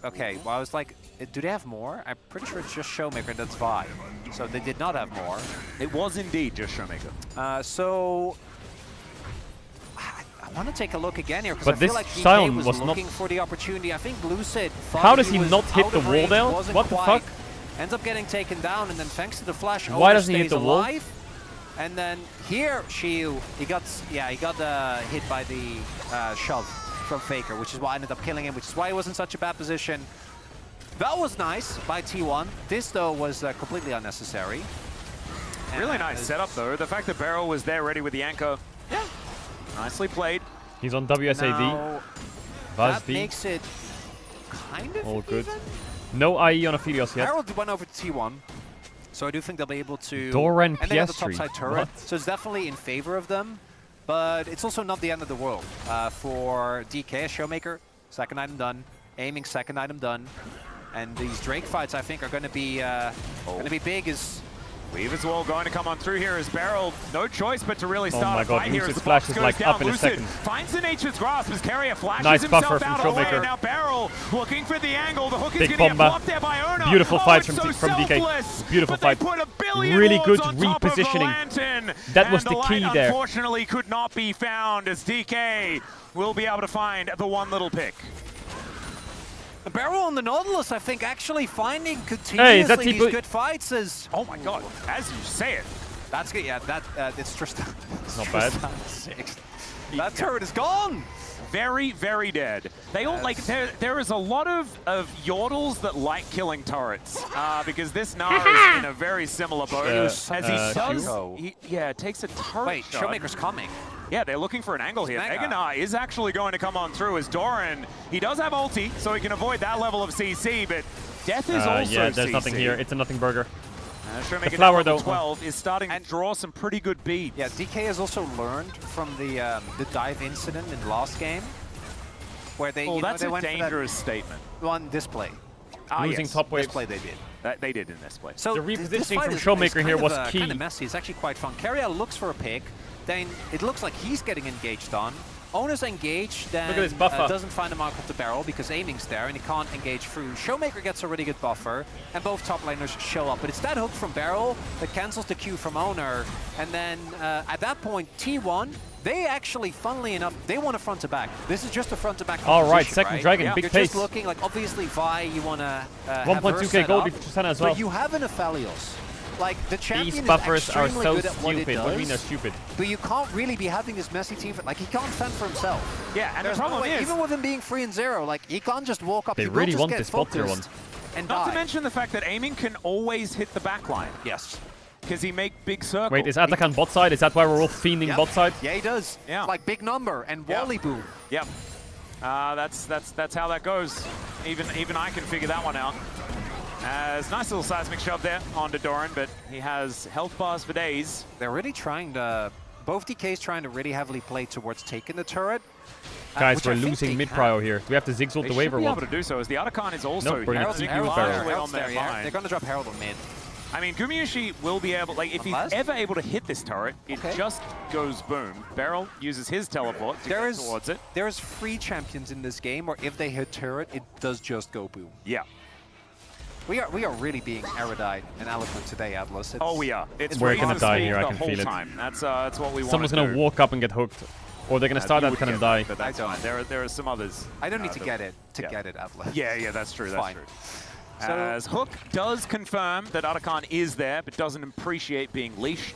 Okay, well I was like, do they have more? I'm pretty sure it's just Showmaker that's Vi. So they did not have more. It was indeed just Showmaker. So I want to take a look again here because But I feel this like DK Sion was was not- looking for the opportunity. I think Lucid thought How does he he was not hit out the of wall range, down? wasn't What the quite. fuck? Ends up getting taken down, and then thanks to the flash, Why Oda doesn't he hit stays the wall? alive. And then here, Shiu, he got hit by the shove from Faker, which is why I ended up killing him, which is why he was in such a bad position. That was nice by T1. This, though, was completely unnecessary. Really nice setup, though. The fact that Barrel was there ready with the anchor. Yeah. Nicely played. He's on WSAV. Now, Vaz that D. makes it kind of All good. even. No IE on Aphelios yet. Harold went over to T1, so I do think they'll be able to... Doran and they have the Piastri. topside turret, What? so it's definitely in favor of them. But it's also not the end of the world. For DK, Showmaker, second item done. Aiming, second item done. And these Drake fights, I think, are going to be big as... Weave as well going to come on through here as Barrel. No choice but to really Oh start my a god, fight here as Lucid's the flash box is goes like down. up in a Lucid second. finds the Nature's Grasp as Carrier flashes Nice himself buffer from out away. Showmaker. Now Barrel looking for the angle. The hook is Big going to get bomba. blocked there by Ona. Beautiful Oh, fight it's from so DK. selfless, Beautiful but they fight. put a billion Really good wards on top of the repositioning. lantern, That was and the key light there. Unfortunately could not be found as DK will be able to find the one little pick. The Barrel on the Nautilus, I think, actually finding continuously these good fights is... Oh my god, as you say it. That's good, yeah, it's Tristan. Not bad. That turret is gone! Very, very dead. They all like there is a lot of yordles that like killing turrets because this Gnar is in a very similar boat as he does. Yeah, takes a turret. Wait, shot. Showmaker's coming. Yeah, they're looking for an angle here. Mega. Gnar is actually going to come on through as Doran. He does have ulti, so he can avoid that level of CC, but death is also Yeah, there's CC. nothing here. It's a nothing burger. Showmaker The flower, level though. 12 is starting to draw some pretty good beats. Yeah, DK has also learned from the dive incident in the last game, where they, Oh, you know, that's they a went for that dangerous statement. one display. Losing top wave. Display they did. They did in this play. So The this repositioning fight from is Showmaker here was key. Kind of messy. It's actually quite fun. Caedrel looks for a pick, then it looks like he's getting engaged on. Ona's engaged, then Look at this buffer. doesn't find a mark of the barrel because aiming's there and he can't engage through. Showmaker gets a really good buffer, and both top laners show up. But it's that hook from Barrel that cancels the Q from Owner, and then at that point, T1, they actually, funnily enough, they want a front to back. This is just a front to back. All right, composition, second dragon, big You're pace. just looking like obviously Vi, you want to 1.2k gold for Tristana as well. But you have an Aphelios. Like, the champion These is buffers are extremely so good at what it stupid. What do you mean they're does, stupid? but you can't really be having this messy team. Like, he can't fend for himself. Yeah, and There's the problem no way, is... even with him being 3 and 0, like, he can't just walk up. They He will really just want get this bot tier focused and Not die. to mention the fact that aiming can always hit the back line. Yes. Because he make big circles. Wait, is Atakan bot side? Is that why we're all fiending Yep. bot side? Yeah, he does. Yeah. It's like big number and Wally boom. Yep. That's how that goes. Even I can figure that one out. As nice little seismic shove there onto Doran, but he has health bars for days. They're really trying to... Both DKs trying to really heavily play towards taking the turret. Guys, which we're I think losing they mid can. prio here. Do we have to zigzag They the wave should or be what? able to do so, as the Atakan is also Nope, we're gonna using continue with all Barrel. the way on Harold's their there, yeah. line. They're going to drop Harold on mid. I mean, Gumyushi will be able, like, if Unless? he's ever able to hit this turret, it just goes boom. Barrel uses his teleport to get towards it. There's 3 champions in this game where if they hit turret, it does just go boom. Yeah. We are really being erudite and eloquent today, Atlas. It's, Oh, we are. It's We're raised gonna the die speed here, I the can whole feel it. time. That's what we want. Someone's gonna walk up and get hooked. Or they're gonna start Atakan and die. But that's fine. There are some others. I don't need to that- get it get it, Atlas. Yeah, that's true. That's Fine. true. So- As Hook does confirm that Atakan is there, but doesn't appreciate being leashed.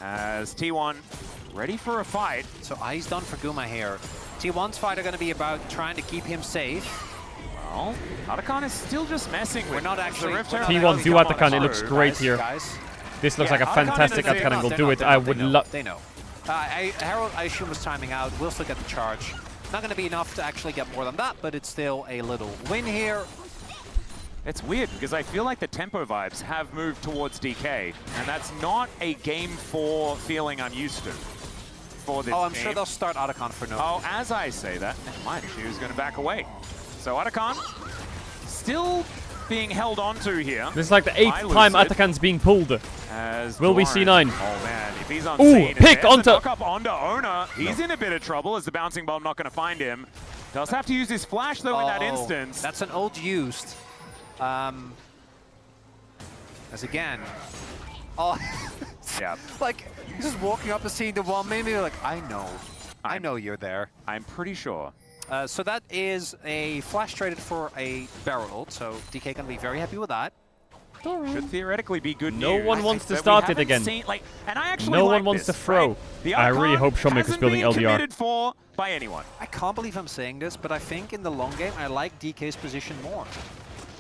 As T1 ready for a fight. So eyes done for Guma here. T1's fight are going to be about trying to keep him safe. Well, Atakan is still just messing with We're not actually... the Rift we're not Herald. T1 do Come on Atakan, it looks through. great here. Guys. This looks Yeah, like a Atakan fantastic is- Atakan angle. They're Do not, it. they're I not, would they know, love... They know. Harold, I assume, is timing out. We'll still get the charge. Not going to be enough to actually get more than that, but it's still a little win here. It's weird because I feel like the tempo vibes have moved towards DK, and that's not a game 4 feeling I'm used to for this Oh, I'm game. sure they'll start Otacon for no. Oh, as I say that, never mind, she was going to back away. So Otacon still being held onto here. This is like the 8th time Atakan's being pulled. As Will we see 9? Oh man, if he's on Ooh, scene, pick onto... up onto Ona. He's in a bit of trouble as the bouncing bomb not going to find him. Does have to use his flash though in that instance. That's an ult used. As again. Oh, yeah. Like, just walking up and seeing the wall, maybe you're like, I know you're there. I'm pretty sure. So that is a flash traded for a barrel ult, so DK can be very happy with that. Should theoretically be good No news. one wants to that we start it haven't again. Seen, like, and I actually No like one wants this, to throw. Right? The I really icon hope Showmaker's hasn't building been LDR. committed for by anyone. I can't believe I'm saying this, but I think in the long game, I like DK's position more.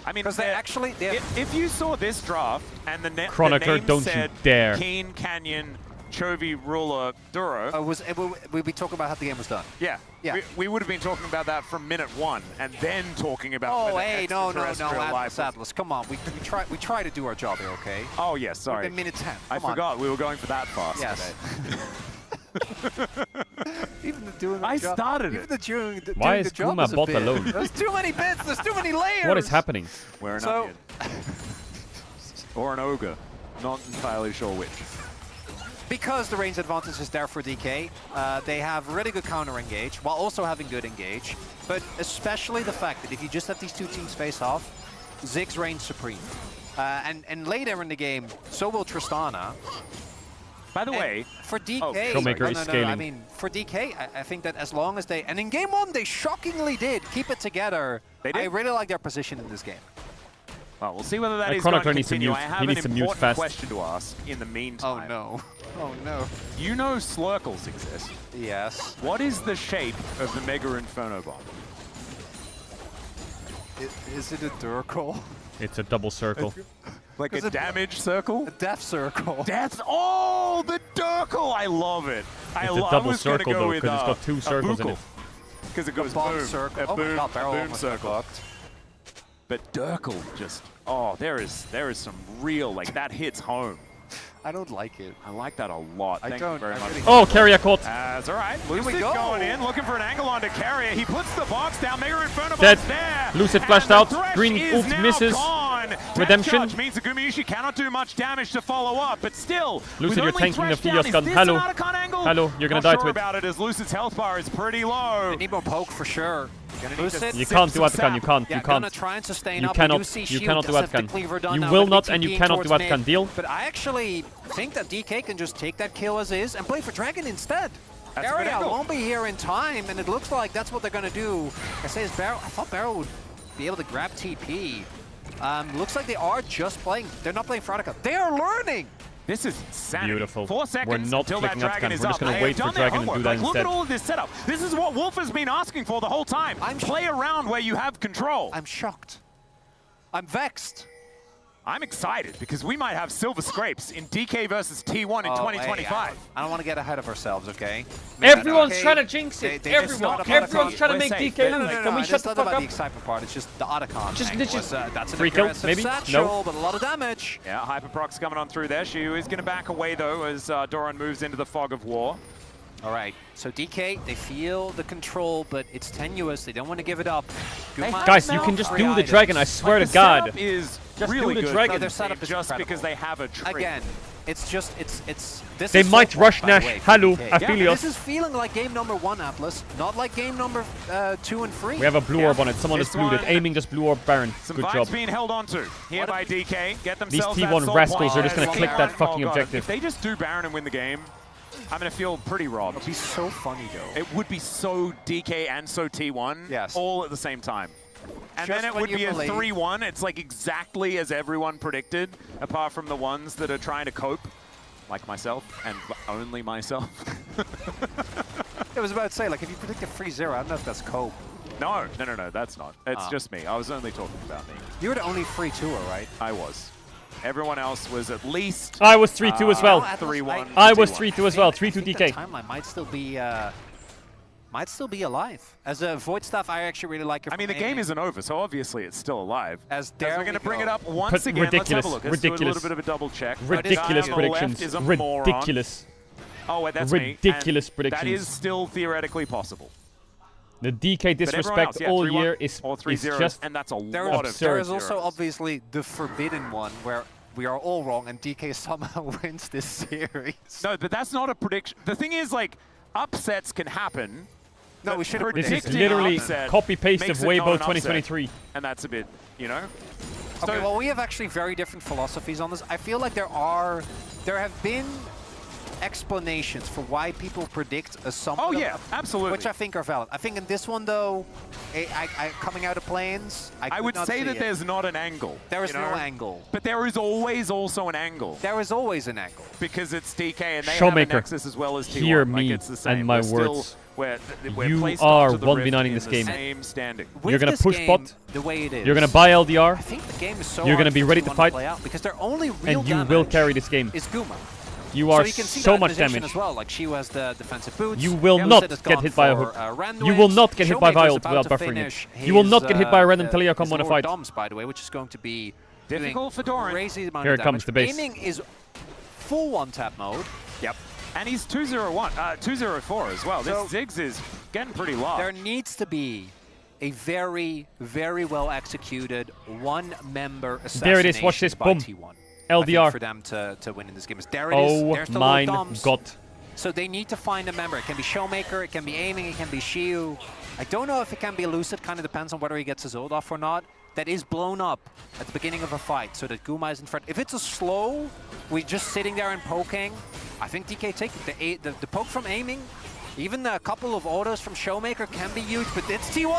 I mean, because they actually... If you saw this draft and the Chronicler, name don't you said dare. Keen, Canyon, Chovy, Ruler, Duro. We'd be talking about how the game was done. Yeah. Yeah. We would have been talking about that from minute 1 and then talking about Oh, hey, no, extraterrestrial life. Atlas, come on. We try to do our job here, okay? Oh, yeah, sorry. We're in minute 10. I Come on. forgot we were going for that fast Yes. Even the doing the I job, started even it. the doing the, Why doing is the job Kuma is a bot bit. alone? There's too many bits. There's too many layers. What is happening? We're an So- onion. Or an ogre. Not entirely sure which. Because the range advantage is there for DK, they have really good counter engage while also having good engage. But especially the fact that if you just have these two teams face off, Ziggs reigns supreme. And later in the game, so will Tristana. By the way, for DK, Showmaker is scaling. I mean, for DK, I think that as long as they, and in game 1 they shockingly did keep it together. They did. I really like their position in this game. Well, we'll see whether that is Chronicler going to needs to continue. mute. I He have needs to an mute important fast. question to ask in the meantime. Oh no. Oh no. You know Slurkles exist. Yes. What is the shape of the Mega Inferno Bomb? Is it a Durkle? It's a double circle. Like a damage circle? A death circle. Death. Oh, the Durkle! I love it. It's a double circle though, because it's got 2 circles in it. Because it goes bomb boom. circle. A Oh my boom, God, barrel boom almost circle. got fucked. But Durkle just, oh, there is some real, like that hits home. I don't like it. I like that a lot. Thank don't. you very I much. really Oh, carrier caught. That's all right. we Lucid go. going in, looking for an angle onto Carrier. He puts the box down. Mega Inferno Dead. Bomb's there. Lucid And flashed the out. Thresh Green is ult now misses. Gone. Redemption. Death Charge means that Gumayushi cannot do much damage to follow up, but still. Lucid, with you're only tanking the Thresh down, Fios is gun. this Hello. an Otacon angle? Hello, you're gonna Not die sure to it. about it as Lucid's health bar is pretty low. They need more poke for sure. Lucid. You can't do Atakan, you can't, Yeah, you gonna can't. try and sustain You up. cannot, We do see you Shield cannot do does have the Atakan. cleaver done You now, will but not big and you TPing cannot do towards Atakan. mid. Deal. But I actually think that DK can just take that kill as is and play for Dragon instead. That's a good Area angle. won't be here in time, and it looks like that's what they're gonna do. I say his Barrel. I thought Barrel would be able to grab TP. Looks like they are just playing. They're not playing for Attica. They are learning. This is insanity. Beautiful. 4 seconds We're not until that clicking dragon Atakan. is We're up. just gonna They wait have for done their Dragon and do homework. that Like, look instead. at all of this setup. This is what Wolf has been asking for the whole time. Play around where you have control. I'm shocked. I'm vexed. I'm excited because we might have silver scrapes in DK versus T1 in Oh, 2025. hey, I don't want to get ahead of ourselves, okay? Everyone's DK, trying to jinx it. they just Everyone. thought about Everyone's Otacon. trying to We're make safe. DK No, lose. no, Can we it's shut the not fuck about up? the excitement part. It's just the Otacon. Just- angle. just- That's an free kill, aggressive maybe? satchel, No. but a lot of damage. Yeah, Hyperprox coming on through there. She is going to back away though as Doran moves into the fog of war. All right, so DK, they feel the control, but it's tenuous. They don't want to give it up. Guma Guys, you can just do the dragon. I swear to God. Setup is Just really do the good. dragon. No, their setup is just incredible. because they have a tree. Again, it's just, it's this They is so might far, rush by the Nash. way, for Hello, DK. Aphelios. This is feeling like game number 1, Atlas, not like game number 2 and 3. We have a blue orb on it. Someone This just blued it. one- Aiming just blue orb Baron. Some Good vibes job. being held on to here by DK. Get These themselves that T1 soul rascals point. are just going to click that fucking God, objective. If they just do Baron and win the game, I'm going to feel pretty robbed. It'd be so funny, though. It would be so DK and so T1 Yes. all at the same time. And Just then it when would you be a believe- 3-1. It's like exactly as everyone predicted, apart from the ones that are trying to cope, like myself, and only myself. I was about to say, like, if you predict a 3-0, I don't know if that's cope. No, that's not. It's Ah. just me. I was only talking about me. You were the only 3-2er, right? I was. Everyone else was at least... I was 3-2 as well. 3-1. I was 2-1. 3-2 as well. 3-2 I think DK. the timeline might still be might still be alive. As a Void Staff, I actually really like it. I mean, the game isn't over, so obviously it's still alive. As we're going to bring it up once again. Ridiculous. Let's have a look. Let's do a Ridiculous. little bit of a double check. Ridiculous predictions. Ridiculous. Oh, wait, that's ridiculous me. predictions. That is still theoretically possible. The DK disrespect all year is just and that's a there lot is, of there is also obviously the forbidden one where we are all wrong and DK somehow wins this series. No, but that's not a prediction. The thing is, like, upsets can happen. No, we should have This is literally copy-paste of Weibo 2023. And that's a bit, you know? Okay, well, we have actually very different philosophies on this. I feel like there have been explanations for why people predict a something. Oh yeah, absolutely. Which I think are valid. I think in this one though, coming out of planes, I would say that there's not an angle. There is no angle. But there is always also an angle. There is always an angle. Because it's DK and they Showmaker, have a Nexus as well as T1. hear like me it's the same. and my we're words. We're You placed are onto the rift 1v9ing in this the game. Same standing. You're gonna this push game, bot. The way it is. You're gonna buy LDR. I think the game is so You're hard gonna be for ready to T1 fight. play out because their only real And you will damage carry this game. is Guma. You are so, you can see so that much position damage. as well. Like she has the defensive boots. You will Yamazet not has get gone hit by a for, hook. Randwind. You will not get hit by Showmaker's Viol about without to buffering finish it. You will his, not get hit by a random Talia come his on a lower fight. Doms, by the way, which is going to be difficult for Doran. Crazy amount Here of it comes, damage. the base. Aiming is full one-tap mode. Yep. And he's 204 as well. So this Ziggs is getting pretty low. There needs to be a very, very well executed one-member assassination There it is. Watch this. by Boom. T1. LDR. For them to win in this game. There it is. Oh There's the my little Doms. god. So they need to find a member. It can be Showmaker, it can be Aiming, it can be Shiu. I don't know if it can be Lucid, kind of depends on whether he gets his ult off or not. That is blown up at the beginning of a fight so that Guma is in front. If it's a slow, we're just sitting there and poking, I think DK take it. The poke from Aiming, even a couple of autos from Showmaker can be huge, but it's T1.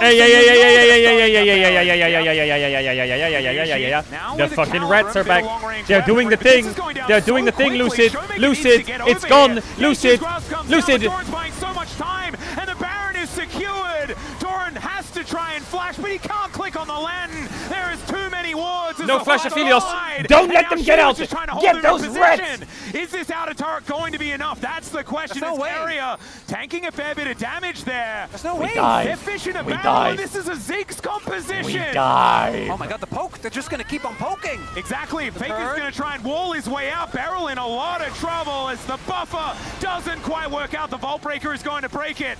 The fucking rats are back. They're doing the thing. They're doing the thing, Lucid. Lucid, it's gone. Lucid, Lucid. Doran's buying so much time, and the Baron is secured. Doran has to try and flash, but he can't click on the lantern. There is too many wards. No flash of Helios. Don't let them get out. Get those rats. Is this outer turret going to be enough? That's the question. There's no way. Area tanking a fair bit of damage there. There's no way. They're fishing a We barrel, died. and this is a Ziggs composition. We died. Oh my god, the poke. They're just going to keep on poking. Exactly. Faker's going to try and wall his way out. Beryl in a lot of trouble as the buffer doesn't quite work out. The Vault Breaker is going to break it.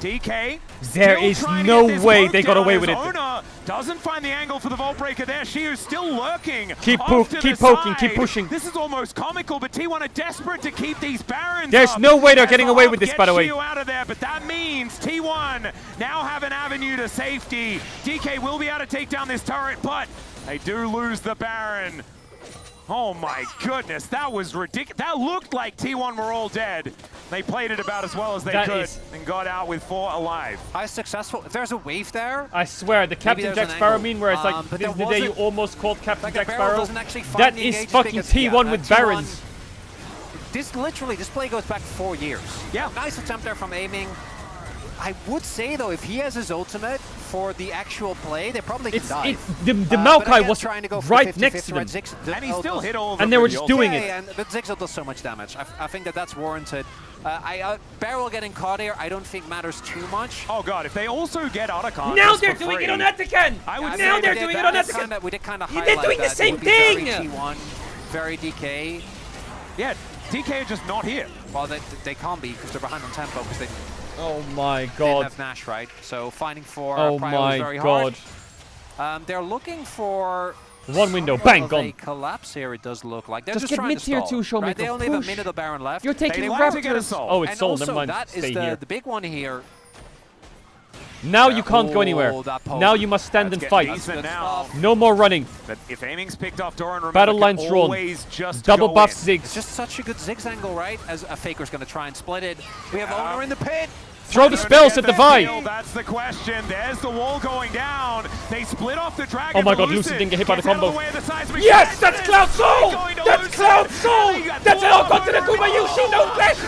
DK. There is no way they got away with it. Ona doesn't find the angle for the Vault Breaker there. She is still lurking. Keep off to keep the poking, side. keep pushing. This is almost comical, but T1 are desperate to keep these Barons There's up. no way they're As getting the away Hub with this, gets by the way. Shiu out of there, but that means T1 now have an avenue to safety. DK will be able to take down this turret, but they do lose the Baron. Oh my goodness, that was ridiculous. That looked like T1 were all dead. They played it about as well as they could and got out with 4 alive. High successful. If there's a wave there, I swear, the Captain there's Jack an Sparrow angle. meme where it's like, But this is there the day you wasn't- almost called Captain like Jack the barrel Sparrow. doesn't actually find That the is engage fucking because, T1 yeah, with T1 Barons. This play goes back 4 years. Yeah. Nice attempt there from Aiming. I would say though, if he has his ultimate for the actual play, they probably can dive. The but Maokai again, was trying to go for right 50-50 next to them. right, Ziggs, And he still hit all of them. And they were with just the doing ult. it. But Ziggs does so much damage. I think that's warranted. Barrel getting caught here, I don't think matters too much. Oh god, if they also get Otacon Now just they're for doing free, it on Etiken! I would Now say they're that doing it that on is Etiken! We did kind of They're highlight doing the that. It same would be very thing! T1, very DK. Yeah, DK are just not here. Well, they can't be because they're behind on tempo because they Oh my didn't god. have Nash, right? So finding for Oh Prio my is very god. hard. They're looking for One window, somewhat bang, of gone. a collapse here, it does look like. They're Just just get trying to mid-tier stall, 2 Showmaker, right? They only have a push. minute of Baron left. You're taking They want to get a Raptors. soul. Oh, it's And sold, also, never mind. that is Stay here. the big one here. Now you can't go anywhere. Oh, that poke. Now you must stand That's and getting fight. decent now. No more running. But if Aiming's picked off Doran, remember, Battle can lines drawn. always just Double go buffs in. It's Ziggs. just such a good Ziggs angle, right? As a Faker's going to try and split it. We have Owner in the pit. Throw the spells at the Vi. That's the question. There's the wall going down. They split off the dragon. Oh my god, Lucid Lucid didn't get hit by the gets out of combo. the way of the seismic Yes, strike. that's Cloud Soul! Going to That's Lucid. Cloud Soul! He got That's it, pulled oh god, to the over Kumayushi, no flash!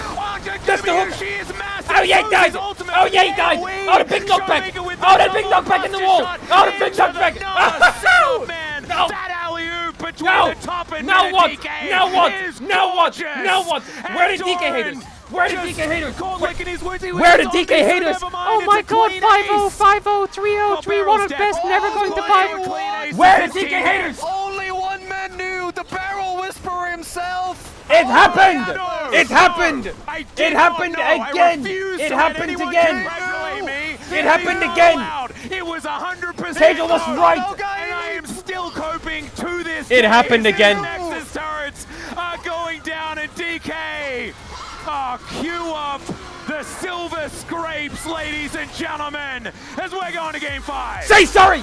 That's the hook! Kumayushi is massive. Oh yeah, he So is died! his ultimate. Oh yeah, he died! Oh, the big knockback! Oh, that big knockback in the wall! Oh, the big knockback! Oh, Man, no! that alley-oop between No! the top and Now mid what? DK Now what? is Now what? gorgeous. Now what? Where did And DK hate Doran us? Where are the DK haters? Licking his wounds. Where are the DK haters? Oh my god, 5-0, 5-0, 3-0, 3-1 at best, never going to 5. Where are the DK haters? Only one man knew, the Barrel Whisperer himself. It happened! no. It happened! I It did happened not know. I again! refuse It to let happened anyone again! congratulate me. It happened again! Allowed. It was 100%. Caedrel was right! And I am still coping to this It day. happened These again. Nexus turrets are going down, and DK. Cue up the silver scrapes, ladies and gentlemen, as we're going to game 5. Say sorry!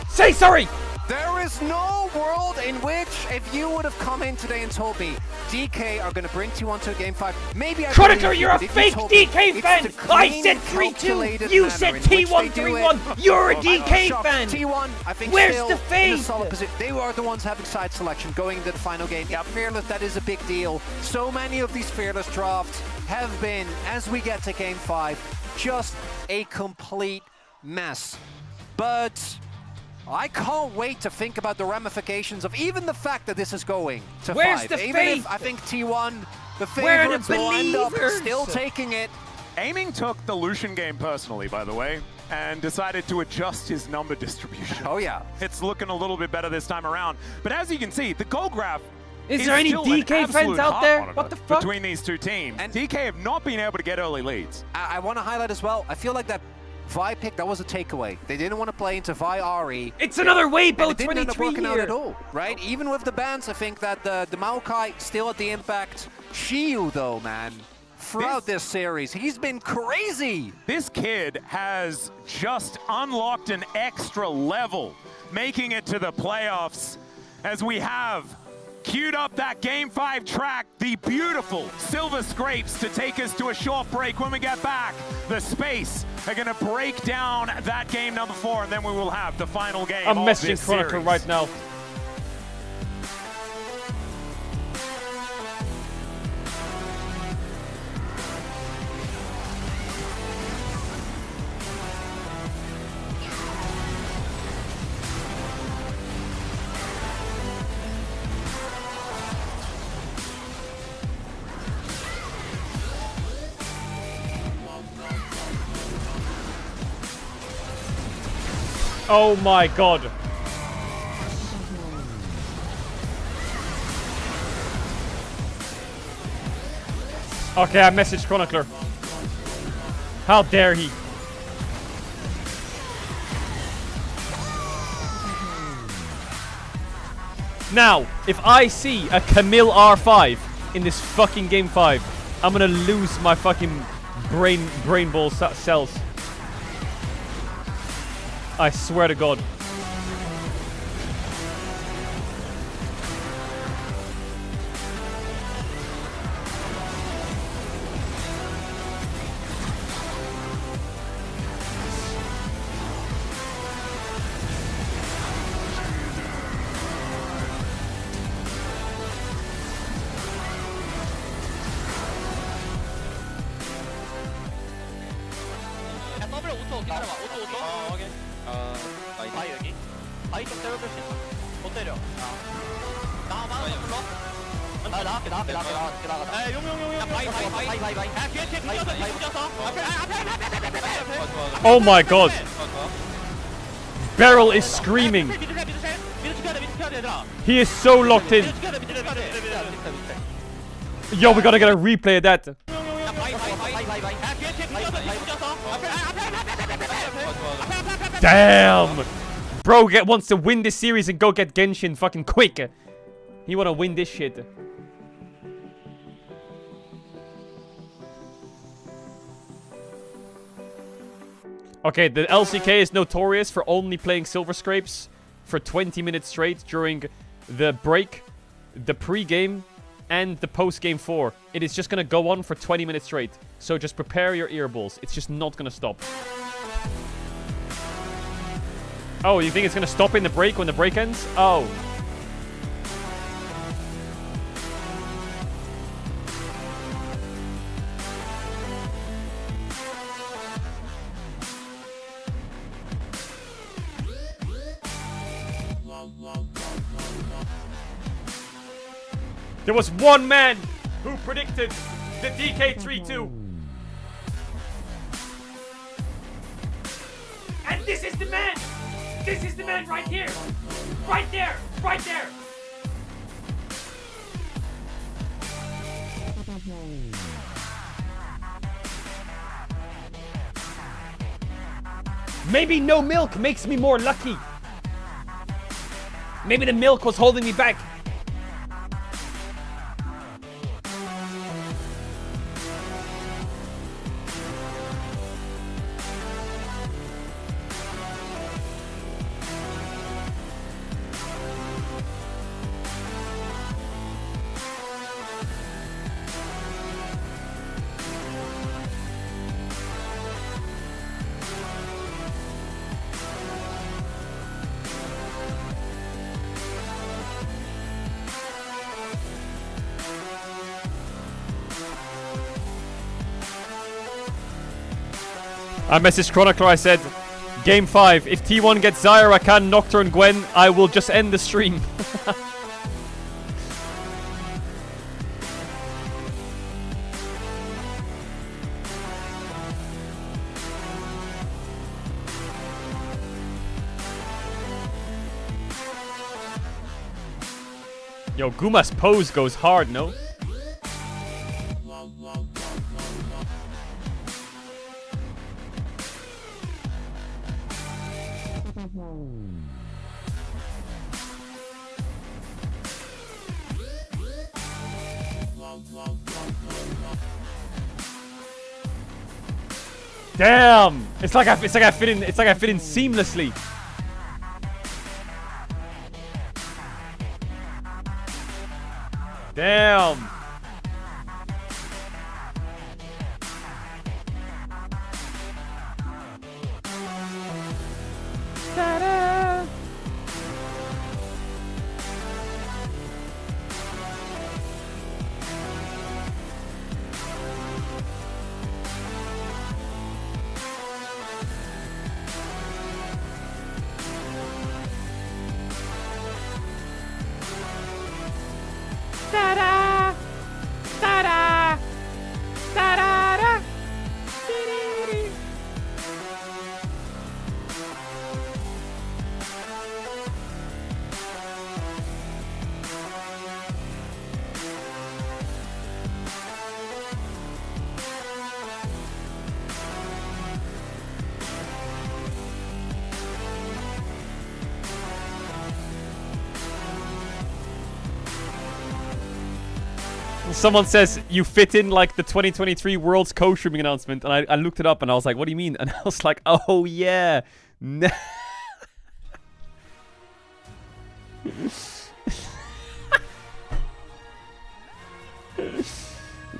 Say sorry! There is no world in which, if you would have come in today and told me DK are going to bring T1 to a game 5, maybe I Chronicler, believe you're a but if fake told me DK it's fan! the I clean, said 3-2! calculated You manner said in which they T1 do 3-1! it. You're a I'm DK shocked. fan! T1, I think, Where's still the in a faith? solid position. They are the ones having side selection going into the final game. Yeah, Fearless, that is a big deal. So many of these Fearless drafts have been, as we get to game 5, just a complete mess. But I can't wait to think about the ramifications of even the fact that this is going to Where's 5. the Even faith? if I think T1, the Where are the favorites, will end up believers? still taking it. Aiming took the Lucian game personally, by the way, and decided to adjust his number distribution. Oh yeah. It's looking a little bit better this time around. But as you can see, the goal graph Is there any still an DK fans absolute out heart there? monitor What the fuck? between these two teams. And DK have not been able to get early leads. I want to highlight as well, I feel like that Vi pick, that was a takeaway. They didn't want to play into Vi RE. It's another Weibo It didn't end up 23 working out here. at all, right? Even with the bans, I think that the Maokai still at the impact. Shiyu though, man, throughout this series, he's been crazy. This kid has just unlocked an extra level, making it to the playoffs as we have queued up that Game 5 track, the beautiful Silver Scrapes, to take us to a short break. When we get back, the Space are going to break down that game number 4, and then we will have the final game I'm of messaging this Chronicler series. right now. Oh my god. Okay, I messaged Chronicler. How dare he? Now, if I see a Camille R5 in this fucking game 5, I'm gonna lose my fucking brain ball cells. I swear to God. 더블 5초 기다려봐. 5초 5초. 오케이. 바이 여기. 바이 좀 때려줄 수 있어. 못 때려. 나와 불러. 나갈게. 용. 바이. 야 뒤에 붙여서. 앞에. Oh my god. Beryl is screaming. He is so locked in. Yo, we gotta get a replay of that. Damn! Bro wants to win this series and go get Genshin fucking quick. He wanna win this shit. Okay, the LCK is notorious for only playing Silver Scrapes for 20 minutes straight during the break, the pre-game, and the post-game 4. It is just gonna go on for 20 minutes straight. So just prepare your earballs. It's just not gonna stop. Oh, you think it's gonna stop in the break when the break ends? Oh. There was one man who predicted the DK 3-2. And this is the man! This is the man right here! Right there! Right there! Maybe no milk makes me more lucky. Maybe the milk was holding me back. I messaged Chronicler, I said, Game 5, if T1 gets Zyra, Rakan, Nocturne, Gwen, I will just end the stream. Yo, Guma's pose goes hard, no? Damn! It's like I fit in seamlessly. Damn! Ta-da! Ta-da! Ta-da! Ta-da-da! Dee-dee-dee. Someone says you fit in like the 2023 World's co-streaming announcement, and I looked it up and I was like, what do you mean? And I was like, oh yeah.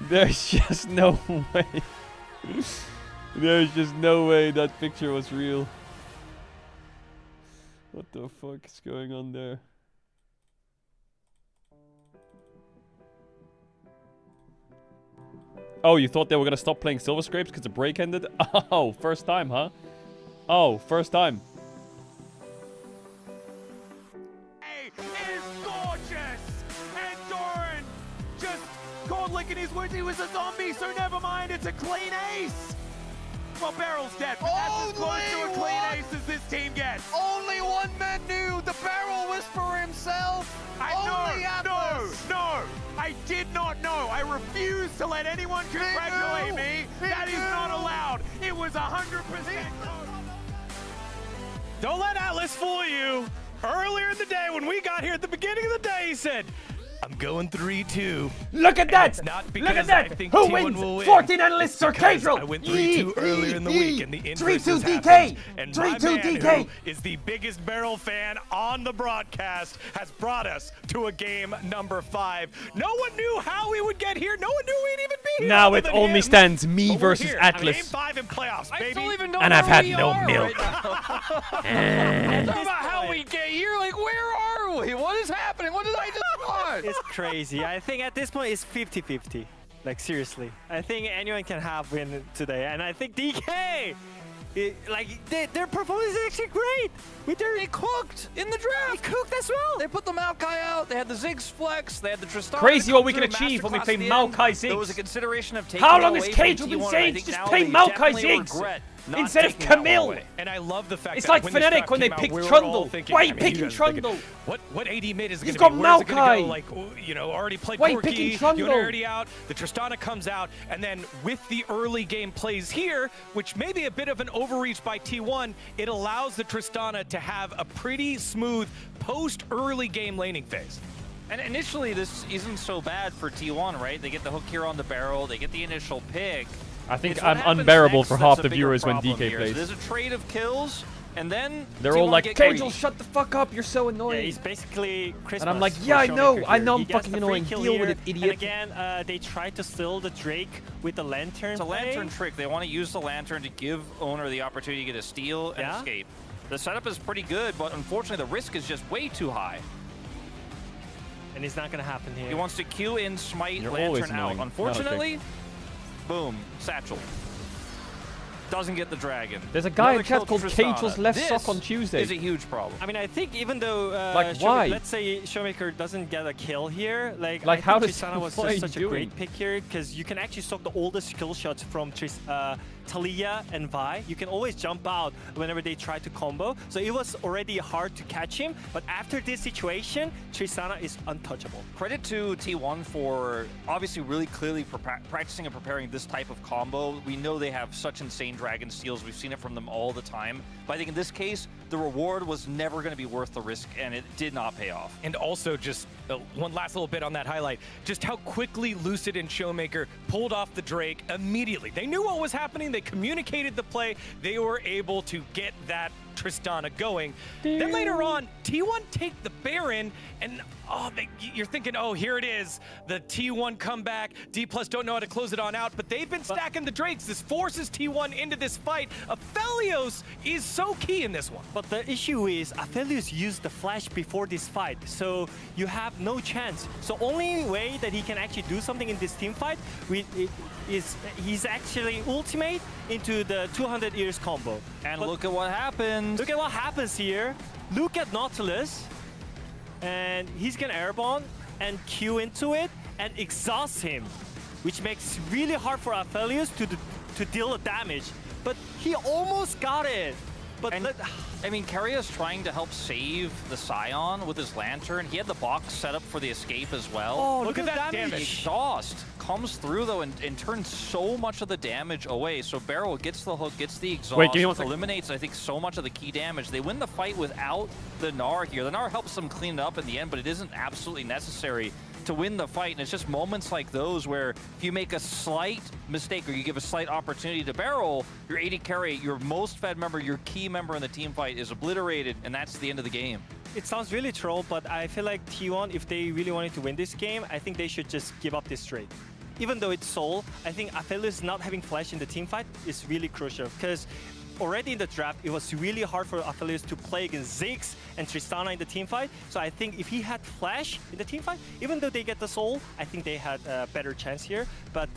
There's just no way. There's just no way that picture was real. What the fuck is going on there? Oh, you thought they were gonna stop playing Silver Scrapes because the break ended? Oh, first time, huh? Oh, first time. It is gorgeous! And Doran just caught licking his wounds. He was a zombie, so never mind, it's a clean ace! Well, Barrel's dead, but that's as close to a clean ace as this team gets. Only one man knew. The Barrel Whisperer himself. No, I did not know. I refuse to let anyone congratulate me. That is not allowed. It was 100%. Don't let Atlas fool you. Earlier in the day, when we got here at the beginning of the day, he said, I'm going 3-2. Look at that! It's not Look because at that! I think Who T1 wins? will win. 14 analysts or It's because Caedrel? I went 3-2 earlier in the week, and the inverse 3-2 has DK. happened. And 3-2 my man, DK. who is the biggest Barrel fan on the broadcast, has brought us to a game number 5. No one knew how we would get here. No one knew we'd even be here. Now it other than only him. stands me But we're versus here. I mean, Atlas. game 5 in playoffs, baby. I still even don't And know I've where had we no are milk. Right now. Talk about how we get here. Like, where are we? What is happening? What did I just watch? It's crazy. I think at this point it's 50-50. Like seriously. I think anyone can have win today. And I think DK Their performance is actually great. They cooked in the draft. They cooked as well. They put the Maokai out. They had the Ziggs flex. They had the Tristana. Crazy what we can achieve when we play Maokai Ziggs. There was a consideration of taking How long has away from Caedrel been T1, saying and I think just now play they Maokai definitely Ziggs regret not instead of taking that one Camille? away. And I love the fact It's that like when this Fnatic draft when they came out, picked we were Trundle. all thinking, Why I mean, picking you guys are thinking, Trundle? What AD mid is going He's to got be? Where's it going to Maokai. go? Like, you know, already played Why Corki, picking Trundle? Yuna already out, the Tristana comes out, and then with the early game plays here, which may be a bit of an overreach by T1, it allows the Tristana to have a pretty smooth post-early game laning phase. And initially, this isn't so bad for T1, right? They get the hook here on the barrel. They get the initial pick. I think It's what I'm happens unbearable next for that's half a the bigger viewers when problem DK here. plays. So there's a trade of kills, and then They're T1 all like, get Caedrel, greedy. shut the fuck up, you're so annoying. Yeah, he's basically Christmas. And I'm like, for yeah, I know Showmaker I'm here. He gets fucking the free annoying. kill Deal with here, it, idiot. And again, they try to steal the Drake with the Lantern. It's a play. lantern trick. They want to use the lantern to give owner the opportunity to get a steal and escape. The setup is pretty good, but unfortunately the risk is just way too high. And it's not going to happen here. He wants to Q in, smite, You're always lantern out. annoying. Unfortunately, boom, satchel. Doesn't get the dragon. There's a guy Another in chat kill called to Tristana. Caedrel's left This sock on Tuesday. is a huge problem. I mean, I think even though why? let's say Showmaker doesn't get a kill here, like Like, I how think does- Tristana was what are just you such a doing? great pick here because you can actually stock the oldest skill shots from Talia and Vi. You can always jump out whenever they try to combo. So it was already hard to catch him, but after this situation, Tristana is untouchable. Credit to T1 for obviously really clearly practicing and preparing this type of combo. We know they have such insane dragon steals. We've seen it from them all the time. But I think in this case, the reward was never going to be worth the risk, and it did not pay off. And also just one last little bit on that highlight, just how quickly Lucid and Showmaker pulled off the Drake immediately. They knew what was happening, they communicated the play, they were able to get that Tristana going. Then later on, T1 take the Baron, and you're thinking, oh, here it is, the T1 comeback. D+ don't know how to close it on out, but they've been stacking the Drakes. This forces T1 into this fight. Aphelios is so key in this one. But the issue is Aphelios used the flash before this fight, so you have no chance. So only way that he can actually do something in this team fight is he's actually ultimate into the 200 years combo. And look at what happened. Look at what happens here. Look at Nautilus, and he's gonna airborne and Q into it and exhaust him, which makes it really hard for Aphelios to deal the damage. But he almost got it. But I mean, Karia's trying to help save the Scion with his lantern. He had the box set up for the escape as well. Oh, look at that damage. Exhaust comes through though and turns so much of the damage away. So Barrel gets the hook, gets the exhaust, Wait, give me 1 second. eliminates I think so much of the key damage. They win the fight without the Gnar here. The Gnar helps them clean it up in the end, but it isn't absolutely necessary to win the fight. And it's just moments like those where if you make a slight mistake or you give a slight opportunity to Barrel, your AD carry, your most fed member, your key member in the team fight is obliterated, and that's the end of the game. It sounds really troll, but I feel like T1, if they really wanted to win this game, I think they should just give up this trade. Even though it's Soul, I think Aphelios not having flash in the team fight is really crucial because already in the draft, it was really hard for Aphelios to play against Ziggs and Tristana in the team fight. So I think if he had flash in the team fight, even though they get the soul, I think they had a better chance here. But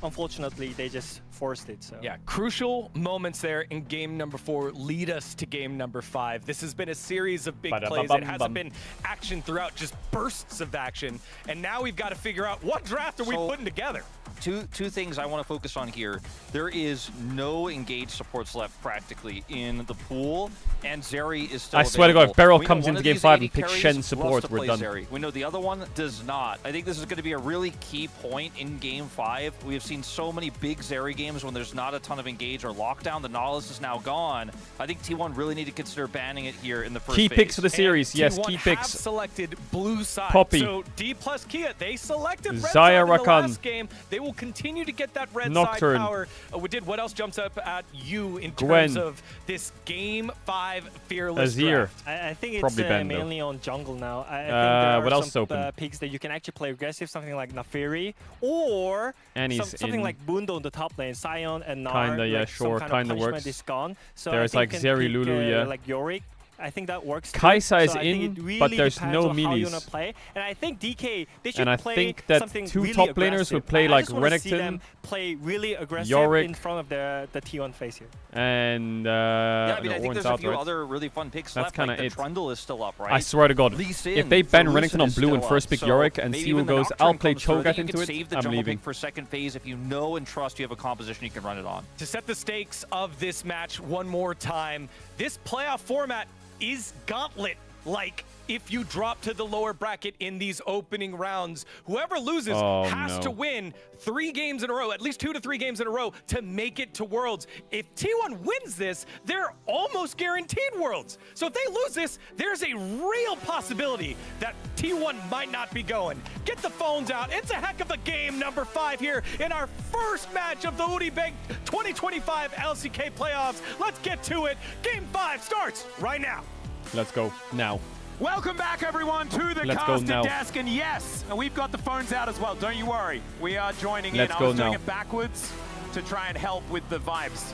unfortunately, they just forced it. So yeah, crucial moments there in game number 4 lead us to game number 5. This has been a series of big plays. It hasn't been action throughout, just bursts of action. And now we've got to figure out what draft are we putting together. Two things I want to focus on here. There is no engaged supports left practically in the pool, and Zeri is still I swear to God, available. if Beryl We know comes one into of game these 5 AD and picks carries Shen loves support, to we're play done. Zeri. We know the other one does not. I think this is going to be a really key point in game 5. We have seen so many big Zeri games when there's not a ton of engage or lockdown. The Nautilus is now gone. I think T1 really need to consider banning it here in the first Key phase. picks for the series, And yes, T1 key have picks. selected blue side. Poppy. So D+ Kia, they selected red Zaya side in the Rakan. last game. They will continue to get that red Nocturne. side power. What else jumps up at you in Gwen. terms of this game 5 fearless Azir. draft? I think it's Probably Ben, though. mainly on jungle now. I think there are what else is some open? picks that you can actually play aggressive, something like Nafiri, or Annie's something in. like Bundo in the top lane, Sion and Gnar. Kinda, yeah, like sure, some kind kinda of punishment works. is gone. So There's I think like you can Zeri, pick, Lulu, yeah. like Yorick I think that works. Kaisa too. is So I think in, it really but there's depends no on how you minis. wanna play. And I think DK, they should And I play think that something two really top laners aggressive. would play I like just wanna see Renekton, them play really aggressive Yorick. in front of the T1 face here. and Yeah, I mean, no, I think Oran's there's a out, few right? other really fun picks That's left. kinda Like the it. Trundle is still up, right? I swear to God, Lee if Sin they ban for Renekton Lucid on is blue and still first up. pick So Yorick and maybe see who when the goes, Nocturne I'll play comes through, Cho'Gath you into can it, save the I'm jungle leaving. pick for second phase if you know and trust you have a composition you can run it on. To set the stakes of this match one more time, this playoff format is gauntlet-like. If you drop to the lower bracket in these opening rounds, whoever loses has to win 3 games in a row, at least 2 to 3 games in a row, to make it to Worlds. If T1 wins this, they're almost guaranteed Worlds. So if they lose this, there's a real possibility that T1 might not be going. Get the phones out. It's a heck of a game, number 5 here in our first match of the Bank 2025 LCK playoffs. Let's get to it. Game 5 starts right now. Let's go now. Welcome back, everyone, to the Let's go caster now. desk. And yes, we've got the phones out as well. Don't you worry. We are joining Let's in. go I was doing now. it backwards to try and help with the vibes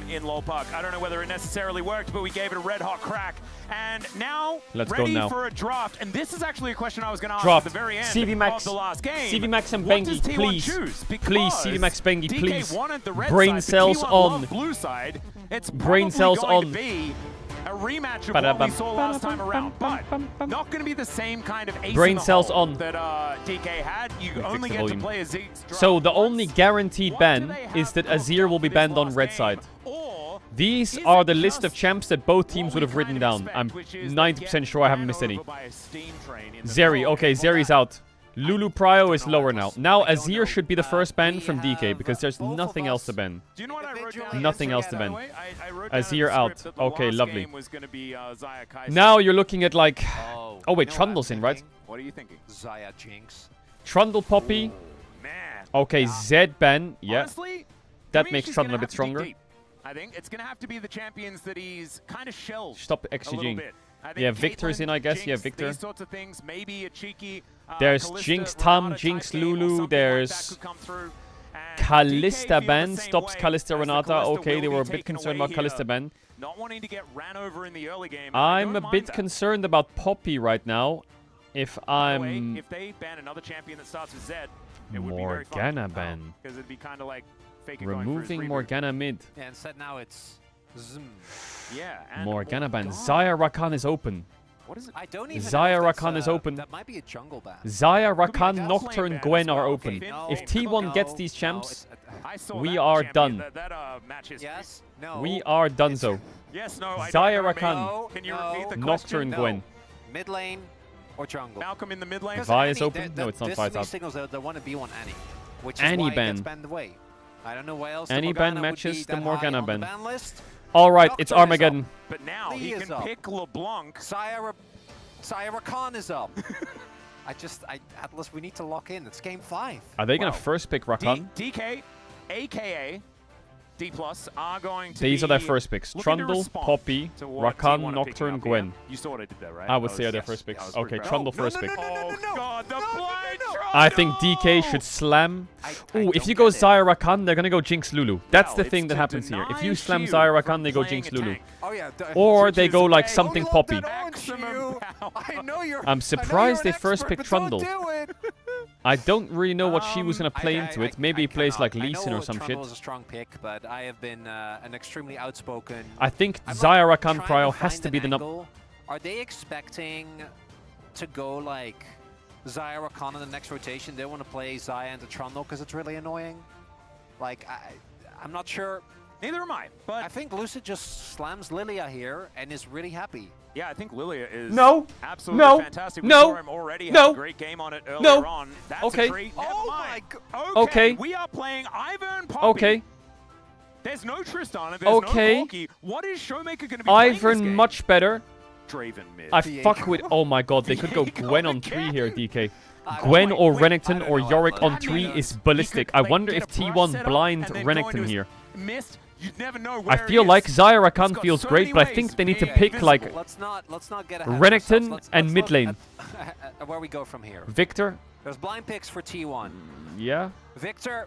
in Lol Park. I don't know whether it necessarily worked, but we gave it a red hot crack. And now, Let's go ready now. for a draft. And this is actually a question I was going to ask Draft. at the very end CV Max, of the last game. CV Max and What does Bengi, T1 please. choose? Please, CV Max Bengi, DK please. wanted the red Brain side, cells but T1 on. loved blue side. It's Brain probably cells going on. to be a rematch of what we saw last time around, but not going to be the same kind of ace Brain in the cells hole on. that DK had. You only the get to volume. play a Zeke's draft. So the only guaranteed ban is that Azir will be banned on red side. These are the list of champs that both teams would have written down. I'm 90% sure I haven't missed any. Zeri, okay, Zeri's out. Lulu Prio is lower now. Now Azir should be the first ban from DK because there's nothing else to ban. Do you know what I wrote down? Nothing else to ban. I wrote down in Azir the out. script that the Okay, last lovely. game was gonna be, Xayah Kaisa. Now you're looking at like... Oh wait, Trundle's in, right? What are you thinking? Xayah Jinx. Trundle Poppy. Okay, Zed ban. Yeah. Honestly, That makes Kamishi's Trundle gonna a bit have to dig stronger. deep. I think it's going to have to be the champions that he's kind of shelved Stop a little exeging. bit. I think Yeah, Victor's Caitlyn, in, I guess. Jinx, Yeah, Victor. These sorts of things, maybe a cheeky There's Kalista, Jinx Renata Tam, type Jinx game or Lulu. something There's like that could come through. And Kalista DK feel ban. the same Stops way Kalista as the Renata. Kalista Okay, will they be were a bit taken concerned away about Kalista here. ban. Not wanting to get ran over in the early game. I'm a don't bit mind that. concerned about Poppy right now. If By the way, I'm... if they ban another champion that starts with Zed, it would be very fun. Morgana ban. Because it'd be kind of like Faker going for his Removing reboot. Morgana mid. Yeah, instead now it's Zoom. Yeah, and Morgana oh ban. God. Xayah Rakan is open. What is it? I don't even Xayah know if that's, Rakan is open. That might be a jungle ban. Xayah, Could be a Rakan, top Nocturne, lane ban Gwen as are well. open. Okay, If T1 gets these champs, I saw we that are champion, done. That match is Yes? No. We are donezo. Yes, no, I Xayah don't know, Rakan. maybe. Can you repeat the Nocturne, question? Gwen. Mid lane or jungle? Malcolm in the mid lane. Because Vi is Annie, open? No, it's not. this Vi to is me out. signals that they want to be on Annie, which is Annie why it ban. gets banned away. I don't know why else. Annie the ban Morgana would matches be the that Morgana high on the ban. ban list. Alright, it's Nocturne is Armageddon. But now Lee he is can up. pick LeBlanc. Xayah Rakan is up. Atlas, we need to lock in. It's game 5. Are they going to first pick Rakan? DK, aka D+, are going to These be are their first picks. looking to Trundle, respond Poppy, to what Rakan, T1 are Nocturne, picking up Gwen. here. You saw what I did there, right? I would say are their yes, first picks. I was Okay, pretty Trundle proud. first pick. Oh god, the blind I think DK should slam. Ooh, if you go Xayah Rakan, they're gonna go Jinx Lulu. That's the thing that happens here. If you slam Xayah Rakan, they go Jinx Lulu. Oh yeah. Or they go like something Poppy. I know you're. I'm surprised they I know you're an first expert, picked but don't Trundle. do it. I don't really know what she was gonna play into it. Maybe he plays like Lee Sin or some shit. Trundle is a strong pick, but I have been an extremely outspoken. I think I'm Xayah like Rakan trying Prio to has find to an be the angle. Are they expecting to go like Xayah Rakan in the next rotation? They want to play Xayah into Trundle because it's really annoying. Like I'm not sure. Neither am I. But I think Lucid just slams Lilia here and is really happy. yeah, I think Lilia is No. absolutely No. fantastic. We No. saw him already No. have a great game on it earlier No. on. That's Okay. a treat. Never Oh mind. my god. Okay. We are playing Ivern Poppy. Okay. There's no Tristan and there's Okay. no Corki. What is Showmaker going to be playing this Ivern game? much better. Draven mid. I fuck with. Oh my god, they could go Gwen on 3 here, DK. I Gwen don't or know. Renekton I or don't know. Yorick on I 3 mean, is he ballistic. could, I like, wonder get if a brush T1 setup blind and then go into Renekton his here. Missed. You'd never know where I feel he like is. Xayah He's Rakan got feels so great, many but I ways think to they need to be pick like invisible. Let's not get ahead of Renekton ourselves. Let's and mid look lane. at where we go from here. Victor. There's blind picks for T1. Yeah. Victor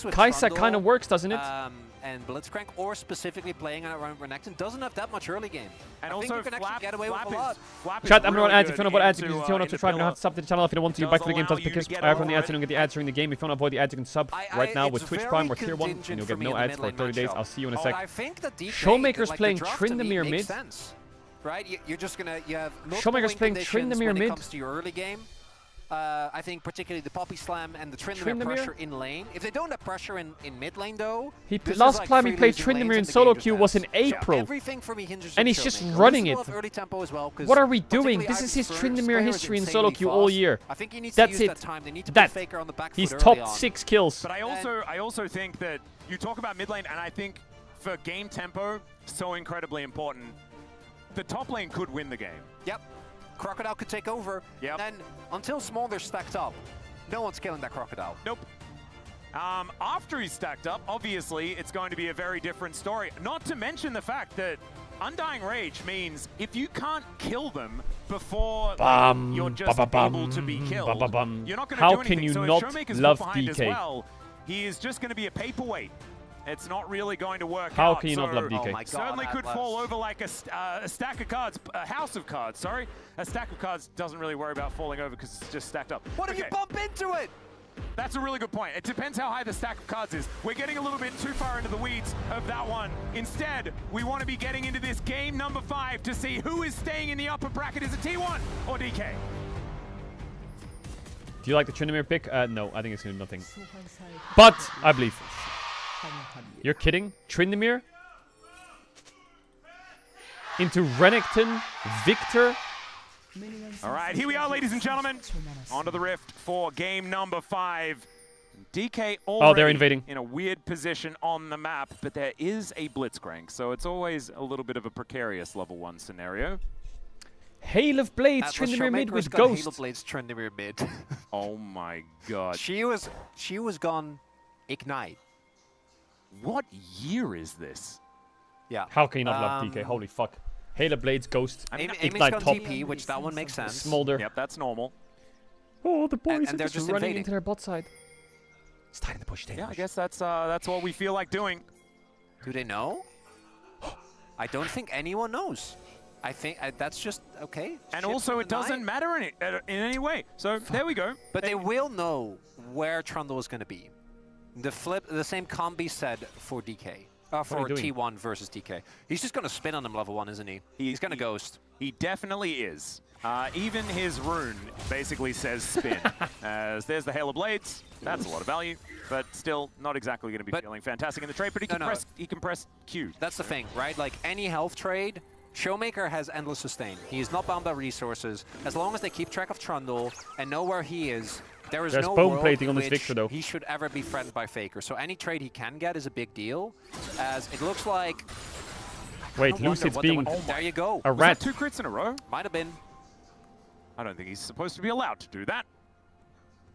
mix with Kai'Sa Trundle, kind of works, doesn't it? And Blitzcrank, or specifically playing on it around Renekton, doesn't have that much early game. And I also, think you can actually Flap, get away Flap with a lot. Flap Chat, is I'm really on ads. If you good want to ads, you into, can turn off to subscribe. You don't have to sub to the channel if you don't want to. Back to the game, allow plus you to because get from the over ads, you don't get the ads during the game. If you want to avoid the ads, you can sub right now with Twitch Prime or Tier 1, and you'll get no ads for 30 days. I'll see you in a sec. I think that Showmaker's like, playing the draft to me Tryndamere makes mid. Sense, right? You're just gonna you have Showmaker's multiple playing conditions Tryndamere when mid. it comes to your early game. I think particularly the Poppy Slam and the Tryndamere Tryndamere? pressure in lane. If they don't have pressure in mid lane though, Last time he played Tryndamere in solo queue was in April. Everything for me hinges And on he's just Showmaker. running He it. needs a lot of early tempo as well, 'cause What are we doing? particularly This is his Ivy's Tryndamere first history in player is solo insanely queue all fast. year. I think he needs That's to use it. that time. They need to That. put Faker on the back He's foot top early on. 6 kills. But I also think that you talk about mid lane, and I think for game tempo, so incredibly important. the top lane could win the game. Yep. Crocodile could take over. Yep. Then, until Smolder's stacked up, no one's killing that Crocodile. Nope. After he's stacked up, obviously, it's going to be a very different story. Not to mention the fact that Undying Rage means if you can't kill them before you're just able to be killed, you're not going to do anything. How can you so not if Showmaker's love behind DK? as well, he is just going to be a paperweight. It's not really going to work How out. can you not love DK? Oh my God, Certainly could Atlas. fall over like a stack of cards, a house of cards, sorry. A stack of cards doesn't really worry about falling over because it's just stacked up. What if you bump into it? That's a really good point. It depends how high the stack of cards is. We're getting a little bit too far into the weeds of that one. Instead, we want to be getting into this game number 5 to see who is staying in the upper bracket. Is it T1 or DK? Do you like the Tryndamere pick? No, I think it's going to do nothing. But I believe. You're kidding? Tryndamere? Into Renekton? Victor? All right, here we are, ladies and gentlemen. Onto the Rift for game number 5. DK already they're invading. in a weird position on the map, but there is a Blitzcrank, so it's always a little bit of a precarious level 1 scenario. Hail of Blades, Tryndamere mid with Ghost. Hail of Blades, Tryndamere mid. Oh my God. She was gone Ignite. What year is this? Yeah. How can you not love DK? Holy fuck. Hail of Blades, Ghost, Aiming's Ignite gone top. TP, which that one makes sense. Smolder. Yep, that's normal. Oh, the boys And are they're just just running invading. into their bot side. Stay in the push, stay in the Yeah, I push. guess that's what we feel like doing. Do they know? I don't think anyone knows. I think that's just okay. And Shit also, for it the doesn't night. matter in any way. So there we go. But they will know where Trundle is going to be. The same can't be said for DK. For T1 versus DK. He's just going to spin on him level 1, isn't he? He's going to Ghost. He definitely is. Even his rune basically says spin. As there's the Hail of Blades. That's a lot of value, but still not exactly going to be feeling fantastic in the trade. But he can press Q. That's the thing, right? Like any health trade, Showmaker has endless sustain. He is not bound by resources. As long as they keep track of Trundle and know where he is, there's no bone world plating in on this which Victor, though. he should ever be threatened by Faker. So any trade he can get is a big deal, as it looks like... Wait, Lucid's being there you go. a Was rat. that 2 crits in a row? Might have been. I don't think he's supposed to be allowed to do that.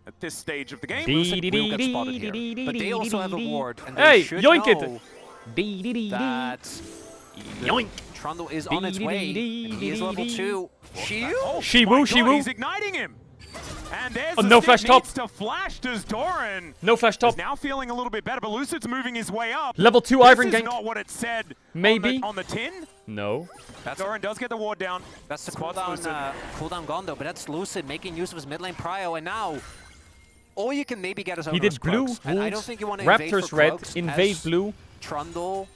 At this stage of the game, Lucid will get spotted here. But they also have a ward, and they Hey, should yoink know it! that Yoink! Trundle is on its way, and he is level 2. Shield? Oh Shiwu, my God, Shiwu. he's igniting him. And there's Oh, the no stick flash top. needs to flash. Does Doran? No flash top. Is now feeling a little bit better, but Lucid's moving his way up. Level 2 this Iron is gank. not what it said Maybe. on the tin. No. Doran does get the ward down. That's the Spots cooldown gone though, but that's Lucid making use of his mid lane prio, and now all you can maybe get is He did blue, Crux. And I don't wolves, think you want to invade Raptors for red, Crux invade as blue. Trundle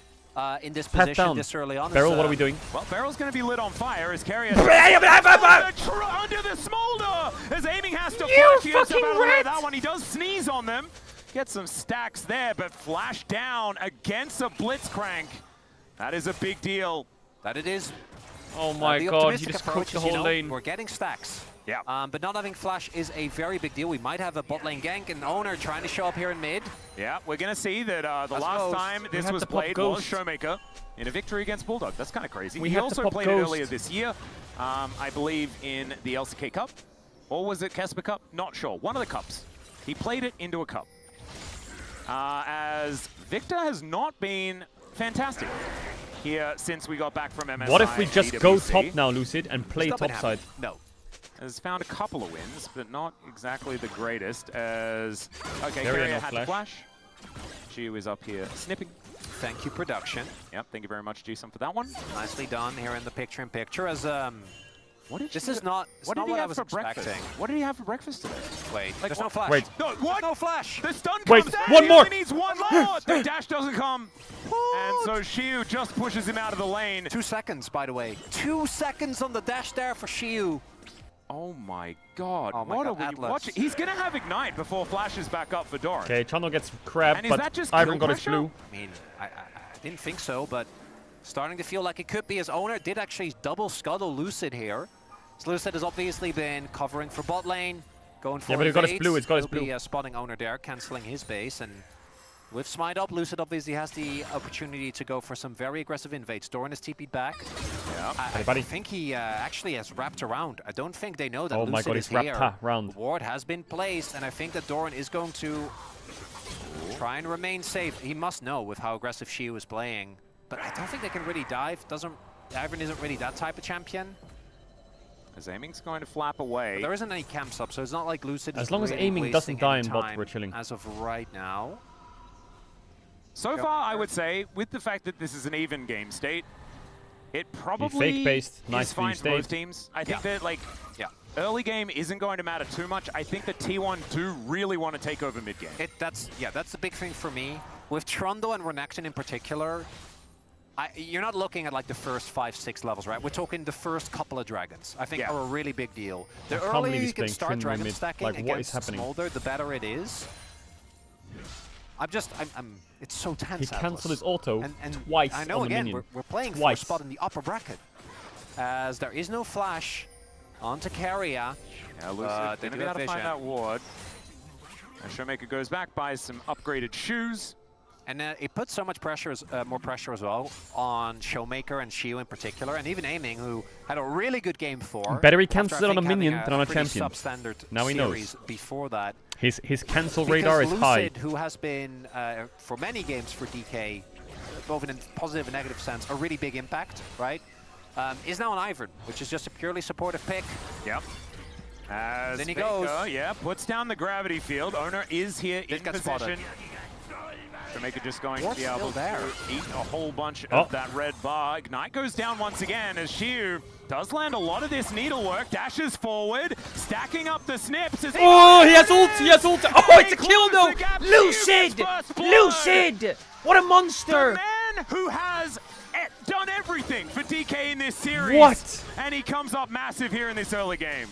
in this Pat position down. this early on. Beryl, what are we doing? Well, Beryl's going to be lit on fire as Carrier under the smolder as Aiming has to flash himself out of the way. That one, he does sneeze on them. Get some stacks there, but flash down against a Blitzcrank. That is a big deal. That it is. Oh my the God, he optimistic just approach cooked the is, you whole know, lane. We're getting stacks. Yeah. But not having flash is a very big deal. We might have a bot lane gank and owner trying to show up here in mid. Yeah, we're going to see that the That's last Ghost. time We this had was to pop played was Ghost. Showmaker in a victory against Bulldog. That's kind of crazy. We He had to also pop played it Ghost. earlier this year, I believe in the LCK Cup. Or was it Casper Cup? Not sure. One of the cups. He played it into a cup. As Victor has not been fantastic here since we got back from MSI. What if we just go AWC. top now, Lucid, and play Stop it top side? No. Has found a couple of wins, but not exactly the greatest as... Okay, Carrier, Carrier no had to flash. Chiu is up here snipping. Thank you, production. Yep, thank you very much, G-Sun, for that one. Nicely done here in the picture-in-picture as What did this you- is not What not did he I have was for breakfast? expecting. What did he have for breakfast today? Wait, Like, there's no what- flash. Wait. No, what? No flash. The stun Wait, comes down. one He more. only needs one more. The dash doesn't come. And so Shiu just pushes him out of the lane. 2 seconds, by the way. 2 seconds on the dash there for Shiu. Oh my God. Oh my what God, are we Atlas. watching? He's going to have Ignite before Flash is back up for Doran. Okay, Channel gets crabbed, And is but that just Iron kill got his pressure? blue. I mean, I didn't think so, but starting to feel like it could be. His owner did actually double scuttle Lucid here. So Lucid has obviously been covering for bot lane, going for Yeah, but it got his invades. blue, it's got his He'll be blue. spotting owner there, cancelling his base, and with Smite up, Lucid obviously has the opportunity to go for some very aggressive invades. Doran is TP'd back. I think he actually has wrapped around. I don't think they know that Oh Lucid my god, is he's wrapped here. round. Ward has been placed, and I think that Doran is going to try and remain safe. He must know with how aggressive Shiu is playing. But I don't think they can really dive. Ivern isn't really that type of champion. As aiming's going to flap away. But there isn't any camps up, so it's not like Lucid As is long as really aiming doesn't wasting die any in bot, time we're chilling. as of right now. So far, I would say, with the fact that this is an even game state, it probably fake-based, is nicely fine for both stayed. teams. I think that, like, early game isn't going to matter too much. I think that T1 do really want to take over mid game. That's the big thing for me. With Trundle and Renekton in particular, you're not looking at like the first 5-6 levels, right? We're talking the first couple of dragons. I think are a really big deal. The earlier you can start dragon stacking against Smolder, the better it is. It's so tense. He cancelled his auto and twice I know on the again, minion. we're playing for a spot in the upper bracket. As there is no flash onto Carrier. Yeah, Lucid going to be able to find that ward. And Showmaker goes back, buys some upgraded shoes. And it puts so much pressure, more pressure as well, on Showmaker and Shiu in particular, and even Aiming, who had a really good game 4. Better he cancels it on a minion than on a champion. Substandard Now he knows. Before that. His cancel radar is high. Lucid, who has been, for many games for DK, both in a positive and negative sense, a really big impact, right? Is now on Ivern, which is just a purely supportive pick. Yep. As then he Faker, goes. puts down the gravity field. Owner is here in gets position. spotted. Showmaker just going Ward's to be able still there. to eat a whole bunch of that red bar. Ignite goes down once again as Shiu does land a lot of this needlework. Dashes forward, stacking up the snips. As Oh, he has ult! He has ult! Oh, it's a kill though! Lucid! Lucid! What a monster! The man who has done everything for DK in this series. What? And he comes up massive here in this early game.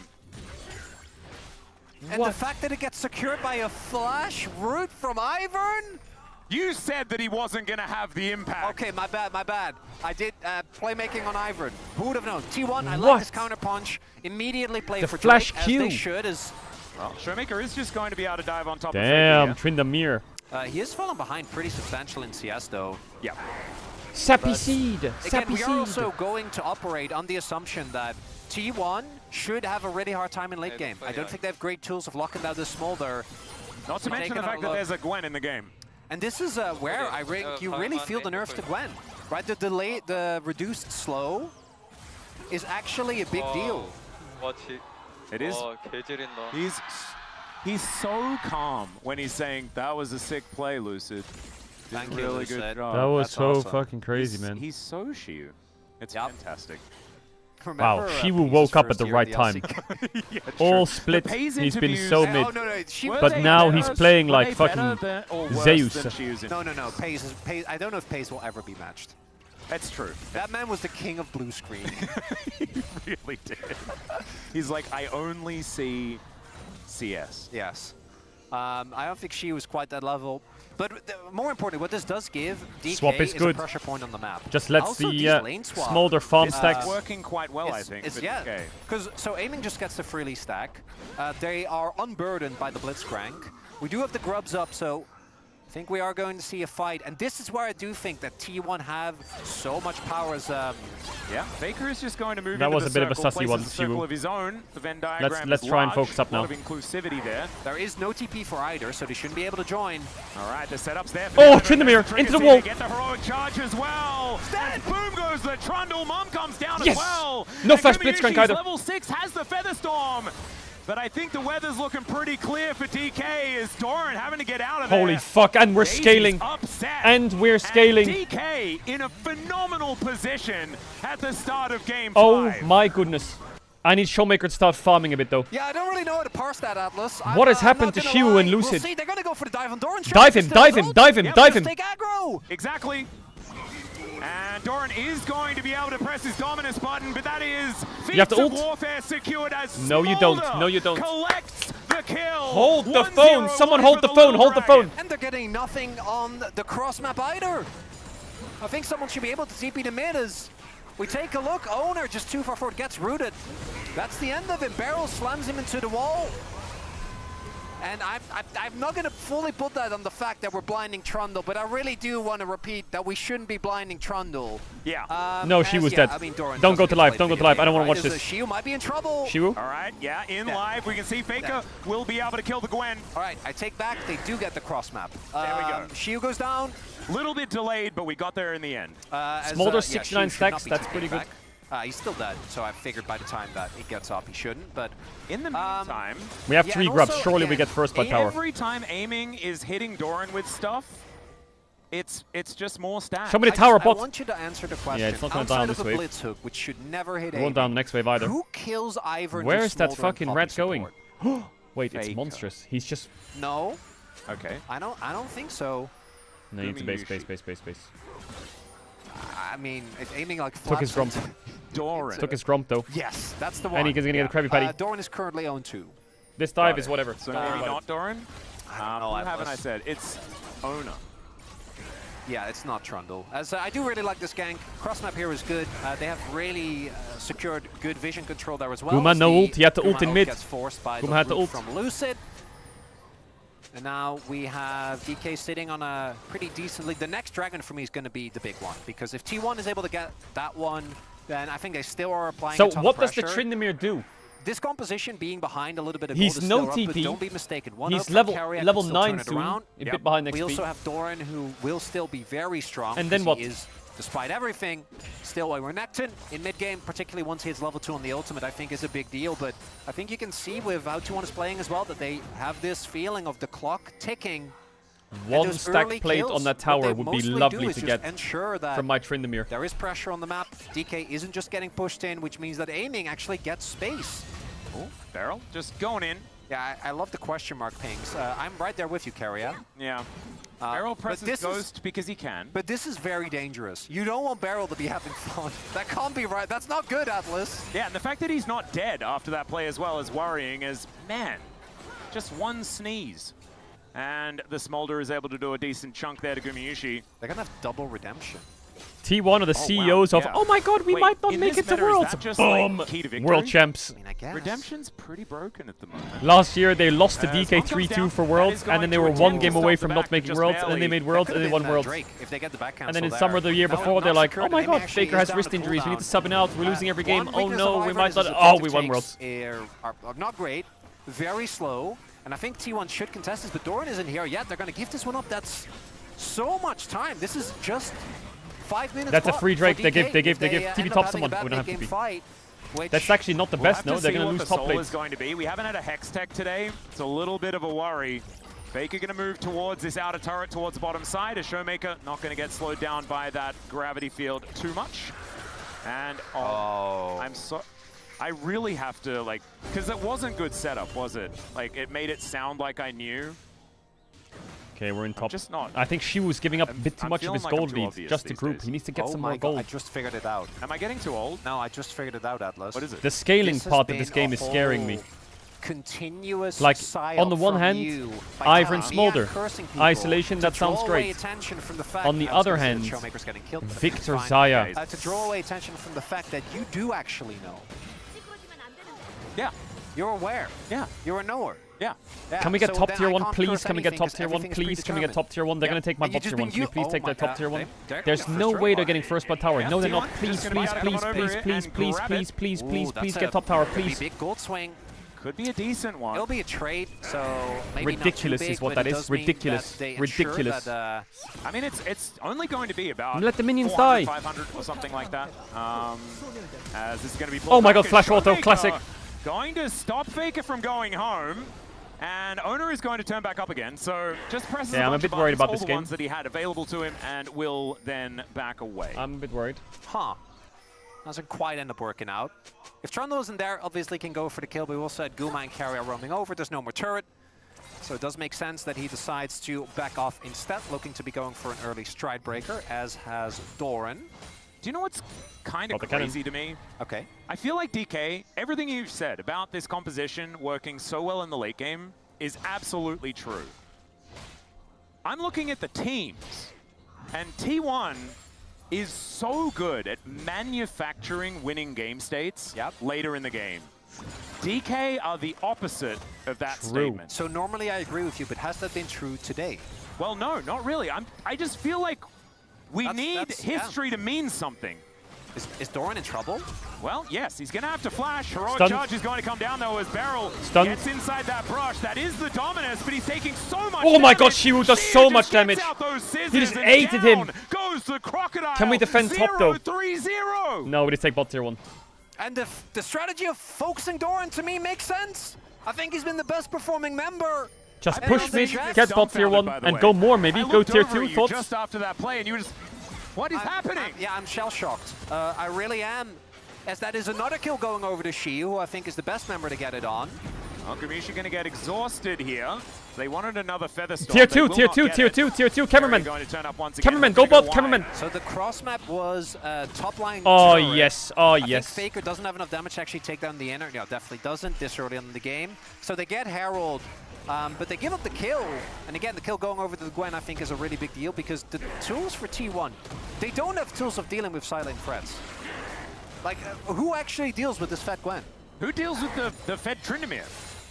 And the fact that it gets secured by a flash root from Ivern? You said that he wasn't going to have the impact. Okay, my bad. I did playmaking on Ivern. Who would have known? T1, I like this counter punch. Immediately play for flash Drake, Q. as they should. Well, Showmaker is just going to be able to dive on top of Damn, Faker. Trindamir. He is falling behind pretty substantial in CS, though. Yeah. Sappy Seed! Again, Sappy we are Seed! also going to operate on the assumption that T1 should have a really hard time in late game. I don't think they have great tools of locking down the Smolder. Not to mention the fact that there's a Gwen in the game. And this is where I think you really feel the nerf to Gwen, right? The reduced slow is actually a big deal. It is. He's so calm when he's saying that was a sick play, Lucid. Thank you, really Lucid. good job. That was That's so awesome. fucking crazy, man. He's so Shiu. It's fantastic. Wow, Shiwu woke up at the right time. All split, he's been so mid. But now he's playing like fucking Zeus. No. Paze, I don't know if Paze will ever be matched. That's true. That man was the king of blue screen. He really did. He's like, I only see CS. Yes. I don't think she was quite that level. But more importantly, what this does give DK Swap is good. a pressure point on the map. Just lets Also, the these lane swaps, smolder farm It's stacks. working quite well, I think. For DK. Because so Aiming just gets the freely stack. They are unburdened by the Blitzcrank. We do have the grubs up, so I think we are going to see a fight. And this is where I do think that T1 have so much power as... Yeah, Faker is just going to move That into was the a bit of a circle, sussy places one, a circle Shiwu. of his own. The Venn diagram Let's is try and large. focus up A lot now. of inclusivity there. There is no TP for either, so they shouldn't be able to join. All right, the setup's there. Oh, Trindamir, into the wall. Get the heroic charge as well. And boom goes the Trundle. Mom comes down Yes. as well. No And flash Blitzcrank Gumayusi's either. level 6 has the Featherstorm. But I think the weather's looking pretty clear for DK as Doran having to get out of there. Holy fuck, and we're Daisy's scaling. upset. And we're scaling. And DK in a phenomenal position at the start of game 5. Oh my goodness. I need Showmaker to start farming a bit though. Yeah, I don't really know how to parse that, Atlas. What has happened to Shiwu and We'll Lucid? see, they're going to go for the dive on Doran. Dive him, dive him, dive him, dive him. Take aggro. Exactly. And Doran is going to be able to press his dominance button, but that is You have to Feats of ult. Warfare secured as No, you don't. Smolder No, you don't. collects the kill. Hold the 1-0 phone. Someone hold the for phone. Little Hold the Dragon. phone. And they're getting nothing on the cross map either. I think someone should be able to TP the mid as we take a look. Owner just too far forward, gets rooted. That's the end of it. Barrel slams him into the wall. And I'm not going to fully put that on the fact that we're blinding Trundle, but I really do want to repeat that we shouldn't be blinding Trundle. Yeah. No, she was dead. I mean, Doran don't go doesn't to live. play Don't go to video live. I don't game, want to right? watch this. Shiu might be in trouble. Shiu? All right, yeah, in live, we can see Faker will be able to kill the Gwen. All right, I take back. They do get the cross map. There we go. Shiu goes down. Little bit delayed, but we got there in the end. Smolder 69 stacks. That's pretty good. He's still dead, so I figured by the time that he gets up, he shouldn't. But in the meantime, we have 3 grabs. Surely we get first by tower. Every time aiming is hitting Doran with stuff, it's just more stats. Show me the tower bot. I want you to answer the question. Yeah, it's not going to die on this wave. Blitz hook, which should never hit it won't die on the next wave either. Who kills Ivern? Where is that fucking rat going? Wait, Faker. it's monstrous. He's just. No. Okay. I don't think so. No, you need to base. I mean, it's aiming like Took his grump. Doran. Took his grump though. Yes, that's the one. And he's gonna get a Krabby Patty. Doran is currently on 2. This dive is whatever. So maybe not Doran? I don't know. Who haven't I said? It's Owner. Yeah, it's not Trundle. As I do really like this gank. Cross map here is good. They have really secured good vision control there as well. Guma no ult. He had to Guma ult in mid. Gets forced by Guma had the to ult from Lucid. And now we have DK sitting on a pretty decent lead. The next dragon for me is going to be the big one, because if T1 is able to get that one, then I think they still are applying So a ton what of does the pressure. Tryndamere do? This composition being behind a little bit of He's gold is no still up, but TP. don't be mistaken. One He's up from level Carrier level can still 9 turn it soon. around. A bit behind We XP. also have Doran, who will still be very strong. And then because what? He is, despite everything, still a Renekton in mid-game, particularly once he hits level 2 on the ultimate, I think is a big deal. But I think you can see with how T1 is playing as well that they have this feeling of the clock ticking. One stack plate on that tower would be lovely to get ensure that from my Tryndamere. there is pressure on the map. DK isn't just getting pushed in, which means that aiming actually gets space. Oh, Barrel just going in. Yeah, I love the question mark pings. I'm right there with you, Carrier. Yeah. Barrel presses Ghost because he can. But this is very dangerous. You don't want Barrel to be having fun. That can't be right. That's not good, Atlas. Yeah, and the fact that he's not dead after that play as well is worrying, as, man, just one sneeze. And the Smolder is able to do a decent chunk there to Gumayushi. They're going to have double redemption. T1 are the CEOs of, oh my god, we might not in make this it to meta, is Worlds. that just, Boom! like, key to victory? World champs. I mean, I guess. Redemption's pretty broken at the moment. Last year they lost to DK Smoke comes 3-2 down. for That Worlds, is and then going they to were attempt one to game stop away the from back, not but making just Worlds, and then they barely. made Worlds, and they won Worlds. Drake, if they get the back And then cancel in there. summer the year Now, before, not they're like, secured, oh my and god, actually Faker is has down wrist the injuries, we need to cooldown. sub him out, we're losing every game. One Oh weakness no, of we Ivern might is not. his Oh, we objective won takes Worlds. are not great, very slow, and I think T1 should contest this, but Doran isn't here yet. They're going to give this one up. That's so much time. This is just 5 minutes. That's a clock free for Drake. They DK. give If they TP end top up having someone. a bad We don't have mid-game TP. fight, which That's actually not the We'll best, have to no? They're see going to what lose the top soul plates. is going to be. We haven't had a Hex Tech today. It's a little bit of a worry. Faker going to move towards this outer turret, towards the bottom side. A Showmaker not going to get slowed down by that gravity field too much. And I really have to, like, because it wasn't good setup, was it? Like, it made it sound like I knew. Okay, we're in top. Just not. I think Shi was giving up a bit too I'm much of feeling his like I'm gold too lead, obvious just to these group. days. He needs to get oh some my more God, gold. I just figured it out. Am I getting too old? No, I just figured it out, Atlas. What is it? The scaling This has part of this been game a is scaring me. whole Continuous Like, psyop on the one from hand, you by Ivern Beyond Smolder. cursing people Isolation, to that draw sounds away great. attention from the fact On the I was other gonna say hand, Showmaker's getting killed, but Victor fine. Zaya. To draw away attention from the fact that you do actually know. Yeah. You're aware. Yeah. You're a knower. Yeah. Can we get so top then tier I 1, can't please? curse Can we get anything top 'cause tier 1, everything's please? Can we get top tier 1? They're Yeah. going to take my And bot you've just tier 1. been Can we please you- take oh their my top tier God. 1? They're There's gonna no frustrate way they're Mario. getting first by tower. No, they're not. Please, Just gonna be please, able to please, come over please, here please, and please, grab please, it. please, please, Ooh, please that's get top tower, It'll be please. big gold swing. Could be a decent one. It'll be a trade, so maybe Ridiculous not too big, is what but that it is. does mean Ridiculous. that they ensure Ridiculous. That, I mean, it's only going to be about Let the minions 400, die. 500 or something like that. As this is going to be. Oh my pulled God, back, flash and auto, Showmaker classic. Going to stop Faker from going home. And Owner is going to turn back up again, so just presses Yeah, I'm a bunch bit of worried buttons, about all this the game. ones that he had available to him, and will then back away. I'm a bit worried. Huh. Doesn't quite end up working out. If Trundle isn't there, obviously can go for the kill, but we also had Guma and Carrier roaming over. There's no more turret. So it does make sense that he decides to back off instead, looking to be going for an early stride breaker, as has Doran. Do you know what's kind of Got the cannon. crazy to me? Okay. I feel like DK, everything you've said about this composition working so well in the late game is absolutely true. I'm looking at the teams, and T1 is so good at manufacturing winning game states later in the game. DK are the opposite of that statement. So normally I agree with you, but has that been true today? Well, no, not really. I just feel like we need history to mean something. Is Doran in trouble? Well, yes, he's going to have to flash. Heroic Stun. Charge is going to come down, though, as Beryl gets inside that brush. That is the Dominus, but he's taking so much Oh my damage. god, Shiwu does so much damage. He just aided him. Goes the Crocodile. Can we defend top, though? 0-3-0. No, we just take bot tier 1. And the strategy of focusing Doran, to me, makes sense. I think he's been the best performing member. Just And push also mid, Jack- get bot tier 1, and go more maybe. Go tier 2, thoughts? Just after that play, and you just... What is happening? I'm shell-shocked. I really am. As that is another kill going over to Shi, who I think is the best member to get it on. Well, Kamishi going to get exhausted here. They wanted another feather storm. Tier 2, tier 2, tier 2, tier 2, cameraman. Going to turn up once again. Cameraman, go bot, cameraman. So the cross map was top line. Oh, turret. yes, oh, I yes. think Faker doesn't have enough damage to actually take down the inner. No, definitely doesn't this early on in the game. So they get Herald, but they give up the kill. And again, the kill going over to the Gwen, I think, is a really big deal because the tools for T1, they don't have tools of dealing with silent threats. Like, who actually deals with this fed Gwen? Who deals with the fed Tryndamere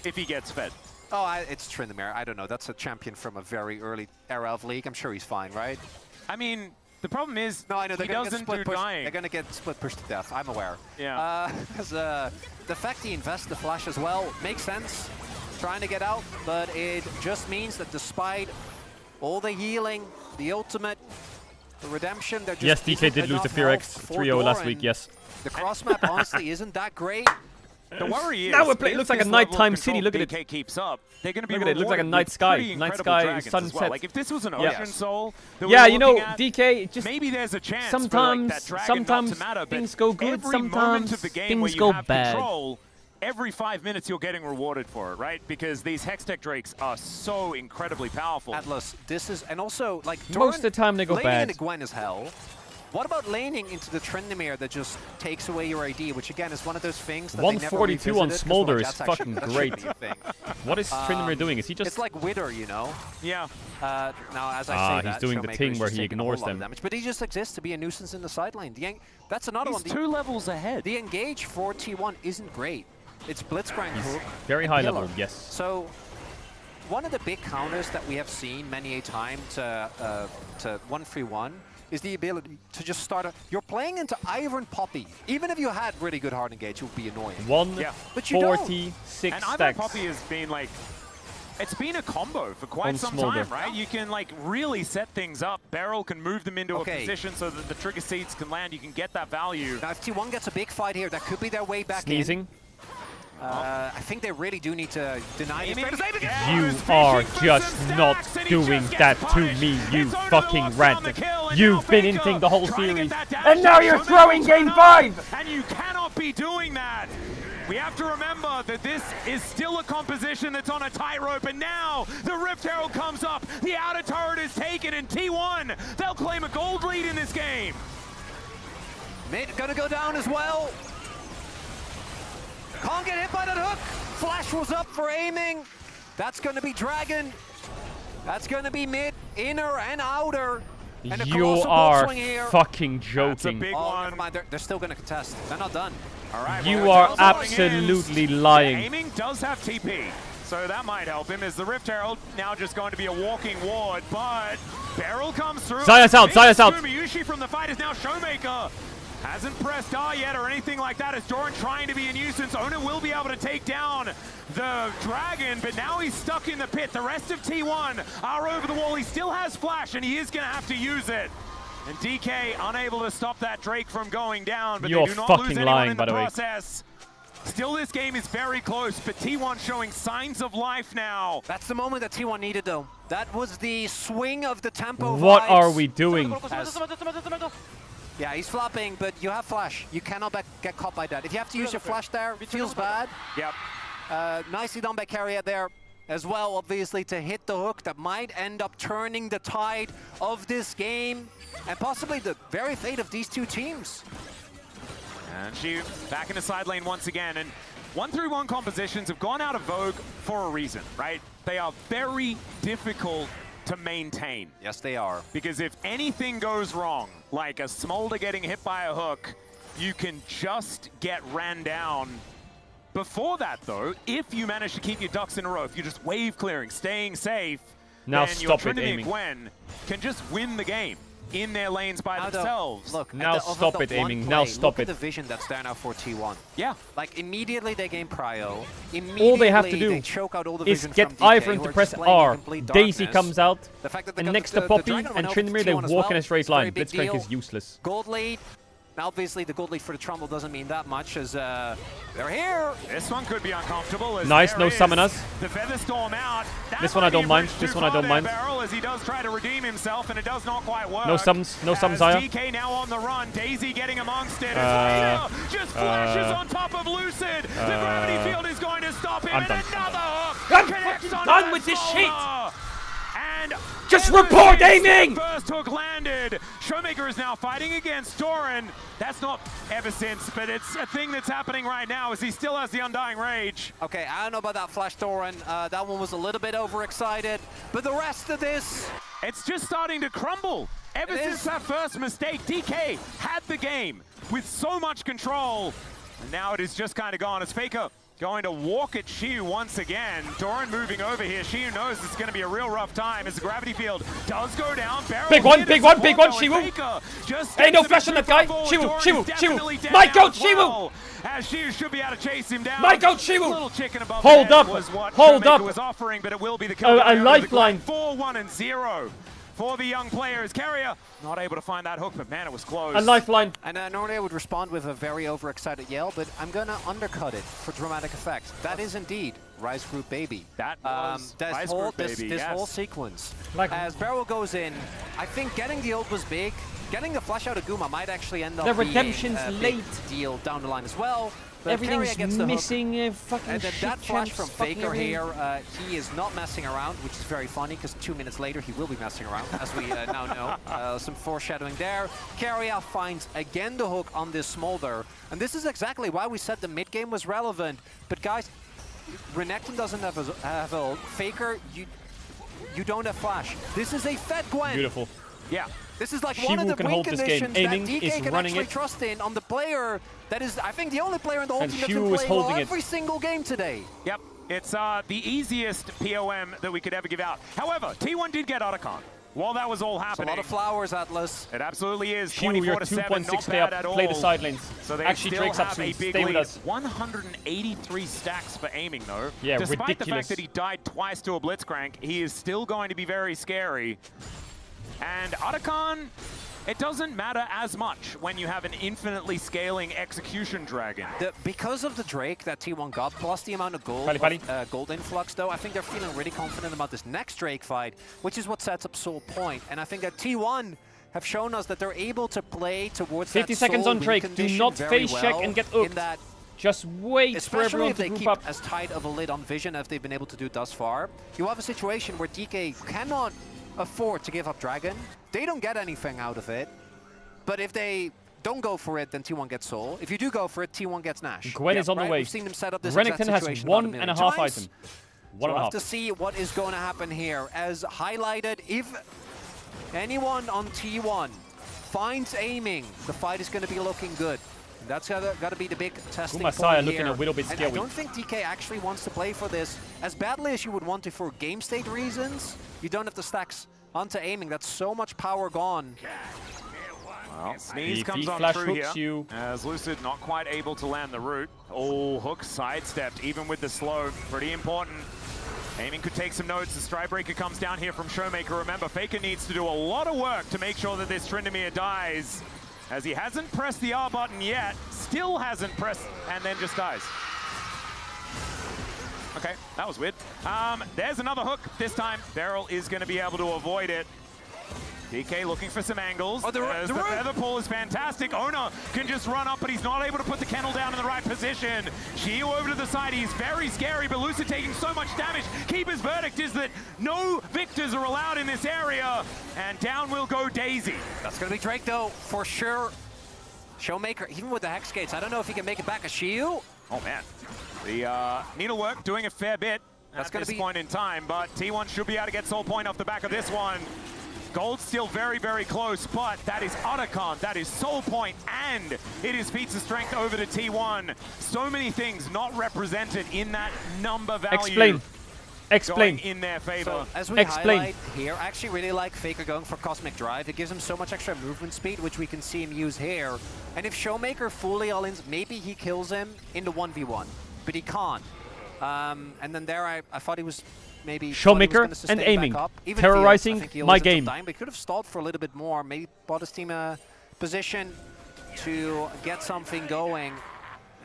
if he gets fed? Oh, it's Tryndamere. I don't know. That's a champion from a very early era of League. I'm sure he's fine, right? I mean, the problem is no, I know, he doesn't do dying. They're going to get split push to death. I'm aware. Yeah. The fact he invests the flash as well makes sense. Trying to get out, but it just means that despite all the healing, the ultimate, the redemption, they're just Yes, DK did lose the Fear X 3-0 last week, yes. The cross map honestly isn't that great. The worry is, now we're playing. It looks like a nighttime city. Look at it. DK keeps up, they're going to be Look at it. It looks like a night sky. Night sky, sunset. well. Like if this was an Ocean Soul, that yeah, we were you know, looking at, DK. Just maybe there's a chance sometimes, for like that dragon not to matter, but things go good. every Sometimes moment of the game where things you go have bad. control, every 5 minutes you're getting rewarded for it, right? Because these Hextech Drakes are so incredibly powerful. Atlas, this is, and also like Most of the time they go laning bad. into Gwen is hell. What about laning into the Tryndamere that just takes away your ID, which again is one of those things that 142 they on never Smolder revisited, is 'cause we're like, fucking that great. shouldn't be a thing. What is Tryndamere doing? Is he just... It's like Wither, you know? Yeah. Now, as I say that, he's doing the Showmaker thing is where just he taking a whole ignores lot of them. damage, but he just exists to be a nuisance in the side lane. That's another He's one. 2 levels ahead. The engage for T1 isn't great. It's Blitzcrank hook. Very and high pillar. level, yes. So, one of the big counters that we have seen many a time to 1-3-1 is the ability to just start you're playing into Ivern Poppy. Even if you had really good hard engage, it would be annoying. 146 and Ivern stacks. Poppy has been like, it's been a combo for quite On some Smolder. time, right? You can like really set things up. Beryl can move them into a position so that the trigger seeds can land. You can get that value. Now if T1 gets a big fight here, that could be their way back Sneezing. in. I think they really do need to deny this. You are just not doing that to me, you fucking rat. You've been inting the whole series, and now you're throwing game 5! And you cannot be doing that! We have to remember that this is still a composition that's on a tightrope, and now the Rift Herald comes up, the outer turret is taken, and T1, they'll claim a gold lead in this game! Mid gonna go down as well. Can't get hit by that hook. Flash was up for aiming. That's going to be Dragon. That's going to be mid, inner, and outer. And You are fucking joking. Never mind. They're still going to contest. They're not done. All right, You are absolutely lying. Aiming does have TP, so that might help him. Is the Rift Herald now just going to be a walking ward? But Beryl comes through. Zaya's out, Zaya's out. Yushi from the fight is now Showmaker. Hasn't pressed R yet or anything like that as Doran trying to be a nuisance. Ona will be able to take down the Dragon, but now he's stuck in the pit. The rest of T1 are over the wall. He still has Flash, and he is going to have to use it. And DK unable to stop that Drake from going down, but You're they do not fucking lose anyone lying, in by the the way. process. Still, this game is very close, but T1 showing signs of life now. That's the moment that T1 needed, though. That was the swing of the tempo What vibes. are we doing? Yeah, he's flopping, but you have Flash. You cannot get caught by that. If you have to use your Flash there, it feels bad. Yep. Nicely done by Carrier there as well, obviously, to hit the hook that might end up turning the tide of this game and possibly the very fate of these two teams. And she back in the side lane once again. And 1-3-1 compositions have gone out of vogue for a reason, right? They are very difficult to maintain. Yes, they are. Because if anything goes wrong, like a Smolder getting hit by a hook, you can just get ran down Before that, though, if you manage to keep your ducks in a row, if you're just wave clearing, staying safe, now then stop your it, Trinity aiming. Gwen can just win the game in their lanes by themselves. Look, now stop it, aiming. Now stop look it. At the vision that's there now for T1. Yeah. Like immediately they gain prio. All they have to do they choke out all the is vision get from DK, Ivern who to are press displaying R. complete Daisy darkness. comes out, The fact that they and got next the to Poppy Dragon went and over to Tryndamere, they T1 as walk well. in a straight It's a very line. big Blitzcrank deal. is useless. Gold lead. Now, obviously, the gold lead for the Trumbull doesn't mean that much as they're here. This one could be uncomfortable. As Nice, there no is summon us. The Featherstorm out. That This one I might be don't a mind. bridge This too one I far don't there, mind. Barrel, as he does try to redeem himself, and it does not quite work. No summons, Zaya. DK now on the run. Daisy getting amongst it. As Vader just flashes on top of Lucid. The gravity field is going to stop him. I'm and done. another hook connects on done with this shit. And Just ever report since aiming! the first hook landed, Showmaker is now fighting against Doran. That's not ever since, but it's a thing that's happening right now as he still has the Undying Rage. Okay, I don't know about that flash Doran. That one was a little bit overexcited, but the rest of this... It's just starting to crumble. Ever since that first mistake, DK had the game with so much control, and now it is just kind of gone as Faker going to walk at Shiu once again. Doran moving over here. Shiu knows it's going to be a real rough time as the gravity field does go down. Barrel Big one, here big to one, support big one, though, Shiwu. and Faker just Hey, no steps a bit flash on too that guy. far forward. Shiwu, Doran Shiwu, is definitely Shiwu. dead My now goat, as well, Shiwu. as Shiu should be able to chase him down. My goat, A Shiwu. little chicken above Hold the head up, was what hold Showmaker up. was offering, but it will be the kill. A lifeline. 4-1-0 for the young players. Carrier not able to find that hook, but man, it was close. A lifeline. And normally I would respond with a very overexcited yell, but I'm gonna undercut it for dramatic effect. That is indeed Rise Group Baby. That was Rise whole, Group Baby, this yes. whole sequence. Like, as Barrel goes in, I think getting the ult was big. Getting the flash out of Guma might actually end up The being redemption's a late. big deal down the line as well. But Everything's Carrier gets the missing hook. fucking And then shit that flash champs from fucking Faker everything. here, he is not messing around, which is very funny because 2 minutes later he will be messing around, as we now know. Some foreshadowing there. Carrier finds again the hook on this Smolder, and this is exactly why we said the mid game was relevant. But guys, Renekton doesn't have a ult. Faker, you don't have flash. This is a Fed Gwen. Beautiful. Yeah. This is like Shiwu one of the can win hold this game. conditions that Aiming DK is can running actually it. trust in on the player that is, I think, the only player in the whole And team that's Shiwu been is playing well holding it. every single game today. Yep, it's the easiest POM that we could ever give out. However, T1 did get Otacon. While that was all It's a happening, lot of flowers, Atlas. it absolutely is. Shiwu, you're 24-7, 2.6 not stay bad up. at all. Play the side lanes. So they Actually, still Drake's up have a soon. big Stay with lead. us. 183 stacks for aiming, though. Yeah, Despite the ridiculous. fact that he died twice to a Blitzcrank, he is still going to be very scary. And Otacon, it doesn't matter as much when you have an infinitely scaling execution dragon. Because of the Drake that T1 got, plus the amount of gold, gold influx, though, I think they're feeling really confident about this next Drake fight, which is what sets up Soul Point. And I think that T1 have shown us that they're able to play towards 50 that seconds Soul on win Drake. Do condition not very face check well and get in hooked. that, Just wait for especially everyone if to they group keep up. as tight of a lid on Vision as they've been able to do thus far. You have a situation where DK cannot afford to give up Dragon. They don't get anything out of it. But if they don't go for it, then T1 gets Soul. If you do go for it, T1 gets Nash. Gwen is on the way. We've seen them set up this exact Renekton has situation 1.5 about a million item. times. One and a We'll have half. to see what is going to happen here. As highlighted, if anyone on T1 finds aiming, the fight is going to be looking good. That's got to be the big testing point Saya here. looking a little bit And scary. I don't think DK actually wants to play for this as badly as you would want to for game state reasons. You don't have the stacks onto aiming. That's so much power gone. Well, Sneeze If comes he on flash through hooks here, you. as Lucid not quite able to land the root. Oh, hook sidestepped, even with the slow. Pretty important. Aiming could take some notes. The Strybreaker comes down here from Showmaker. Remember, Faker needs to do a lot of work to make sure that this Tryndamere dies, as he hasn't pressed the R button yet, still hasn't pressed, and then just dies. Okay, that was weird. There's another hook. This time, Beryl is going to be able to avoid it. DK looking for some angles. Oh, the feather pull is fantastic. Ona can just run up, but he's not able to put the kennel down in the right position. Shiu over to the side. He's very scary, but Lucid taking so much damage. Keeper's verdict is that no victors are allowed in this area, and down will go Daisy. That's going to be Drake, though, for sure. Showmaker, even with the Hex Gates, I don't know if he can make it back. A Shiu? Oh, man. The needlework doing a fair bit That's at this point in time, but T1 should be able to get Soul Point off the back of this one. Gold's still very, very close, but that is Otacon, that is Soul Point, and it is feats of strength over to T1. So many things not represented in that number value. Explain. Going in their favor. So, as we highlight here, I actually really like Faker going for Cosmic Drive. It gives him so much extra movement speed, which we can see him use here. And if Showmaker fully all-ins, maybe he kills him in the 1v1, but he can't. And then there, I thought he was maybe Showmaker and aiming, terrorizing my game. But he could have stalled for a little bit more, maybe bought his team a position to get something going.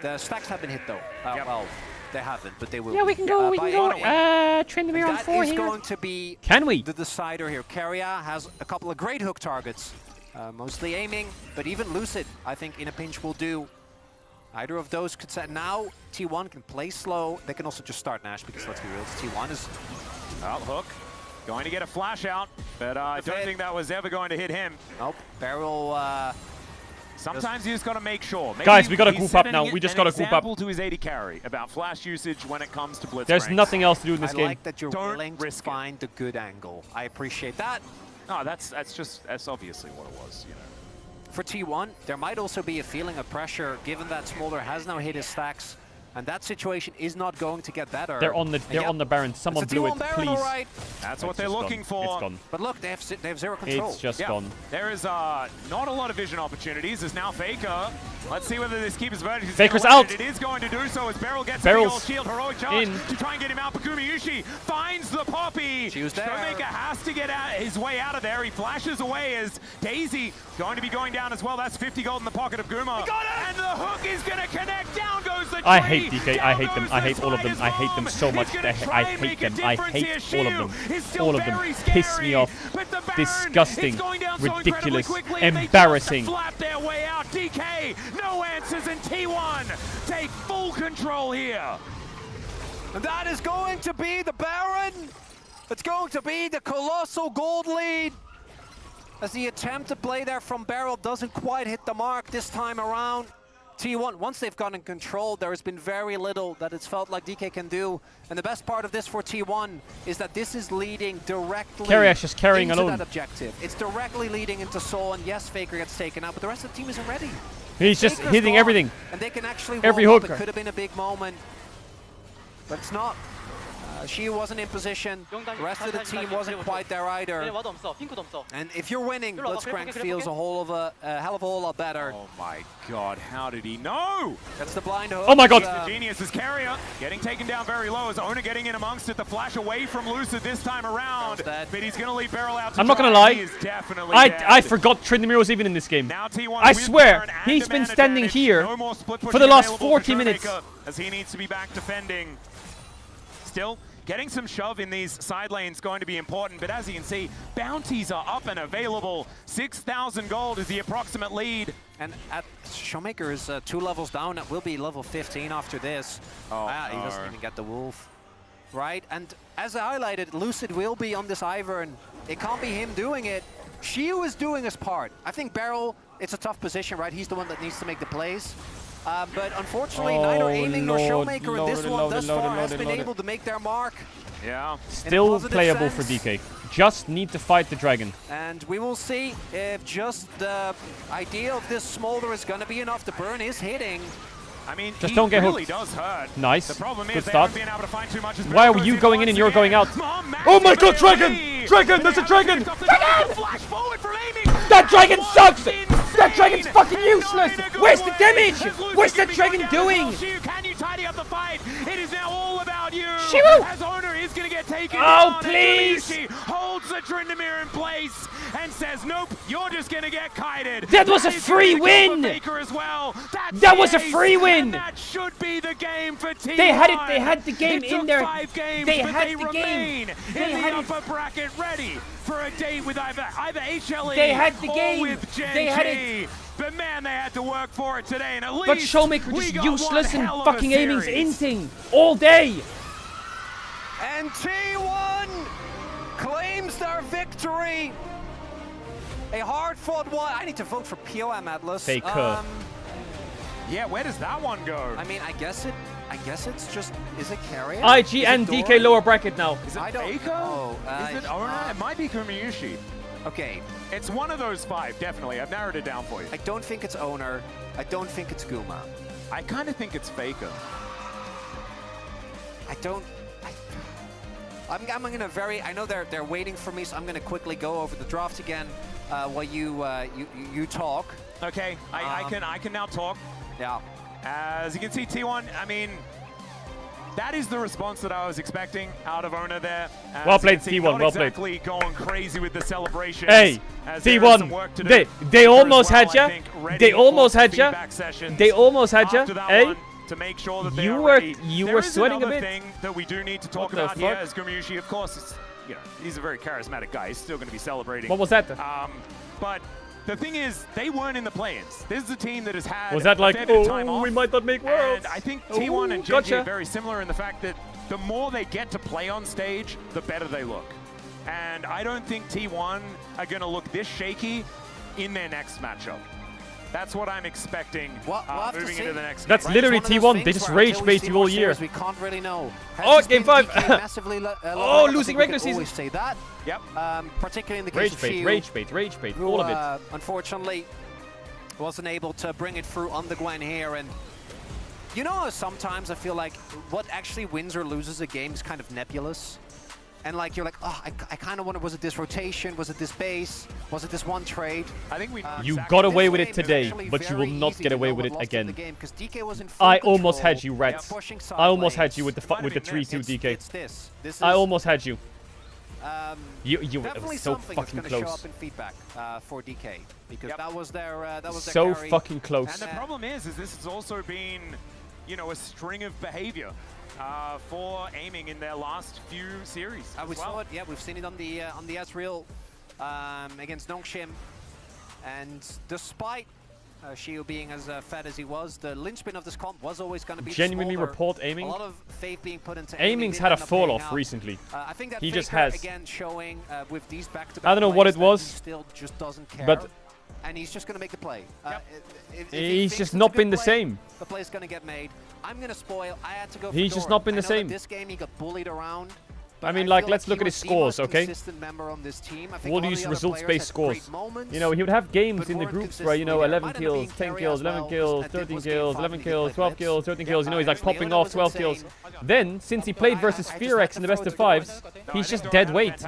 The stacks have been hit though. Well, they haven't, but they will. Yeah, we can go. We can go. Tryndamere on 4 here. That is going to be the decider here. Keria has a couple of great hook targets, mostly aiming, but even Lucid, I think, in a pinch will do. Either of those could set. Now T1 can play slow. They can also just start Nash because let's be real, T1 is. Well, Hook going to get a flash out, but I don't think that was ever going to hit him. Nope. Barrel. Sometimes you just got to make sure. Maybe guys, we got to group up now. We just got to group up. To his AD carry about flash usage when it comes to Blitz. There's nothing else to do in this game. I like that you're willing to find the good angle. I appreciate that. No, that's obviously what it was, you know. For T1, there might also be a feeling of pressure given that Smolder has now hit his stacks, and that situation is not going to get better. They're on the Baron. Someone blew it, please. Right. That's what they're looking for. It's gone. But look, they have zero control. It's just gone. There is not a lot of vision opportunities. There's now Faker. Let's see whether this keeps verdict. Faker's out. It is going to do so as Beryl gets the old shield. Heroic charge to try and get him out. But Gumayusi finds the Poppy. Showmaker has to get his way out of there. He flashes away as Daisy going to be going down as well. That's 50 gold in the pocket of Guma. And the hook is going to connect. Down goes the tree. I hate DK. I hate them. I hate all of them. I hate them so much. I hate them. I hate all of them. All of them piss me off. Disgusting. Ridiculous. Embarrassing. Flap their way out. DK, no answers, and T1 take full control here. And that is going to be the Baron. It's going to be the colossal gold lead. As the attempt to play there from Beryl doesn't quite hit the mark this time around. T1, once they've gotten control, there has been very little that it's felt like DK can do. And the best part of this for T1 is that this is leading directly just carrying into alone. that objective. It's directly leading into Soul, and yes, Faker gets taken out, but the rest of the team isn't ready. He's just hitting everything. And they can actually every hook. hook. It could have been a big moment, but it's not. She wasn't in position. The rest of the team wasn't quite there either. And if you're winning, Blitzcrank feels a hell of a whole lot better. Oh my god, how did he know? That's the blind hook. Oh my god. The genius is Carrier getting taken down very low. As Owner getting in amongst it. The flash away from Lucid this time around. But he's going to leave Beryl out to I'm not going to dry. lie. He is definitely I forgot Tryndamere was even in this game. Now T1 I swear, he's been standing here for the last 40 minutes. As he needs to be back defending. Still, getting some shove in these side lanes going to be important, but as you can see, bounties are up and available. 6,000 gold is the approximate lead. And at Showmaker is 2 levels down. It will be level 15 after this. Oh, he doesn't even get the wolf. Right, and as I highlighted, Lucid will be on this Ivern. It can't be him doing it. Shiu is doing his part. I think Beryl, it's a tough position, right? He's the one that needs to make the plays. But unfortunately, neither Aiming nor Showmaker in this one thus far has been able to make their mark. Yeah. Still playable for DK. Just need to fight the dragon. And we will see if just the idea of this Smolder is going to be enough. The burn is hitting. I mean, just don't get really hooked. Does hurt. Nice. The problem Good is start. they haven't been able to find too much. Why are you going in and you're going out? Oh my god, dragon! Dragon! There's a dragon! Dragon! That dragon sucks! That dragon's fucking useless! Where's the damage? What's that dragon doing? Can you tidy up the fight? It is now all about you. Shiwu! As Owner is going to get taken down. Oh, please! Holds the Tryndamere in place and says, nope, you're just going to get kited. That was a free win! As well. That was a free win! And that should be the game for T1. They had it. They had the game it in there. 5 games, they but had they the remain game. in the upper bracket, ready for a date with either HLE they had the game. or with Gen they had G. it. But man, they had to work for it today, and at least but Showmaker just useless and fucking Aiming's inting all day. And T1 claims their victory. A hard-fought one. I need to vote for POM Atlas. Faker. Yeah, where does that one go? I mean, I guess it's just, is it Carrier? IG and DK lower bracket now. Is it I don't Faker? know. Is it Owner? It might be Kumayushi. Okay. It's one of those 5, definitely. I've narrowed it down for you. I don't think it's Owner. I don't think it's Guma. I kind of think it's Faker. I'm gonna I know they're waiting for me, so I'm gonna quickly go over the draft again while you talk. Okay, I can now talk. Yeah. As you can see, T1, I mean, that is the response that I was expecting out of Owner there. Well played, T1, well played. Exactly going crazy with the celebration. Hey, T1, they almost had ya. They almost had ya. They almost had ya. Hey, to make sure that you were sweating a bit. Thing that we do need to talk about here as Gumyushi, of course, is, you know, he's a very charismatic guy. He's still going to be celebrating. What was that? But the thing is, they weren't in the play-ins. This is a team that has had was that like, a fair bit of time off, we might not make worlds? And I think T1 and Genji are very similar in the fact that the more they get to play on stage, the better they look. And I don't think T1 are going to look this shaky in their next matchup. That's what I'm expecting moving into the next game. That's literally T1. They just rage bait you all year. We can't really know. Oh, game 5. Oh, losing regular season. Always say that. Yep. Particularly in the case of Shield, rage bait, who, all of it. Unfortunately, wasn't able to bring it through on the Gwen here. And you know, sometimes I feel like what actually wins or loses a game is kind of nebulous. And like you're like, oh, I kind of wonder, was it this rotation? Was it this base? Was it this one trade? I think we you got away with it today, but you will not get away with it again. I almost had you, Rats. I almost had you with the 3-2 DK. I almost had you. You were so fucking close. Show up in feedback for DK because that was their so carry. fucking close. And the problem is this has also been, you know, a string of behavior. For aiming in their last few series. We saw it. Yeah, we've seen it on the Ezreal against Nongshim, and despite Shio being as fat as he was, the linchpin of this comp was always going to be genuinely report aiming. A lot of faith being put into aiming's had a fall off recently. I think that he Faker, just has. Again, showing with these back-to-back I don't know what it was. He still just doesn't care. But and he's just going to make the play. If he's just not been the same. The play's going to get made. I'm going to spoil. I had to go for He's just not been the same. This game he got bullied around. I mean, like, let's look at his scores, okay? We'll use results-based scores. You know, he would have games in the groups where, you know, 11 kills, 10 kills, 11 kills, 13 kills, 11 kills, 12 kills, 13 kills. You know, he's like popping off 12 kills. Then, since he played versus Fearex in the best of 5s, he's just dead weight.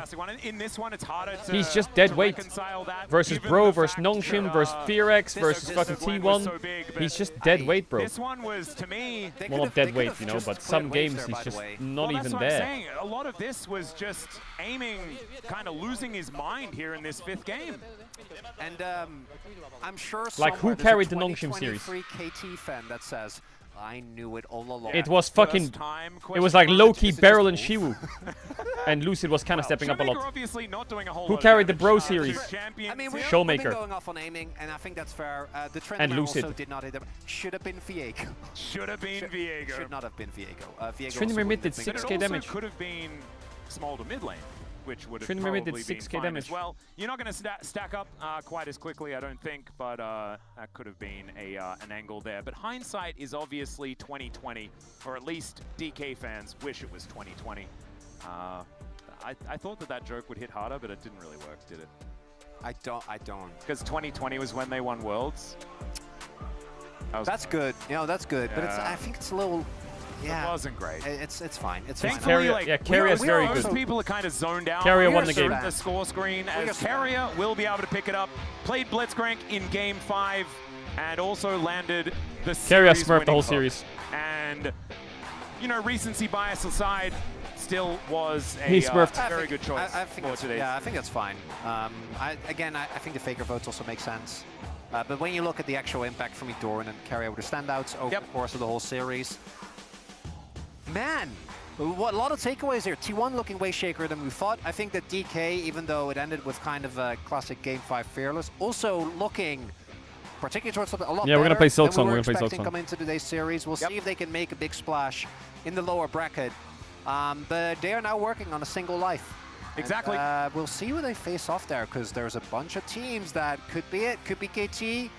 He's just dead weight. Versus Bro, versus Nongshim, versus Fearex, versus fucking T1. He's just dead weight, bro. This one was, to me... Well, not dead weight, you know, but some games he's just not even there. A lot of this was just aiming, kind of losing his mind here in this 5th game. And I'm sure like, who carried the Nongshim series? KT fan that says, I knew it all along. It was fucking... It was like low-key Beryl and Shiwu. And Lucid was kind of stepping up a lot. Who carried the Bro series? I mean, we've Showmaker. been going off on aiming, and I think that's fair. The trend and Lucid. also did not hit them. Should have been Viego. Should have been Viego. Should not have been Viego. Trinity did 6k damage. Could have been small to mid lane, which would have Trinity probably did been 6k fine damage. As well. You're not going to stack up quite as quickly, I don't think, but that could have been an angle there. But hindsight is obviously 2020, or at least DK fans wish it was 2020. I thought that joke would hit harder, but it didn't really work, did it? I don't. Because 2020 was when they won Worlds. That's good. You know, that's good. Yeah. But I think it's a little... Yeah. It wasn't great. It's fine. It's Thankfully, fine. like, Carrier's very good. Most people are kind of zoned out. Carrier won the game. The score screen, as Carrier will be able to pick it up. Played Blitzcrank in Game 5, and also landed the Carrier series smurfed the whole hook. series. And, you know, recency bias aside, still was a very good choice for today. Yeah, I think that's fine. I think the Faker votes also make sense. But when you look at the actual impact from Edoran and Carrier were the standouts over the course of the whole series, man, a lot of takeaways here. T1 looking way shakier than we thought. I think that DK, even though it ended with kind of a classic Game 5 fearless, also looking particularly towards something a lot better. We're gonna play Silksong. We're gonna play expecting Silksong. coming into today's series. We'll see if they can make a big splash in the lower bracket. But they are now working on a single life. Exactly. And, we'll see who they face off there, because there's a bunch of teams that could be it. Could be KT.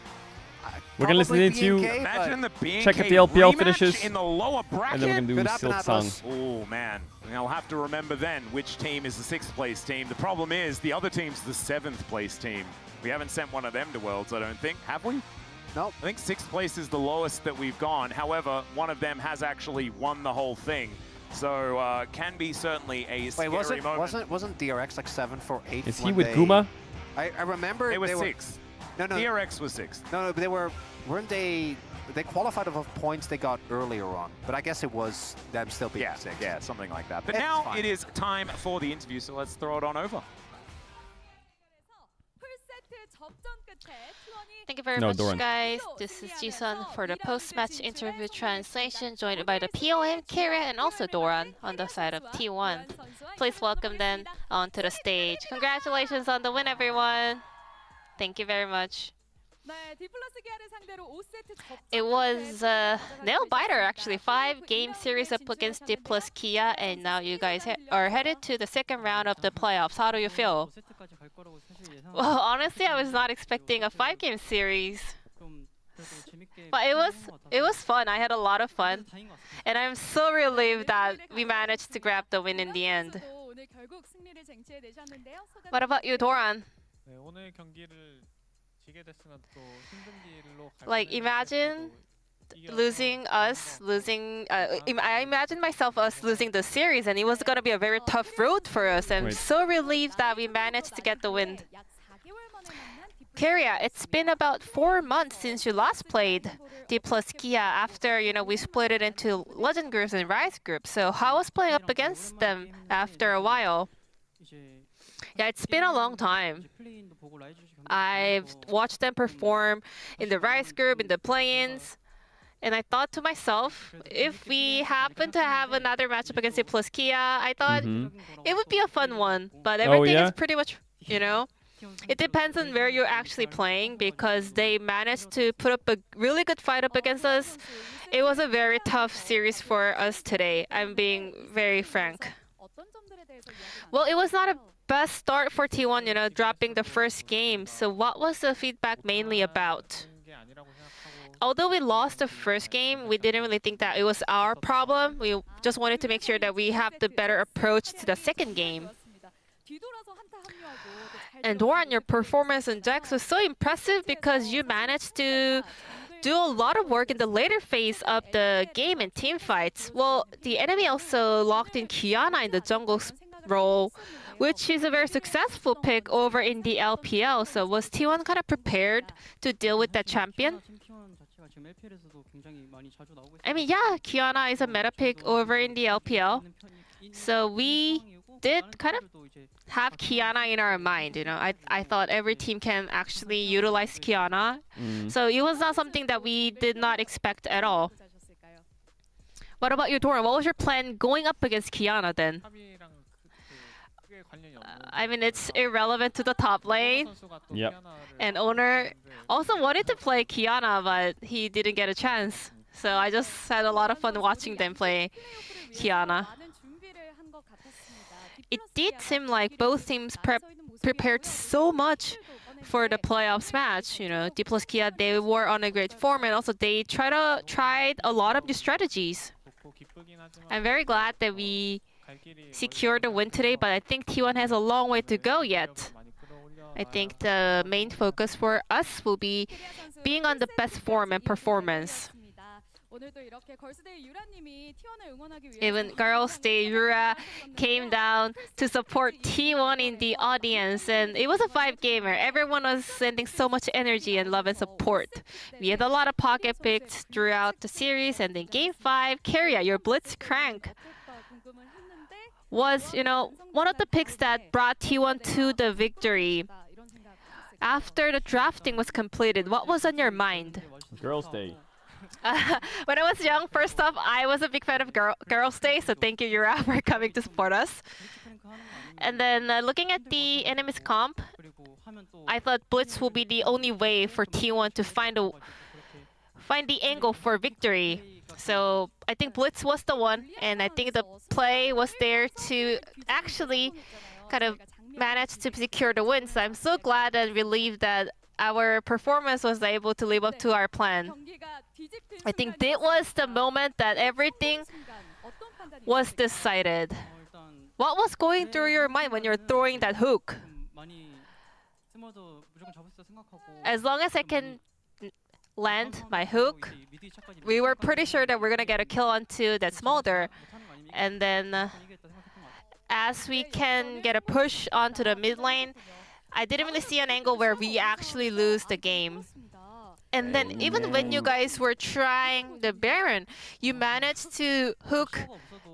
We're gonna listen into Imagine the BNK check if the LPL rematch finishes, in the lower bracket. and then we're gonna do Silksong. Oh man, I'll have to remember then which team is the 6th place team. The problem is the other team's the 7th place team. We haven't sent one of them to Worlds, I don't think. Have we? No. I think 6th place is the lowest that we've gone. However, one of them has actually won the whole thing. So can be certainly a scary moment. Wasn't DRX like 7th or 8th? Is he with Guma? I remember They were they 6th. No, no. DRX was 6th. No, but weren't they? They qualified off of points they got earlier on, but I guess it was them still being 6th. Yeah, something like that. But It's now fine. it is time for the interview, so let's throw it on over. Thank you very much, guys. This is Jisun for the post-match interview translation, joined by the POM, Kira, and also Doran on the side of T1. Please welcome them onto the stage. Congratulations on the win, everyone. Thank you very much. It was nail-biter, actually. 5-game series up against D plus Kia, and now you guys are headed to the second round of the playoffs. How do you feel? Well, honestly, I was not expecting a 5-game series. But it was fun. I had a lot of fun. And I'm so relieved that we managed to grab the win in the end. What about you, Doran? Like, imagine I imagine myself us losing the series, and it was gonna be a very tough road for us. I'm so relieved that we managed to get the win. Keria, it's been about 4 months since you last played D plus Kia after, we split it into Legend groups and Rise groups. So how was playing up against them after a while? Yeah, it's been a long time. I've watched them perform in the Rise group, in the play-ins, and I thought to myself, if we happen to have another matchup against D plus Kia, I thought it would be a fun one. But everything is pretty much, it depends on where you're actually playing, because they managed to put up a really good fight up against us. It was a very tough series for us today. I'm being very frank. Well, it was not a best start for T1, dropping the first game. So what was the feedback mainly about? Although we lost the first game, we didn't really think that it was our problem. We just wanted to make sure that we have the better approach to the second game. And Doran, your performance in Jax was so impressive because you managed to do a lot of work in the later phase of the game and team fights. Well, the enemy also locked in Kiana in the jungle role, which is a very successful pick over in the LPL. So was T1 kind of prepared to deal with that champion? I mean, yeah, Kiana is a meta pick over in the LPL. So we did kind of have Kiana in our mind, I thought every team can actually utilize Kiana. So it was not something that we did not expect at all. What about you, Doran? What was your plan going up against Kiana then? I mean, it's irrelevant to the top lane. Yep. And Owner also wanted to play Kiana, but he didn't get a chance. So I just had a lot of fun watching them play Kiana. It did seem like both teams prepared so much for the playoffs match. D plus Kia, they were on a great form, and also they tried a lot of new strategies. I'm very glad that we secured the win today, but I think T1 has a long way to go yet. I think the main focus for us will be being on the best form and performance. Even Girls Day Yura came down to support T1 in the audience, and it was a 5-gamer. Everyone was sending so much energy and love and support. We had a lot of pocket picks throughout the series, and then Game 5, Keria, your Blitzcrank, was, one of the picks that brought T1 to the victory. After the drafting was completed, what was on your mind? Girls' Day. When I was young, first off, I was a big fan of Girls' Day, so thank you, Yura, for coming to support us. And then looking at the enemy's comp, I thought Blitz will be the only way for T1 to find the angle for victory. So I think Blitz was the one, and I think the play was there to actually kind of manage to secure the win. So I'm so glad and relieved that our performance was able to live up to our plan. I think that was the moment that everything was decided. What was going through your mind when you're throwing that hook? As long as I can land my hook, we were pretty sure that we're gonna get a kill onto that smolder. And then as we can get a push onto the mid lane, I didn't really see an angle where we actually lose the game. And then even when you guys were trying the Baron, you managed to hook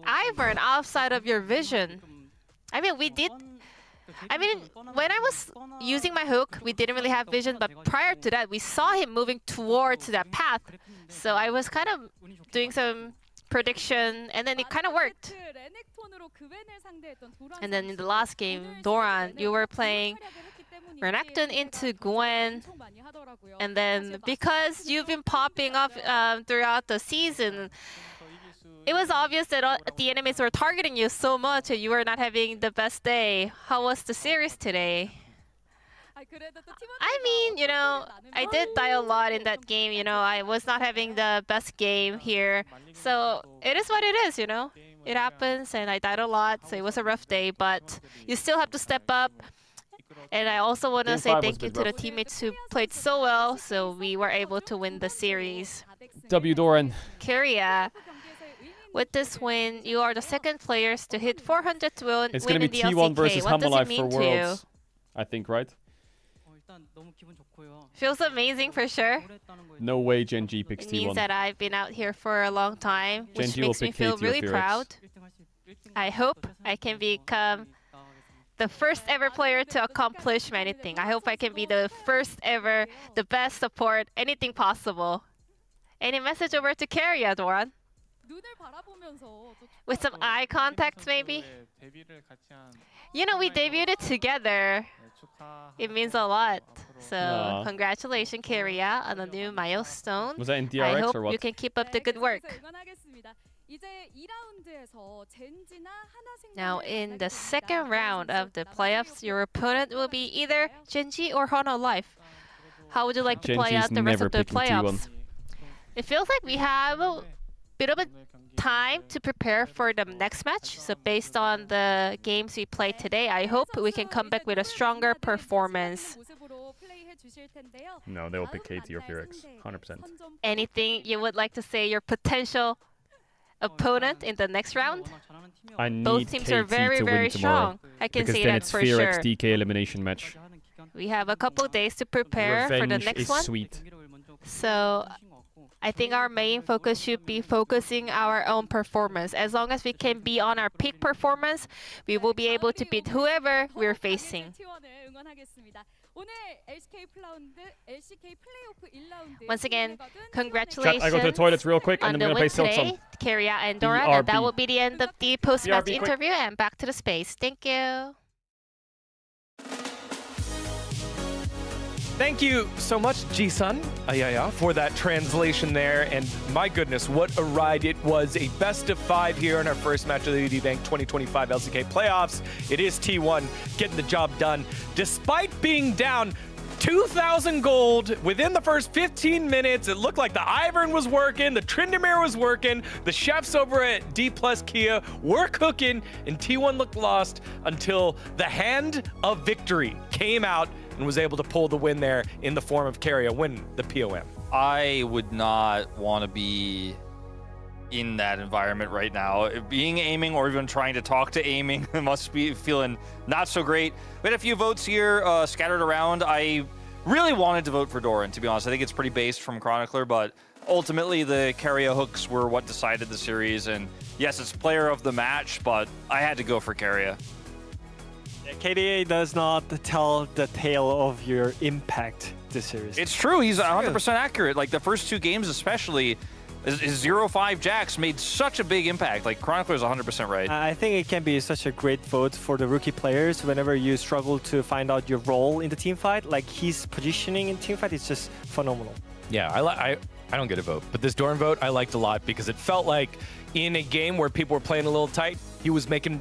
Ivern outside of your vision. I mean, when I was using my hook, we didn't really have vision, but prior to that, we saw him moving towards that path. So I was kind of doing some prediction, and then it kind of worked. And then in the last game, Doran, you were playing Renekton into Gwen, and then because you've been popping up throughout the season, it was obvious that the enemies were targeting you so much and you were not having the best day. How was the series today? I mean, you know, I did die a lot in that game. You know, I was not having the best game here. So it is what it is, you know. It happens, and I died a lot, so it was a rough day. But you still have to step up. And I also want to say thank you to the teammates who played so well, so we were able to win the series. W Doran. Keria, with this win, you are the second players to hit 400 to win It's going to be in the T1 LCK. versus What does it Hamalive mean for to you? Worlds. I think, right? Feels amazing for sure. No way Genji picks It T1. means that I've been out here for a long time, which Genji will makes me pick feel KT or really Phoenix. proud. I hope I can become the first ever player to accomplish many things. I hope I can be the first ever, the best support, anything possible. Any message over to Keria, Doran? With some eye contact, maybe? You know, we debuted together. It means a lot. So, Aw. congratulations, Keria, on a new milestone. Was that in I DRX hope or what? you can keep up the good work. Now, in the second round of the playoffs, your opponent will be either Genji or Hololive. How would you like to play Genji's out the rest never of the picking T1. playoffs? It feels like we have a bit of a time to prepare for the next match. So based on the games we played today, I hope we can come back with a stronger performance. No, they will pick KT or Phoenix. 100%. Anything you would like to say your potential opponent in the next round? I need Both teams KT are very, to very win tomorrow. strong. I can because say then that it's for Phoenix sure. DK elimination match. We have a couple days to prepare for the Revenge next is one. sweet. So I think our main focus should be focusing our own performance. As long as we can be on our peak performance, we will be able to beat whoever we're facing. Once again, congratulations. Chat, I go to the toilets real quick and on then the we're going to play win Silksong. today, Keria and Doran, and that BRB. will be the end of the post-match BRB, quick. interview and back to the space. Thank you. Thank you so much, Ji-sun, for that translation there. And my goodness, what a ride it was. A best of 5 here in our first match of the UD Bank 2025 LCK playoffs. It is T1 getting the job done. Despite being down 2,000 gold within the first 15 minutes, it looked like the Ivern was working, the Tryndamere was working, the chefs over at D+ Kia were cooking, and T1 looked lost until the hand of victory came out and was able to pull the win there in the form of Keria, win the POM. I would not want to be in that environment right now. Being aiming or even trying to talk to aiming must be feeling not so great. We had a few votes here scattered around. I really wanted to vote for Doran, to be honest. I think it's pretty based from Chronicler, but ultimately the Keria hooks were what decided the series. And yes, it's player of the match, but I had to go for Keria. KDA does not tell the tale of your impact this series. It's true. He's 100% accurate. Like the first 2 games especially, his 0-5 Jax made such a big impact. Like Chronicler's 100% right. I think it can be such a great vote for the rookie players whenever you struggle to find out your role in the team fight. Like his positioning in team fight is just phenomenal. Yeah, I don't get a vote, but this Doran vote I liked a lot because it felt like in a game where people were playing a little tight, he was making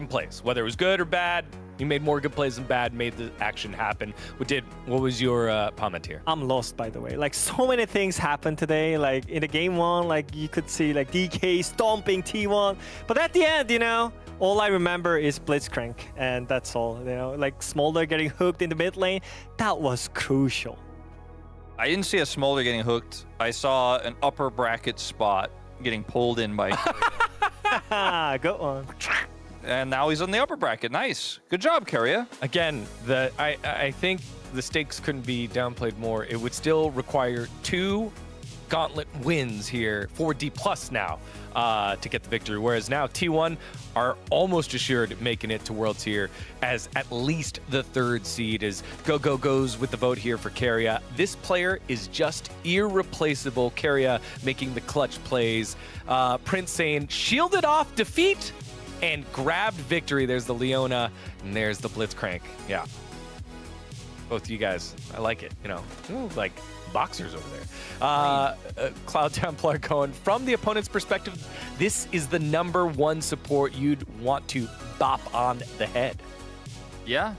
plays. Whether it was good or bad, He made more good plays than bad, made the action happen. What was your comment here? I'm lost, by the way. Like, so many things happened today. Like, in the game one, like, you could see, like, DK stomping T1. But at the end, you know, all I remember is Blitzcrank. And that's all, you know. Like, Smolder getting hooked in the mid lane. That was crucial. I didn't see a Smolder getting hooked. I saw an upper bracket spot getting pulled in by Go on. And now he's on the upper bracket. Nice. Good job, Keria. Again, I think the stakes couldn't be downplayed more. It would still require 2 gauntlet wins here for D+ now to get the victory, whereas now T1 are almost assured making it to Worlds here as at least the 3rd seed as goes with the vote here for Keria. This player is just irreplaceable. Keria making the clutch plays. Prince saying shielded off defeat and grabbed victory. There's the Leona and there's the Blitzcrank. Yeah. Both you guys, I like it, you know. Ooh, like boxers over there. Cloud Templar going, from the opponent's perspective, this is the #1 support you'd want to bop on the head. Yeah.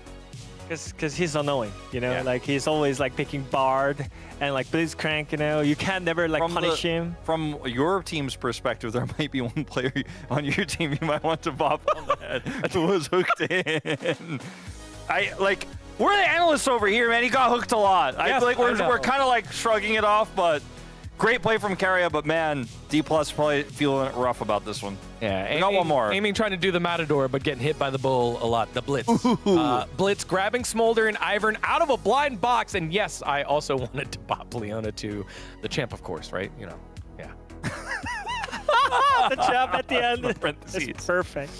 Because he's annoying, you know? Like, he's always, like, picking Bard and, like, Blitzcrank, you know? You can never, like, punish him. From your team's perspective, there might be one player on your team you might want to bop on the head who was hooked in. We're the analysts over here, man. He got hooked a lot. I feel like we're kind of like shrugging it off, but great play from Keria. But man, D+ probably feeling rough about this one. Yeah, we got one more. Aiming trying to do the Matador, but getting hit by the bull a lot. The Blitz. Blitz grabbing Smolder and Ivern out of a blind box. And yes, I also wanted to bop Leona to the champ, of course, right? You know, yeah. The champ at the end. It's perfect.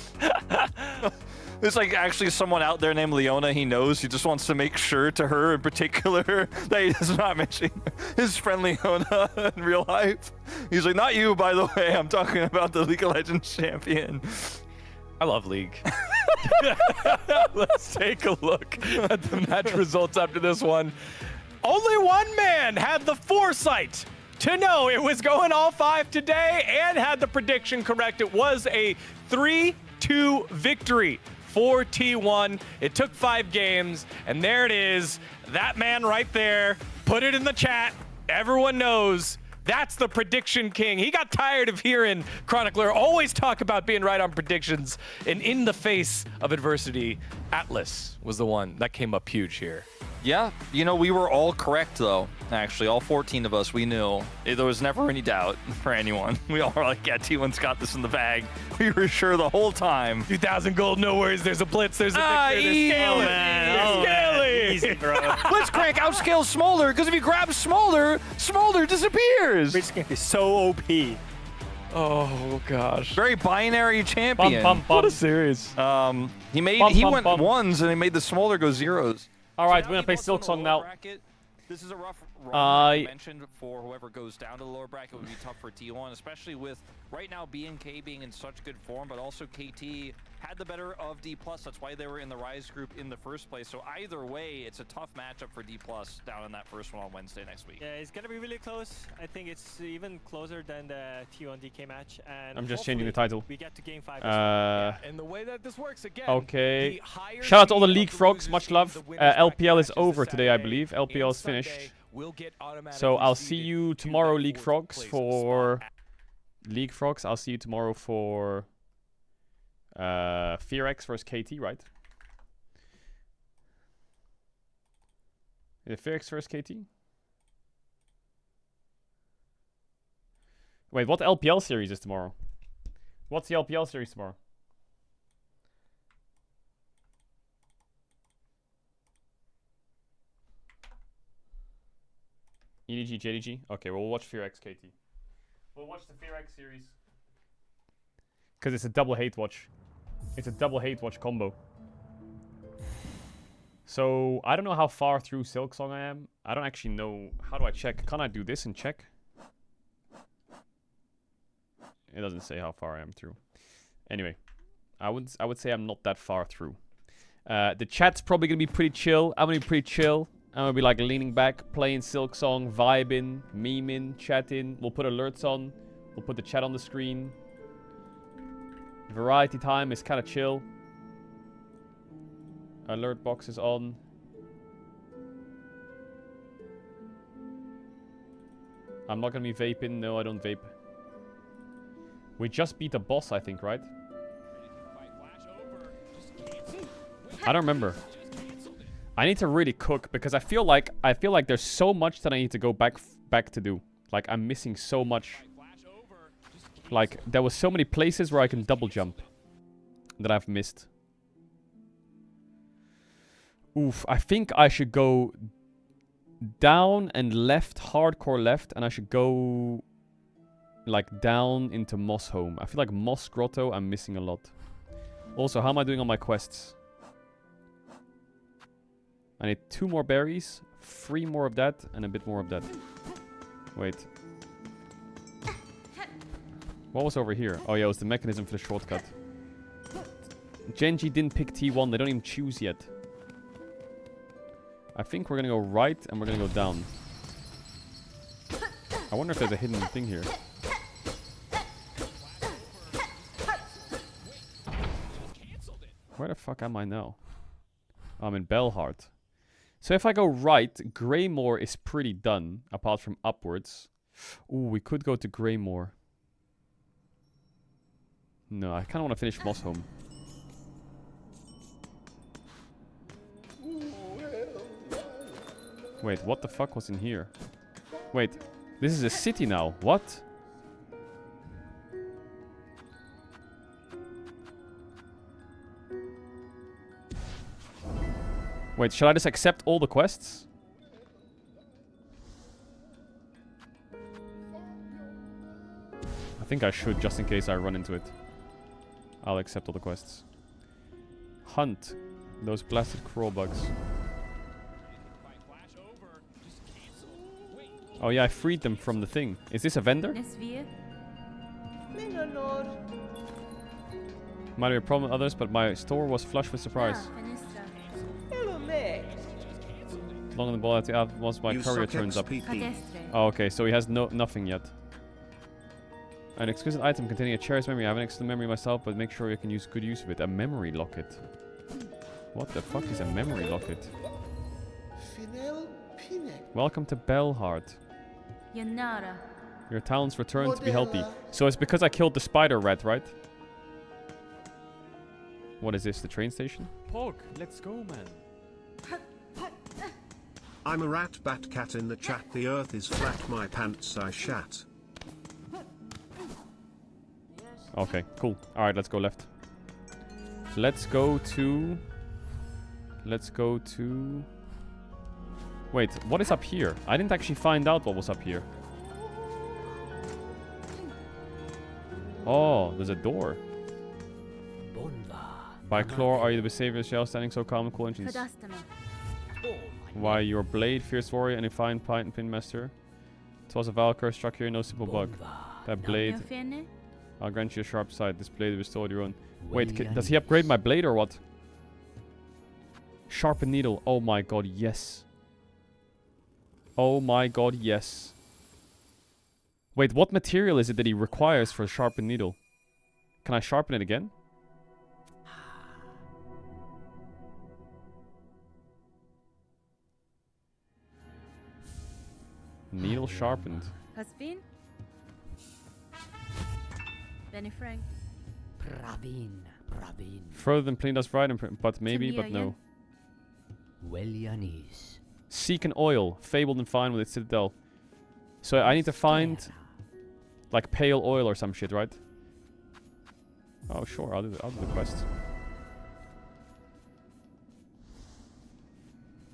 There's like actually someone out there named Leona he knows. He just wants to make sure to her in particular that he does not mention his friend Leona in real life. He's like, not you, by the way. I'm talking about the League of Legends champion. I love League. Let's take a look at the match results after this one. Only one man had the foresight to know it was going all 5 today and had the prediction correct. It was a 3-2 victory for T1. It took 5 games, and there it is. That man right there. Put it in the chat. Everyone knows that's the prediction king. He got tired of hearing Chronicler always talk about being right on predictions, and in the face of adversity, Atlas was the one that came up huge here. Yeah, you know, we were all correct, though. Actually, all 14 of us, we knew. There was never any doubt for anyone. We all were like, yeah, T1's got this in the bag. We were sure the whole time. 2,000 gold, no worries. There's a blitz, there's a victor, there's scaling. Scaling! Easy, bro. Blitzcrank outscales Smolder, because if he grabs Smolder, Smolder disappears. Blitzcrank is so OP. Oh, gosh. Very binary champion. What a series. He went ones, and he made the Smolder go zeros. All right, we're gonna play Silksong now. This is a rough run, I mentioned, for whoever goes down to the lower bracket. Would be tough for T1, especially with right now BNK being in such good form, but also KT had the better of D+. That's why they were in the Rise group in the first place. So either way, it's a tough matchup for D+ down in that first one on Wednesday next week. Yeah, it's gonna be really close. I think it's even closer than the T1 DK match. And I'm just changing the title. We get to game 5. Yeah, and the way that this works again. Okay. Shout out to all the League Frogs. Much love. LPL is over today, I believe. LPL is finished. So I'll see you tomorrow, League Frogs, for League Frogs. I'll see you tomorrow for Fearx versus KT, right? Is it Fearx versus KT? Wait, what LPL series is tomorrow? What's the LPL series tomorrow? EDG, JDG? Okay, we'll watch Fearx KT. We'll watch the Fearx series. Because it's a double hate watch. It's a double hate watch combo. So, I don't know how far through Silksong I am. I don't actually know. How do I check? Can I do this and check? It doesn't say how far I am through. Anyway, I would say I'm not that far through. The chat's probably going to be pretty chill. I'm going to be pretty chill. I'm going to be like leaning back, playing Silksong, vibing, memeing, chatting. We'll put alerts on. We'll put the chat on the screen. Variety time is kind of chill. Alert box is on. I'm not gonna be vaping. No, I don't vape. We just beat the boss, I think, right? I don't remember. I need to really cook because I feel like there's so much that I need to go back to do. Like I'm missing so much. Like there was so many places where I can double jump that I've missed. Oof, I think I should go down and left, hardcore left, and I should go like down into Moss Home. I feel like Moss Grotto I'm missing a lot. Also, how am I doing on my quests? I need 2 more berries, 3 more of that, and a bit more of that. Wait. What was over here? Oh yeah, it was the mechanism for the shortcut. Genji didn't pick T1, they don't even choose yet. I think we're gonna go right and we're gonna go down. I wonder if there's a hidden thing here. Where the fuck am I now? I'm in Belhart. So if I go right, Greymore is pretty done, apart from upwards. Ooh, we could go to Greymore. No, I kind of want to finish Moss Home. Wait, what the fuck was in here? Wait, this is a city now. What? Wait, should I just accept all the quests? I think I should, just in case I run into it. I'll accept all the quests. Hunt those blasted crawl bugs. Oh yeah, I freed them from the thing. Is this a vendor? Might be a problem with others, but my store was flush with surprise. Long on the ball once my courier turns up. Oh, okay, so he has nothing yet. An exquisite item containing a cherished memory. I have an excellent memory myself, but make sure you can use good use of it. A memory locket. What the fuck is a memory locket? Welcome to Belhart. Your talents return to be healthy. So it's because I killed the spider rat, right? What is this, the train station? Pog, let's go, man. I'm a rat bat cat in the chat. The earth is flat, my pants I shat. Okay, cool. Alright, let's go left. Let's go to... Wait, what is up here? I didn't actually find out what was up here. Oh, there's a door. By Chlor, are you the savior shell standing so calm and cool engines? Why, your blade, fierce warrior, and a fine pin master. 'Twas a vile curse struck here, no simple bug. That blade, I'll grant you a sharp sight. This blade restored your own. Wait, does he upgrade my blade or what? Sharpened needle. Oh my god, yes. Oh my god, yes. Wait, what material is it that he requires for a sharpened needle? Can I sharpen it again? Needle sharpened. Caspin? Benny Frank. Praveen. Further than plain dust right, but maybe, but no. Wellianis. Seek an oil, fabled and fine with its citadel. So I need to find like pale oil or some shit, right? Oh sure, I'll do the quest.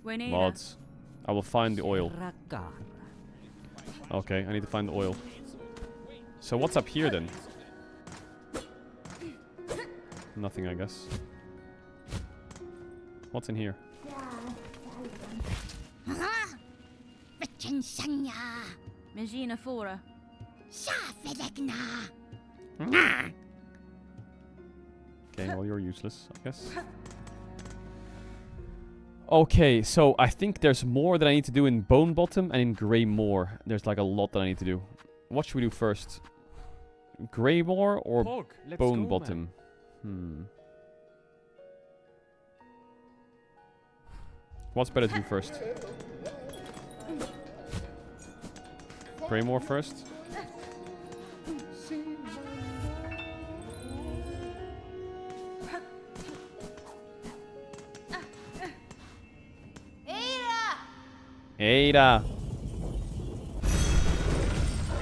Mods. I will find the oil. Okay, I need to find the oil. So what's up here then? Nothing, I guess. What's in here? Magina Fora. Okay, well you're useless, I guess. Okay, so I think there's more that I need to do in Bone Bottom and in Grey Moor. There's like a lot that I need to do. What should we do first? Grey Moor or Bone Bottom? What's better to do first? Greymore first? Ada!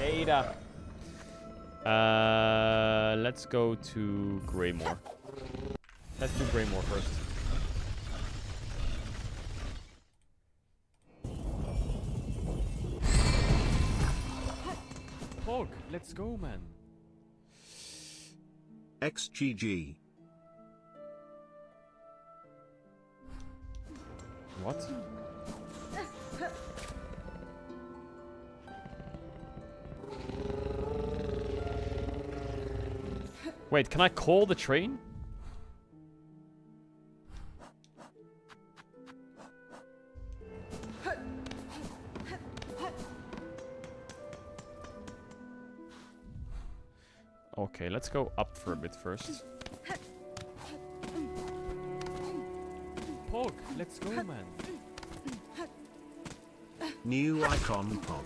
Ada! Let's go to Greymore. Let's do Greymore first. Pog, let's go, man. XGG. What? Wait, can I call the train? Okay, let's go up for a bit first. Pog, let's go, man. New icon Pog.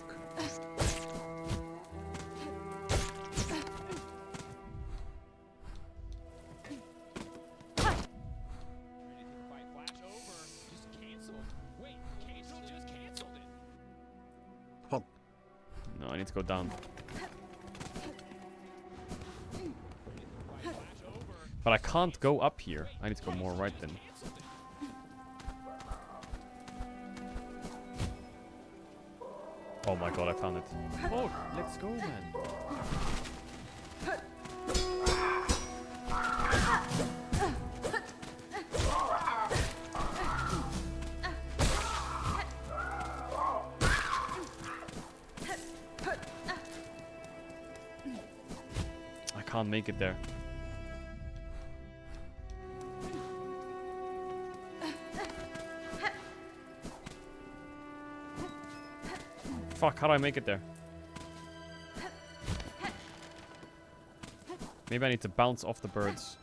Pog. No, I need to go down. But I can't go up here. I need to go more right then. Oh my god, I found it. Oh, let's go, man. I can't make it there. Fuck, how do I make it there? Maybe I need to bounce off the birds.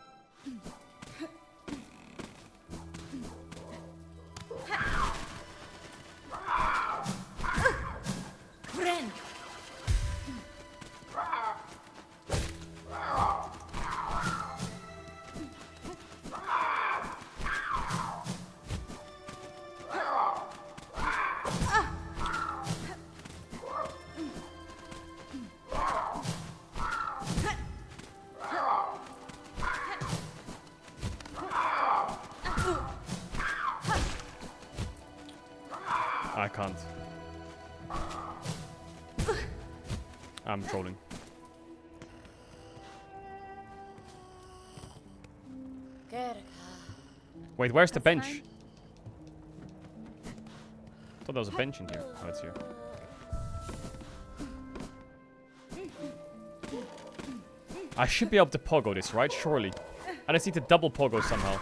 I can't. I'm trolling. Wait, where's the bench? I thought there was a bench in here. Oh, it's here. I should be able to pogo this, right? Surely. I just need to double pogo somehow.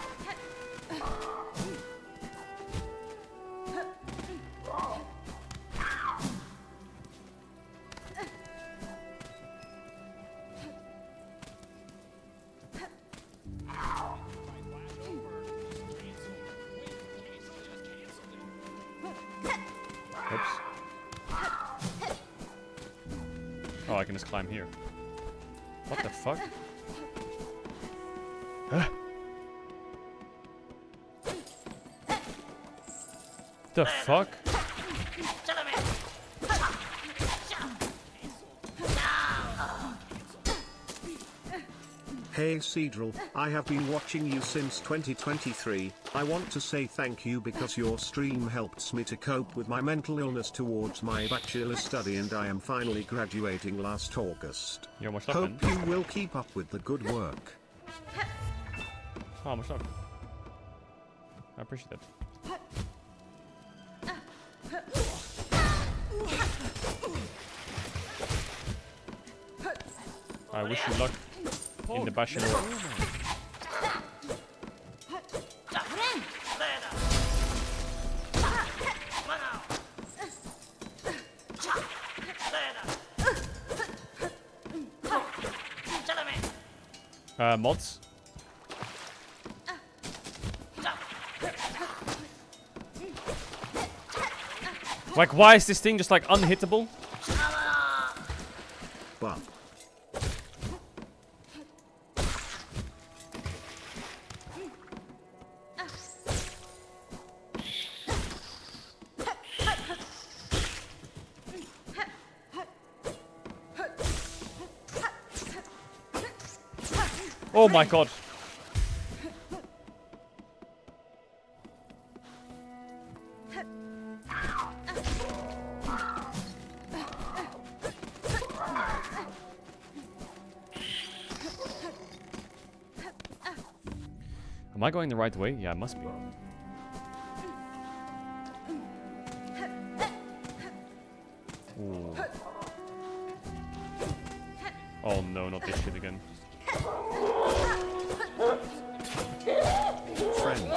Oh, I can just climb here. What the fuck? Huh? The fuck? Hey Caedrel, I have been watching you since 2023. I want to say thank you because your stream helped me to cope with my mental illness towards my bachelor study, and I am finally graduating last August. Yeah, much luck, Hope you will keep up with the good work. Oh, much luck. I appreciate that. I wish you luck in the bachelor. Mods. Like, why is this thing just like unhittable? But Oh my god. Am I going the right way? Yeah, I must be. Ooh. Oh no, not this shit again. friend.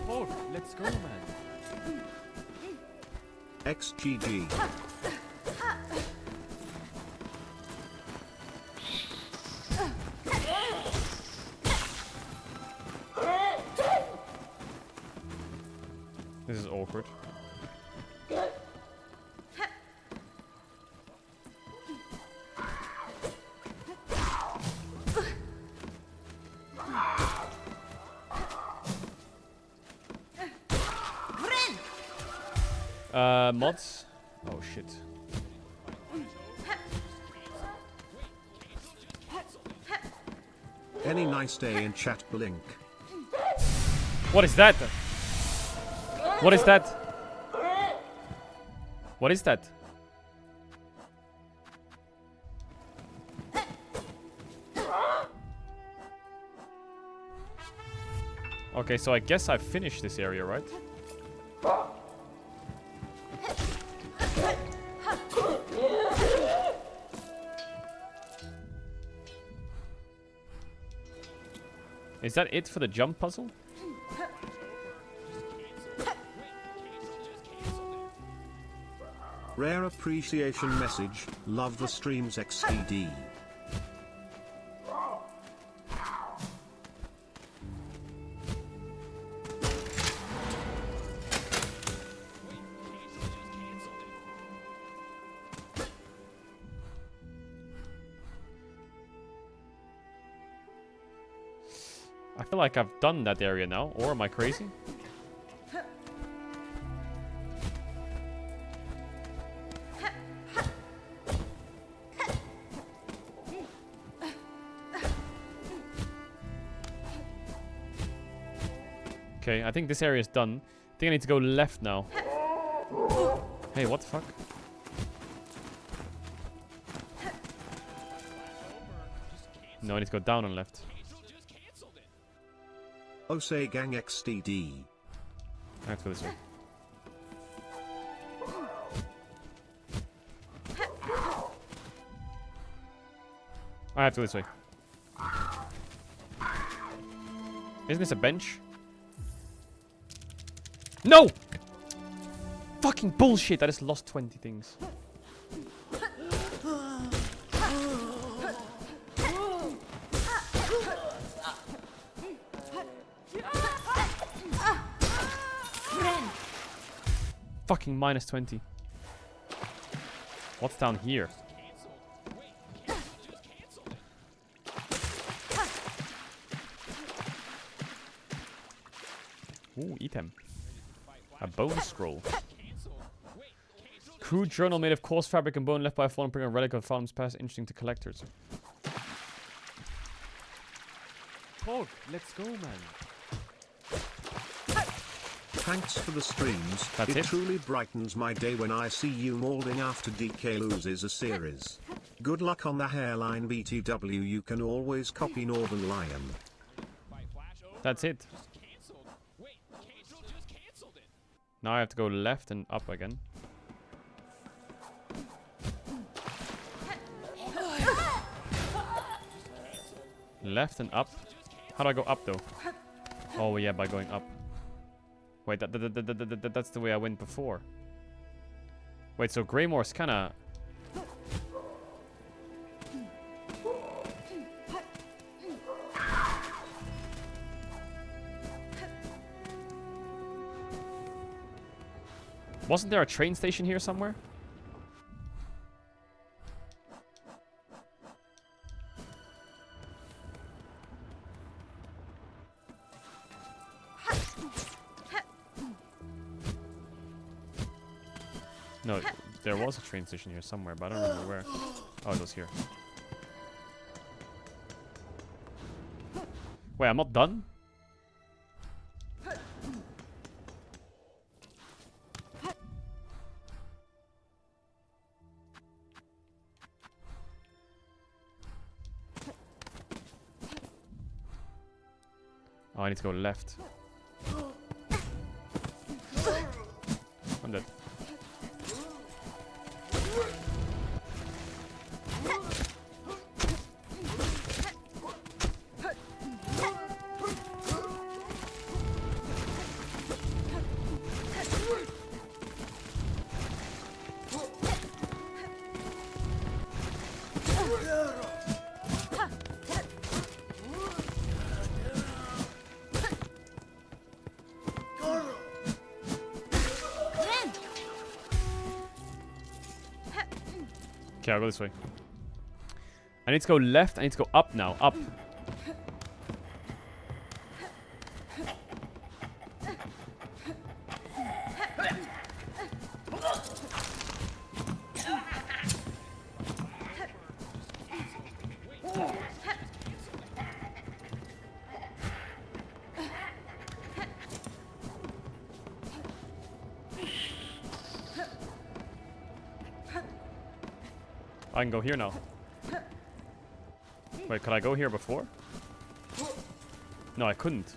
Oh, let's go, man. XGG. This is awkward. Mods? Oh shit. Any nice day in chat, blink. What is that? What is that? What is that? Okay, so I guess I finished this area, right? Is that it for the jump puzzle? Rare appreciation message. Love the streams XDD. I feel like I've done that area now, or am I crazy? Okay, I think this area is done. I think I need to go left now. Hey, what the fuck? No, I need to go down and left. Osei Gang XDD. I have to go this way. I have to go this way. Isn't this a bench? No! Fucking bullshit! I just lost 20 things. Fucking minus 20. What's down here? Ooh, item. A bone scroll. Crude journal made of coarse fabric and bone left by a fallen bring a relic of Fallen's past, interesting to collectors. Pog, let's go, man. Thanks for the streams. That's it? Truly brightens my day when I see you molding after DK loses a series. Good luck on the hairline BTW. You can always copy Northern Lion. That's it. Now I have to go left and up again. Left and up. How do I go up though? Oh yeah, by going up. Wait, that's the way I went before. Wait, so Greymore's kinda... Wasn't there a train station here somewhere? No, there was a train station here somewhere, but I don't remember where. Oh, it was here. Wait, I'm not done? Oh, I need to go left. I'm dead. Okay, I'll go this way. I need to go left. I need to go up now. Up. I can go here now. Wait, could I go here before? No, I couldn't.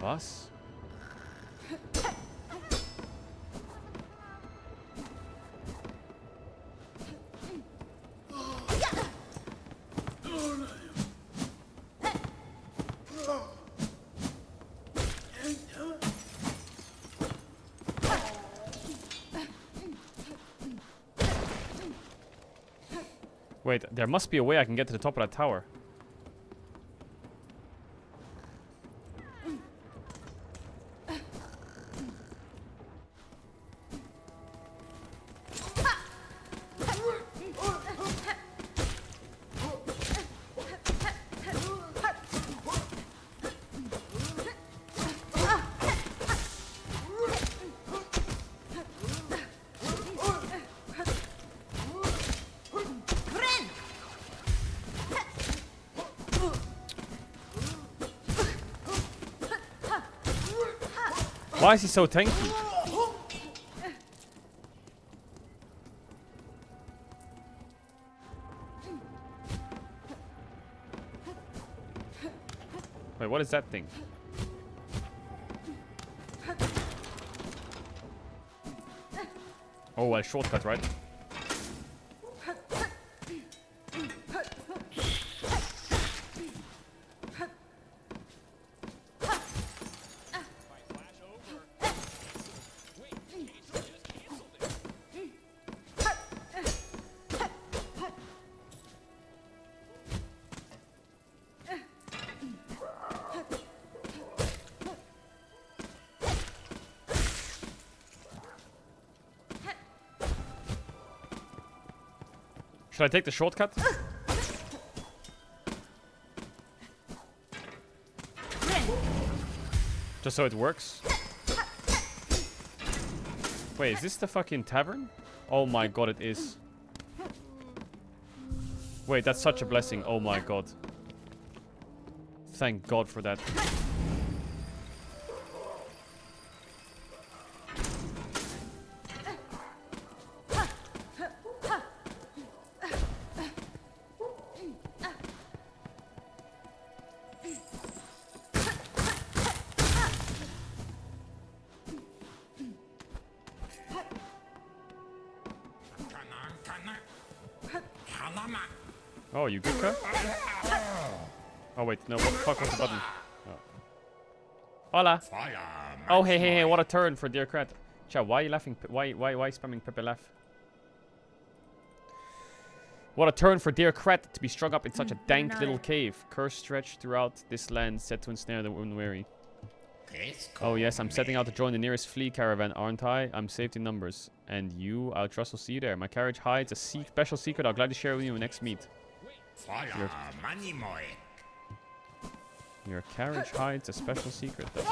Was? Wait, there must be a way I can get to the top of that tower. Why is he so tanky? Wait, what is that thing? Oh, well, shortcut, right? Should I take the shortcut? Just so it works. Wait, is this the fucking tavern? Oh my god, it is. Wait, that's such a blessing. Oh my god. Thank God for that. Oh, you good, Ka? Oh wait, no. What the fuck was the button? Oh. Hola. Oh hey, what a turn for Dear Krat. Chat, why are you laughing? Why spamming Pepe laugh? What a turn for Dear Krat to be strung up in such a dank little cave. Curse stretched throughout this land, set to ensnare the unwary. Oh yes, I'm setting out to join the nearest flea caravan, aren't I? I'm saved in numbers. And you, I'll trust will see you there. My carriage hides a special secret I'll gladly share with you when we next meet. Your carriage hides a special secret, does it?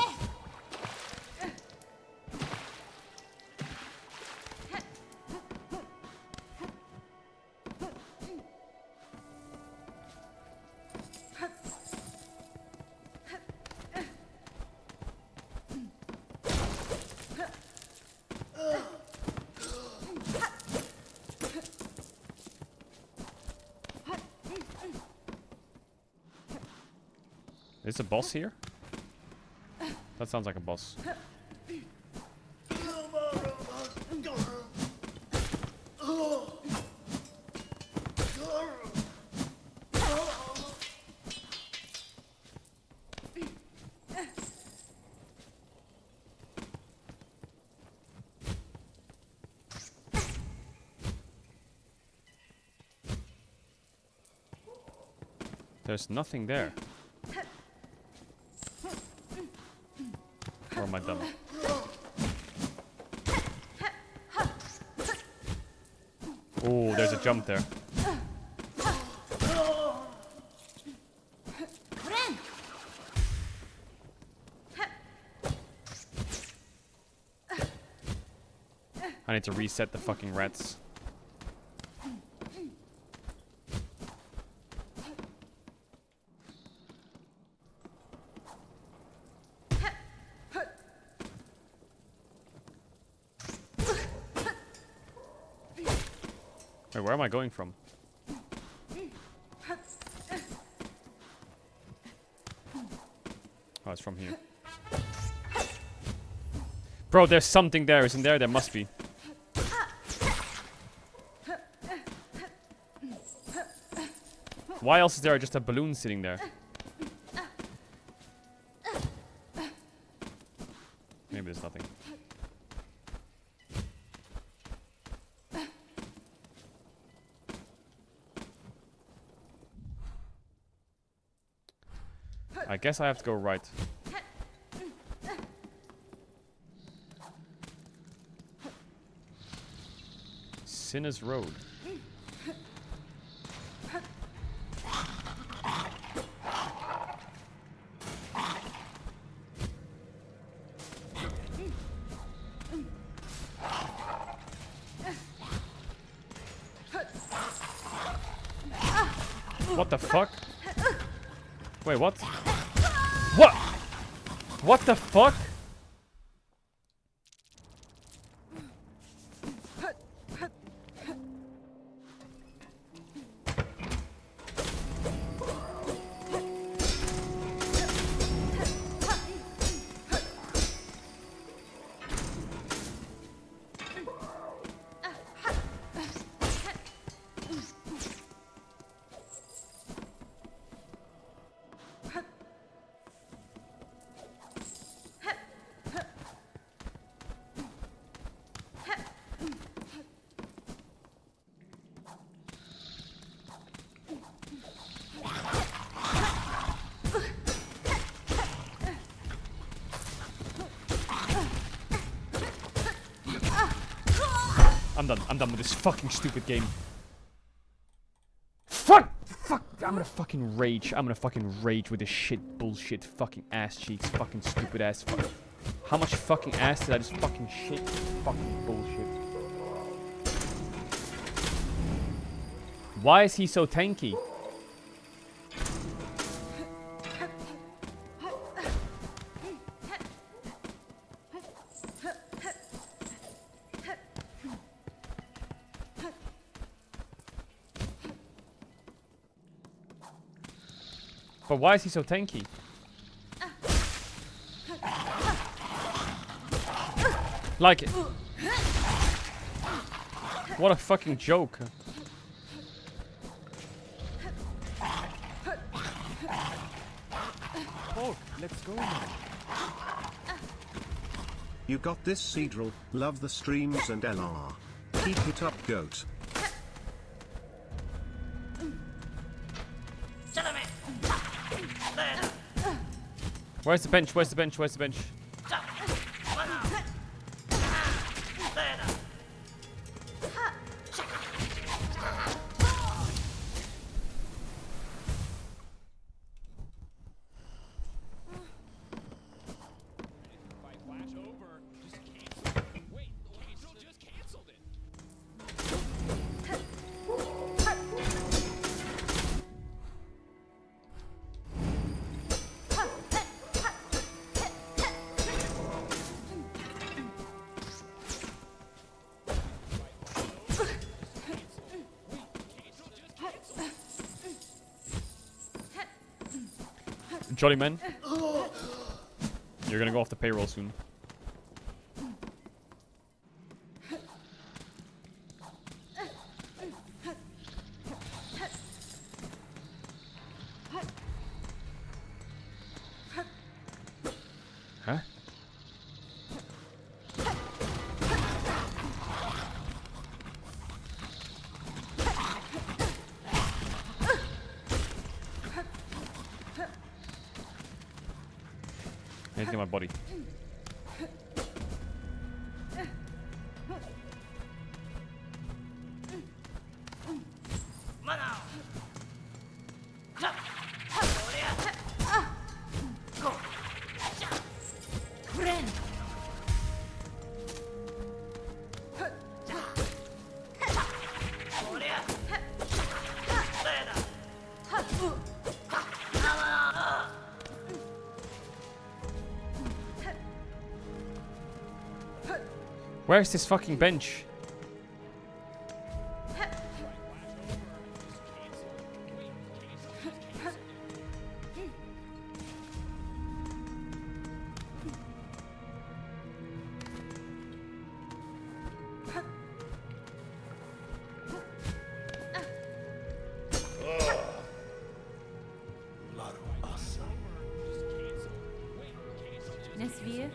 Is this a boss here? That sounds like a boss. There's nothing there. Or am I dumb? Oh, there's a jump there. I need to reset the fucking rats. Wait, where am I going from? Oh, it's from here. Bro, there's something there, isn't there? There must be. Why else is there just a balloon sitting there? Maybe there's nothing. I guess I have to go right. Sinner's Road. What the fuck? Wait, what? What? What the fuck? I'm done with this fucking stupid game. Fuck! Fuck! I'm gonna fucking rage. I'm gonna fucking rage with this shit, bullshit, fucking ass cheeks, fucking stupid ass fuck. How much fucking ass did I just fucking shit? Fucking bullshit. Why is he so tanky? But why is he so tanky? Like it. What a fucking joke. Oh, let's go now. You got this, Caedrel. Love the streams and LR. Keep it up, goat. Where's the bench? Where's the bench? Where's the bench? Jolly man, you're gonna go off the payroll soon. Huh? I need to get my body. Where's this fucking bench? Nesvir.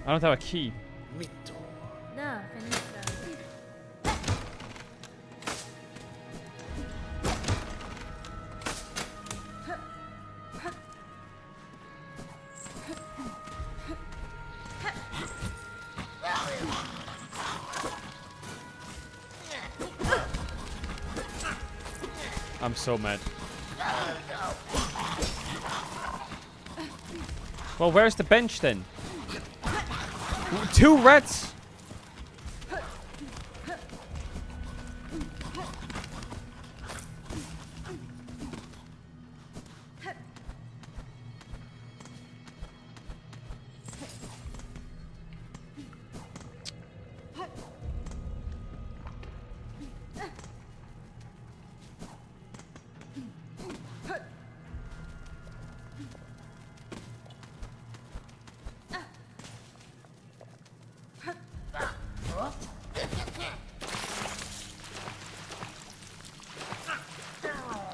I don't have a key. Da, fenestra. I'm so mad. Well, where's the bench then? 2 rats!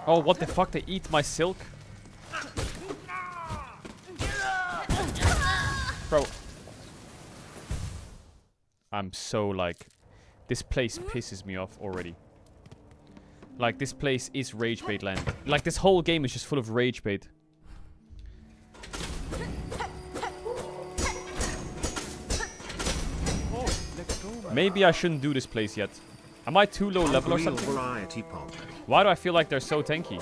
Oh, what the fuck? They eat my silk? Bro. I'm so like... This place pisses me off already. Like, this place is rage bait land. Like, this whole game is just full of rage bait. Maybe I shouldn't do this place yet. Am I too low level or something? Why do I feel like they're so tanky?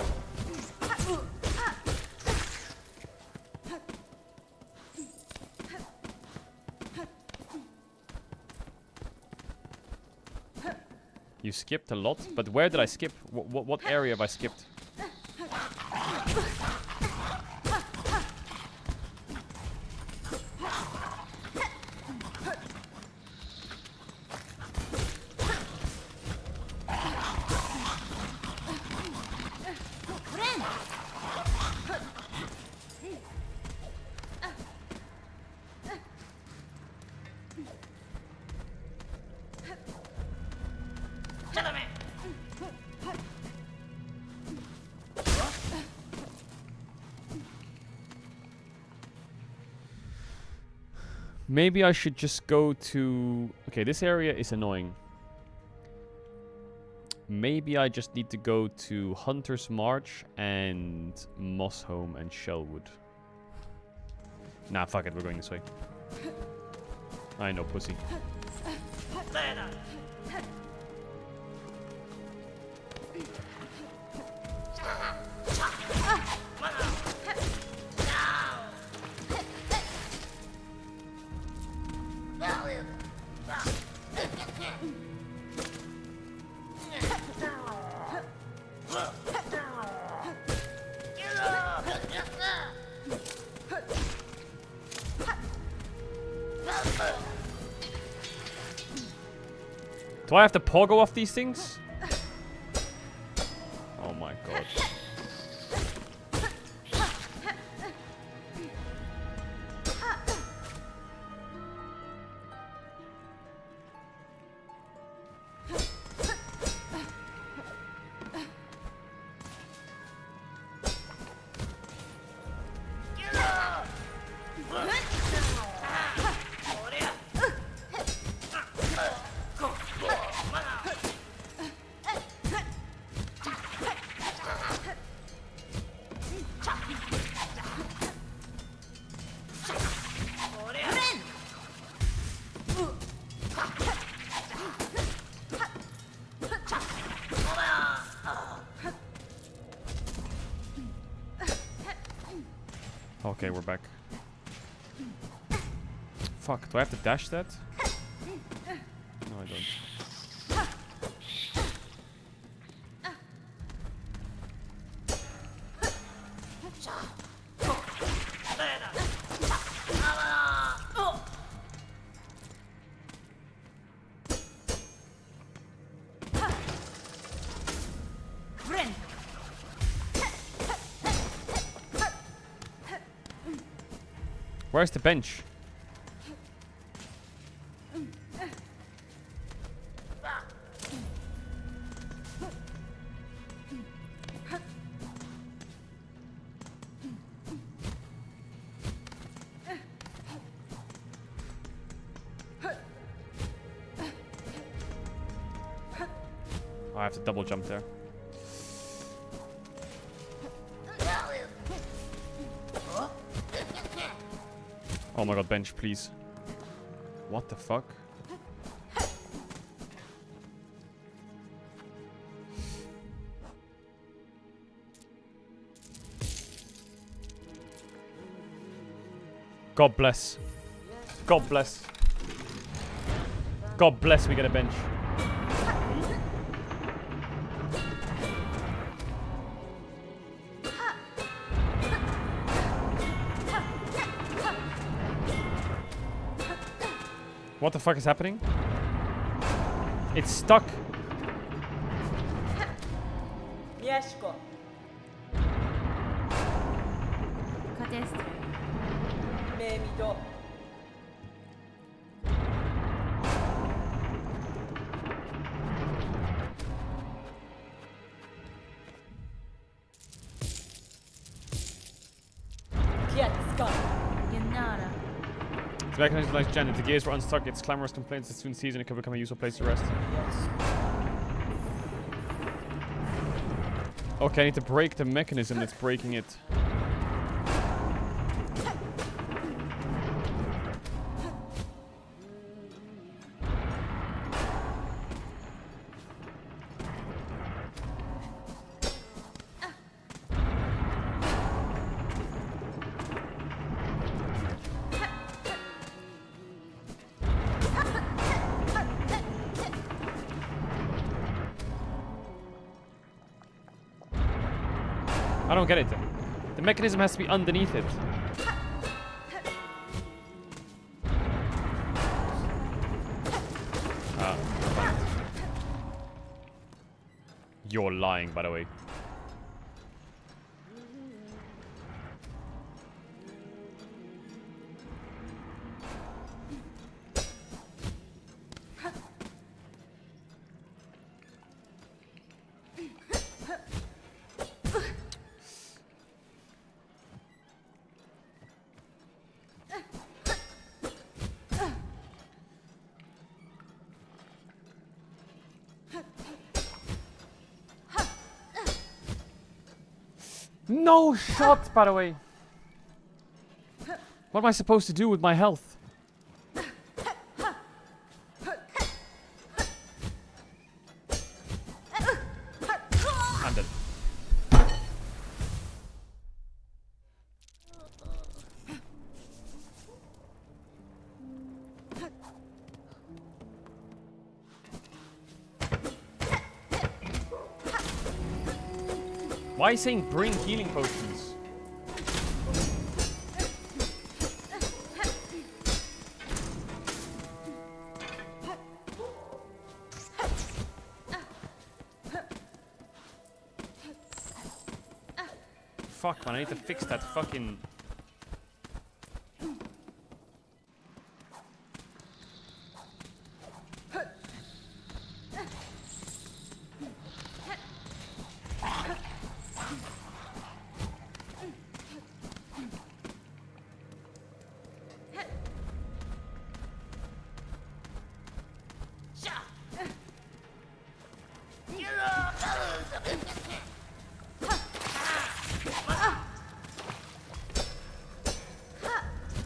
You skipped a lot, but where did I skip? What area have I skipped? Maybe I should just go to... Okay, this area is annoying. Maybe I just need to go to Hunter's March and Mossholm and Shellwood. Nah, fuck it, we're going this way. I know, pussy. Do I have to pogo off these things? Oh my god. Okay, we're back. Fuck, do I have to dash that? No, I don't. Where's the bench? Oh, I have to double jump there. Oh my god, bench, please. What the fuck? God bless. God bless. God bless we get a bench. What the fuck is happening? It's stuck. Mieszko. Caedrel. Memito. Kietska. Yanara. The mechanism like Jen, if the gears were unstuck, it's clamorous complaints that soon season it could become a useful place to rest. Okay, I need to break the mechanism that's breaking it. I don't get it. The mechanism has to be underneath it. Ah. You're lying, by the way. No shot, by the way. What am I supposed to do with my health? I'm dead. Why are you saying bring healing potions? Fuck, man, I need to fix that fucking...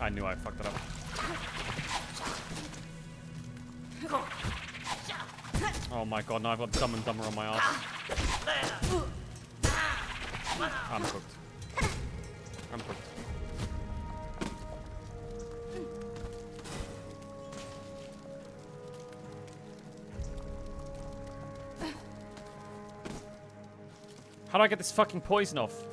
I knew I fucked it up. Oh my god, now I've got Dumb and Dumber on my ass. I'm cooked. I'm cooked. How do I get this fucking poison off?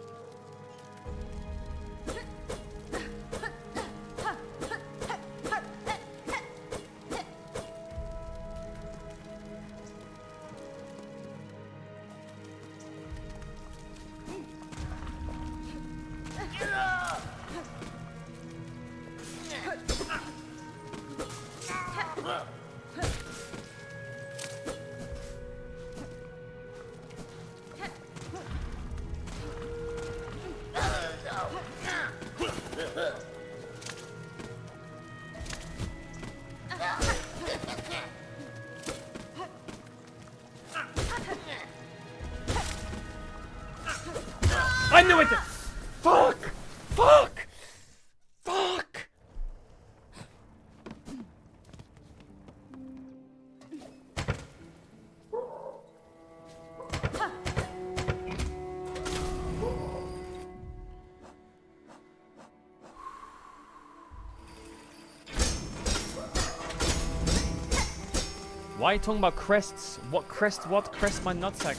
I knew it! Fuck! Fuck! Fuck! Why are you talking about crests? What crest? What crest my nutsack?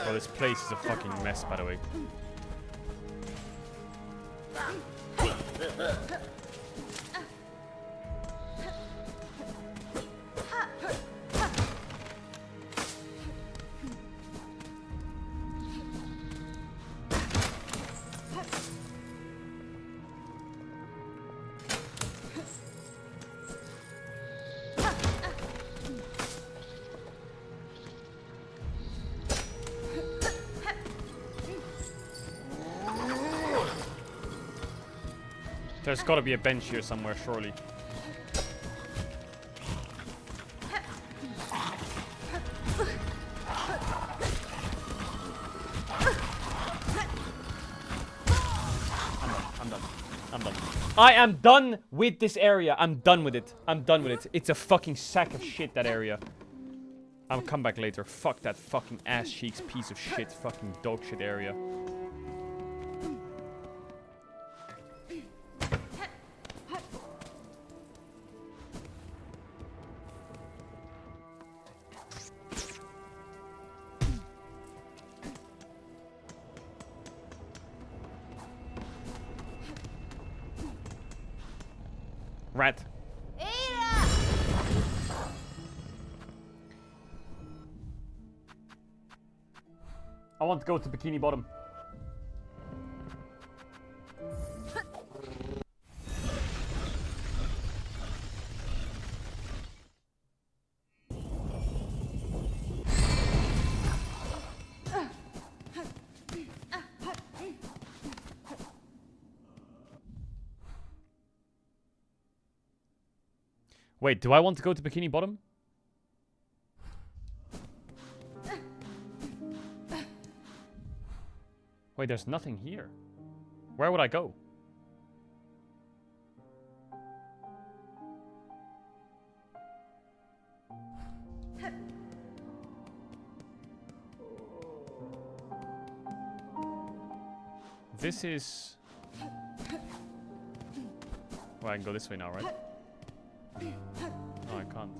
Oh, this place is a fucking mess, by the way. There's gotta be a bench here somewhere, surely. I'm done. I'm done. I am done with this area. I'm done with it. I'm done with it. It's a fucking sack of shit, that area. I'll come back later. Fuck that fucking ass cheeks piece of shit. Fucking dog shit area. Rat. I want to go to Bikini Bottom. Wait, do I want to go to Bikini Bottom? Wait, there's nothing here. Where would I go? This is... Well, I can go this way now, right? No, I can't.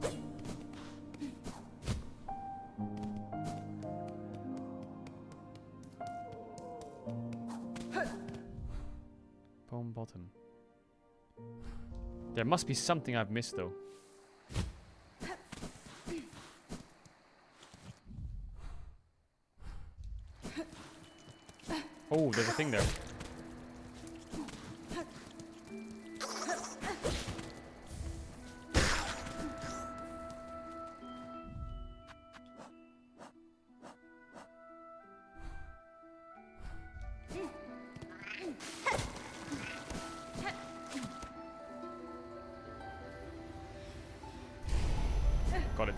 Bone bottom. There must be something I've missed, though. Oh, there's a thing there. Got it.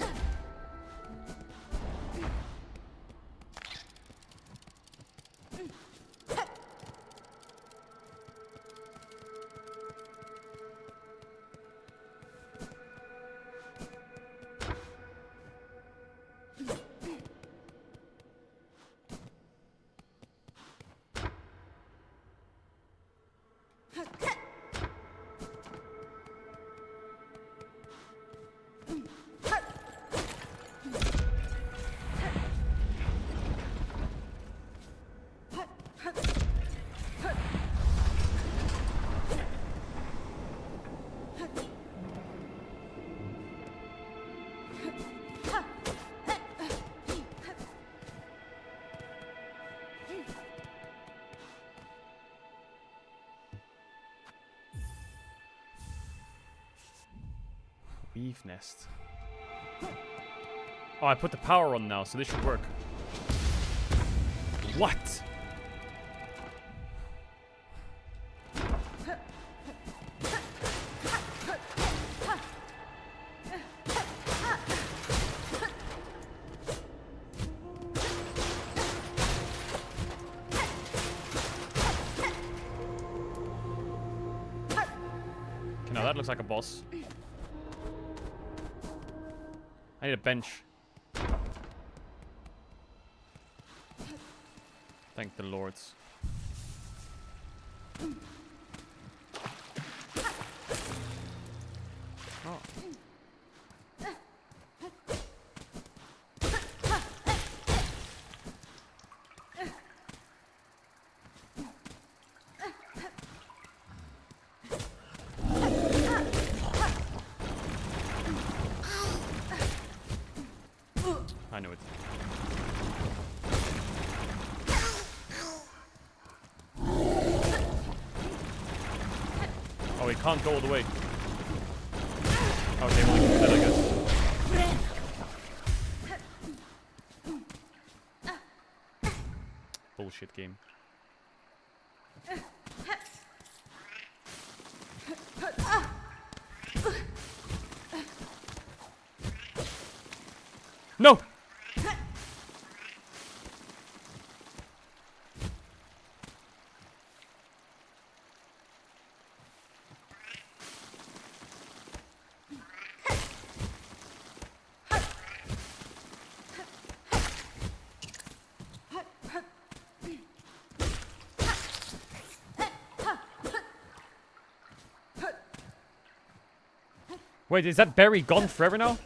Beef nest. Oh, I put the power on now, so this should work. What? Okay, now that looks like a boss. I need a bench. Thank the lords. Oh. I knew it. Oh, he can't go all the way. Okay, well, he can do that, I guess. Bullshit game. No! Wait, is that berry gone forever now?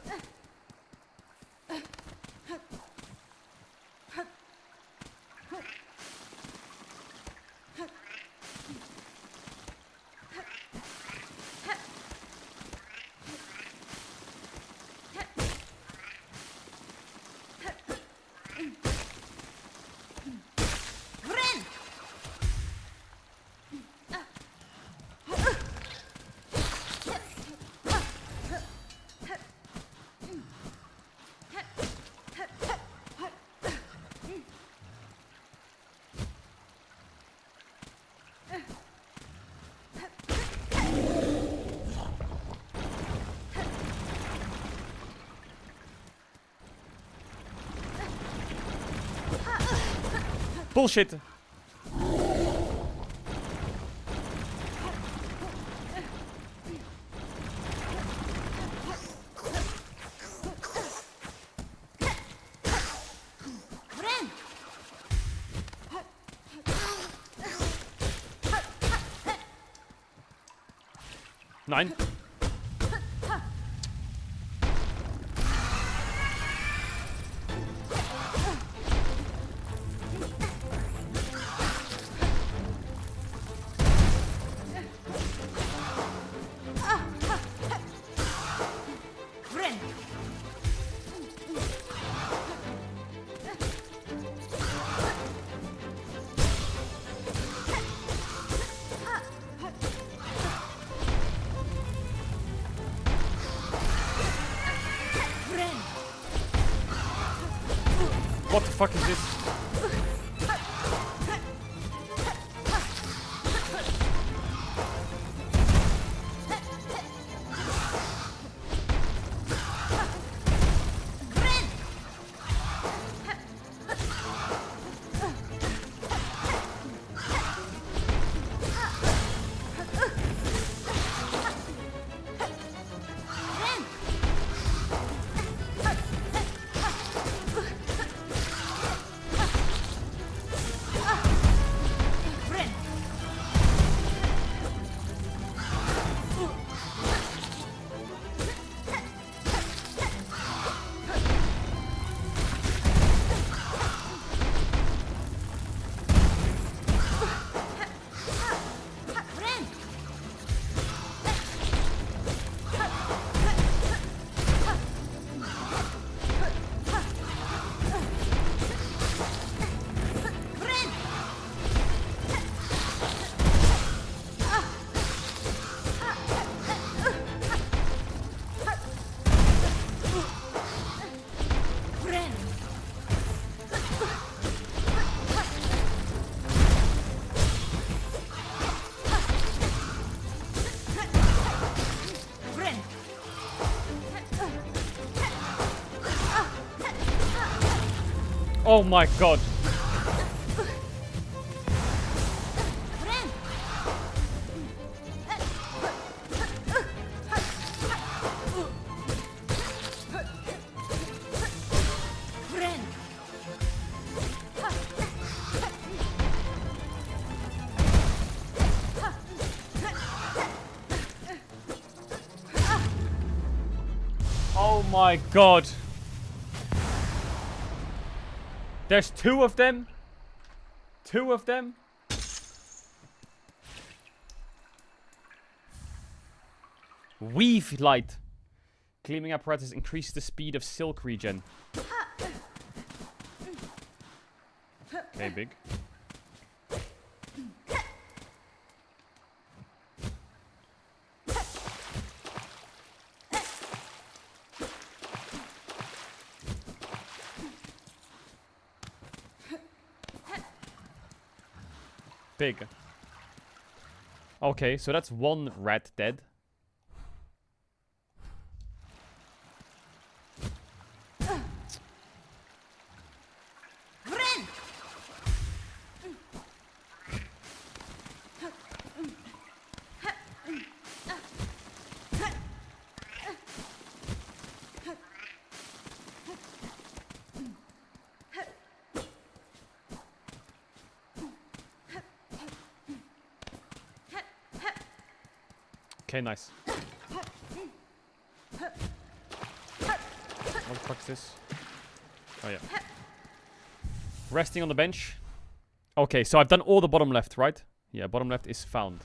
Bullshit. Nine. What the fuck is this? Oh my god. Oh my god. There's two of them. Two of them. Weave light. Gleaming apparatus increase the speed of silk regen. Okay, big. Big. Okay, so that's one rat dead. Okay, nice. What the fuck is this? Oh yeah. Resting on the bench. Okay, so I've done all the bottom left, right? Yeah, bottom left is found.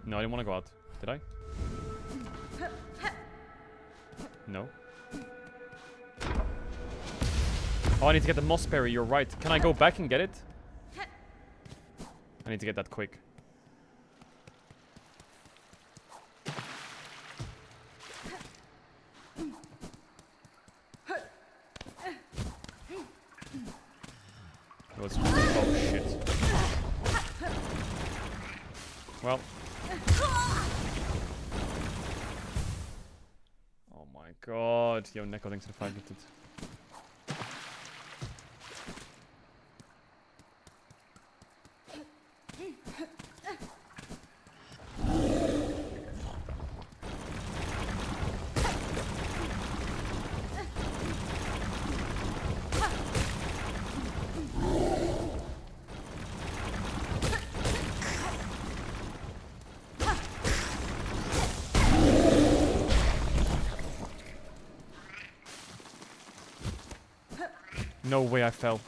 No, I didn't want to go out. Did I? No. Oh, I need to get the moss berry. You're right. Can I go back and get it? I need to get that quick. Oh shit. Well. Oh my god. Yo, Neko, thanks for the 5 gifted. No way I fell.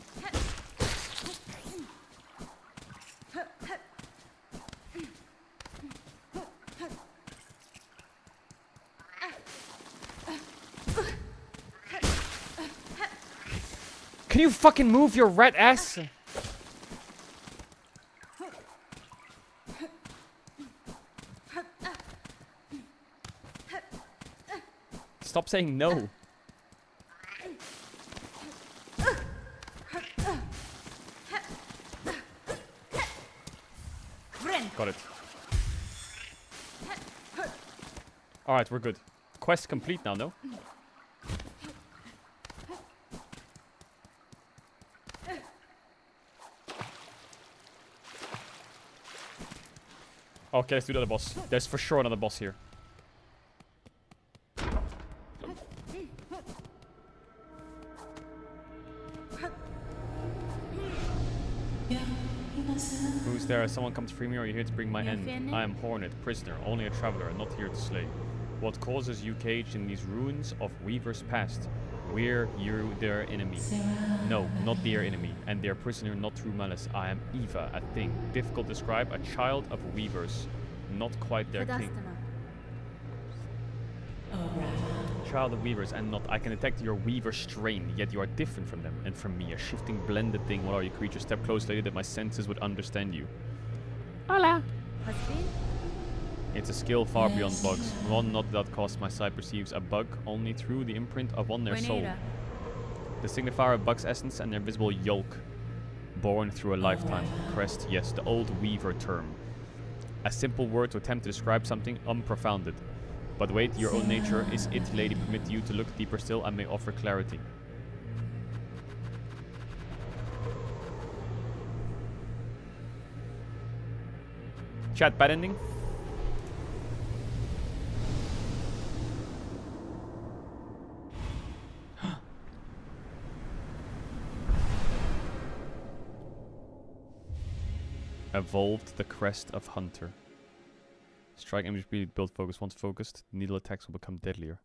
Can you fucking move your rat ass? Stop saying no. Got it. Alright, we're good. Quest complete now, no? Okay, let's do the other boss. There's for sure another boss here. Who's there? Someone come to free me, or are you here to bring my end? I am Hornet, prisoner, only a traveler, not here to slay. What causes you caged in these ruins of Weaver's past? We're their enemy. No, not their enemy, and their prisoner not through malice. I am Eva, a thing. Difficult to describe, a child of Weavers, not quite their king. Child of Weavers and not. I can detect your Weaver strain, yet you are different from them and from me. A shifting, blended thing. What are you, creature? Step close, lady, that my senses would understand you. Hola. It's a skill far beyond bugs. One not that cost my sight perceives a bug only through the imprint upon their soul. The signifier of bug's essence and their visible yolk. Born through a lifetime. Crest, yes, the old Weaver term. A simple word to attempt to describe something unprofounded. But wait, your own nature is it, lady. Permit you to look deeper still and may offer clarity. Chat, bad ending? Evolved the crest of Hunter. Strike image speed, build focus. Once focused, needle attacks will become deadlier.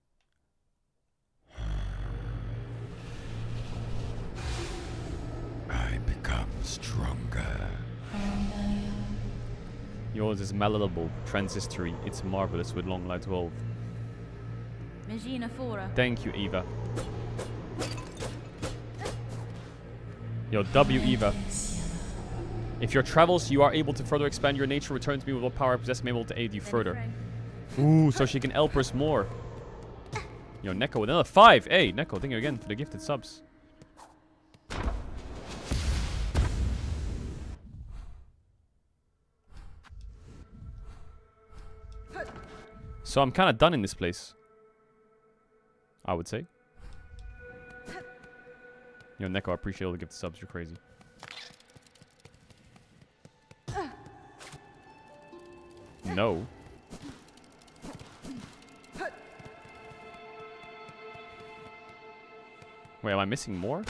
I become stronger. Yours is malleable, transistory. It's marvelous with long light 12. Thank you, Eva. Yo, W Eva. If your travels, you are able to further expand your nature. Return to me with what power I possess. I'm able to aid you further. Ooh, so she can help us more. Yo, Neko with another 5. Hey, Neko, thank you again for the gifted subs. So I'm kind of done in this place, I would say. Yo, Neko, I appreciate all the gifted subs. You're crazy. No. Wait, am I missing more?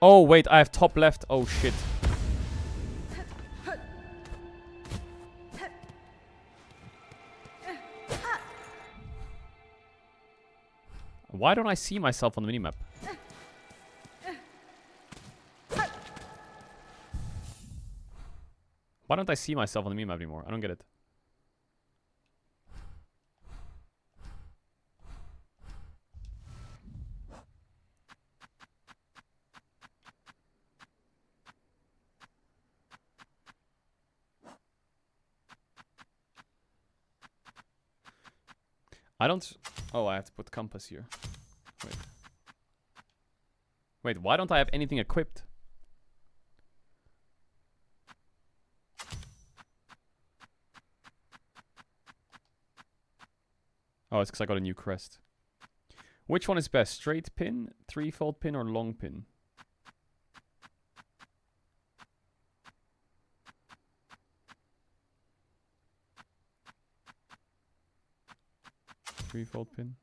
Oh, wait, I have top left. Oh, shit. Why don't I see myself on the minimap? Why don't I see myself on the minimap anymore? I don't get it. I don't... Oh, I have to put compass here. Wait. Wait, why don't I have anything equipped? Oh, it's because I got a new crest. Which one is best? Straight pin, 3-fold pin, or long pin? Three-fold pin.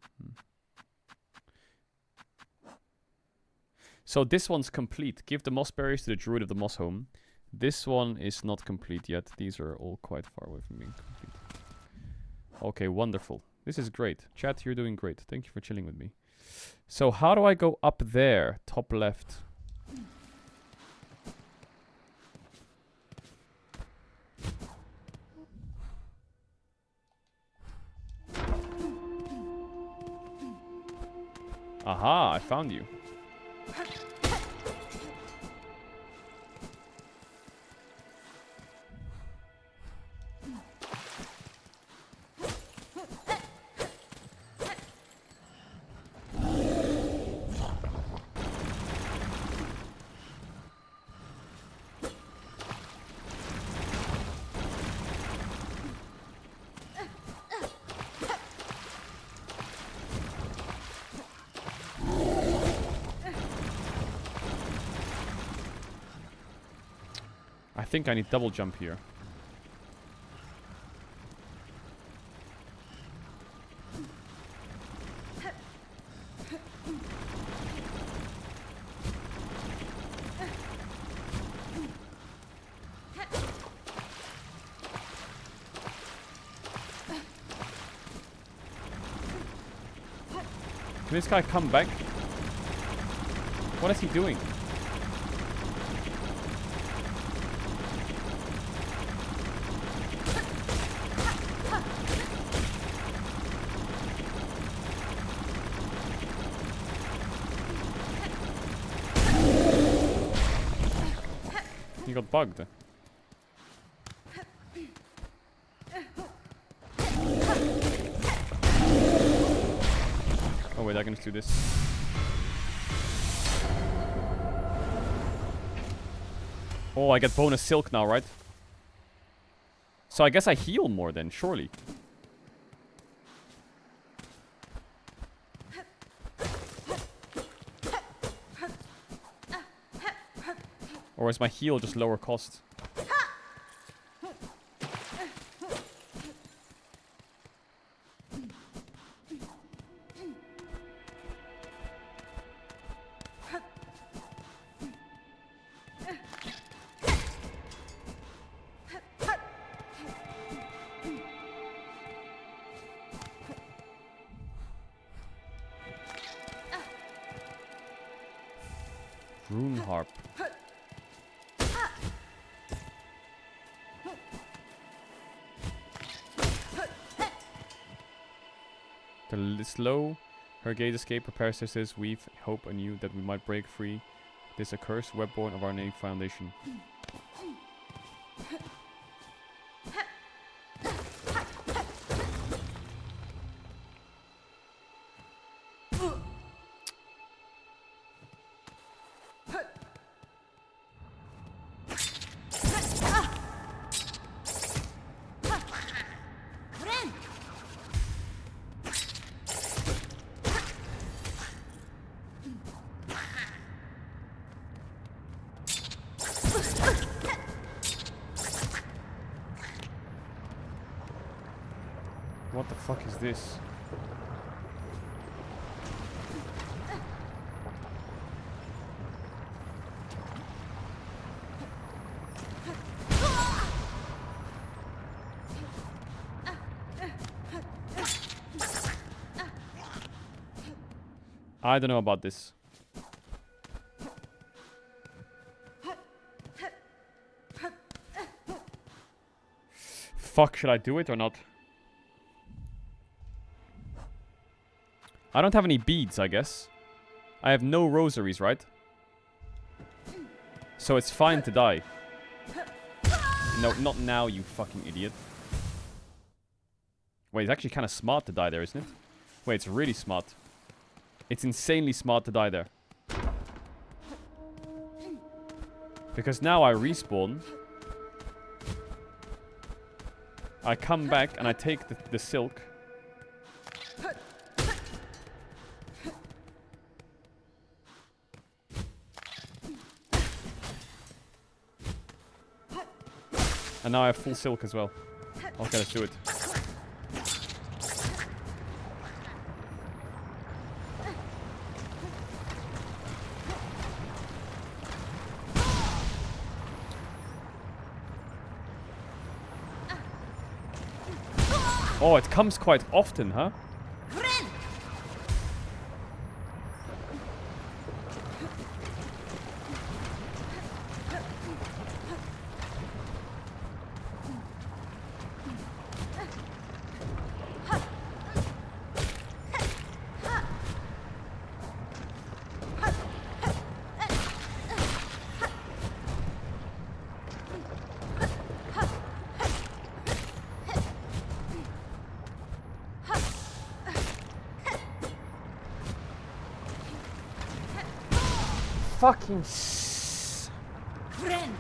So this one's complete. Give the moss berries to the druid of the moss home. This one is not complete yet. These are all quite far away from being complete. Okay, wonderful. This is great. Chat, you're doing great. Thank you for chilling with me. So how do I go up there? Top left. Aha, I found you. I think I need double jump here. Can this guy come back? What is he doing? He got bugged. Oh wait, I can just do this. Oh, I get bonus silk now, right? So I guess I heal more then, surely. Or is my heal just lower cost? Rune harp. The slow, her gaze escape prepares her says weave hope anew that we might break free this accursed webborn of our native foundation. What the fuck is this? I don't know about this. Fuck, should I do it or not? I don't have any beads, I guess. I have no rosaries, right? So it's fine to die. No, not now, you fucking idiot. Wait, it's actually kind of smart to die there, isn't it? Wait, it's really smart. It's insanely smart to die there. Because now I respawn. I come back and I take the silk. And now I have full silk as well. Okay, let's do it. Oh, it comes quite often, huh? Fucking Friend.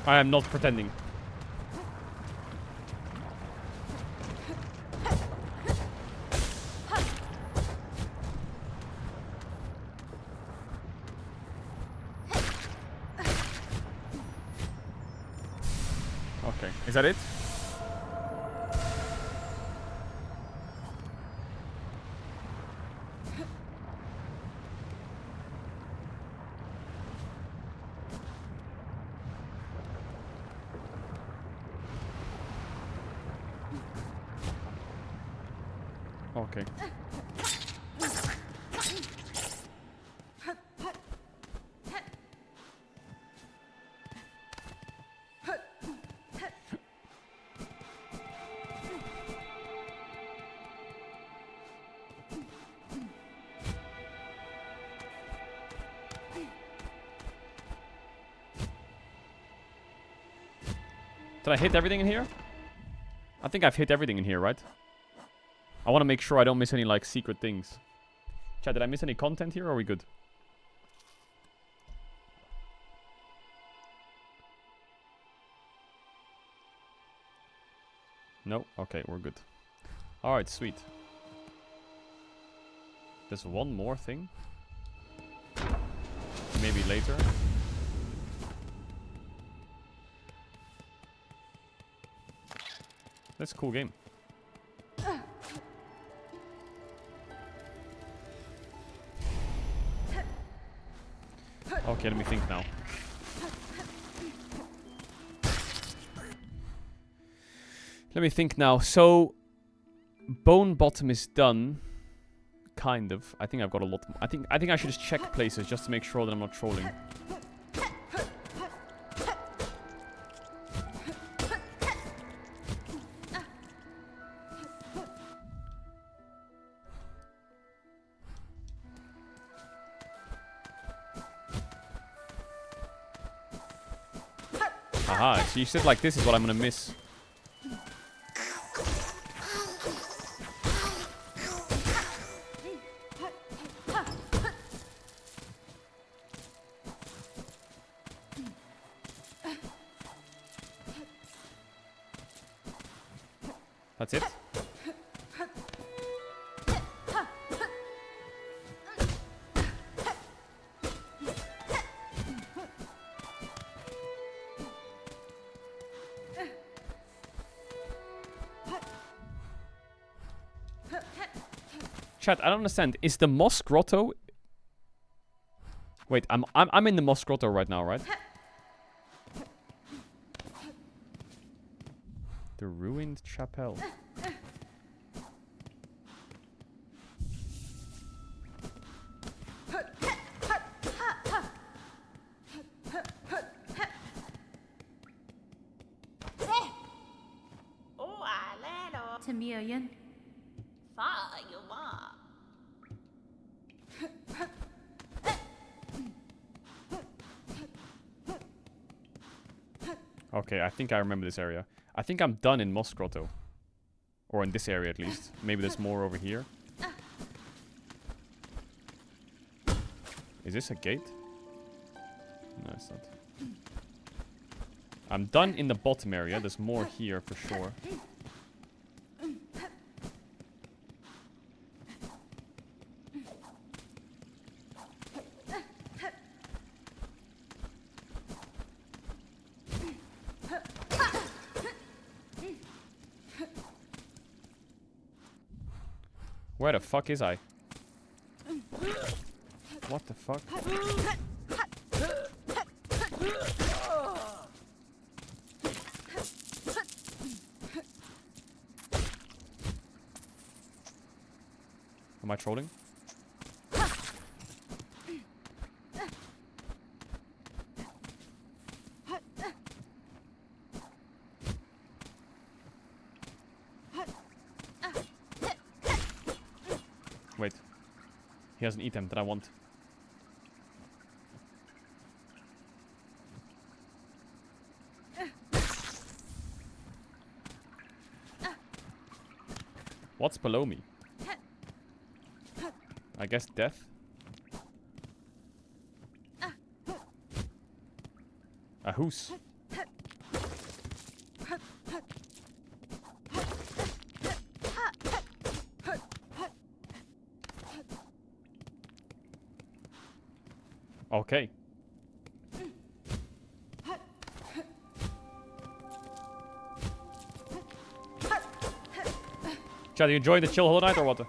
I am not pretending. Okay, is that it? Okay. Did I hit everything in here? I think I've hit everything in here, right? I want to make sure I don't miss any, like, secret things. Chat, did I miss any content here, or are we good? No? Okay, we're good. Alright, sweet. There's one more thing. Maybe later. That's a cool game. Okay, let me think now. Let me think now. So, Bone Bottom is done. Kind of. I think I've got a lot. I think I should just check places just to make sure that I'm not trolling. Aha, so you said like this is what I'm gonna miss. That's it. Chat, I don't understand. Is the Moss Grotto... Wait, I'm in the Moss Grotto right now, right? The ruined chapel. To million. Okay, I think I remember this area. I think I'm done in Moss Grotto. Or in this area at least. Maybe there's more over here. Is this a gate? No, it's not. I'm done in the bottom area. There's more here for sure. Where the fuck is I? What the fuck? Am I trolling? Wait. He has an item that I want. What's below me? I guess death? A hoose. Okay. Chad, you enjoying the chill Hollow Knight or what?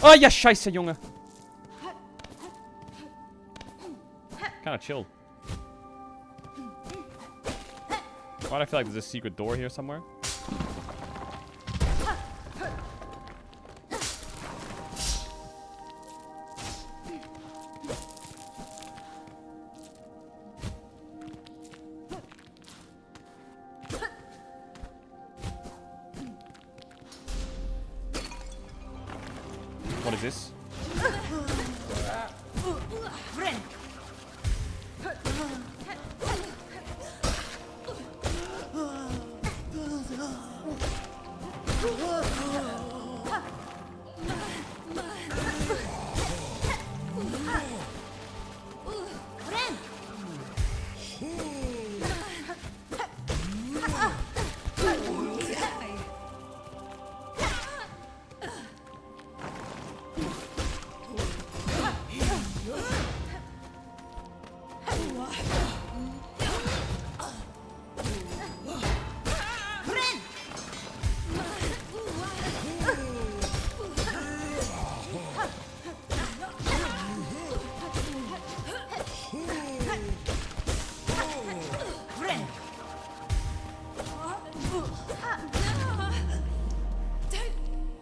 Oh ja, scheiße, Junge. Kinda chill. Why do I feel like there's a secret door here somewhere? What is this?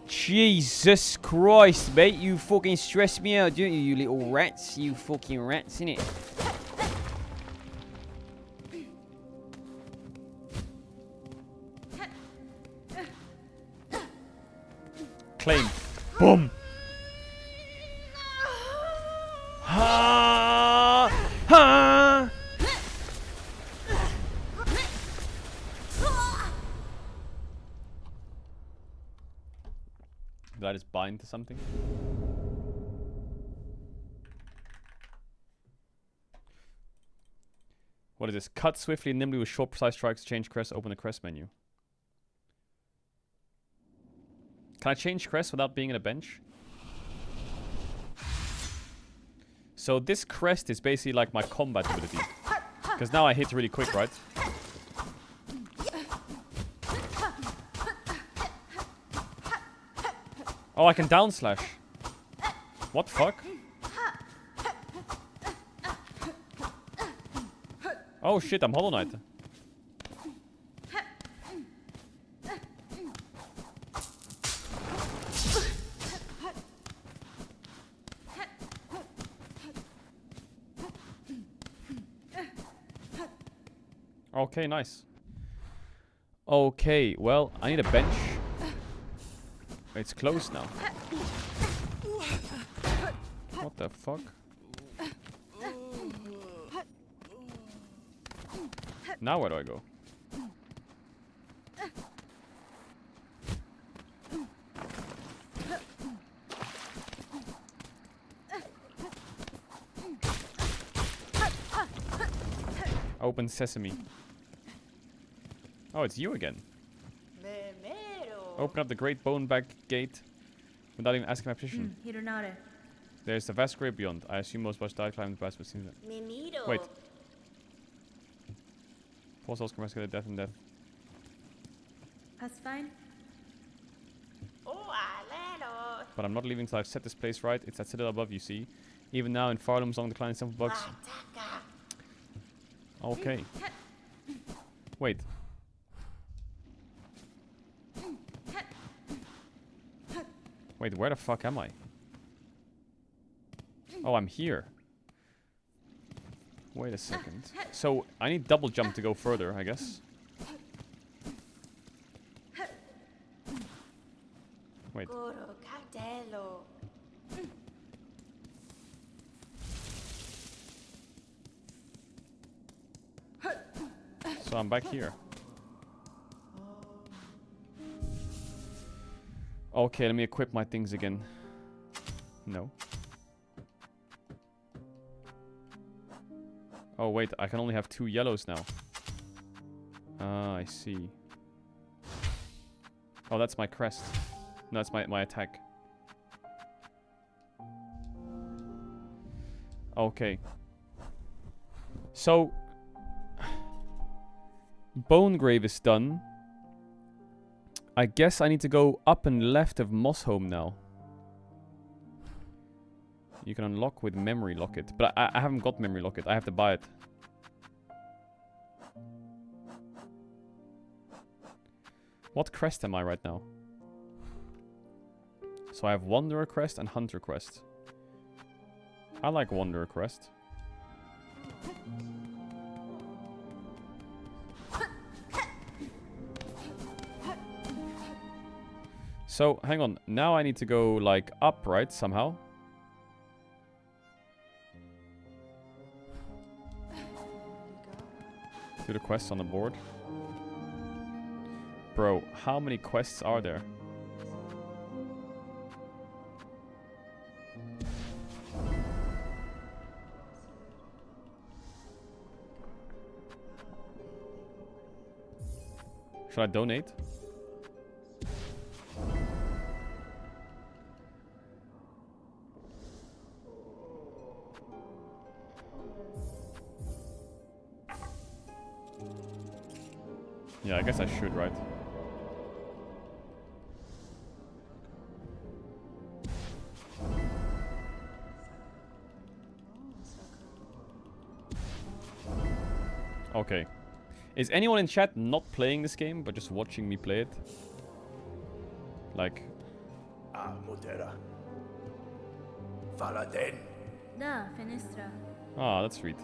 Jesus Christ, mate, you fucking stress me out, don't you, you little rats? You fucking rats, innit? Claim. Boom! Ha! Ha! Did I just bind to something? What is this? Cut swiftly and nimbly with short, precise strikes. Change crest. Open the crest menu. Can I change crest without being in a bench? So this crest is basically like my combat ability. Because now I hit really quick, right? Oh, I can down slash. What the fuck? Oh shit, I'm Hollow Knight. Okay, nice. Okay, well, I need a bench. It's closed now. What the fuck? Now where do I go? Open sesame. Oh, it's you again. Open up the great bone back gate without even asking my position. There's a vast grave beyond. I assume most boss die climbing the past, but seems that. Wait. Four souls can rescue death and death. That's fine. But I'm not leaving until I've set this place right. It's that citadel above, you see. Even now in far looms along the declining simple bugs. Okay. Wait. Wait, where the fuck am I? Oh, I'm here. Wait a second. So, I need double jump to go further, I guess. Wait. So I'm back here. Okay, let me equip my things again. No. Oh wait, I can only have 2 yellows now. Ah, I see. Oh, that's my crest. No, that's my attack. Okay. So... Bone Grave is done. I guess I need to go up and left of Mossholm now. You can unlock with Memory Locket. But I haven't got Memory Locket. I have to buy it. What crest am I right now? So I have Wanderer Crest and Hunter Crest. I like Wanderer Crest. So, hang on. Now I need to go, like, up, right? Somehow. Do the quests on the board. Bro, how many quests are there? Should I donate? Yeah, I guess I should, right? Okay. Is anyone in chat not playing this game, but just watching me play it? Like... Modera. Valaden. Da, Finestra. Ah, that's sweet.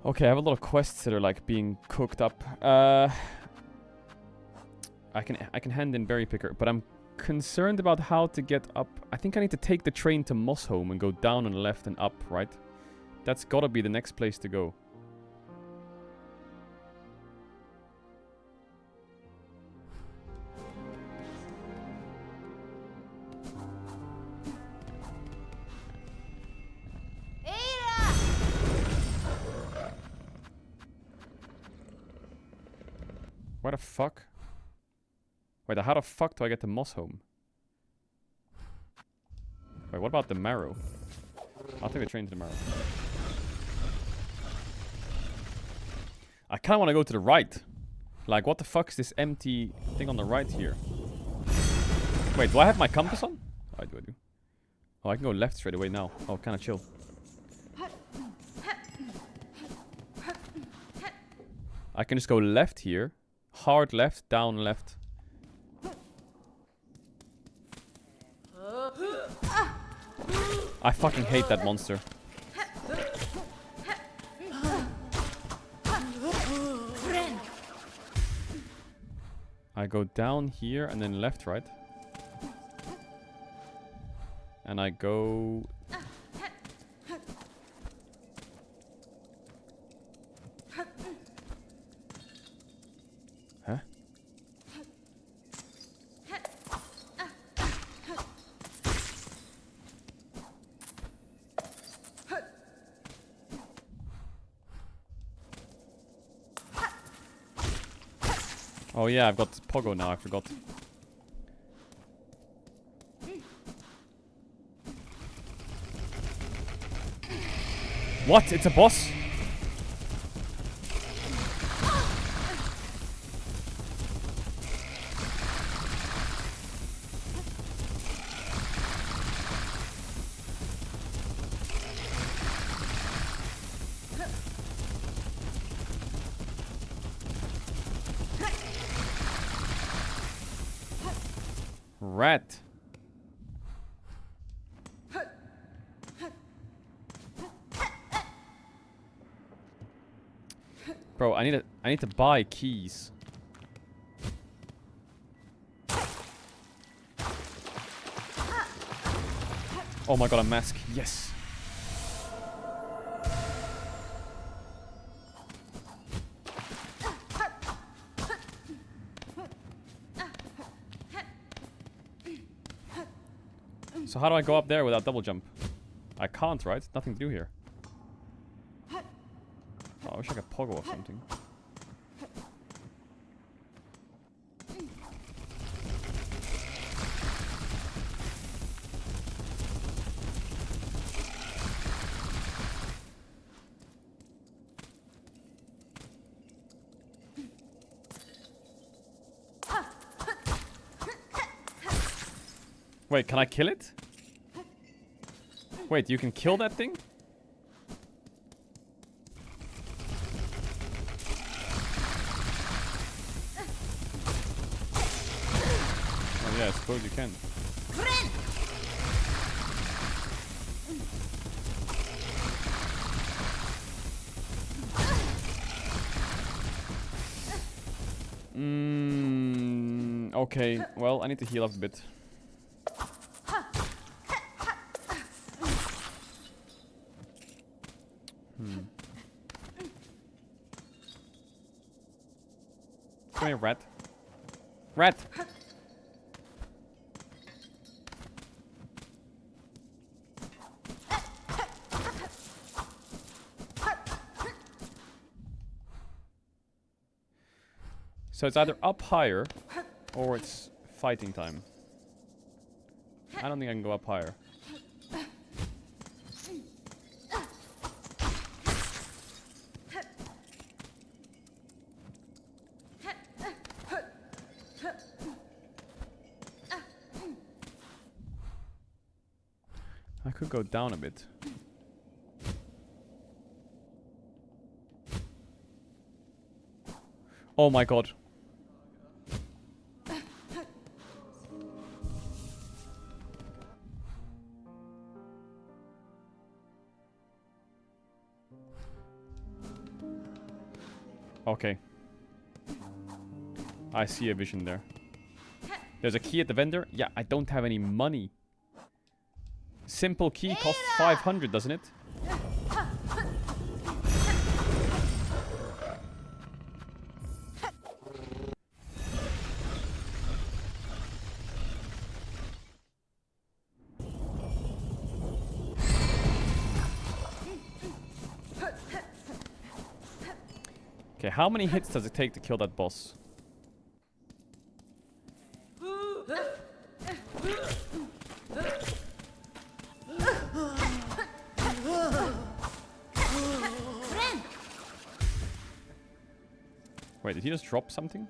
Okay, I have a lot of quests that are like being cooked up. I can hand in Berry Picker, but I'm concerned about how to get up. I think I need to take the train to Mossholm and go down on the left and up, right? That's gotta be the next place to go. Where the fuck? Wait, how the fuck do I get the moss home? Wait, what about the marrow? I'll take the train to the marrow. I kinda wanna go to the right. Like, what the fuck is this empty thing on the right here? Wait, do I have my compass on? Oh, I do. Oh, I can go left straight away now. Oh, kinda chill. I can just go left here. Hard left, down left. I fucking hate that monster. I go down here and then left, right? And I go... Huh? Oh yeah, I've got Pogo now, I forgot. What? It's a boss? Rat. Bro, I need to buy keys. Oh my god, a mask. Yes. So how do I go up there without double jump? I can't, right? Nothing to do here. Oh, I wish I could Pogo or something. Wait, can I kill it? Wait, you can kill that thing? Oh yeah, I suppose you can. Okay, well, I need to heal up a bit. Come here, rat. Rat! So it's either up higher or it's fighting time. I don't think I can go up higher. I could go down a bit. Oh my god. Okay. I see a vision there. There's a key at the vendor. Yeah, I don't have any money. Simple key costs 500, doesn't it? Okay, how many hits does it take to kill that boss? Wait, did he just drop something?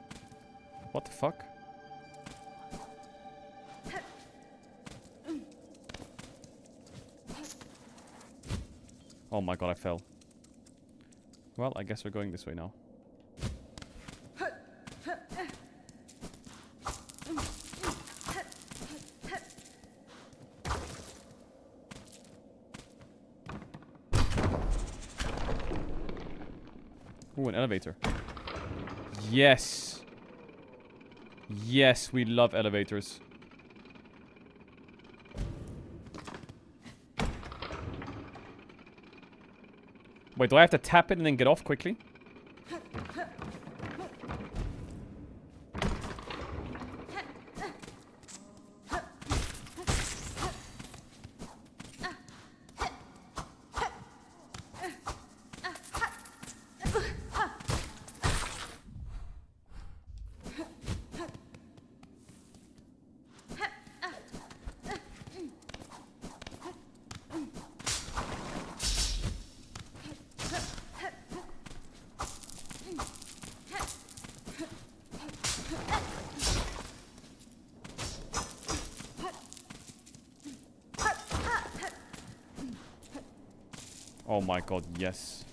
What the fuck? Oh my god, I fell. Well, I guess we're going this way now. Ooh, an elevator. Yes! Yes, we love elevators. Wait, do I have to tap it and then get off quickly? Oh my god, yes.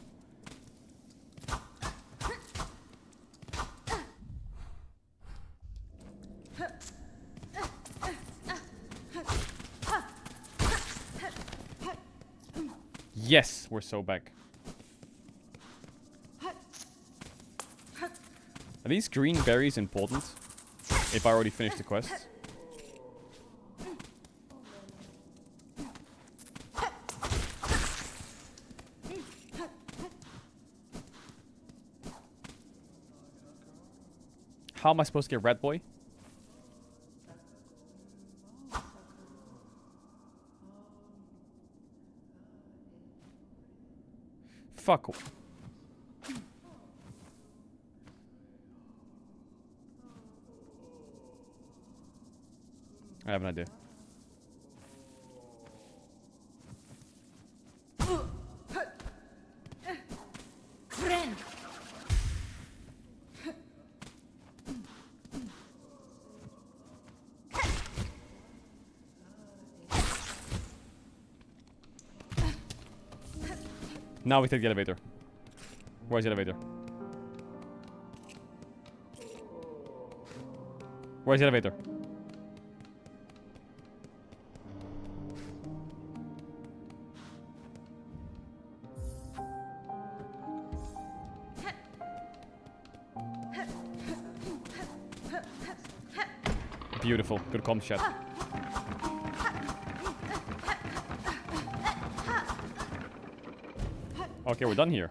Yes, we're so back. Are these green berries important? If I already finished the quest? How am I supposed to get Rat Boy? Fuck. I have an idea. Now we take the elevator. Where's the elevator? Where's the elevator? Beautiful. Good comms chat. Okay, we're done here.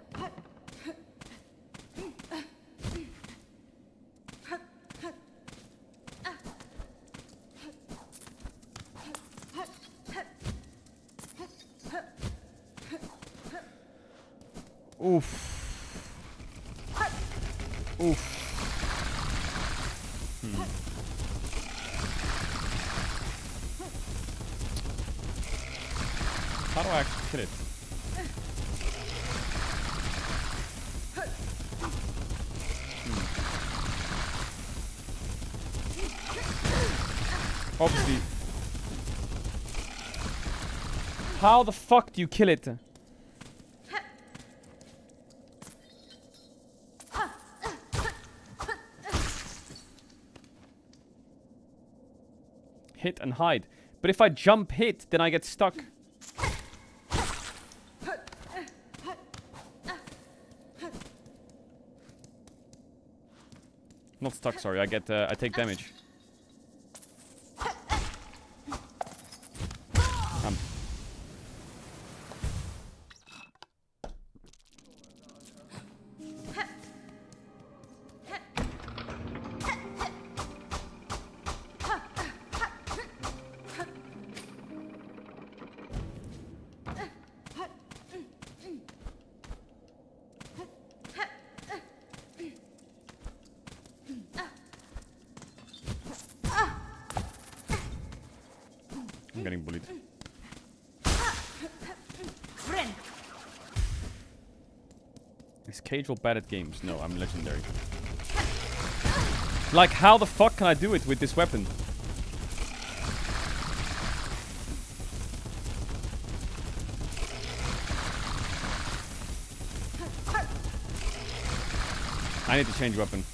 Oof. Oof. How do I actually kill it? Obviously. How the fuck do you kill it? Hit and hide. But if I jump hit, then I get stuck. Not stuck, sorry. I take damage. I'm getting bullied. Is Caedrel bad at games? No, I'm legendary. Like, how the fuck can I do it with this weapon? I need to change weapon.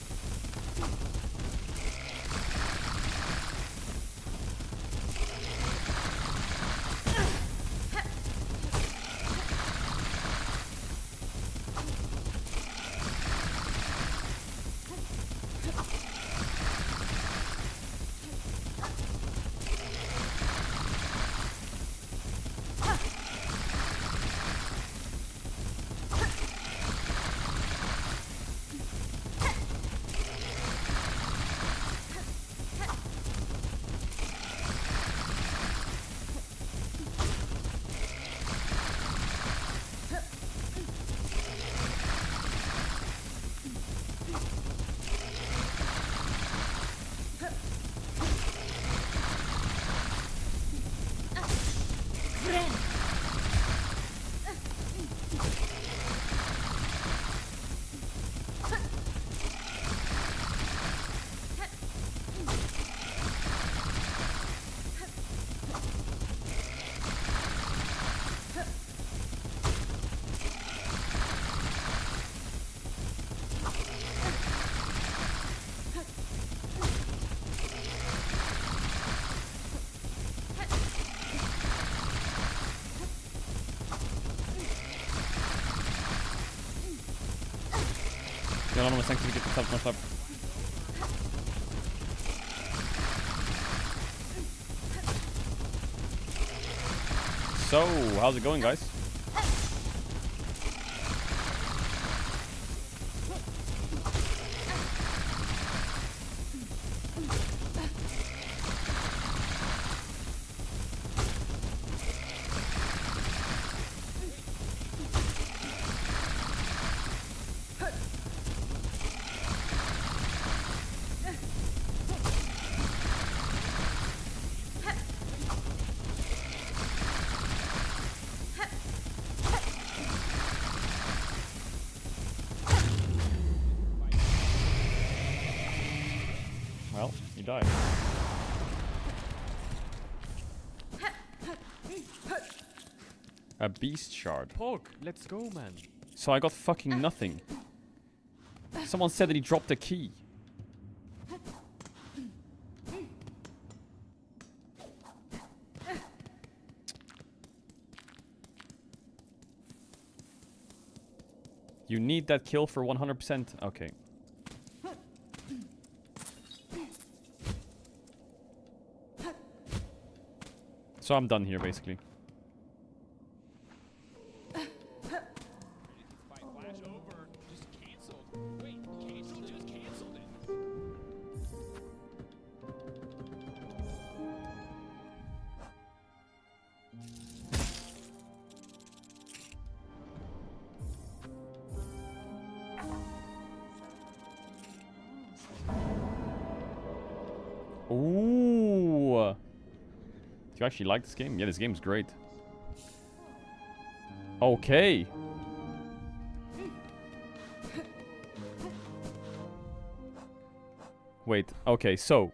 Anonymous, thanks for getting yourself much up. So, how's it going, guys? Well, you died. A beast shard. Pog, let's go, man. So I got fucking nothing. Someone said that he dropped a key. You need that kill for 100%. Okay. So I'm done here, basically. Ooh. Do you actually like this game? Yeah, this game's great. Okay. Wait, okay, so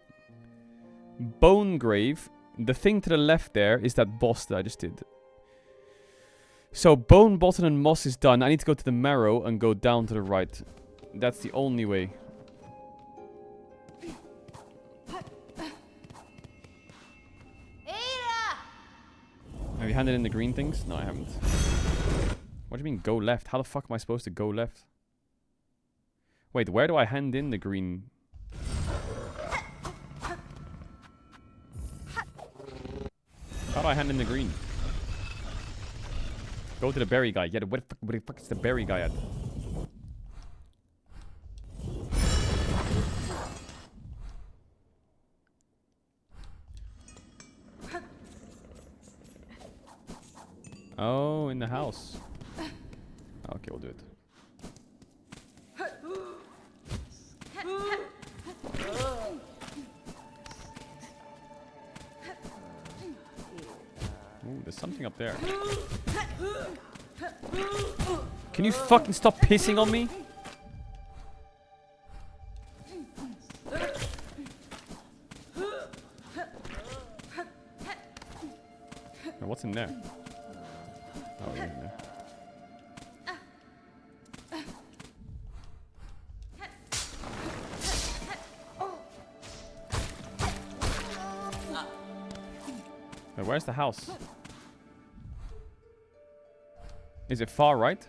Bone Grave, the thing to the left there is that boss that I just did. So Bone, Bottom and Moss is done. I need to go to the Marrow and go down to the right. That's the only way. Have you handed in the green things? No, I haven't. What do you mean go left? How the fuck am I supposed to go left? Wait, where do I hand in the green? How do I hand in the green? Go to the berry guy. Yeah, where the fuck is the berry guy at? Oh, in the house. Okay, we'll do it. Ooh, there's something up there. Can you fucking stop pissing on me? Now, what's in there? Oh, in there. Wait, where's the house? Is it far right?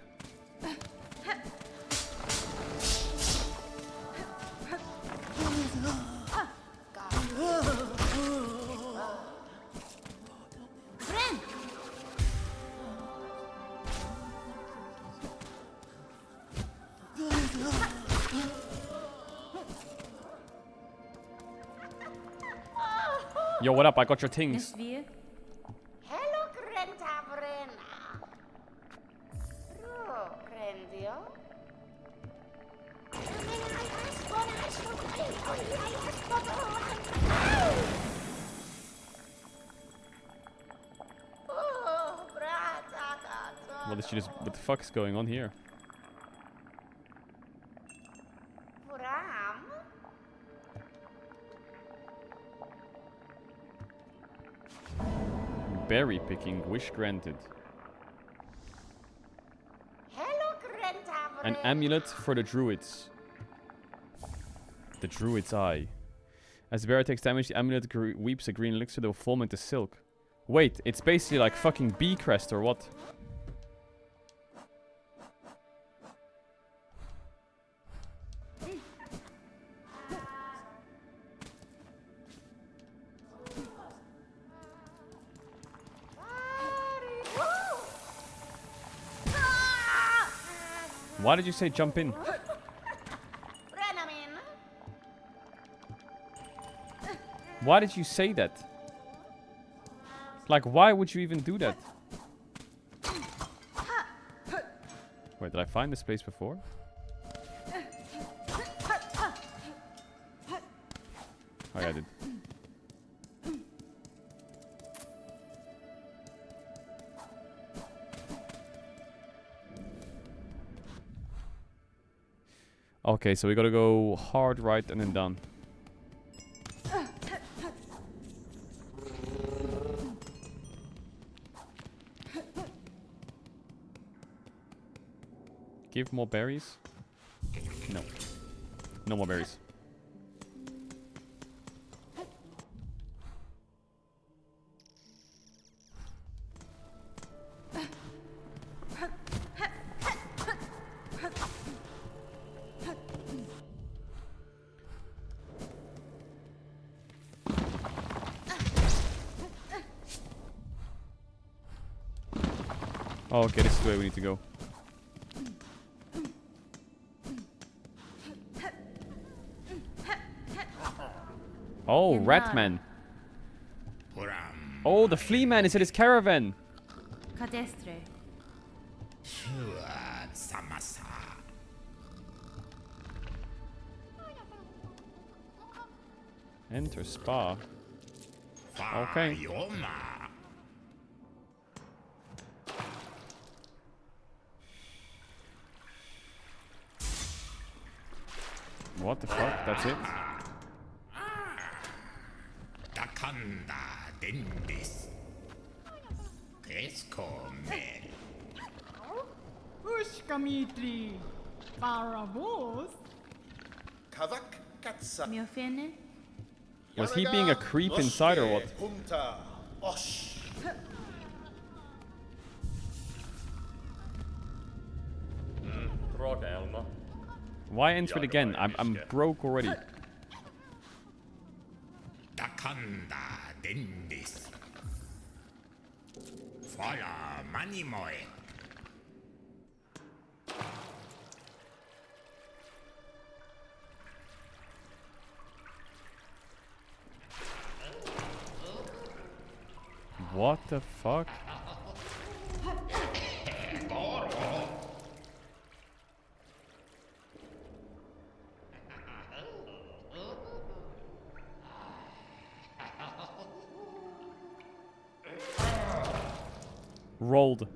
Yo, what up? I got your things. Hello, Krentavrena. Rendio. What is she just? What the fuck is going on here? Berry picking, wish granted. An amulet for the druids. The druid's eye. As the bear takes damage, the amulet weeps a green elixir that will form into silk. Wait, it's basically like fucking bee crest or what? Why did you say jump in? Why did you say that? Like, why would you even do that? Wait, did I find this place before? Oh yeah, I did. Okay, so we gotta go hard right and then down. Give more berries? No. No more berries. Oh, okay, this is the way we need to go. Oh, Ratman. Oh, the flea man is at his caravan. Caedrel. Enter spa. Okay. What the fuck? That's it? Ushkamitri. Paravos. Miofene. Was he being a creep inside or what? Why enter it again? I'm broke already. What the fuck? Rolled.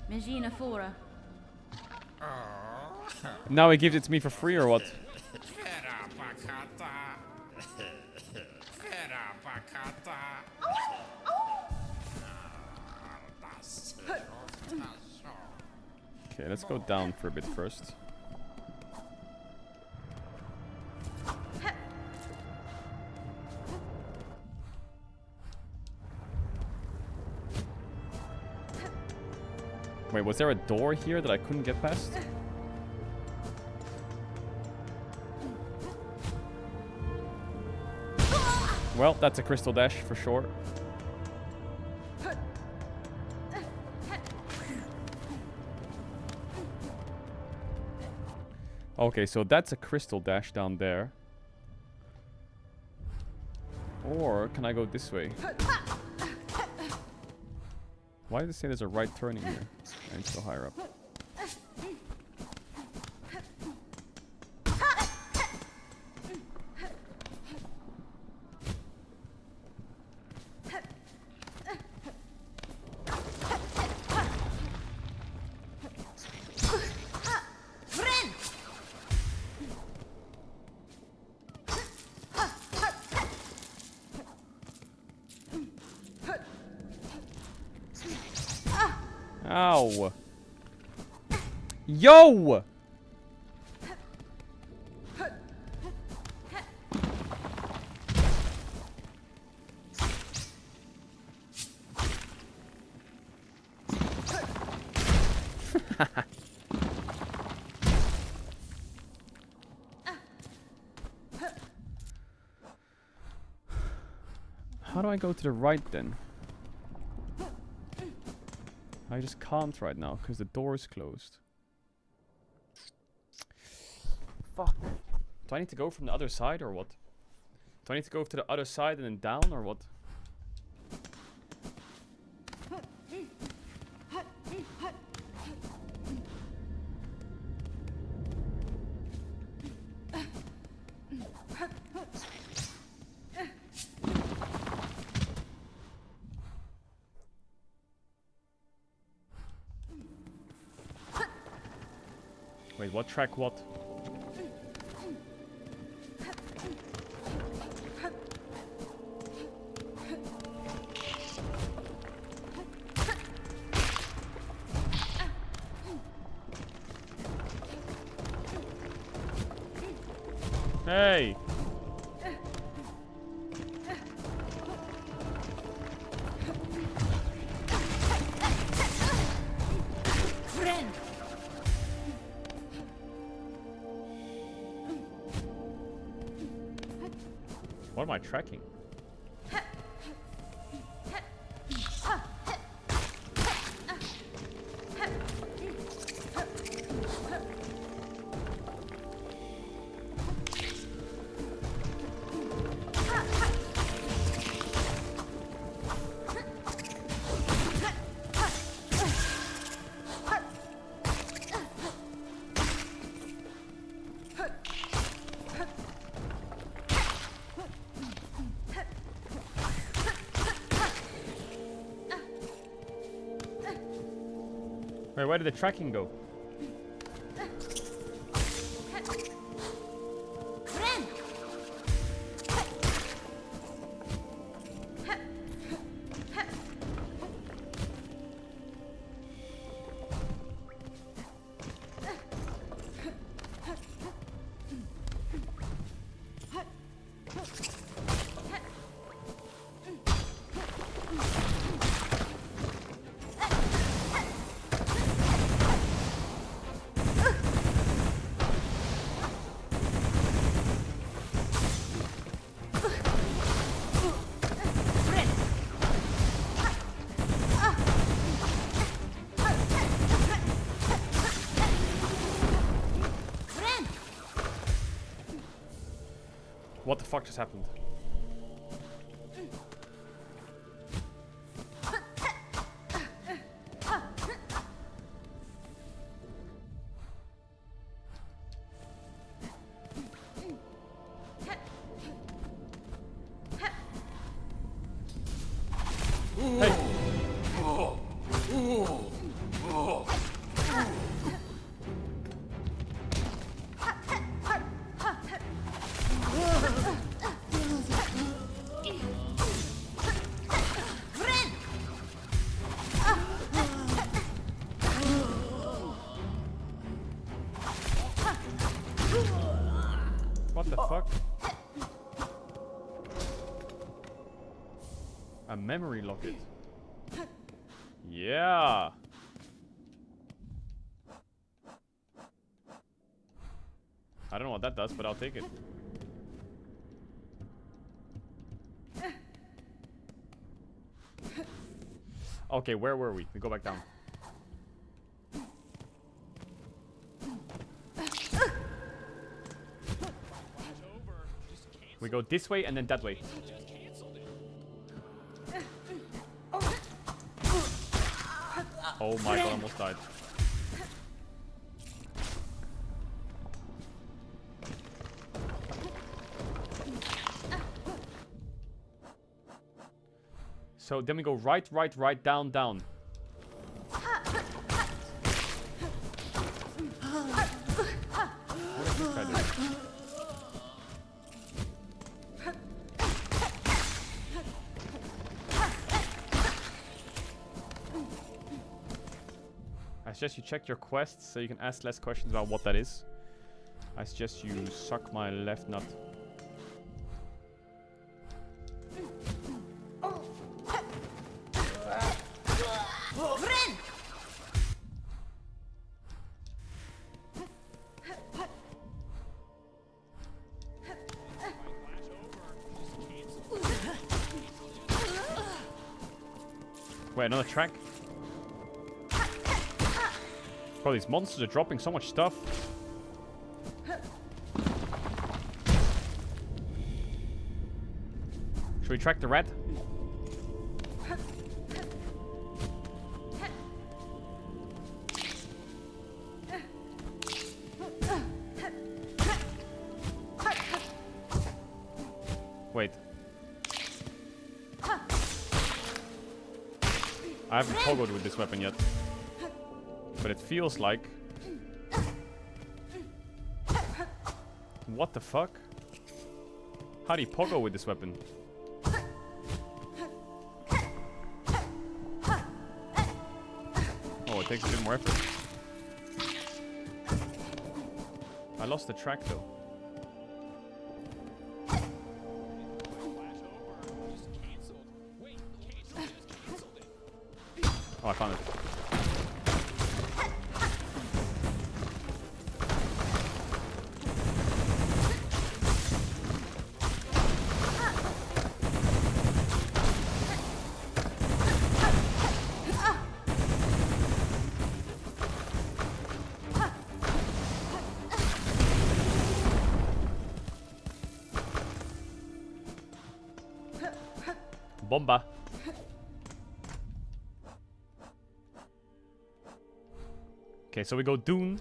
Megina Fora. Now he gives it to me for free or what? Okay, let's go down for a bit first. Wait, was there a door here that I couldn't get past? Well, that's a crystal dash for sure. Okay, so that's a crystal dash down there. Or can I go this way? Why did it say there's a right turning here? I need to go higher up. Ow! Yo! How do I go to the right then? I just can't right now because the door is closed. Fuck. Do I need to go from the other side or what? Do I need to go to the other side and then down or what? Wait, what track what? Hey! What am I tracking? Wait, where did the tracking go? What the fuck just happened? What the fuck? A memory locket. Yeah. I don't know what that does, but I'll take it. Okay, where were we? We go back down. We go this way and then that way. Oh my god, I almost died. So then we go right, down, down. What is this guy doing? I suggest you check your quests so you can ask less questions about what that is. I suggest you suck my left nut. Wait, another track? Bro, these monsters are dropping so much stuff. Should we track the rat? Wait. I haven't pogoed with this weapon yet. But it feels like... What the fuck? How do you pogo with this weapon? Oh, it takes a bit more effort. I lost the track though. Oh, I found it. Bomba. Okay, so we go Dune.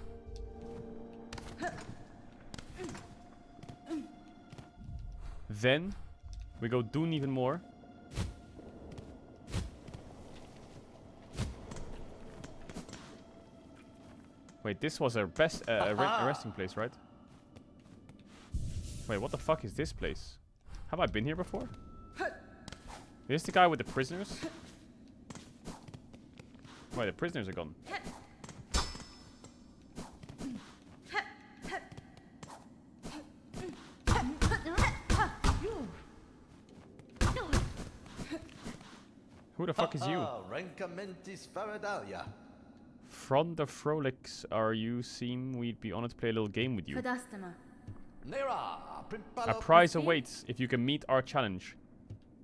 Then we go Dune even more. Wait, this was a resting place, right? Wait, what the fuck is this place? Have I been here before? Is this the guy with the prisoners? Wait, the prisoners are gone. Who the fuck is you? From the Frolics, are you seem we'd be honored to play a little game with you. A prize awaits if you can meet our challenge.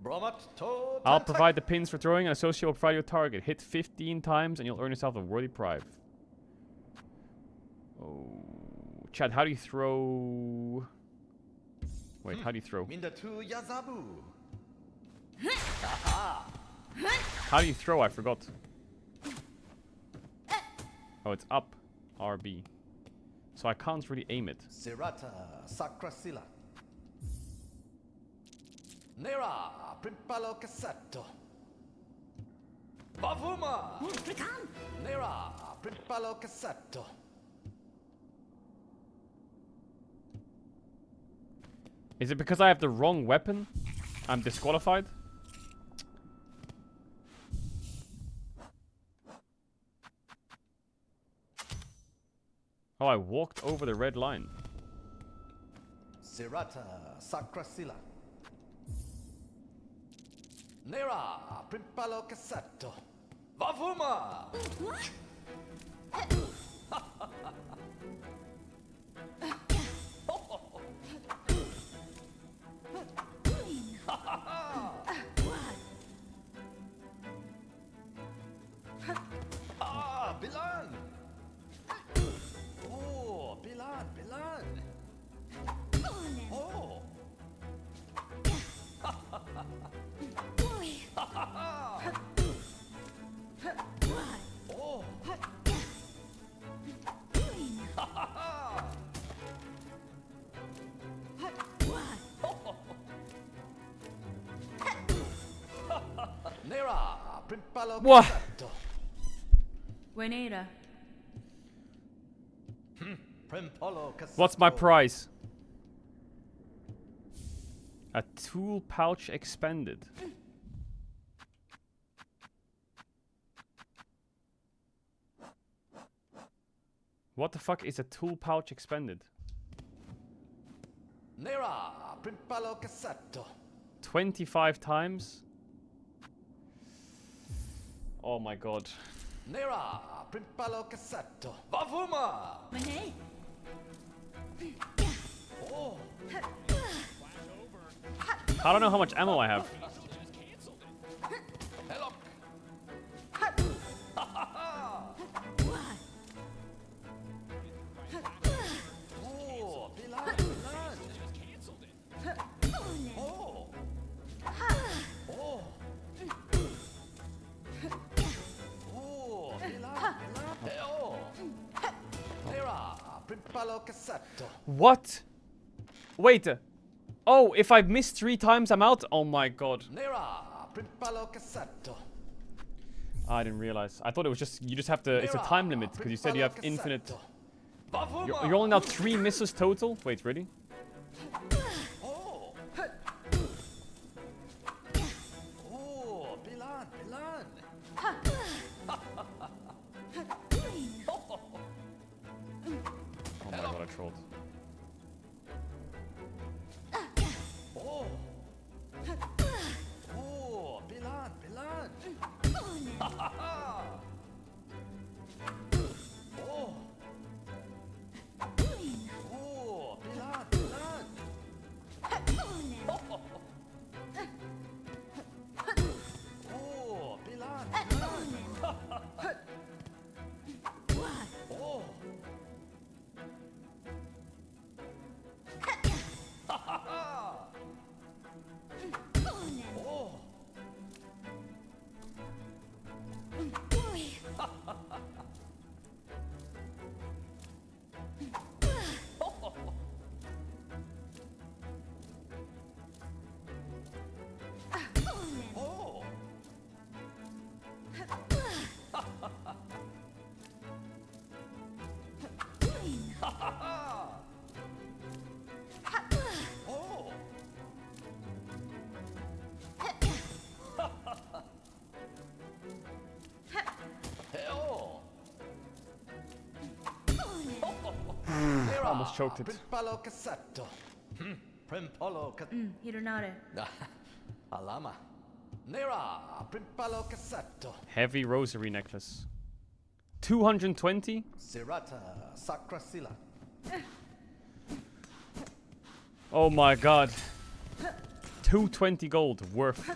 I'll provide the pins for throwing and Associate will provide your target. Hit 15 times and you'll earn yourself a worthy prize. Oh, Chad, how do you throw? Wait, how do you throw? How do you throw? I forgot. Oh, it's up. RB. So I can't really aim it. Nera, Primpalo Cassetto. Bavuma! Nera, Primpalo Cassetto. Is it because I have the wrong weapon? I'm disqualified? Oh, I walked over the red line. Zirata Sacrasila. Nera Primpalo Cassetto. Vavuma! Ah, Bilan! Oh, Bilan, Bilan! Oh! Oh! Nera Primpalo What? Cassetto. Buenera. Primpalo Cassetto. What's my prize? A tool pouch expanded. What the fuck is a tool pouch expanded? Nera Primpalo Cassetto. 25 times? Oh my god. Nera Primpalo Cassetto. Vavuma! Oh! I don't know how much ammo I have. Hello! Oh, Bilan, Bilan! Oh! Oh! Oh, Bilan, Bilan! Oh! Nera Primpalo Cassetto. What? Wait. Oh, if I miss 3 times, I'm out? Oh my god. Nera Primpalo Cassetto. I didn't realize. I thought it was just, you just have to, it's a time limit, because you said you have infinite. You're only now 3 misses total? Wait, really? Oh! Oh, Bilan, Bilan! Oh my god, I trolled. Oh! Oh, Bilan, Bilan! Oh! Oh, Bilan, Bilan! Oh, Bilan, Bilan! Oh! Oh! Oh! Oh! Oh! Almost choked it. Primpalo Cassetto. Primpalo Hironare. Alama. Nera Primpalo Cassetto. Heavy rosary necklace. 220? Zirata Sacrasila. Oh my god. 220 gold worth.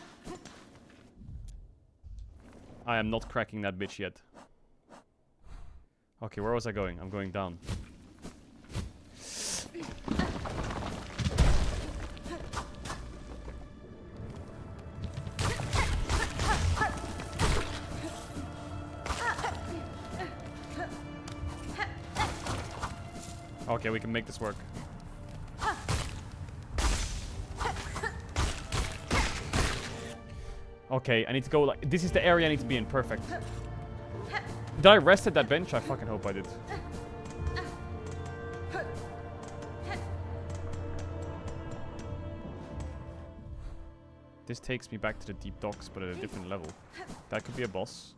I am not cracking that bitch yet. Okay, where was I going? I'm going down. Okay, we can make this work. Okay, I need to go like... This is the area I need to be in. Perfect. Did I rest at that bench? I fucking hope I did. This takes me back to the deep docks, but at a different level. That could be a boss.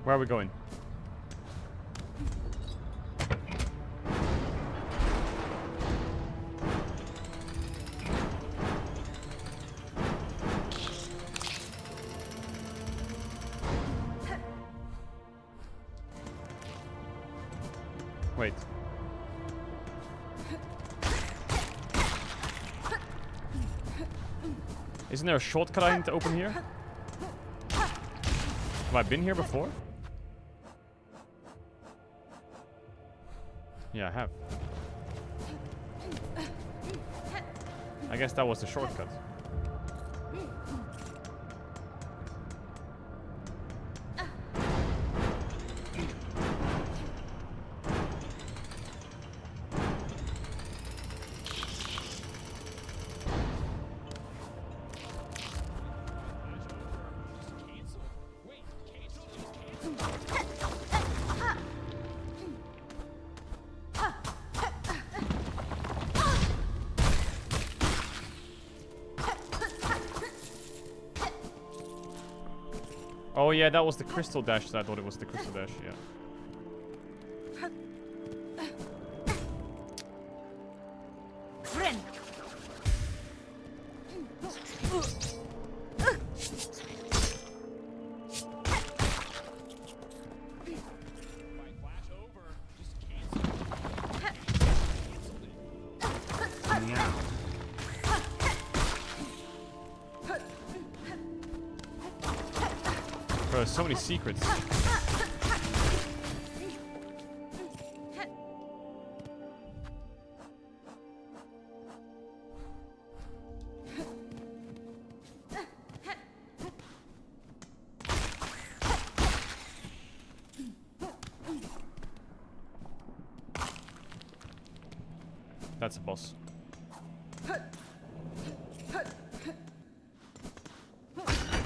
Where are we going? Wait. Isn't there a shortcut I need to open here? Have I been here before? Yeah, I have. I guess that was the shortcut. Oh yeah, that was the crystal dash. I thought it was the crystal dash, yeah. Bro, there's so many secrets. That's a boss.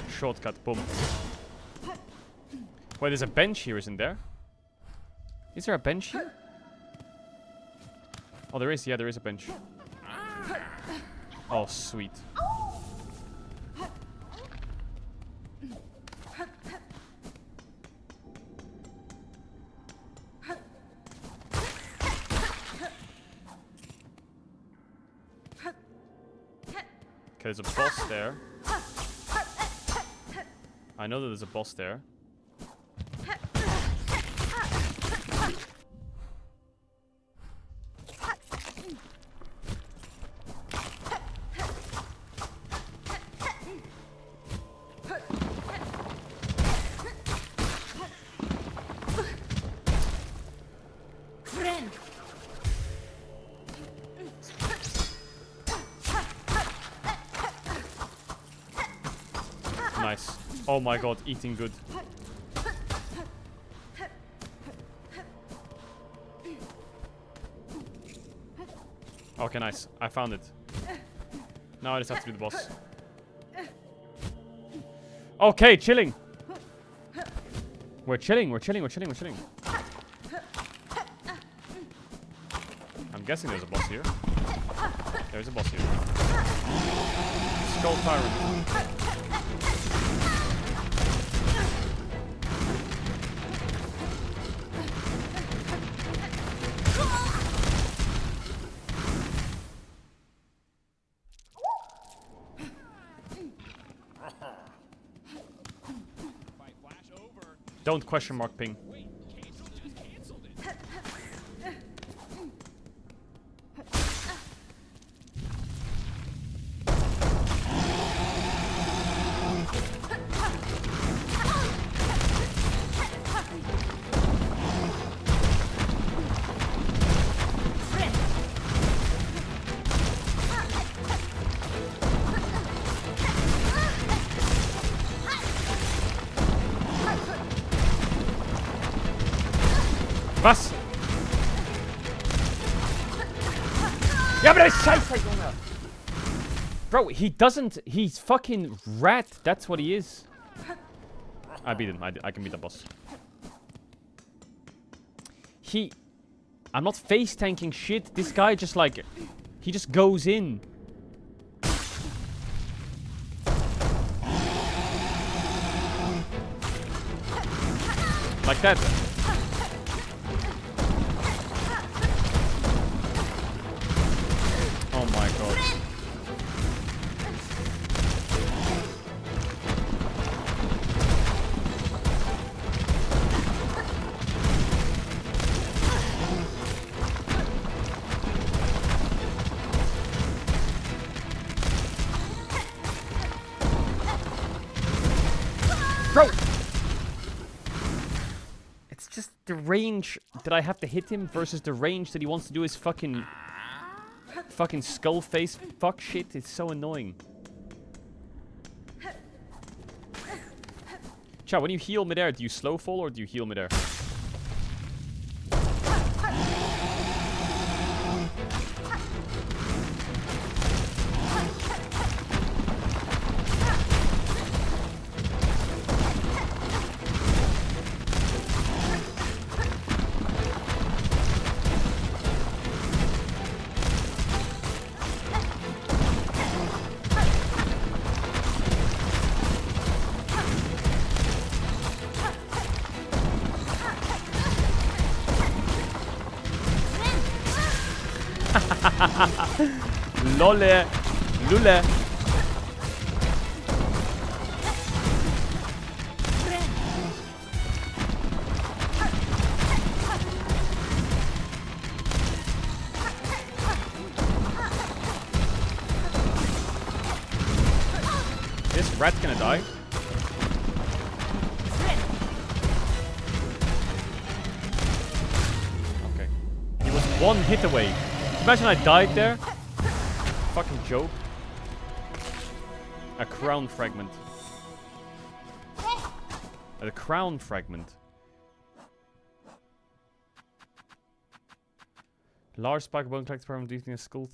Shortcut, boom. Wait, there's a bench here, isn't there? Is there a bench here? Oh, there is. Yeah, there is a bench. Oh, sweet. Okay, there's a boss there. I know that there's a boss there. Nice. Oh my god, eating good. Okay, nice. I found it. Now I just have to do the boss. Okay, chilling. We're chilling, we're chilling, we're chilling, we're chilling. I'm guessing there's a boss here. There's a boss here. Skull Tyrant. Don't question mark ping. Was? Ja, aber das ist scheiße, Junge. Bro, he doesn't... He's fucking rat. That's what he is. I beat him. I can beat the boss. I'm not face tanking shit. This guy just like... He just goes in. Like that. Oh my god. Bro! It's just the range that I have to hit him versus the range that he wants to do his fucking skull face fuck shit. It's so annoying. Chat, when you heal midair, do you slow fall or do you heal midair? Lole. Lule. This rat's gonna die. Okay. He was one hit away. Imagine I died there. Fucking joke. A crown fragment. A crown fragment. Large spike bone collector from defeating a skull.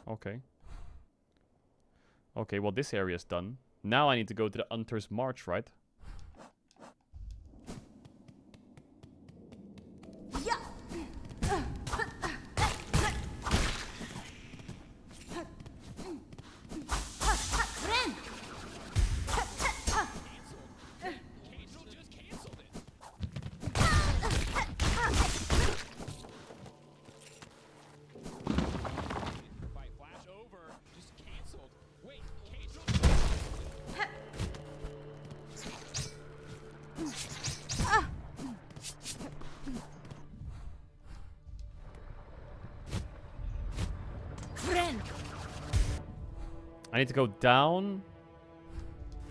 Okay. Okay, well this area is done. Now I need to go to the Hunter's March, right? I need to go down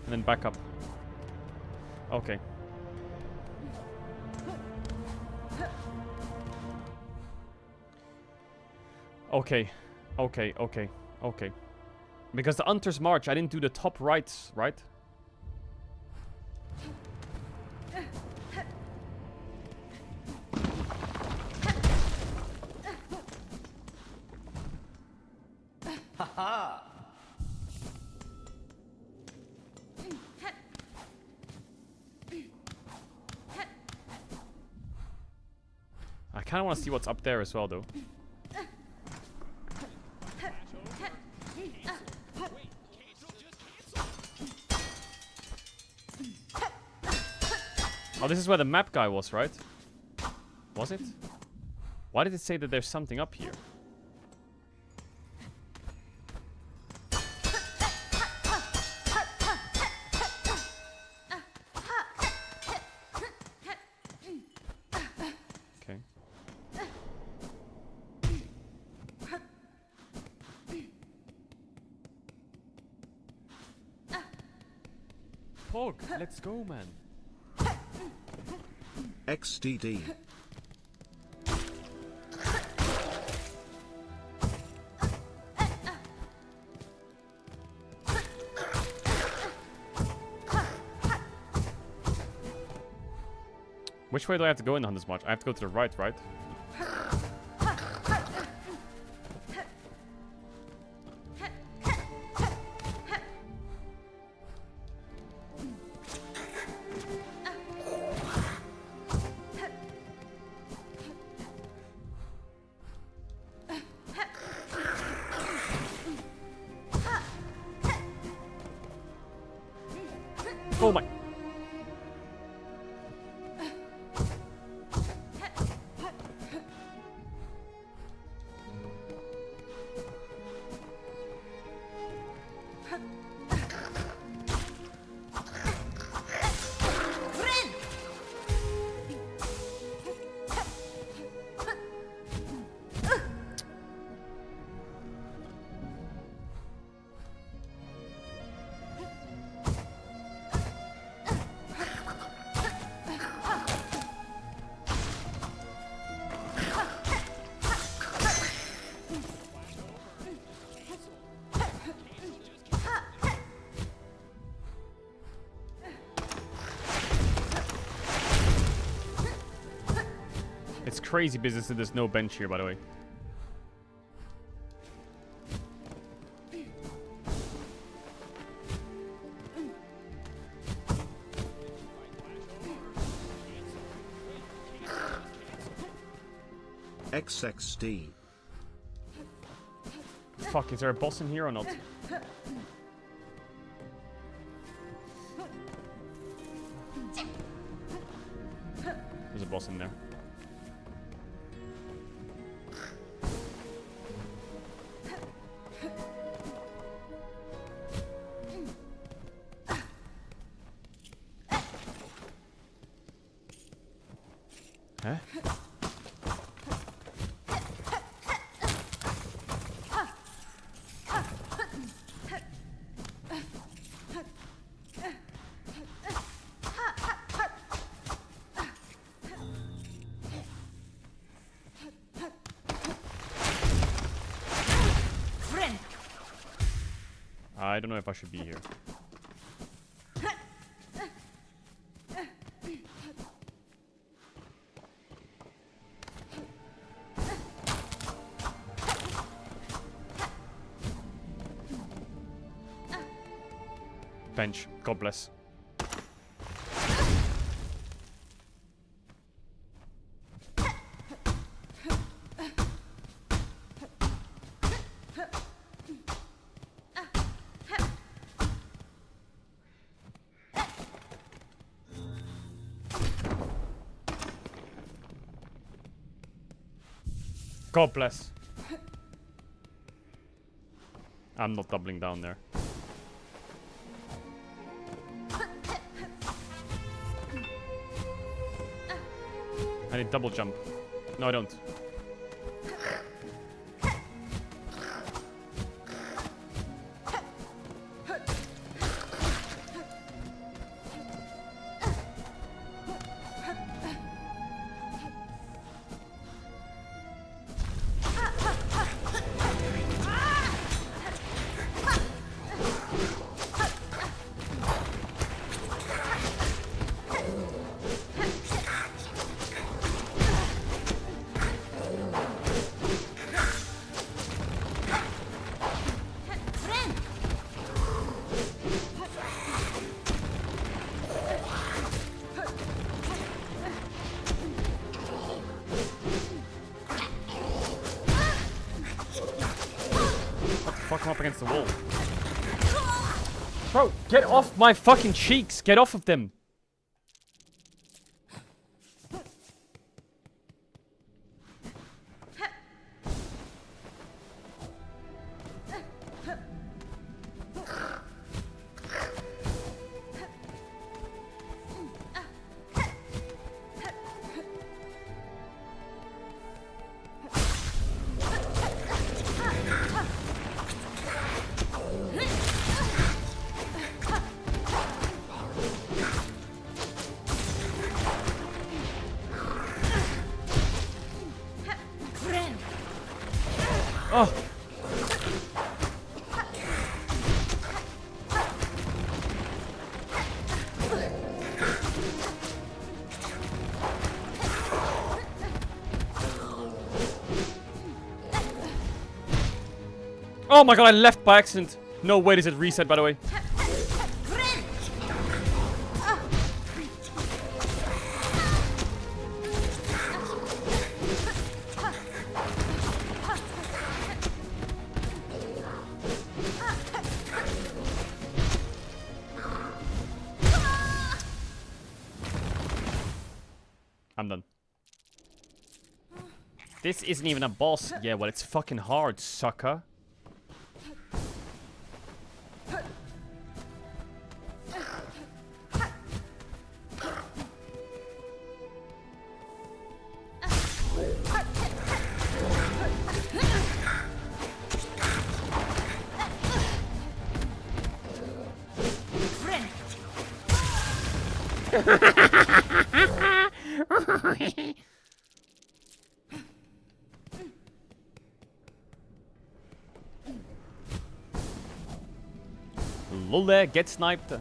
and then back up. Okay. Okay. Okay, okay, okay. Because the Hunter's March, I didn't do the top rights, right? Haha! I kind of want to see what's up there as well, though. Oh, this is where the map guy was, right? Was it? Why did it say that there's something up here? Okay. Pog, let's go, man. XDD. Which way do I have to go in the Hunter's March? I have to go to the right, right? Oh my... crazy business that there's no bench here, by the way. XXD. Fuck, is there a boss in here or not? There's a boss in there. Huh? I don't know if I should be here. Bench. God bless. God bless. I'm not doubling down there. I need double jump. No, I don't. Fuck him up against the wall. Bro, get off my fucking cheeks! Get off of them! Oh! Oh my god, I left by accident. No way does it reset, by the way. I'm done. This isn't even a boss. Yeah, well, it's fucking hard, sucker. Lol, get sniped.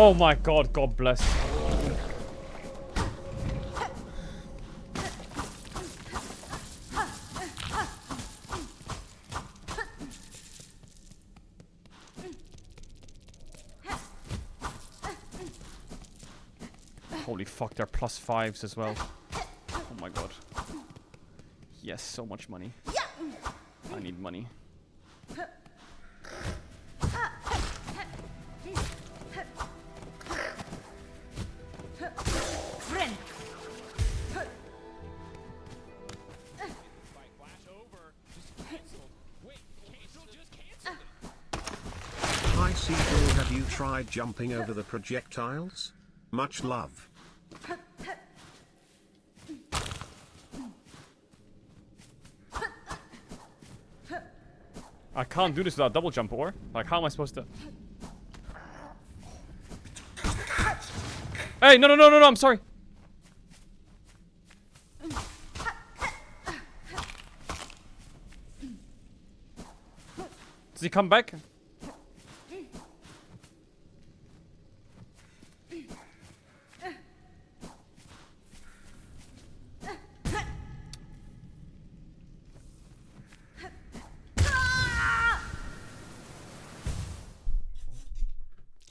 Oh my god, God bless. Holy fuck, they're +5s as well. Oh my god. Yes, so much money. I need money. Hi Caedrel, have you tried jumping over the projectiles? Much love. I can't do this without double jump, or? Like, how am I supposed to... Hey, no, I'm sorry. Does he come back?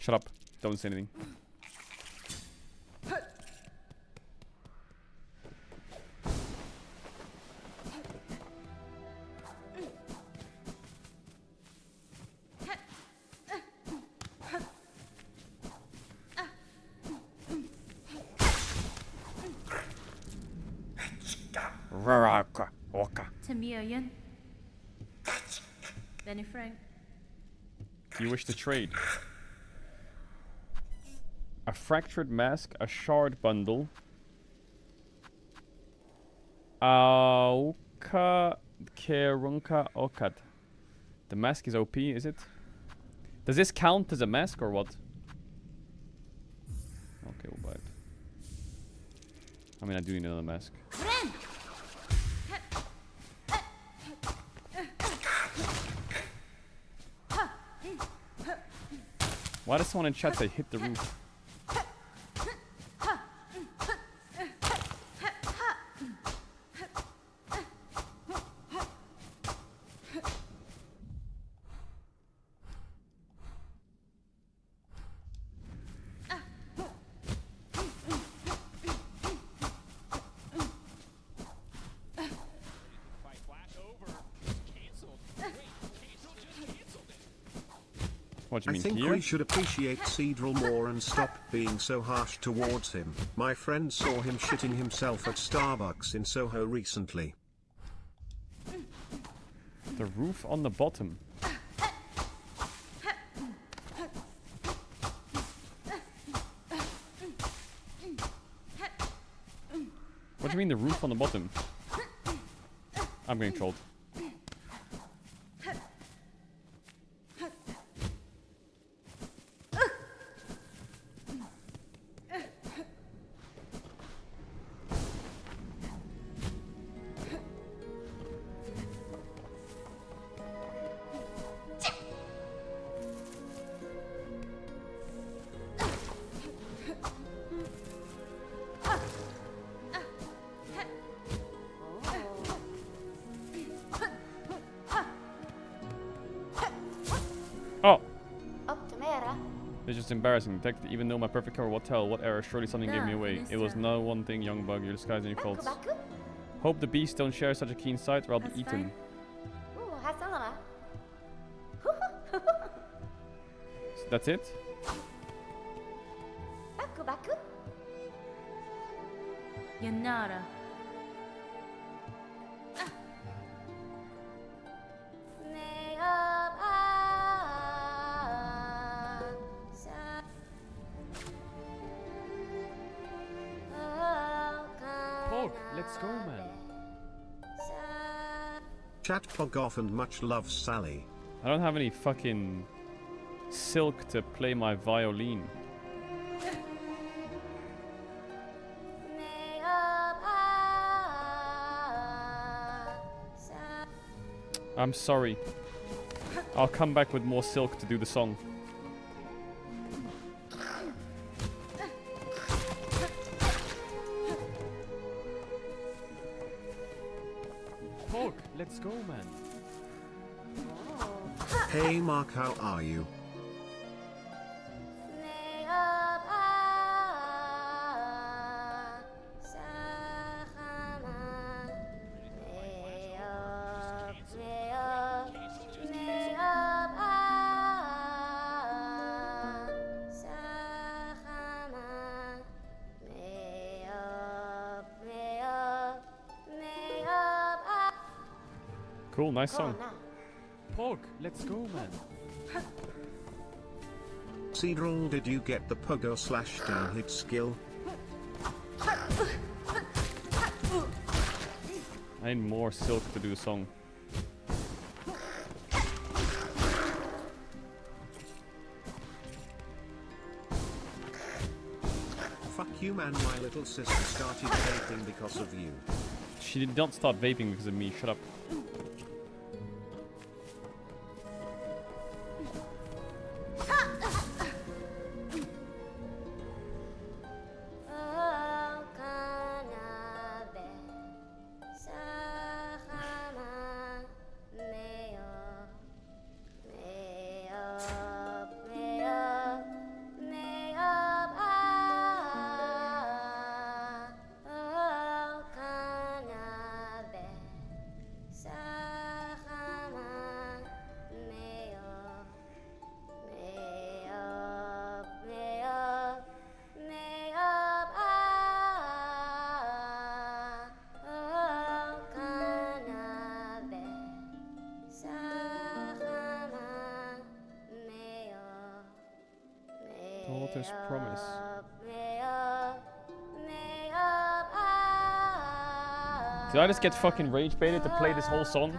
Shut up. Don't say anything. Tamiyan. Benny Frank. Do you wish to trade? A fractured mask, a shard bundle. Auka Kerunka Okad. The mask is OP, is it? Does this count as a mask or what? Okay, we'll buy it. I mean, I do need another mask. Why does someone in chat say hit the roof? What do you I mean think here? we should appreciate Caedrel more and stop being so harsh towards him. My friend saw him shitting himself at Starbucks in Soho recently. The roof on the bottom. What do you mean the roof on the bottom? I'm getting trolled. Oh! It's just embarrassing. Even though my perfect cover, what hell, what error, surely something gave me away. It was no one thing, young bug, your disguise any faults. Hope the beasts don't share such a keen sight or I'll be eaten. So that's it? Yanara. Pog, let's go, man. Chat Pog off and much love, Sally. I don't have any fucking silk to play my violin. I'm sorry. I'll come back with more silk to do the song. let's go, man. Hey Mark, how are you? Cool, nice song. Pog, let's go, man. Caedrel, did you get the pogo slash down hit skill? I need more Silk to do a song. Fuck you man, my little sister started vaping because of you. She did not start vaping because of me, shut up. Daughter's promise. Did I just get fucking rage baited to play this whole song?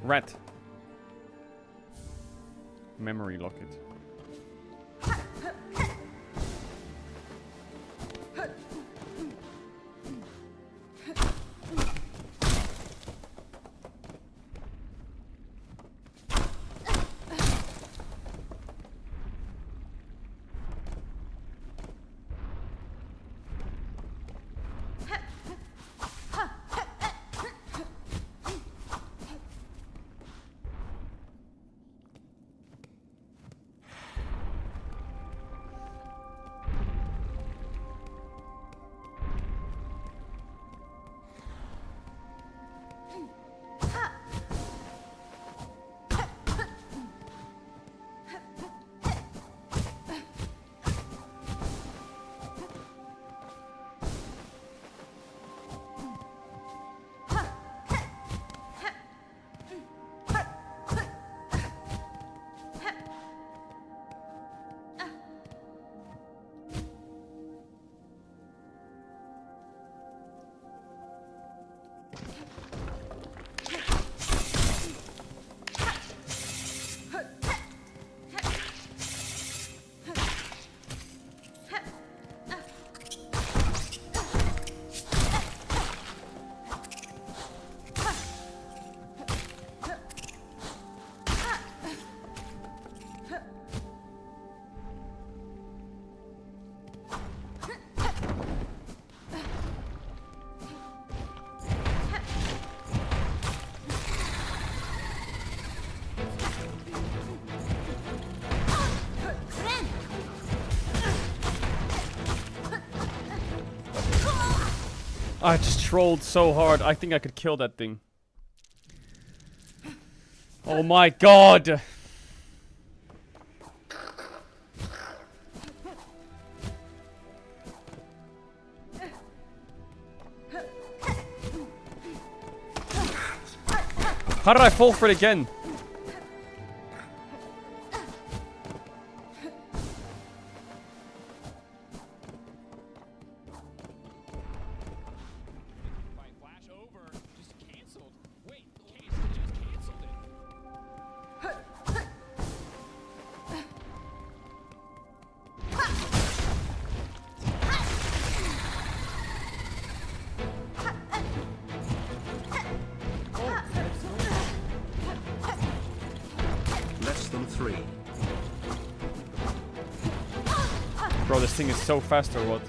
Rat. Memory locket. I just trolled so hard. I think I could kill that thing. Oh my god! How did I fall for it again? Less than 3. Bro, this thing is so fast or what?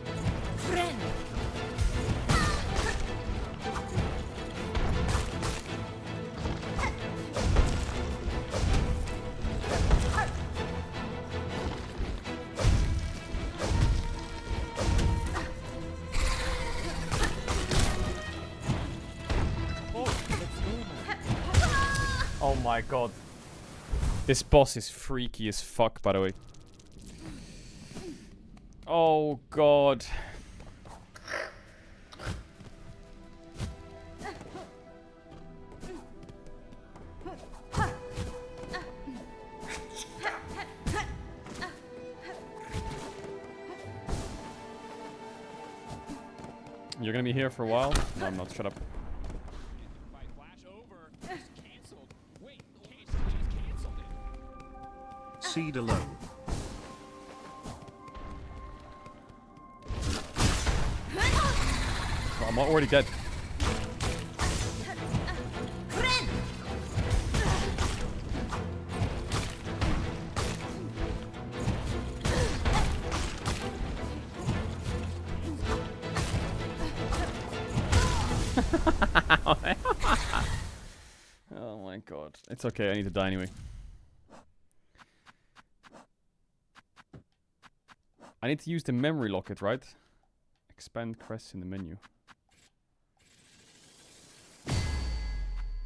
Oh my god. This boss is freaky as fuck, by the way. Oh god. You're gonna be here for a while? No, I'm not. Shut up. Seed alone. Oh, I'm already dead. Oh my god. It's okay, I need to die anyway. I need to use the memory locket, right? Expand quests in the menu.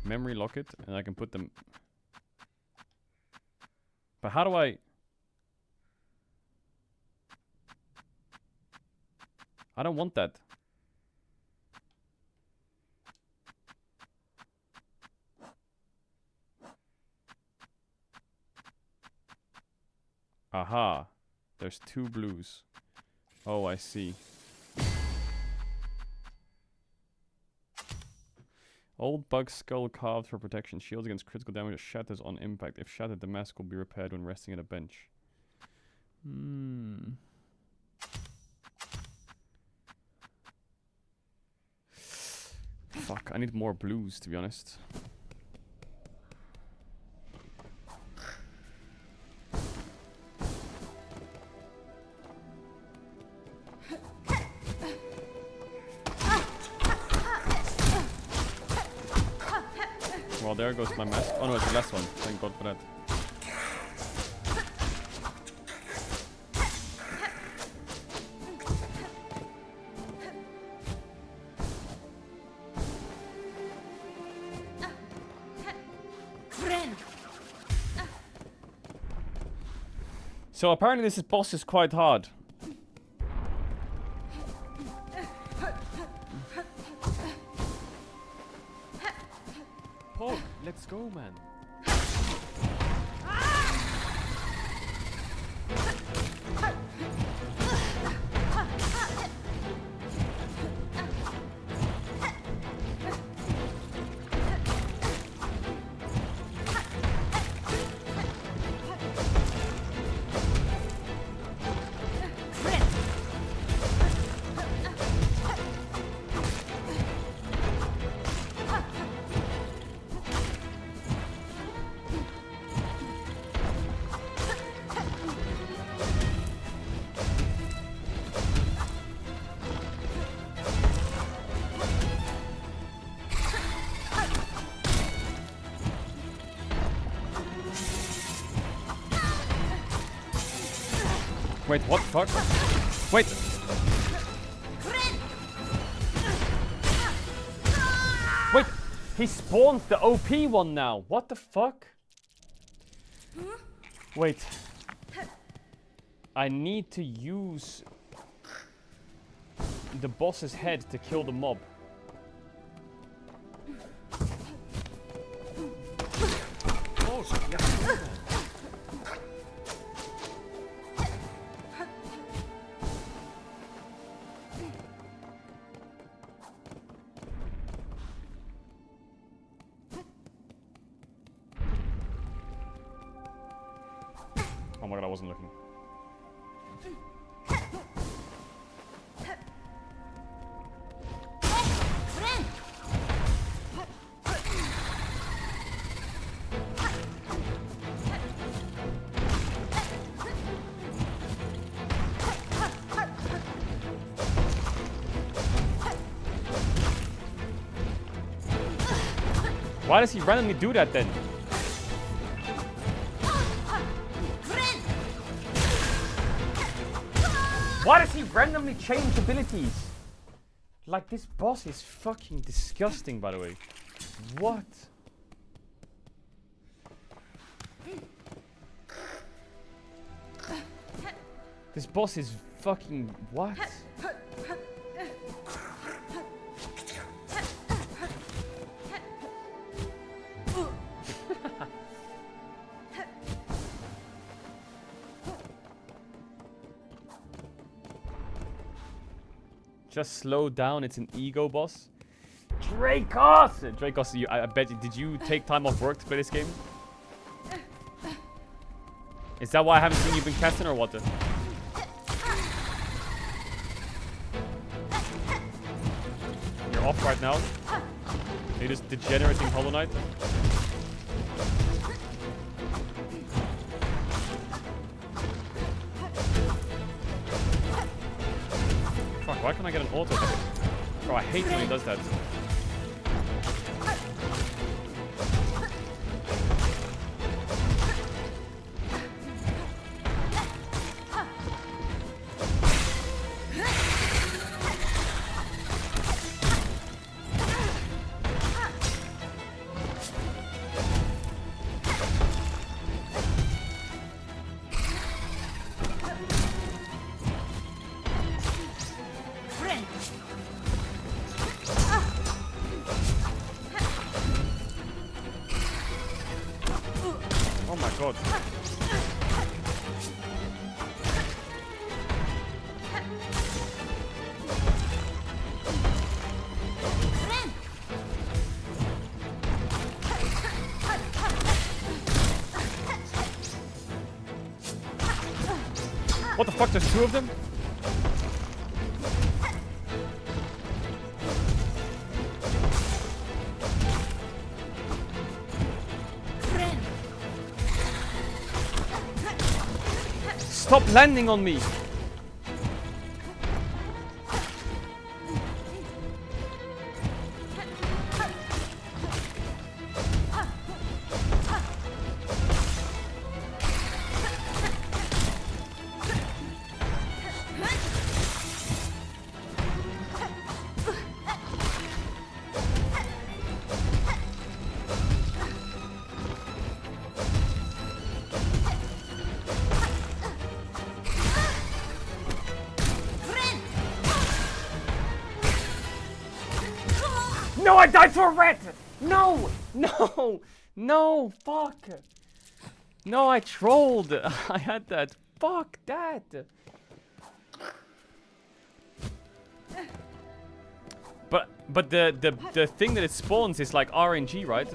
Memory locket, and I can put them... But how do I... I don't want that. Aha. There's 2 blues. Oh, I see. Old bug skull carved for protection. Shields against critical damage. Shatters on impact. If shattered, the mask will be repaired when resting at a bench. Fuck, I need more blues, to be honest. Well, there goes my mask. Oh no, it's the last one. Thank God for that. So apparently this boss is quite hard. Oh, let's go, man. Wait, what the fuck? Wait! Wait! He spawns the OP one now! What the fuck? Wait. I need to use the boss's head to kill the mob. Oh my god, I wasn't looking. Why does he randomly do that then? Why does he randomly change abilities? Like, this boss is fucking disgusting, by the way. What? This boss is fucking... what? Just slow down, it's an ego boss. Dracos! Dracos, I bet you, did you take time off work to play this game? Is that why I haven't seen you been casting or what? You're off right now. You're just degenerating Hollow Knight. Fuck, why can't I get an auto attack? Bro, I hate when he does that. Oh my god. What the fuck, there's two of them? Stop landing on me! No, I died to a rat! No! No! No! Fuck! No, I trolled! I had that. Fuck that! But the thing that it spawns is like RNG, right?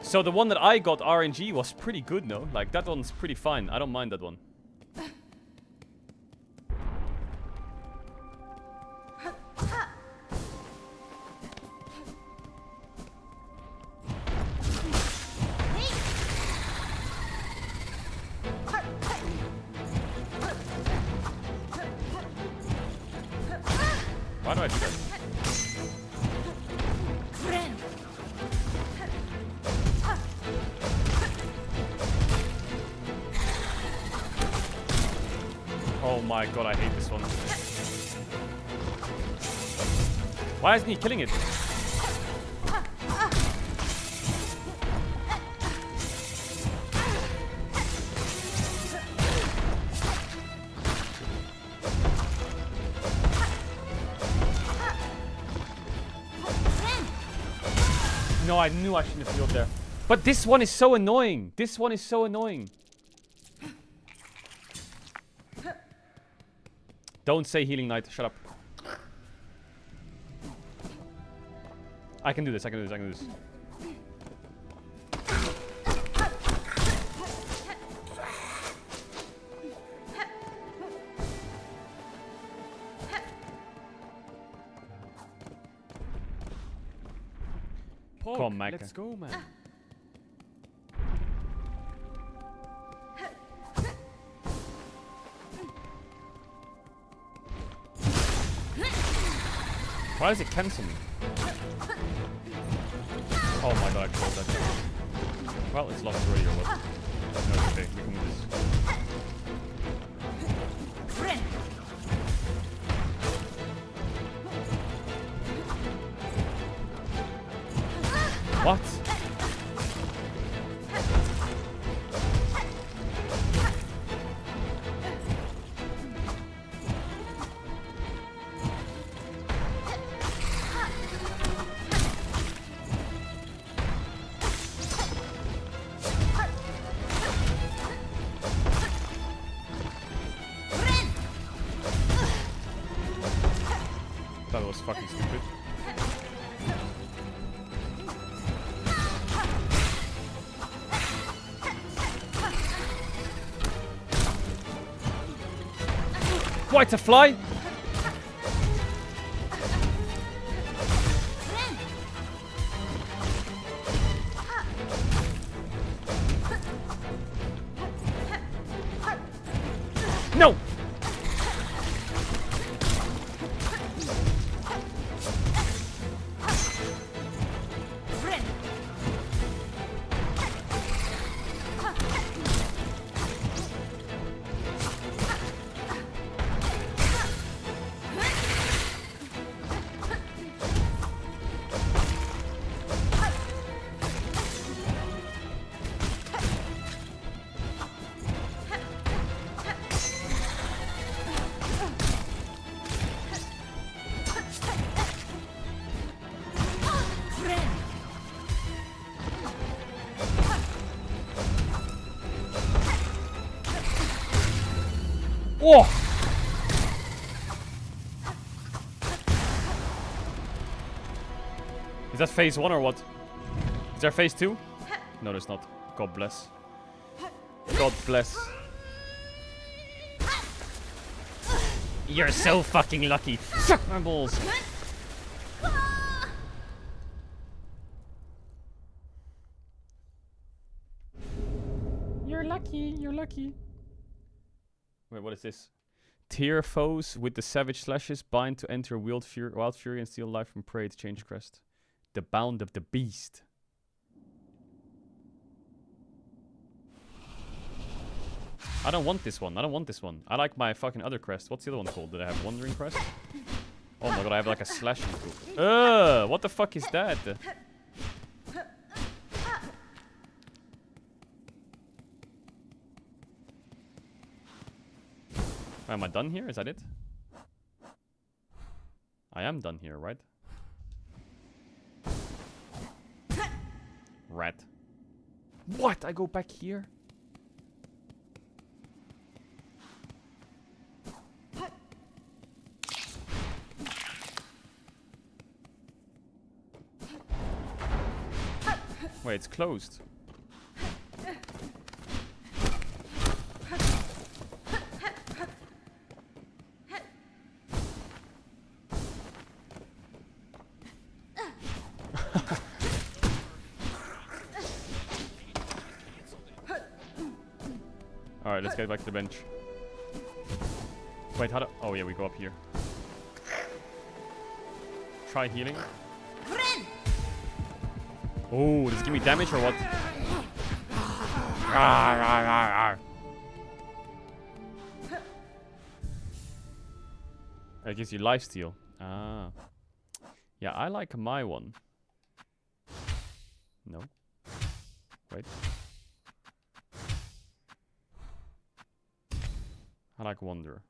So the one that I got RNG was pretty good, no? Like that one's pretty fine. I don't mind that one. Why do I do that? Oh my god, I hate this one. Why isn't he killing it? No, I knew I shouldn't have healed there. But this one is so annoying. This one is so annoying. Don't say Healing Knight. Shut up. I can do this. I can do this. I can do this. Come on, Mike. Let's go, man. Why does it cancel me? Oh my god, I closed that down. Well, it's lost already or what? No, it's okay. We can move this. What? That was fucking stupid. What, it's a fly? No! Oh! Is that phase 1 or what? Is there phase 2? No, there's not. God bless. God bless. You're so fucking lucky. Suck my balls. You're lucky. You're lucky. Wait, what is this? Tier foes with the savage slashes bind to enter wild fury and steal life from prey to change crest. The bound of the beast. I don't want this one. I don't want this one. I like my fucking other crest. What's the other one called? Did I have Wandering Crest? Oh my god, I have like a slashing tool. What the fuck is that? Am I done here? Is that it? I am done here, right? Rat. What? I go back here? Wait, it's closed. Alright, let's get back to the bench. Wait, how do... Oh yeah, we go up here. Try healing. Oh, does it give me damage or what? It gives you lifesteal. Ah. Yeah, I like my one. No. Wait. I like Wanderer.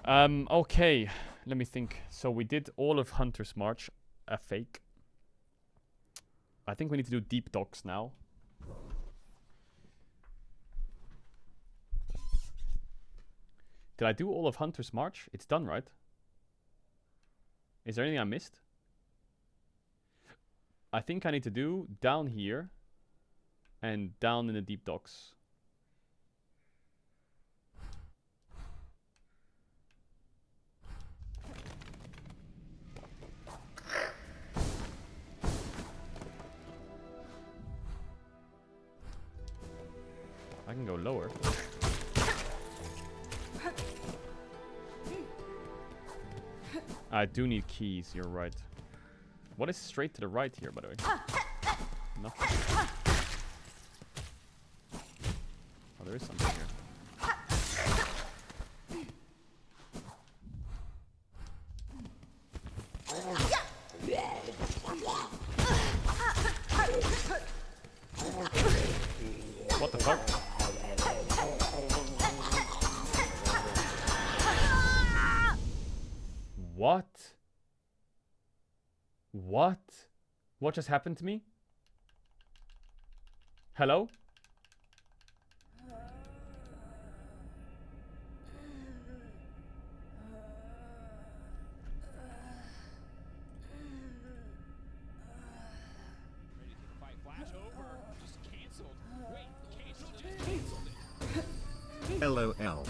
Okay. Let me think. So we did all of Hunter's March, a fake. I think we need to do deep docks now. Did I do all of Hunter's March? It's done, right? Is there anything I missed? I think I need to do down here and down in the deep docks. I can go lower. I do need keys, you're right. What is straight to the right here, by the way? Nothing. Oh, there is something here. What the fuck? What? What? What just happened to me? Hello? LOL.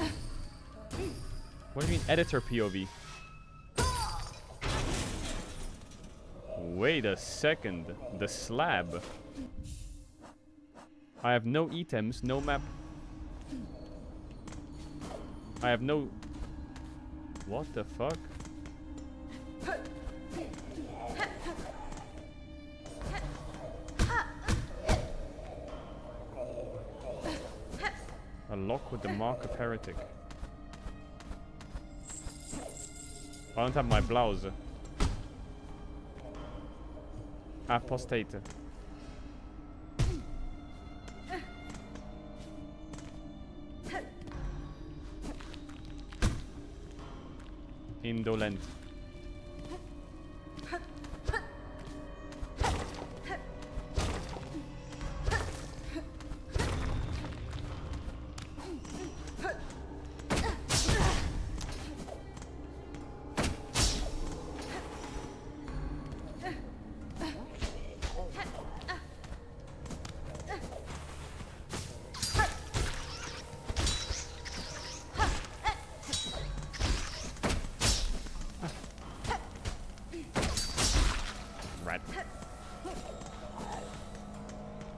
What do you mean editor POV? Wait a second. The slab. I have no items, no map. I have no... What the fuck? A lock with the mark of heretic. I don't have my blouse. Apostate. Indolent.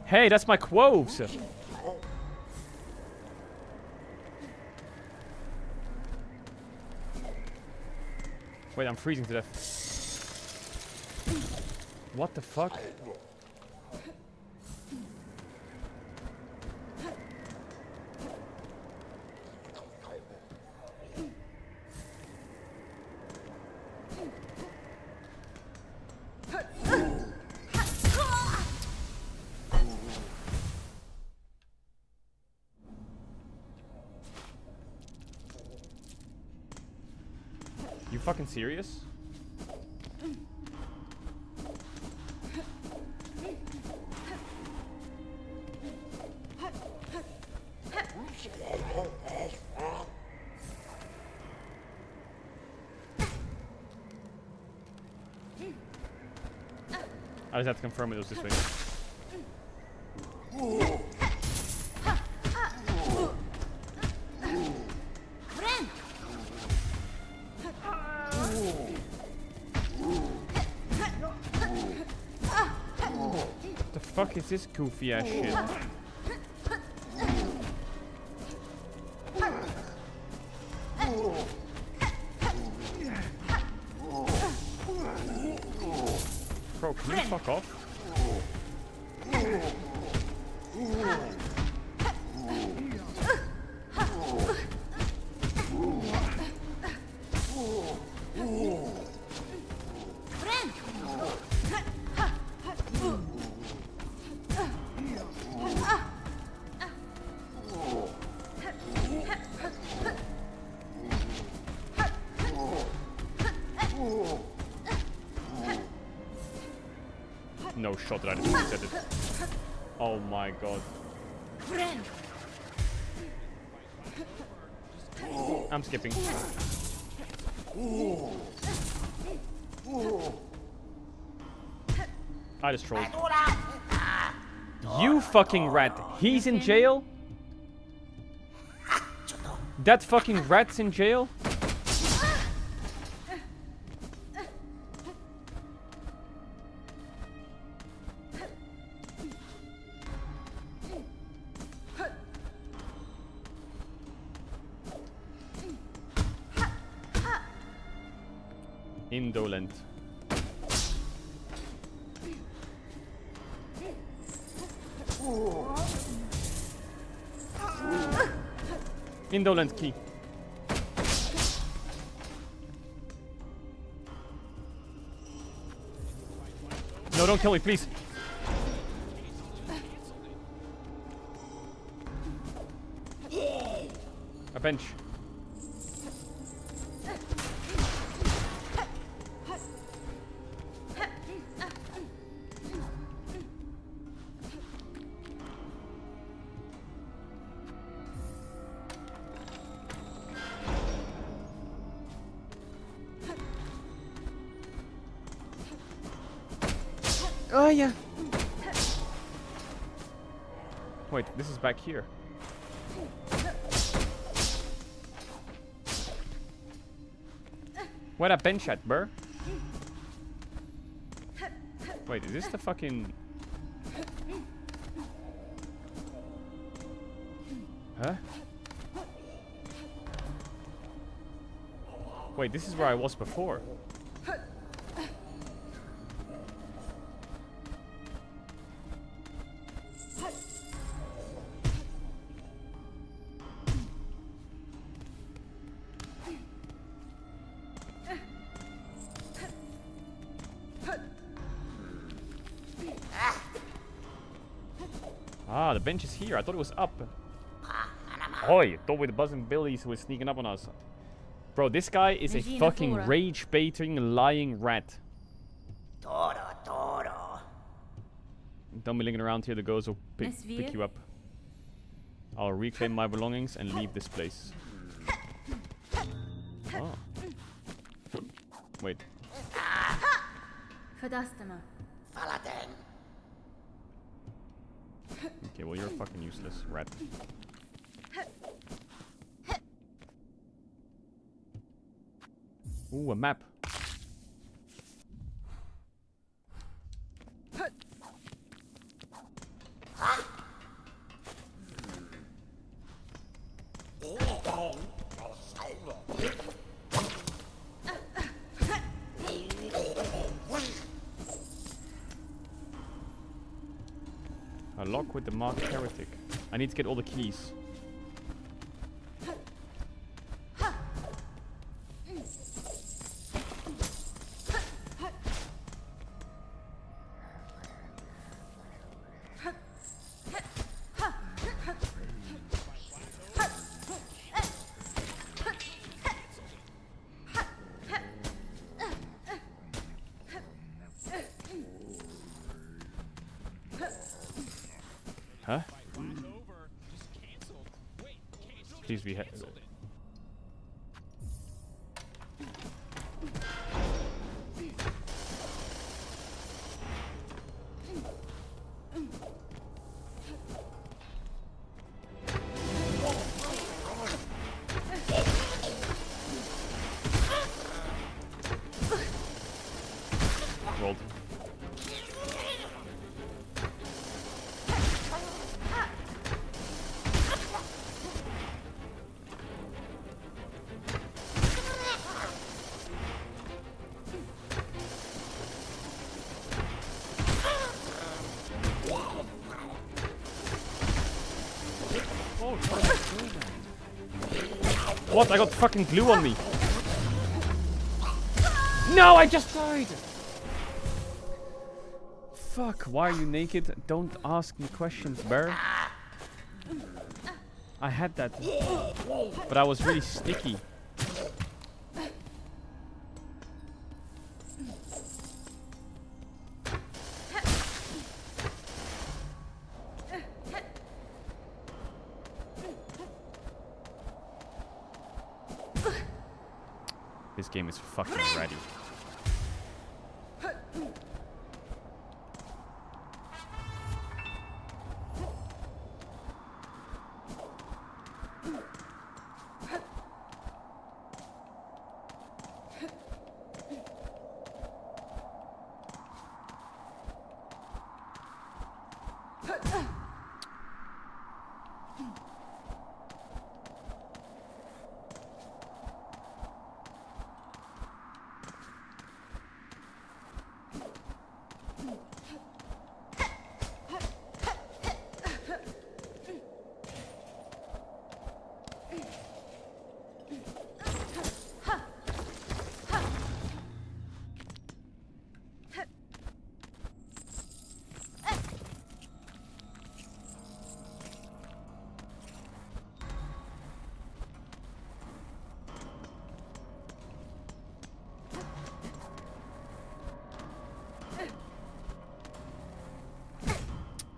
Hey, that's my quotes! Wait, I'm freezing to death. What the fuck? You fucking serious? I just have to confirm it was this way. What the fuck is this goofy ass shit? Bro, can you fuck off? no shot that I just reset it. Oh my god. I'm skipping. I just trolled. You fucking rat. He's in jail? That fucking rat's in jail? Indolent. Indolent key. No, don't kill me, please. A bench. Oh yeah. Wait, this is back here. Where that bench at, bruh? Wait, is this the fucking... Huh? Wait, this is where I was before. Ah, the bench is here. I thought it was up. Oi, thought with the buzzing billies who was sneaking up on us. Bro, this guy is a fucking rage-baiting, lying rat. Don't be linking around here. The ghost will pick you up. I'll reclaim my belongings and leave this place. Oh. Wait. Okay, well you're fucking useless, rat. Ooh, a map. A lock with the marked heretic. I need to get all the keys. Huh? Please be rolled. What? I got fucking glue on me. No, I just died. Fuck, why are you naked? Don't ask me questions, bear. I had that. But I was really sticky. This game is fucking ready.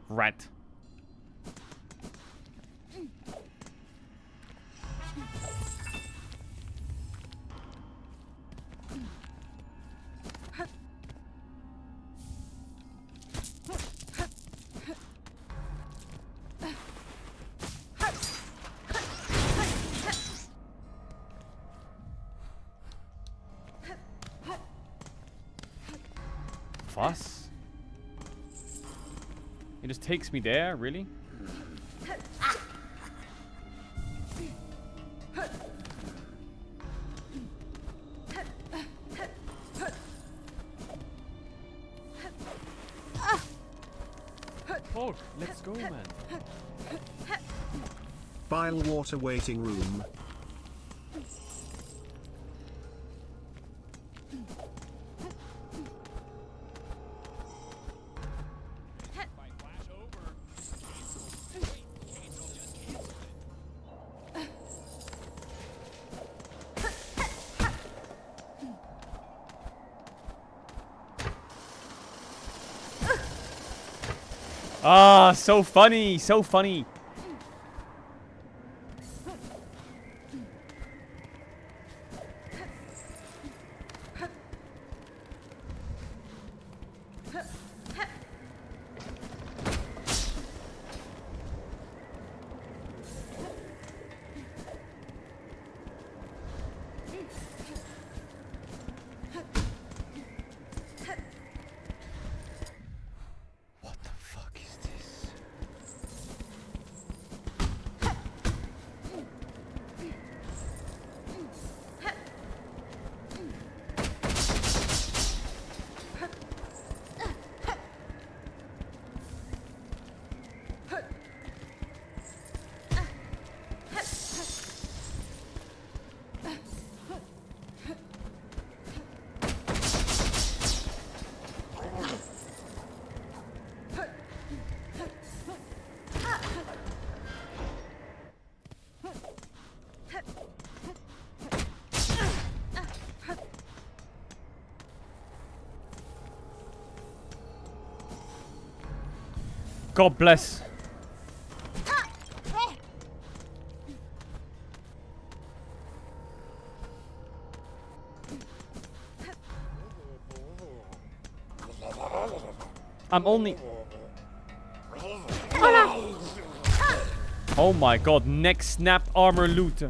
Rat. Fuss? It just takes me there, really? Oh, let's go, man. Bile water waiting room. Ah, so funny, so funny. God bless. I'm only... Oh my god, neck snap armor loot.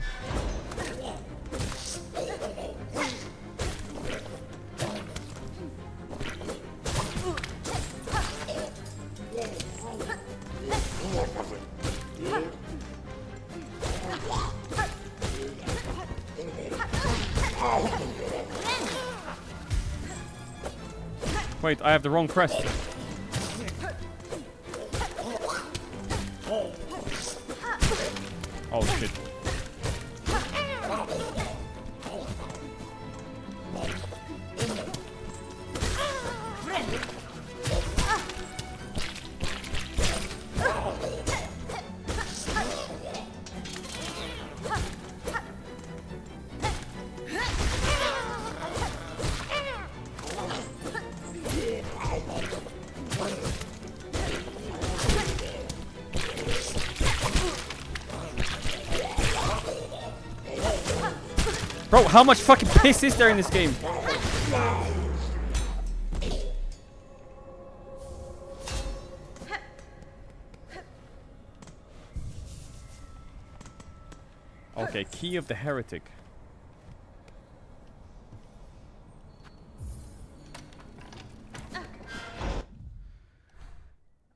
Wait, I have the wrong crest. Oh shit. Bro, how much fucking piss is there in this game? Okay, Key of the Heretic.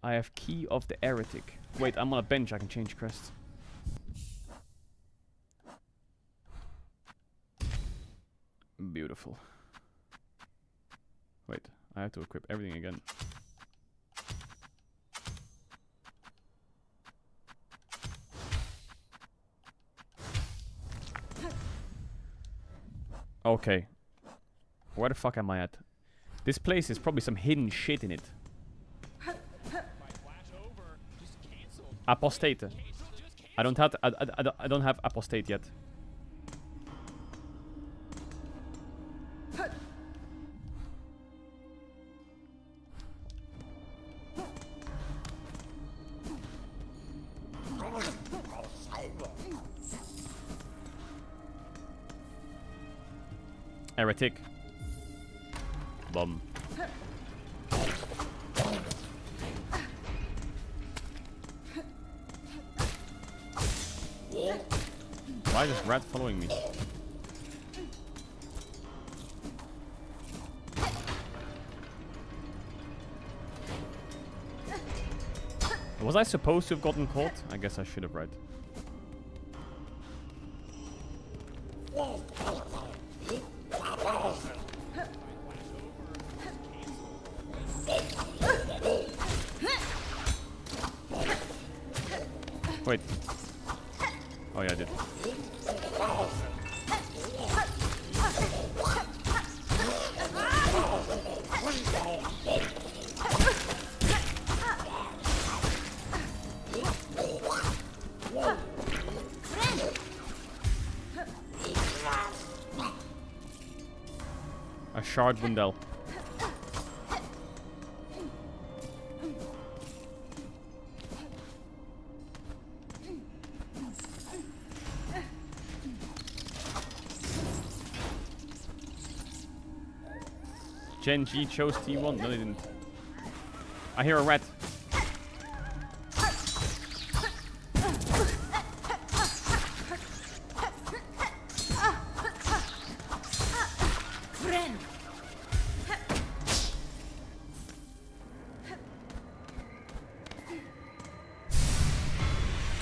I have Key of the Heretic. Wait, I'm on a bench, I can change crests. Beautiful. Wait, I have to equip everything again. Okay. Where the fuck am I at? This place is probably some hidden shit in it. Apostate. I don't have I don't have apostate yet. Heretic. Bomb. Why is this rat following me? Was I supposed to have gotten caught? I guess I should have, right? Wait. Oh yeah, I did. A shard Bundel. Gen G chose T1. No, they didn't. I hear a rat.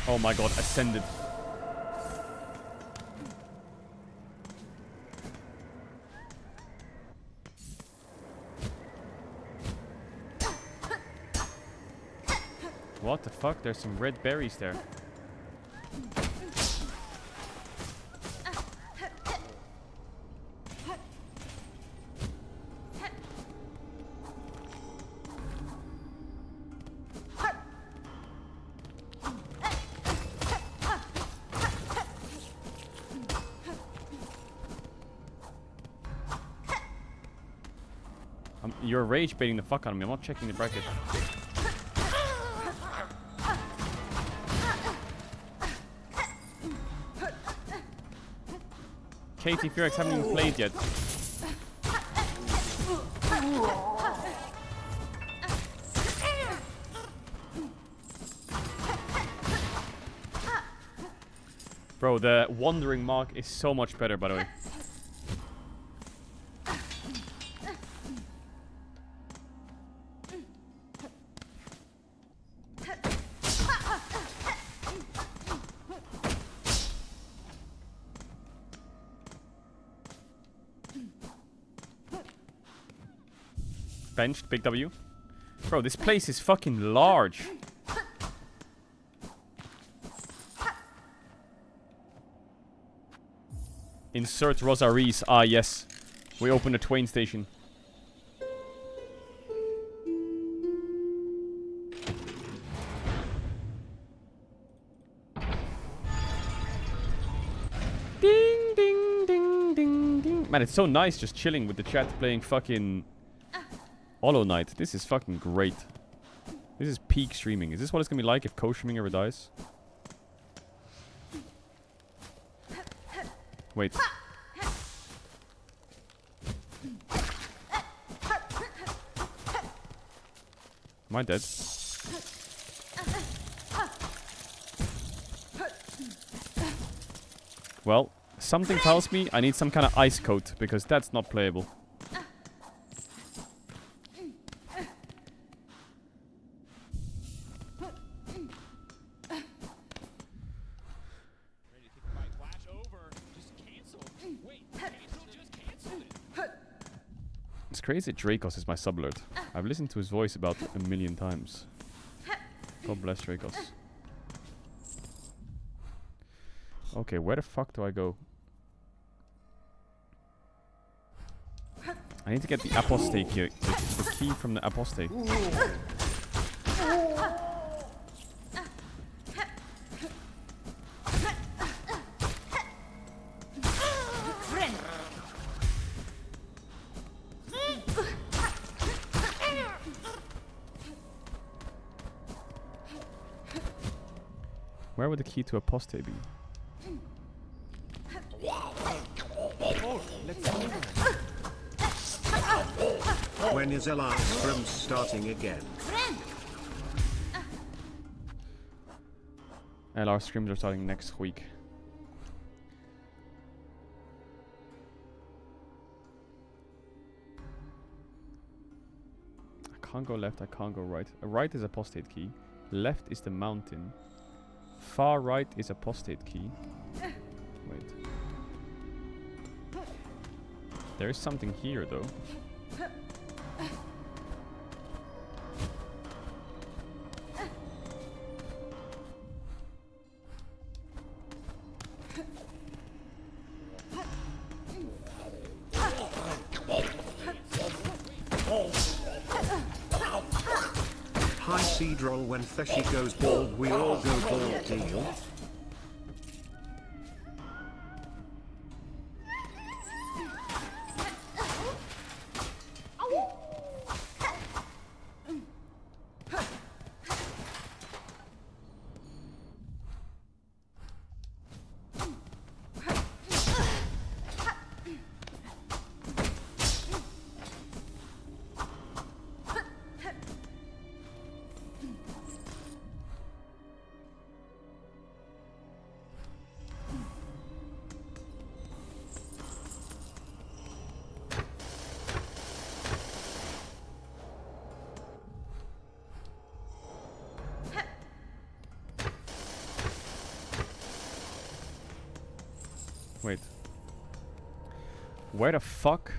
Oh my god, ascended. What the fuck? There's some red berries there. You're rage baiting the fuck out of me. I'm not checking the bracket. Katie Furex haven't even played yet. Bro, the wandering mark is so much better, by the way. Benched, big W. Bro, this place is fucking large. Insert Rosaries. Ah, yes. We opened a Twain station. Ding, ding, ding, ding, ding. Man, it's so nice just chilling with the chat playing fucking Hollow Knight. This is fucking great. This is peak streaming. Is this what it's gonna be like if co-streaming ever dies? Wait. Am I dead? Well, something tells me I need some kind of ice coat, because that's not playable. It's crazy Dracos is my sublord. I've listened to his voice about 1,000,000 times. God bless Dracos. Okay, where the fuck do I go? I need to get the apostate key, the key from the apostate. Where would the key to apostate be? When is LR scrims starting again? LR scrims are starting next week. I can't go left, I can't go right. Right is apostate key. Left is the mountain. Far right is apostate key. Wait. There is something here though. Hi Caedrel, when Theshy goes bald we all go bald deal. Wait. Where the fuck?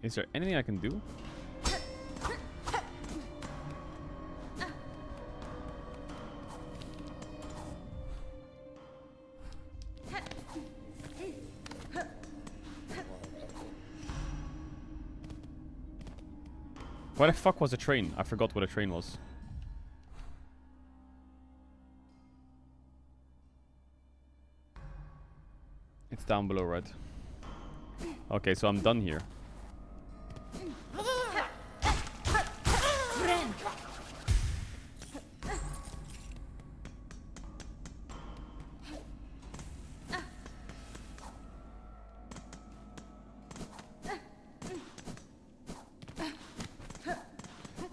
Is there anything I can do? Where the fuck was the train? I forgot what a train was. It's down below, right? Okay, so I'm done here.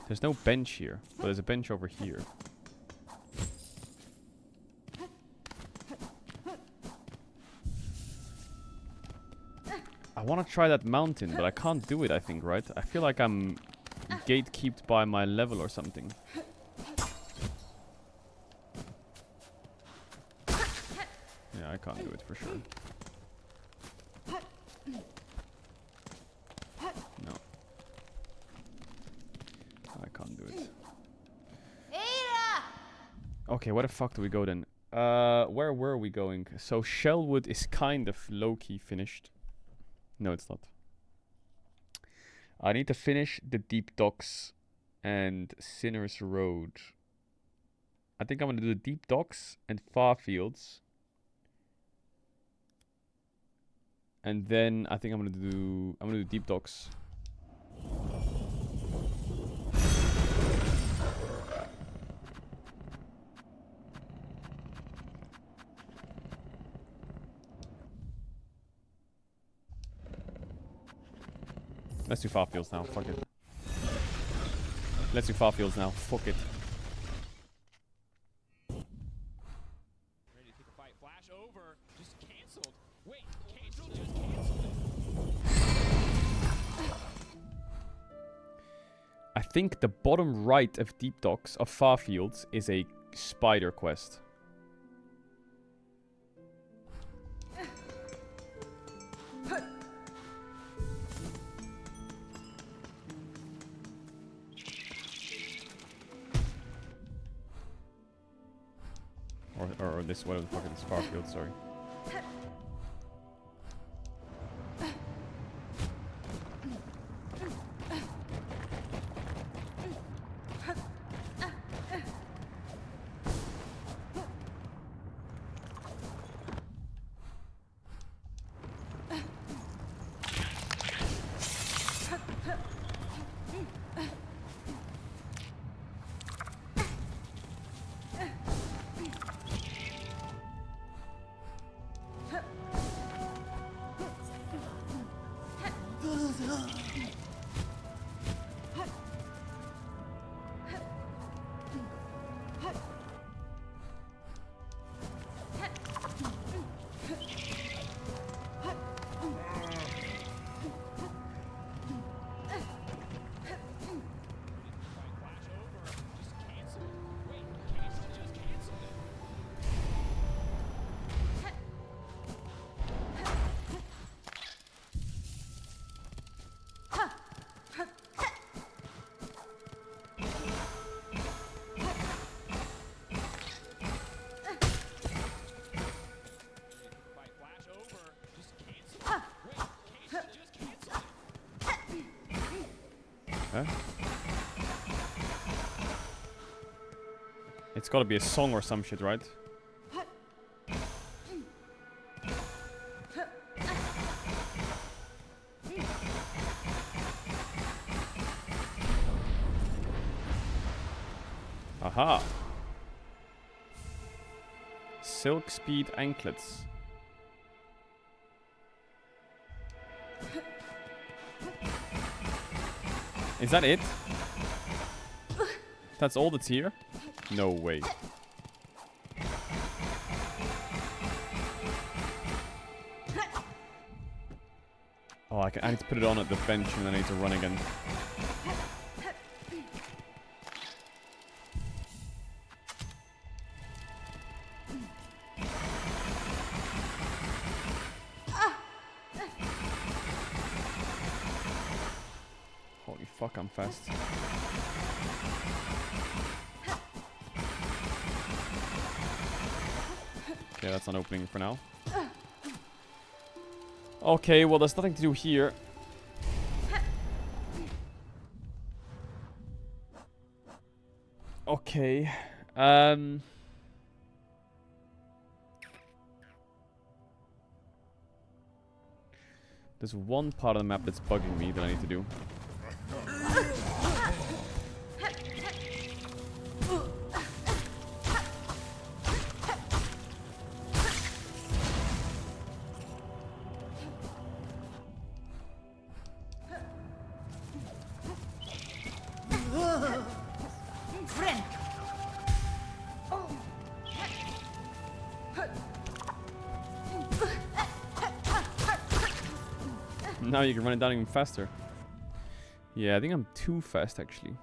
There's no bench here, but there's a bench over here. I want to try that mountain, but I can't do it, I think, right? I feel like I'm gatekept by my level or something. Yeah, I can't do it for sure. No. I can't do it. Okay, where the fuck do we go then? Where were we going? So Shellwood is kind of low-key finished. No, it's not. I need to finish the Deep Docks and Sinner's Road. I think I'm gonna do the Deep Docks and Far Fields. And then I think I'm gonna do Deep Docks. Let's do far fields now. Fuck it. Let's do far fields now. Fuck it. Ready to take a fight. Flash over. Just canceled. Wait, Caedrel just canceled I think the bottom right of Deep Docks of far fields is a spider quest. Or this way, fucking far field, sorry. Huh? It's gotta be a song or some shit, right? Aha! Silk speed anklets. Is that it? That's all that's here? No way. Oh, I need to put it on at the bench and then I need to run again. Holy fuck, I'm fast. Okay, that's not opening for now. Okay, well, there's nothing to do here. Okay. There's one part of the map that's bugging me that I need to do. Now you can run it down even faster. Yeah, I think I'm too fast actually.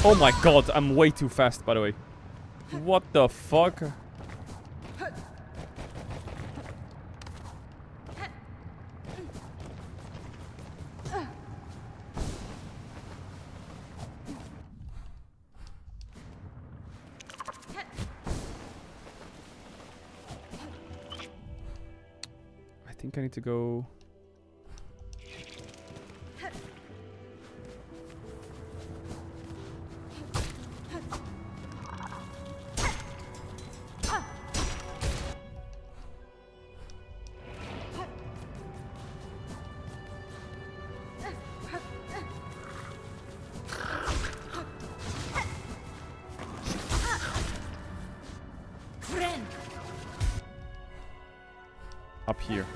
Oh my god, I'm way too fast, by the way. What the fuck? I think I need to go... Up here.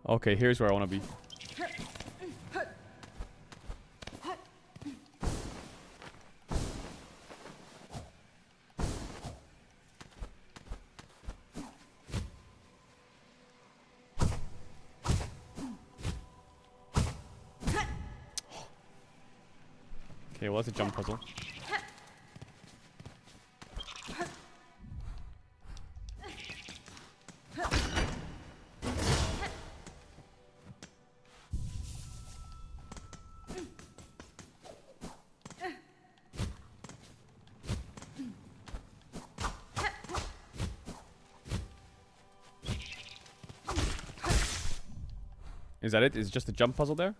Okay, here's where I want to be. Okay, well, that's a jump puzzle. Is that it? Is it just a jump puzzle there?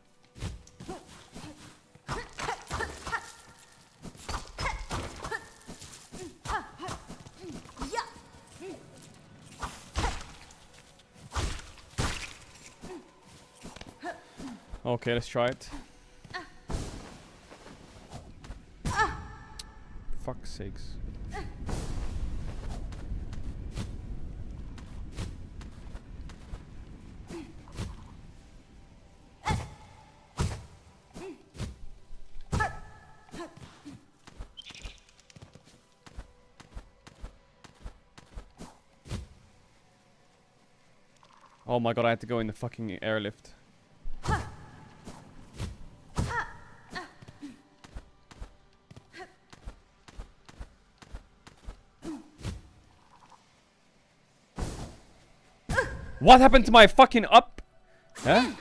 Okay, let's try it. Fuck's sakes. Oh my god, I had to go in the fucking airlift. What happened to my fucking up? Huh?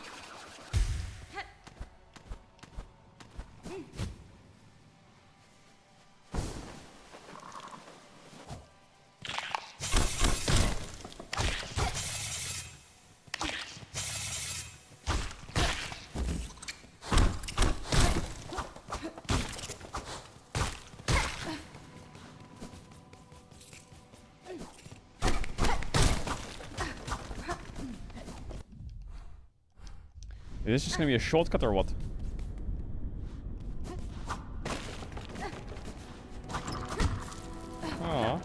Is this just gonna be a shortcut or what? Oh.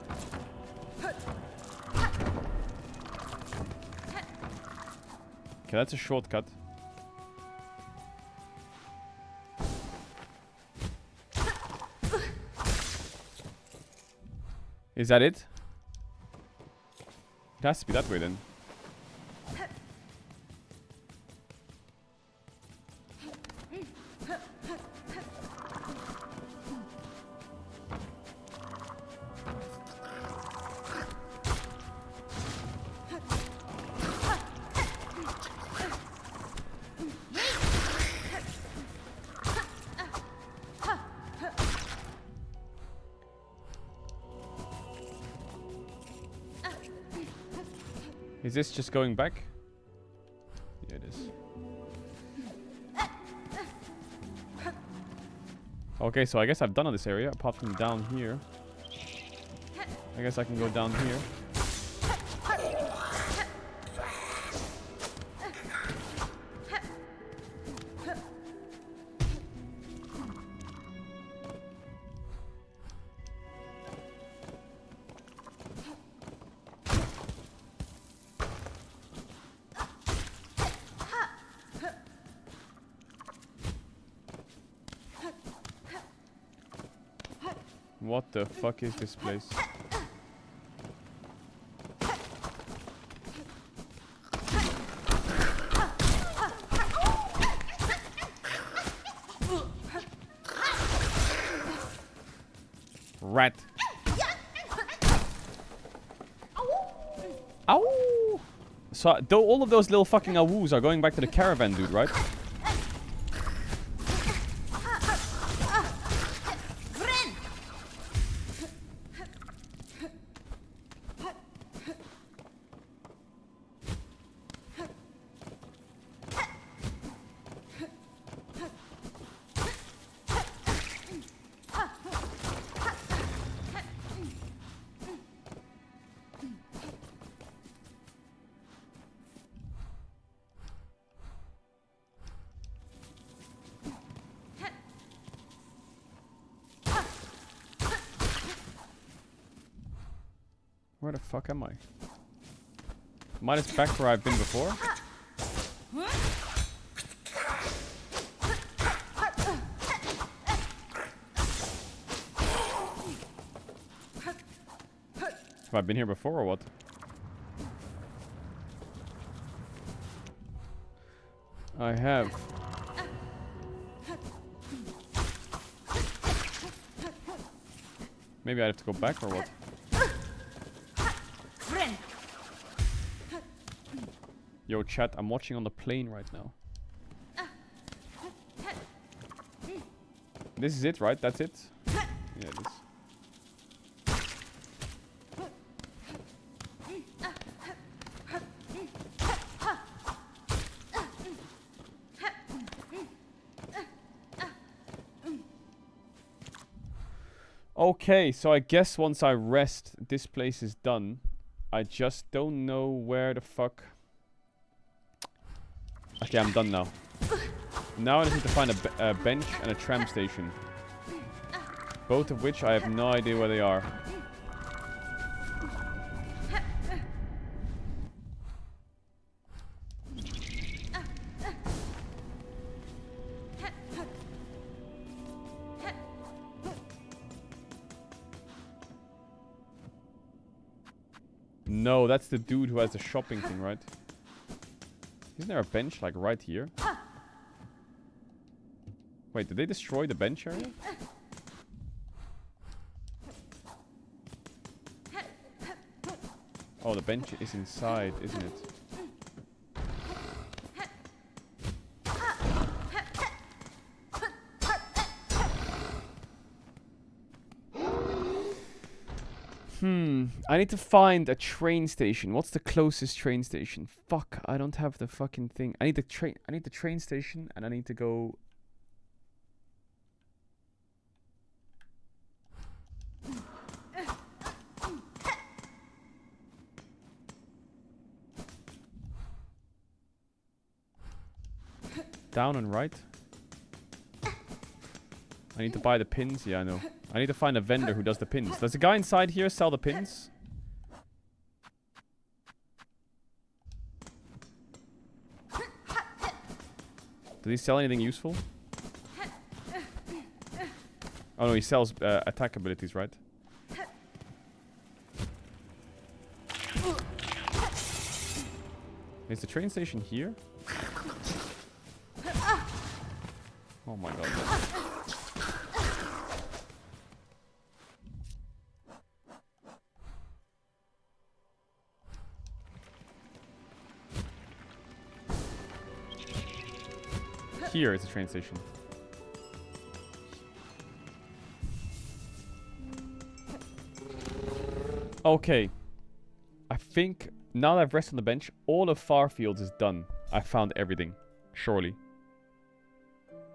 Okay, that's a shortcut. Is that it? It has to be that way then. Is this just going back? Yeah, it is. Okay, so I guess I've done on this area, apart from down here. I guess I can go down here. What the fuck is this place? Rat. Ow! So, though all of those little fucking awoos are going back to the caravan, dude, right? Where the fuck am I? Might as back where I've been before. Have I been here before or what? I have. Maybe I have to go back or what? Yo, chat, I'm watching on the plane right now. This is it, right? That's it? Yeah, it is. Okay, so I guess once I rest, this place is done. I just don't know where the fuck... Okay, I'm done now. Now I just need to find a bench and a tram station. Both of which I have no idea where they are. No, that's the dude who has the shopping thing, right? Isn't there a bench, like, right here? Wait, did they destroy the bench area? Oh, the bench is inside, isn't it? I need to find a train station. What's the closest train station? Fuck, I don't have the fucking thing. I need the train station and I need to go... Down and right. I need to buy the pins. Yeah, I know. I need to find a vendor who does the pins. Does the guy inside here sell the pins? Does he sell anything useful? Oh no, he sells attack abilities, right? Is the train station here? Oh my god. Here is the train station. Okay. I think now that I've rested on the bench, all of Farfields is done. I found everything. Surely.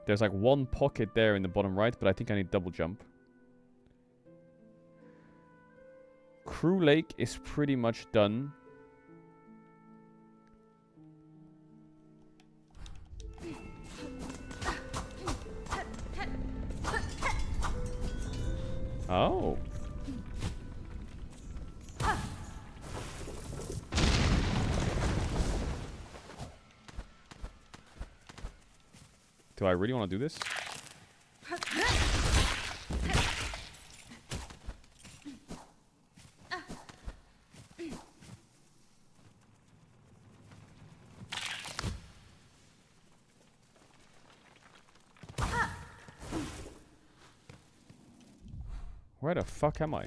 There's like one pocket there in the bottom right, but I think I need double jump. Crew Lake is pretty much done. Oh. Do I really want to do this? Where the fuck am I?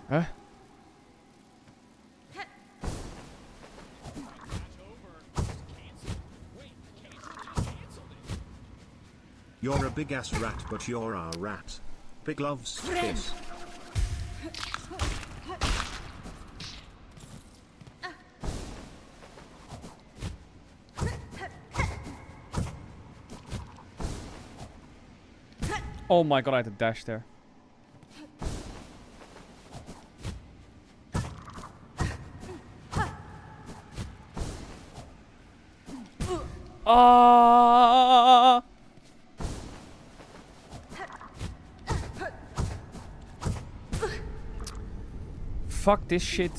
Huh? You're a big ass rat, but you're our rat. Big loves, kiss. Oh my god, I had to dash there. Ah! Fuck this shit.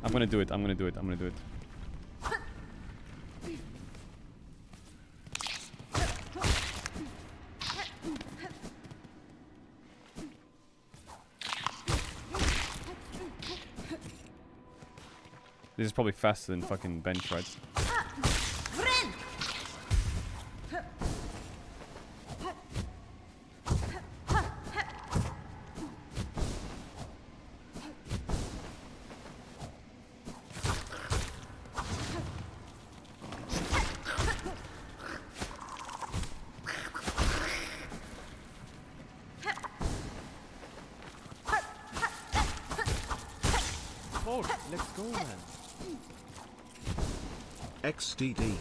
I'm gonna do it. I'm gonna do it. I'm gonna do it. This is probably faster than fucking bench, right? Let's go, man. XDD.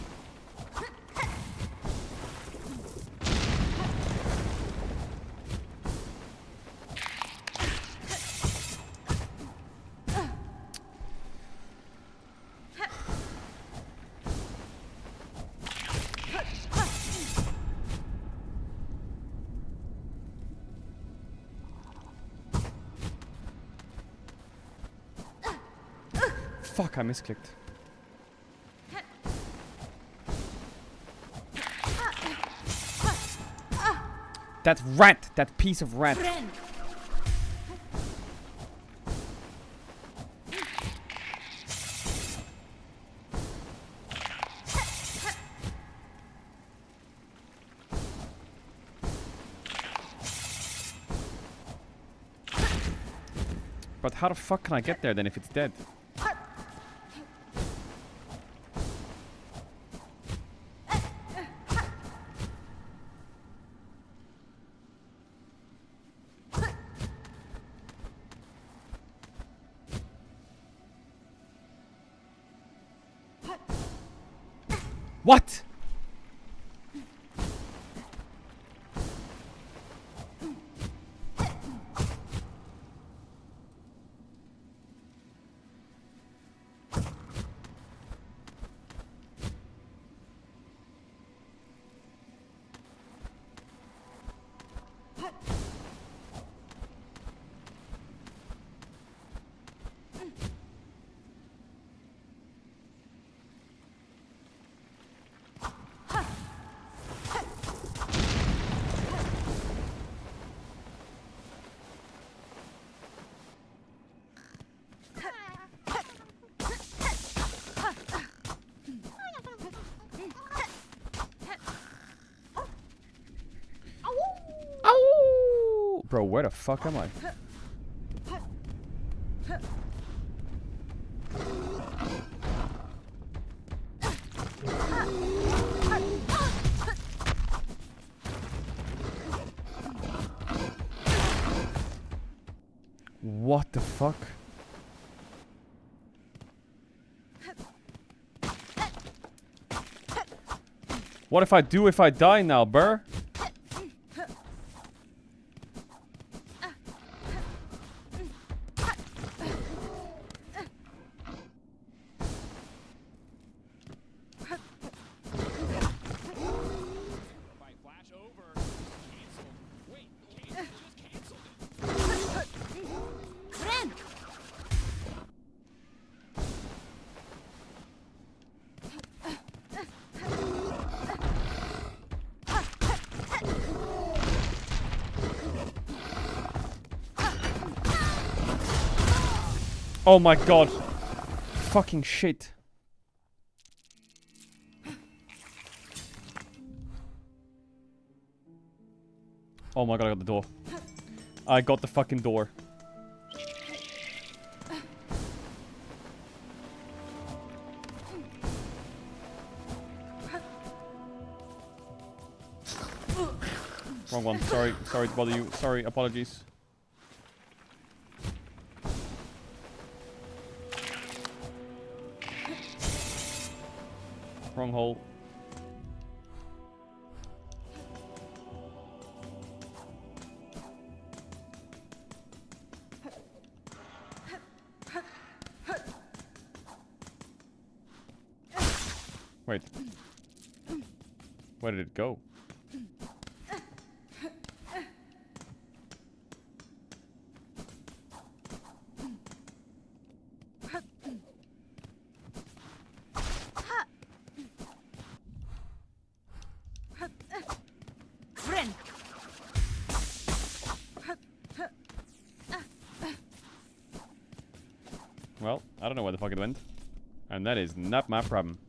Fuck, I misclicked. That rat! That piece of rat! But how the fuck can I get there then if it's dead? What? Bro, where the fuck am I? What the fuck? What if I die now, bruh? Oh my god. Fucking shit. Oh my god, I got the door. I got the fucking door. Wrong one. Sorry to bother you. Sorry, apologies. Wrong hole. Wait. Where did it go? Friend. Well, I don't know where the fuck it went. And that is not my problem.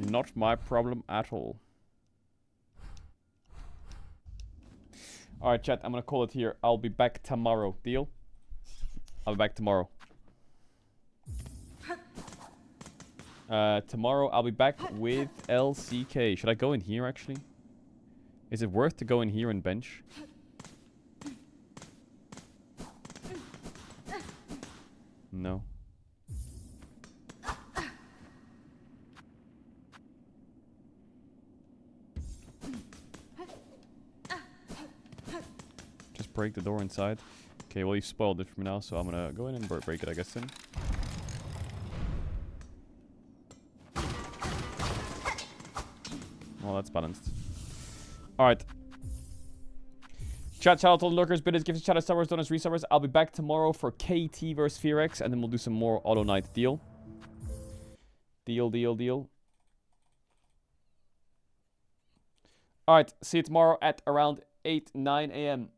Not my problem at all. Alright, chat, I'm gonna call it here. I'll be back tomorrow. Deal? I'll be back tomorrow. Tomorrow I'll be back with LCK. Should I go in here, actually? Is it worth to go in here and bench? No. Just break the door inside. Okay, well, you spoiled it for me now, so I'm gonna go in and break it, I guess, then. Well, that's balanced. Alright. Chat, shout out to all the lurkers, bidders, gifted, chat, subbers, donors, resubbers. I'll be back tomorrow for KT versus Fearex, and then we'll do some more Auto Knight. Deal? Deal, deal, deal. Alright, see you tomorrow at around 8, 9 a.m.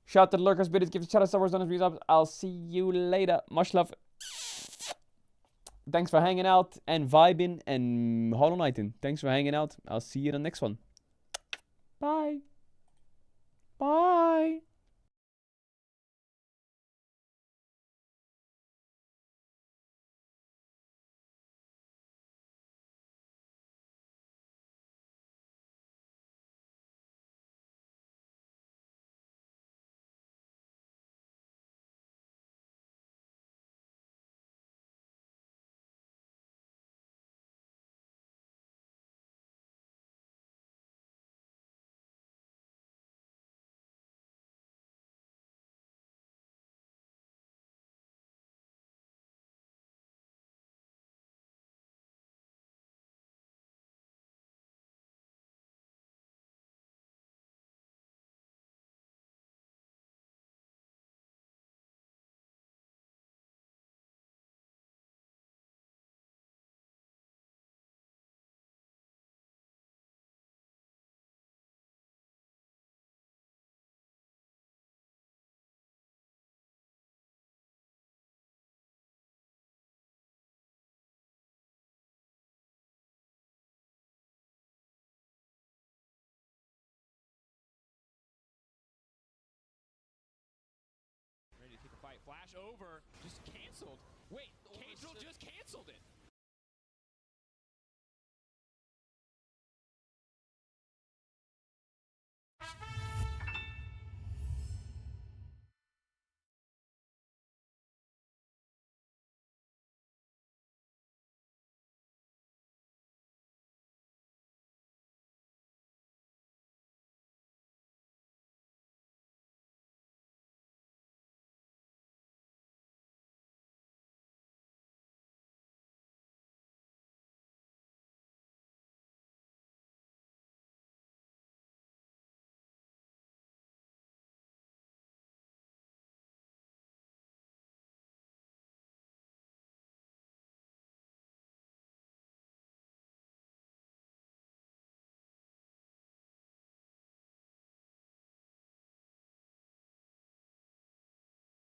Shout out to the lurkers, bidders, gifted, chat, subbers, donors, resubbers. I'll see you later. Much love. Thanks for hanging out and vibing and Hollow Knighting. Thanks for hanging out. I'll see you in the next one. Bye. Bye. Ready to take a fight. Flash over. Just canceled. Wait, Caedrel just canceled it.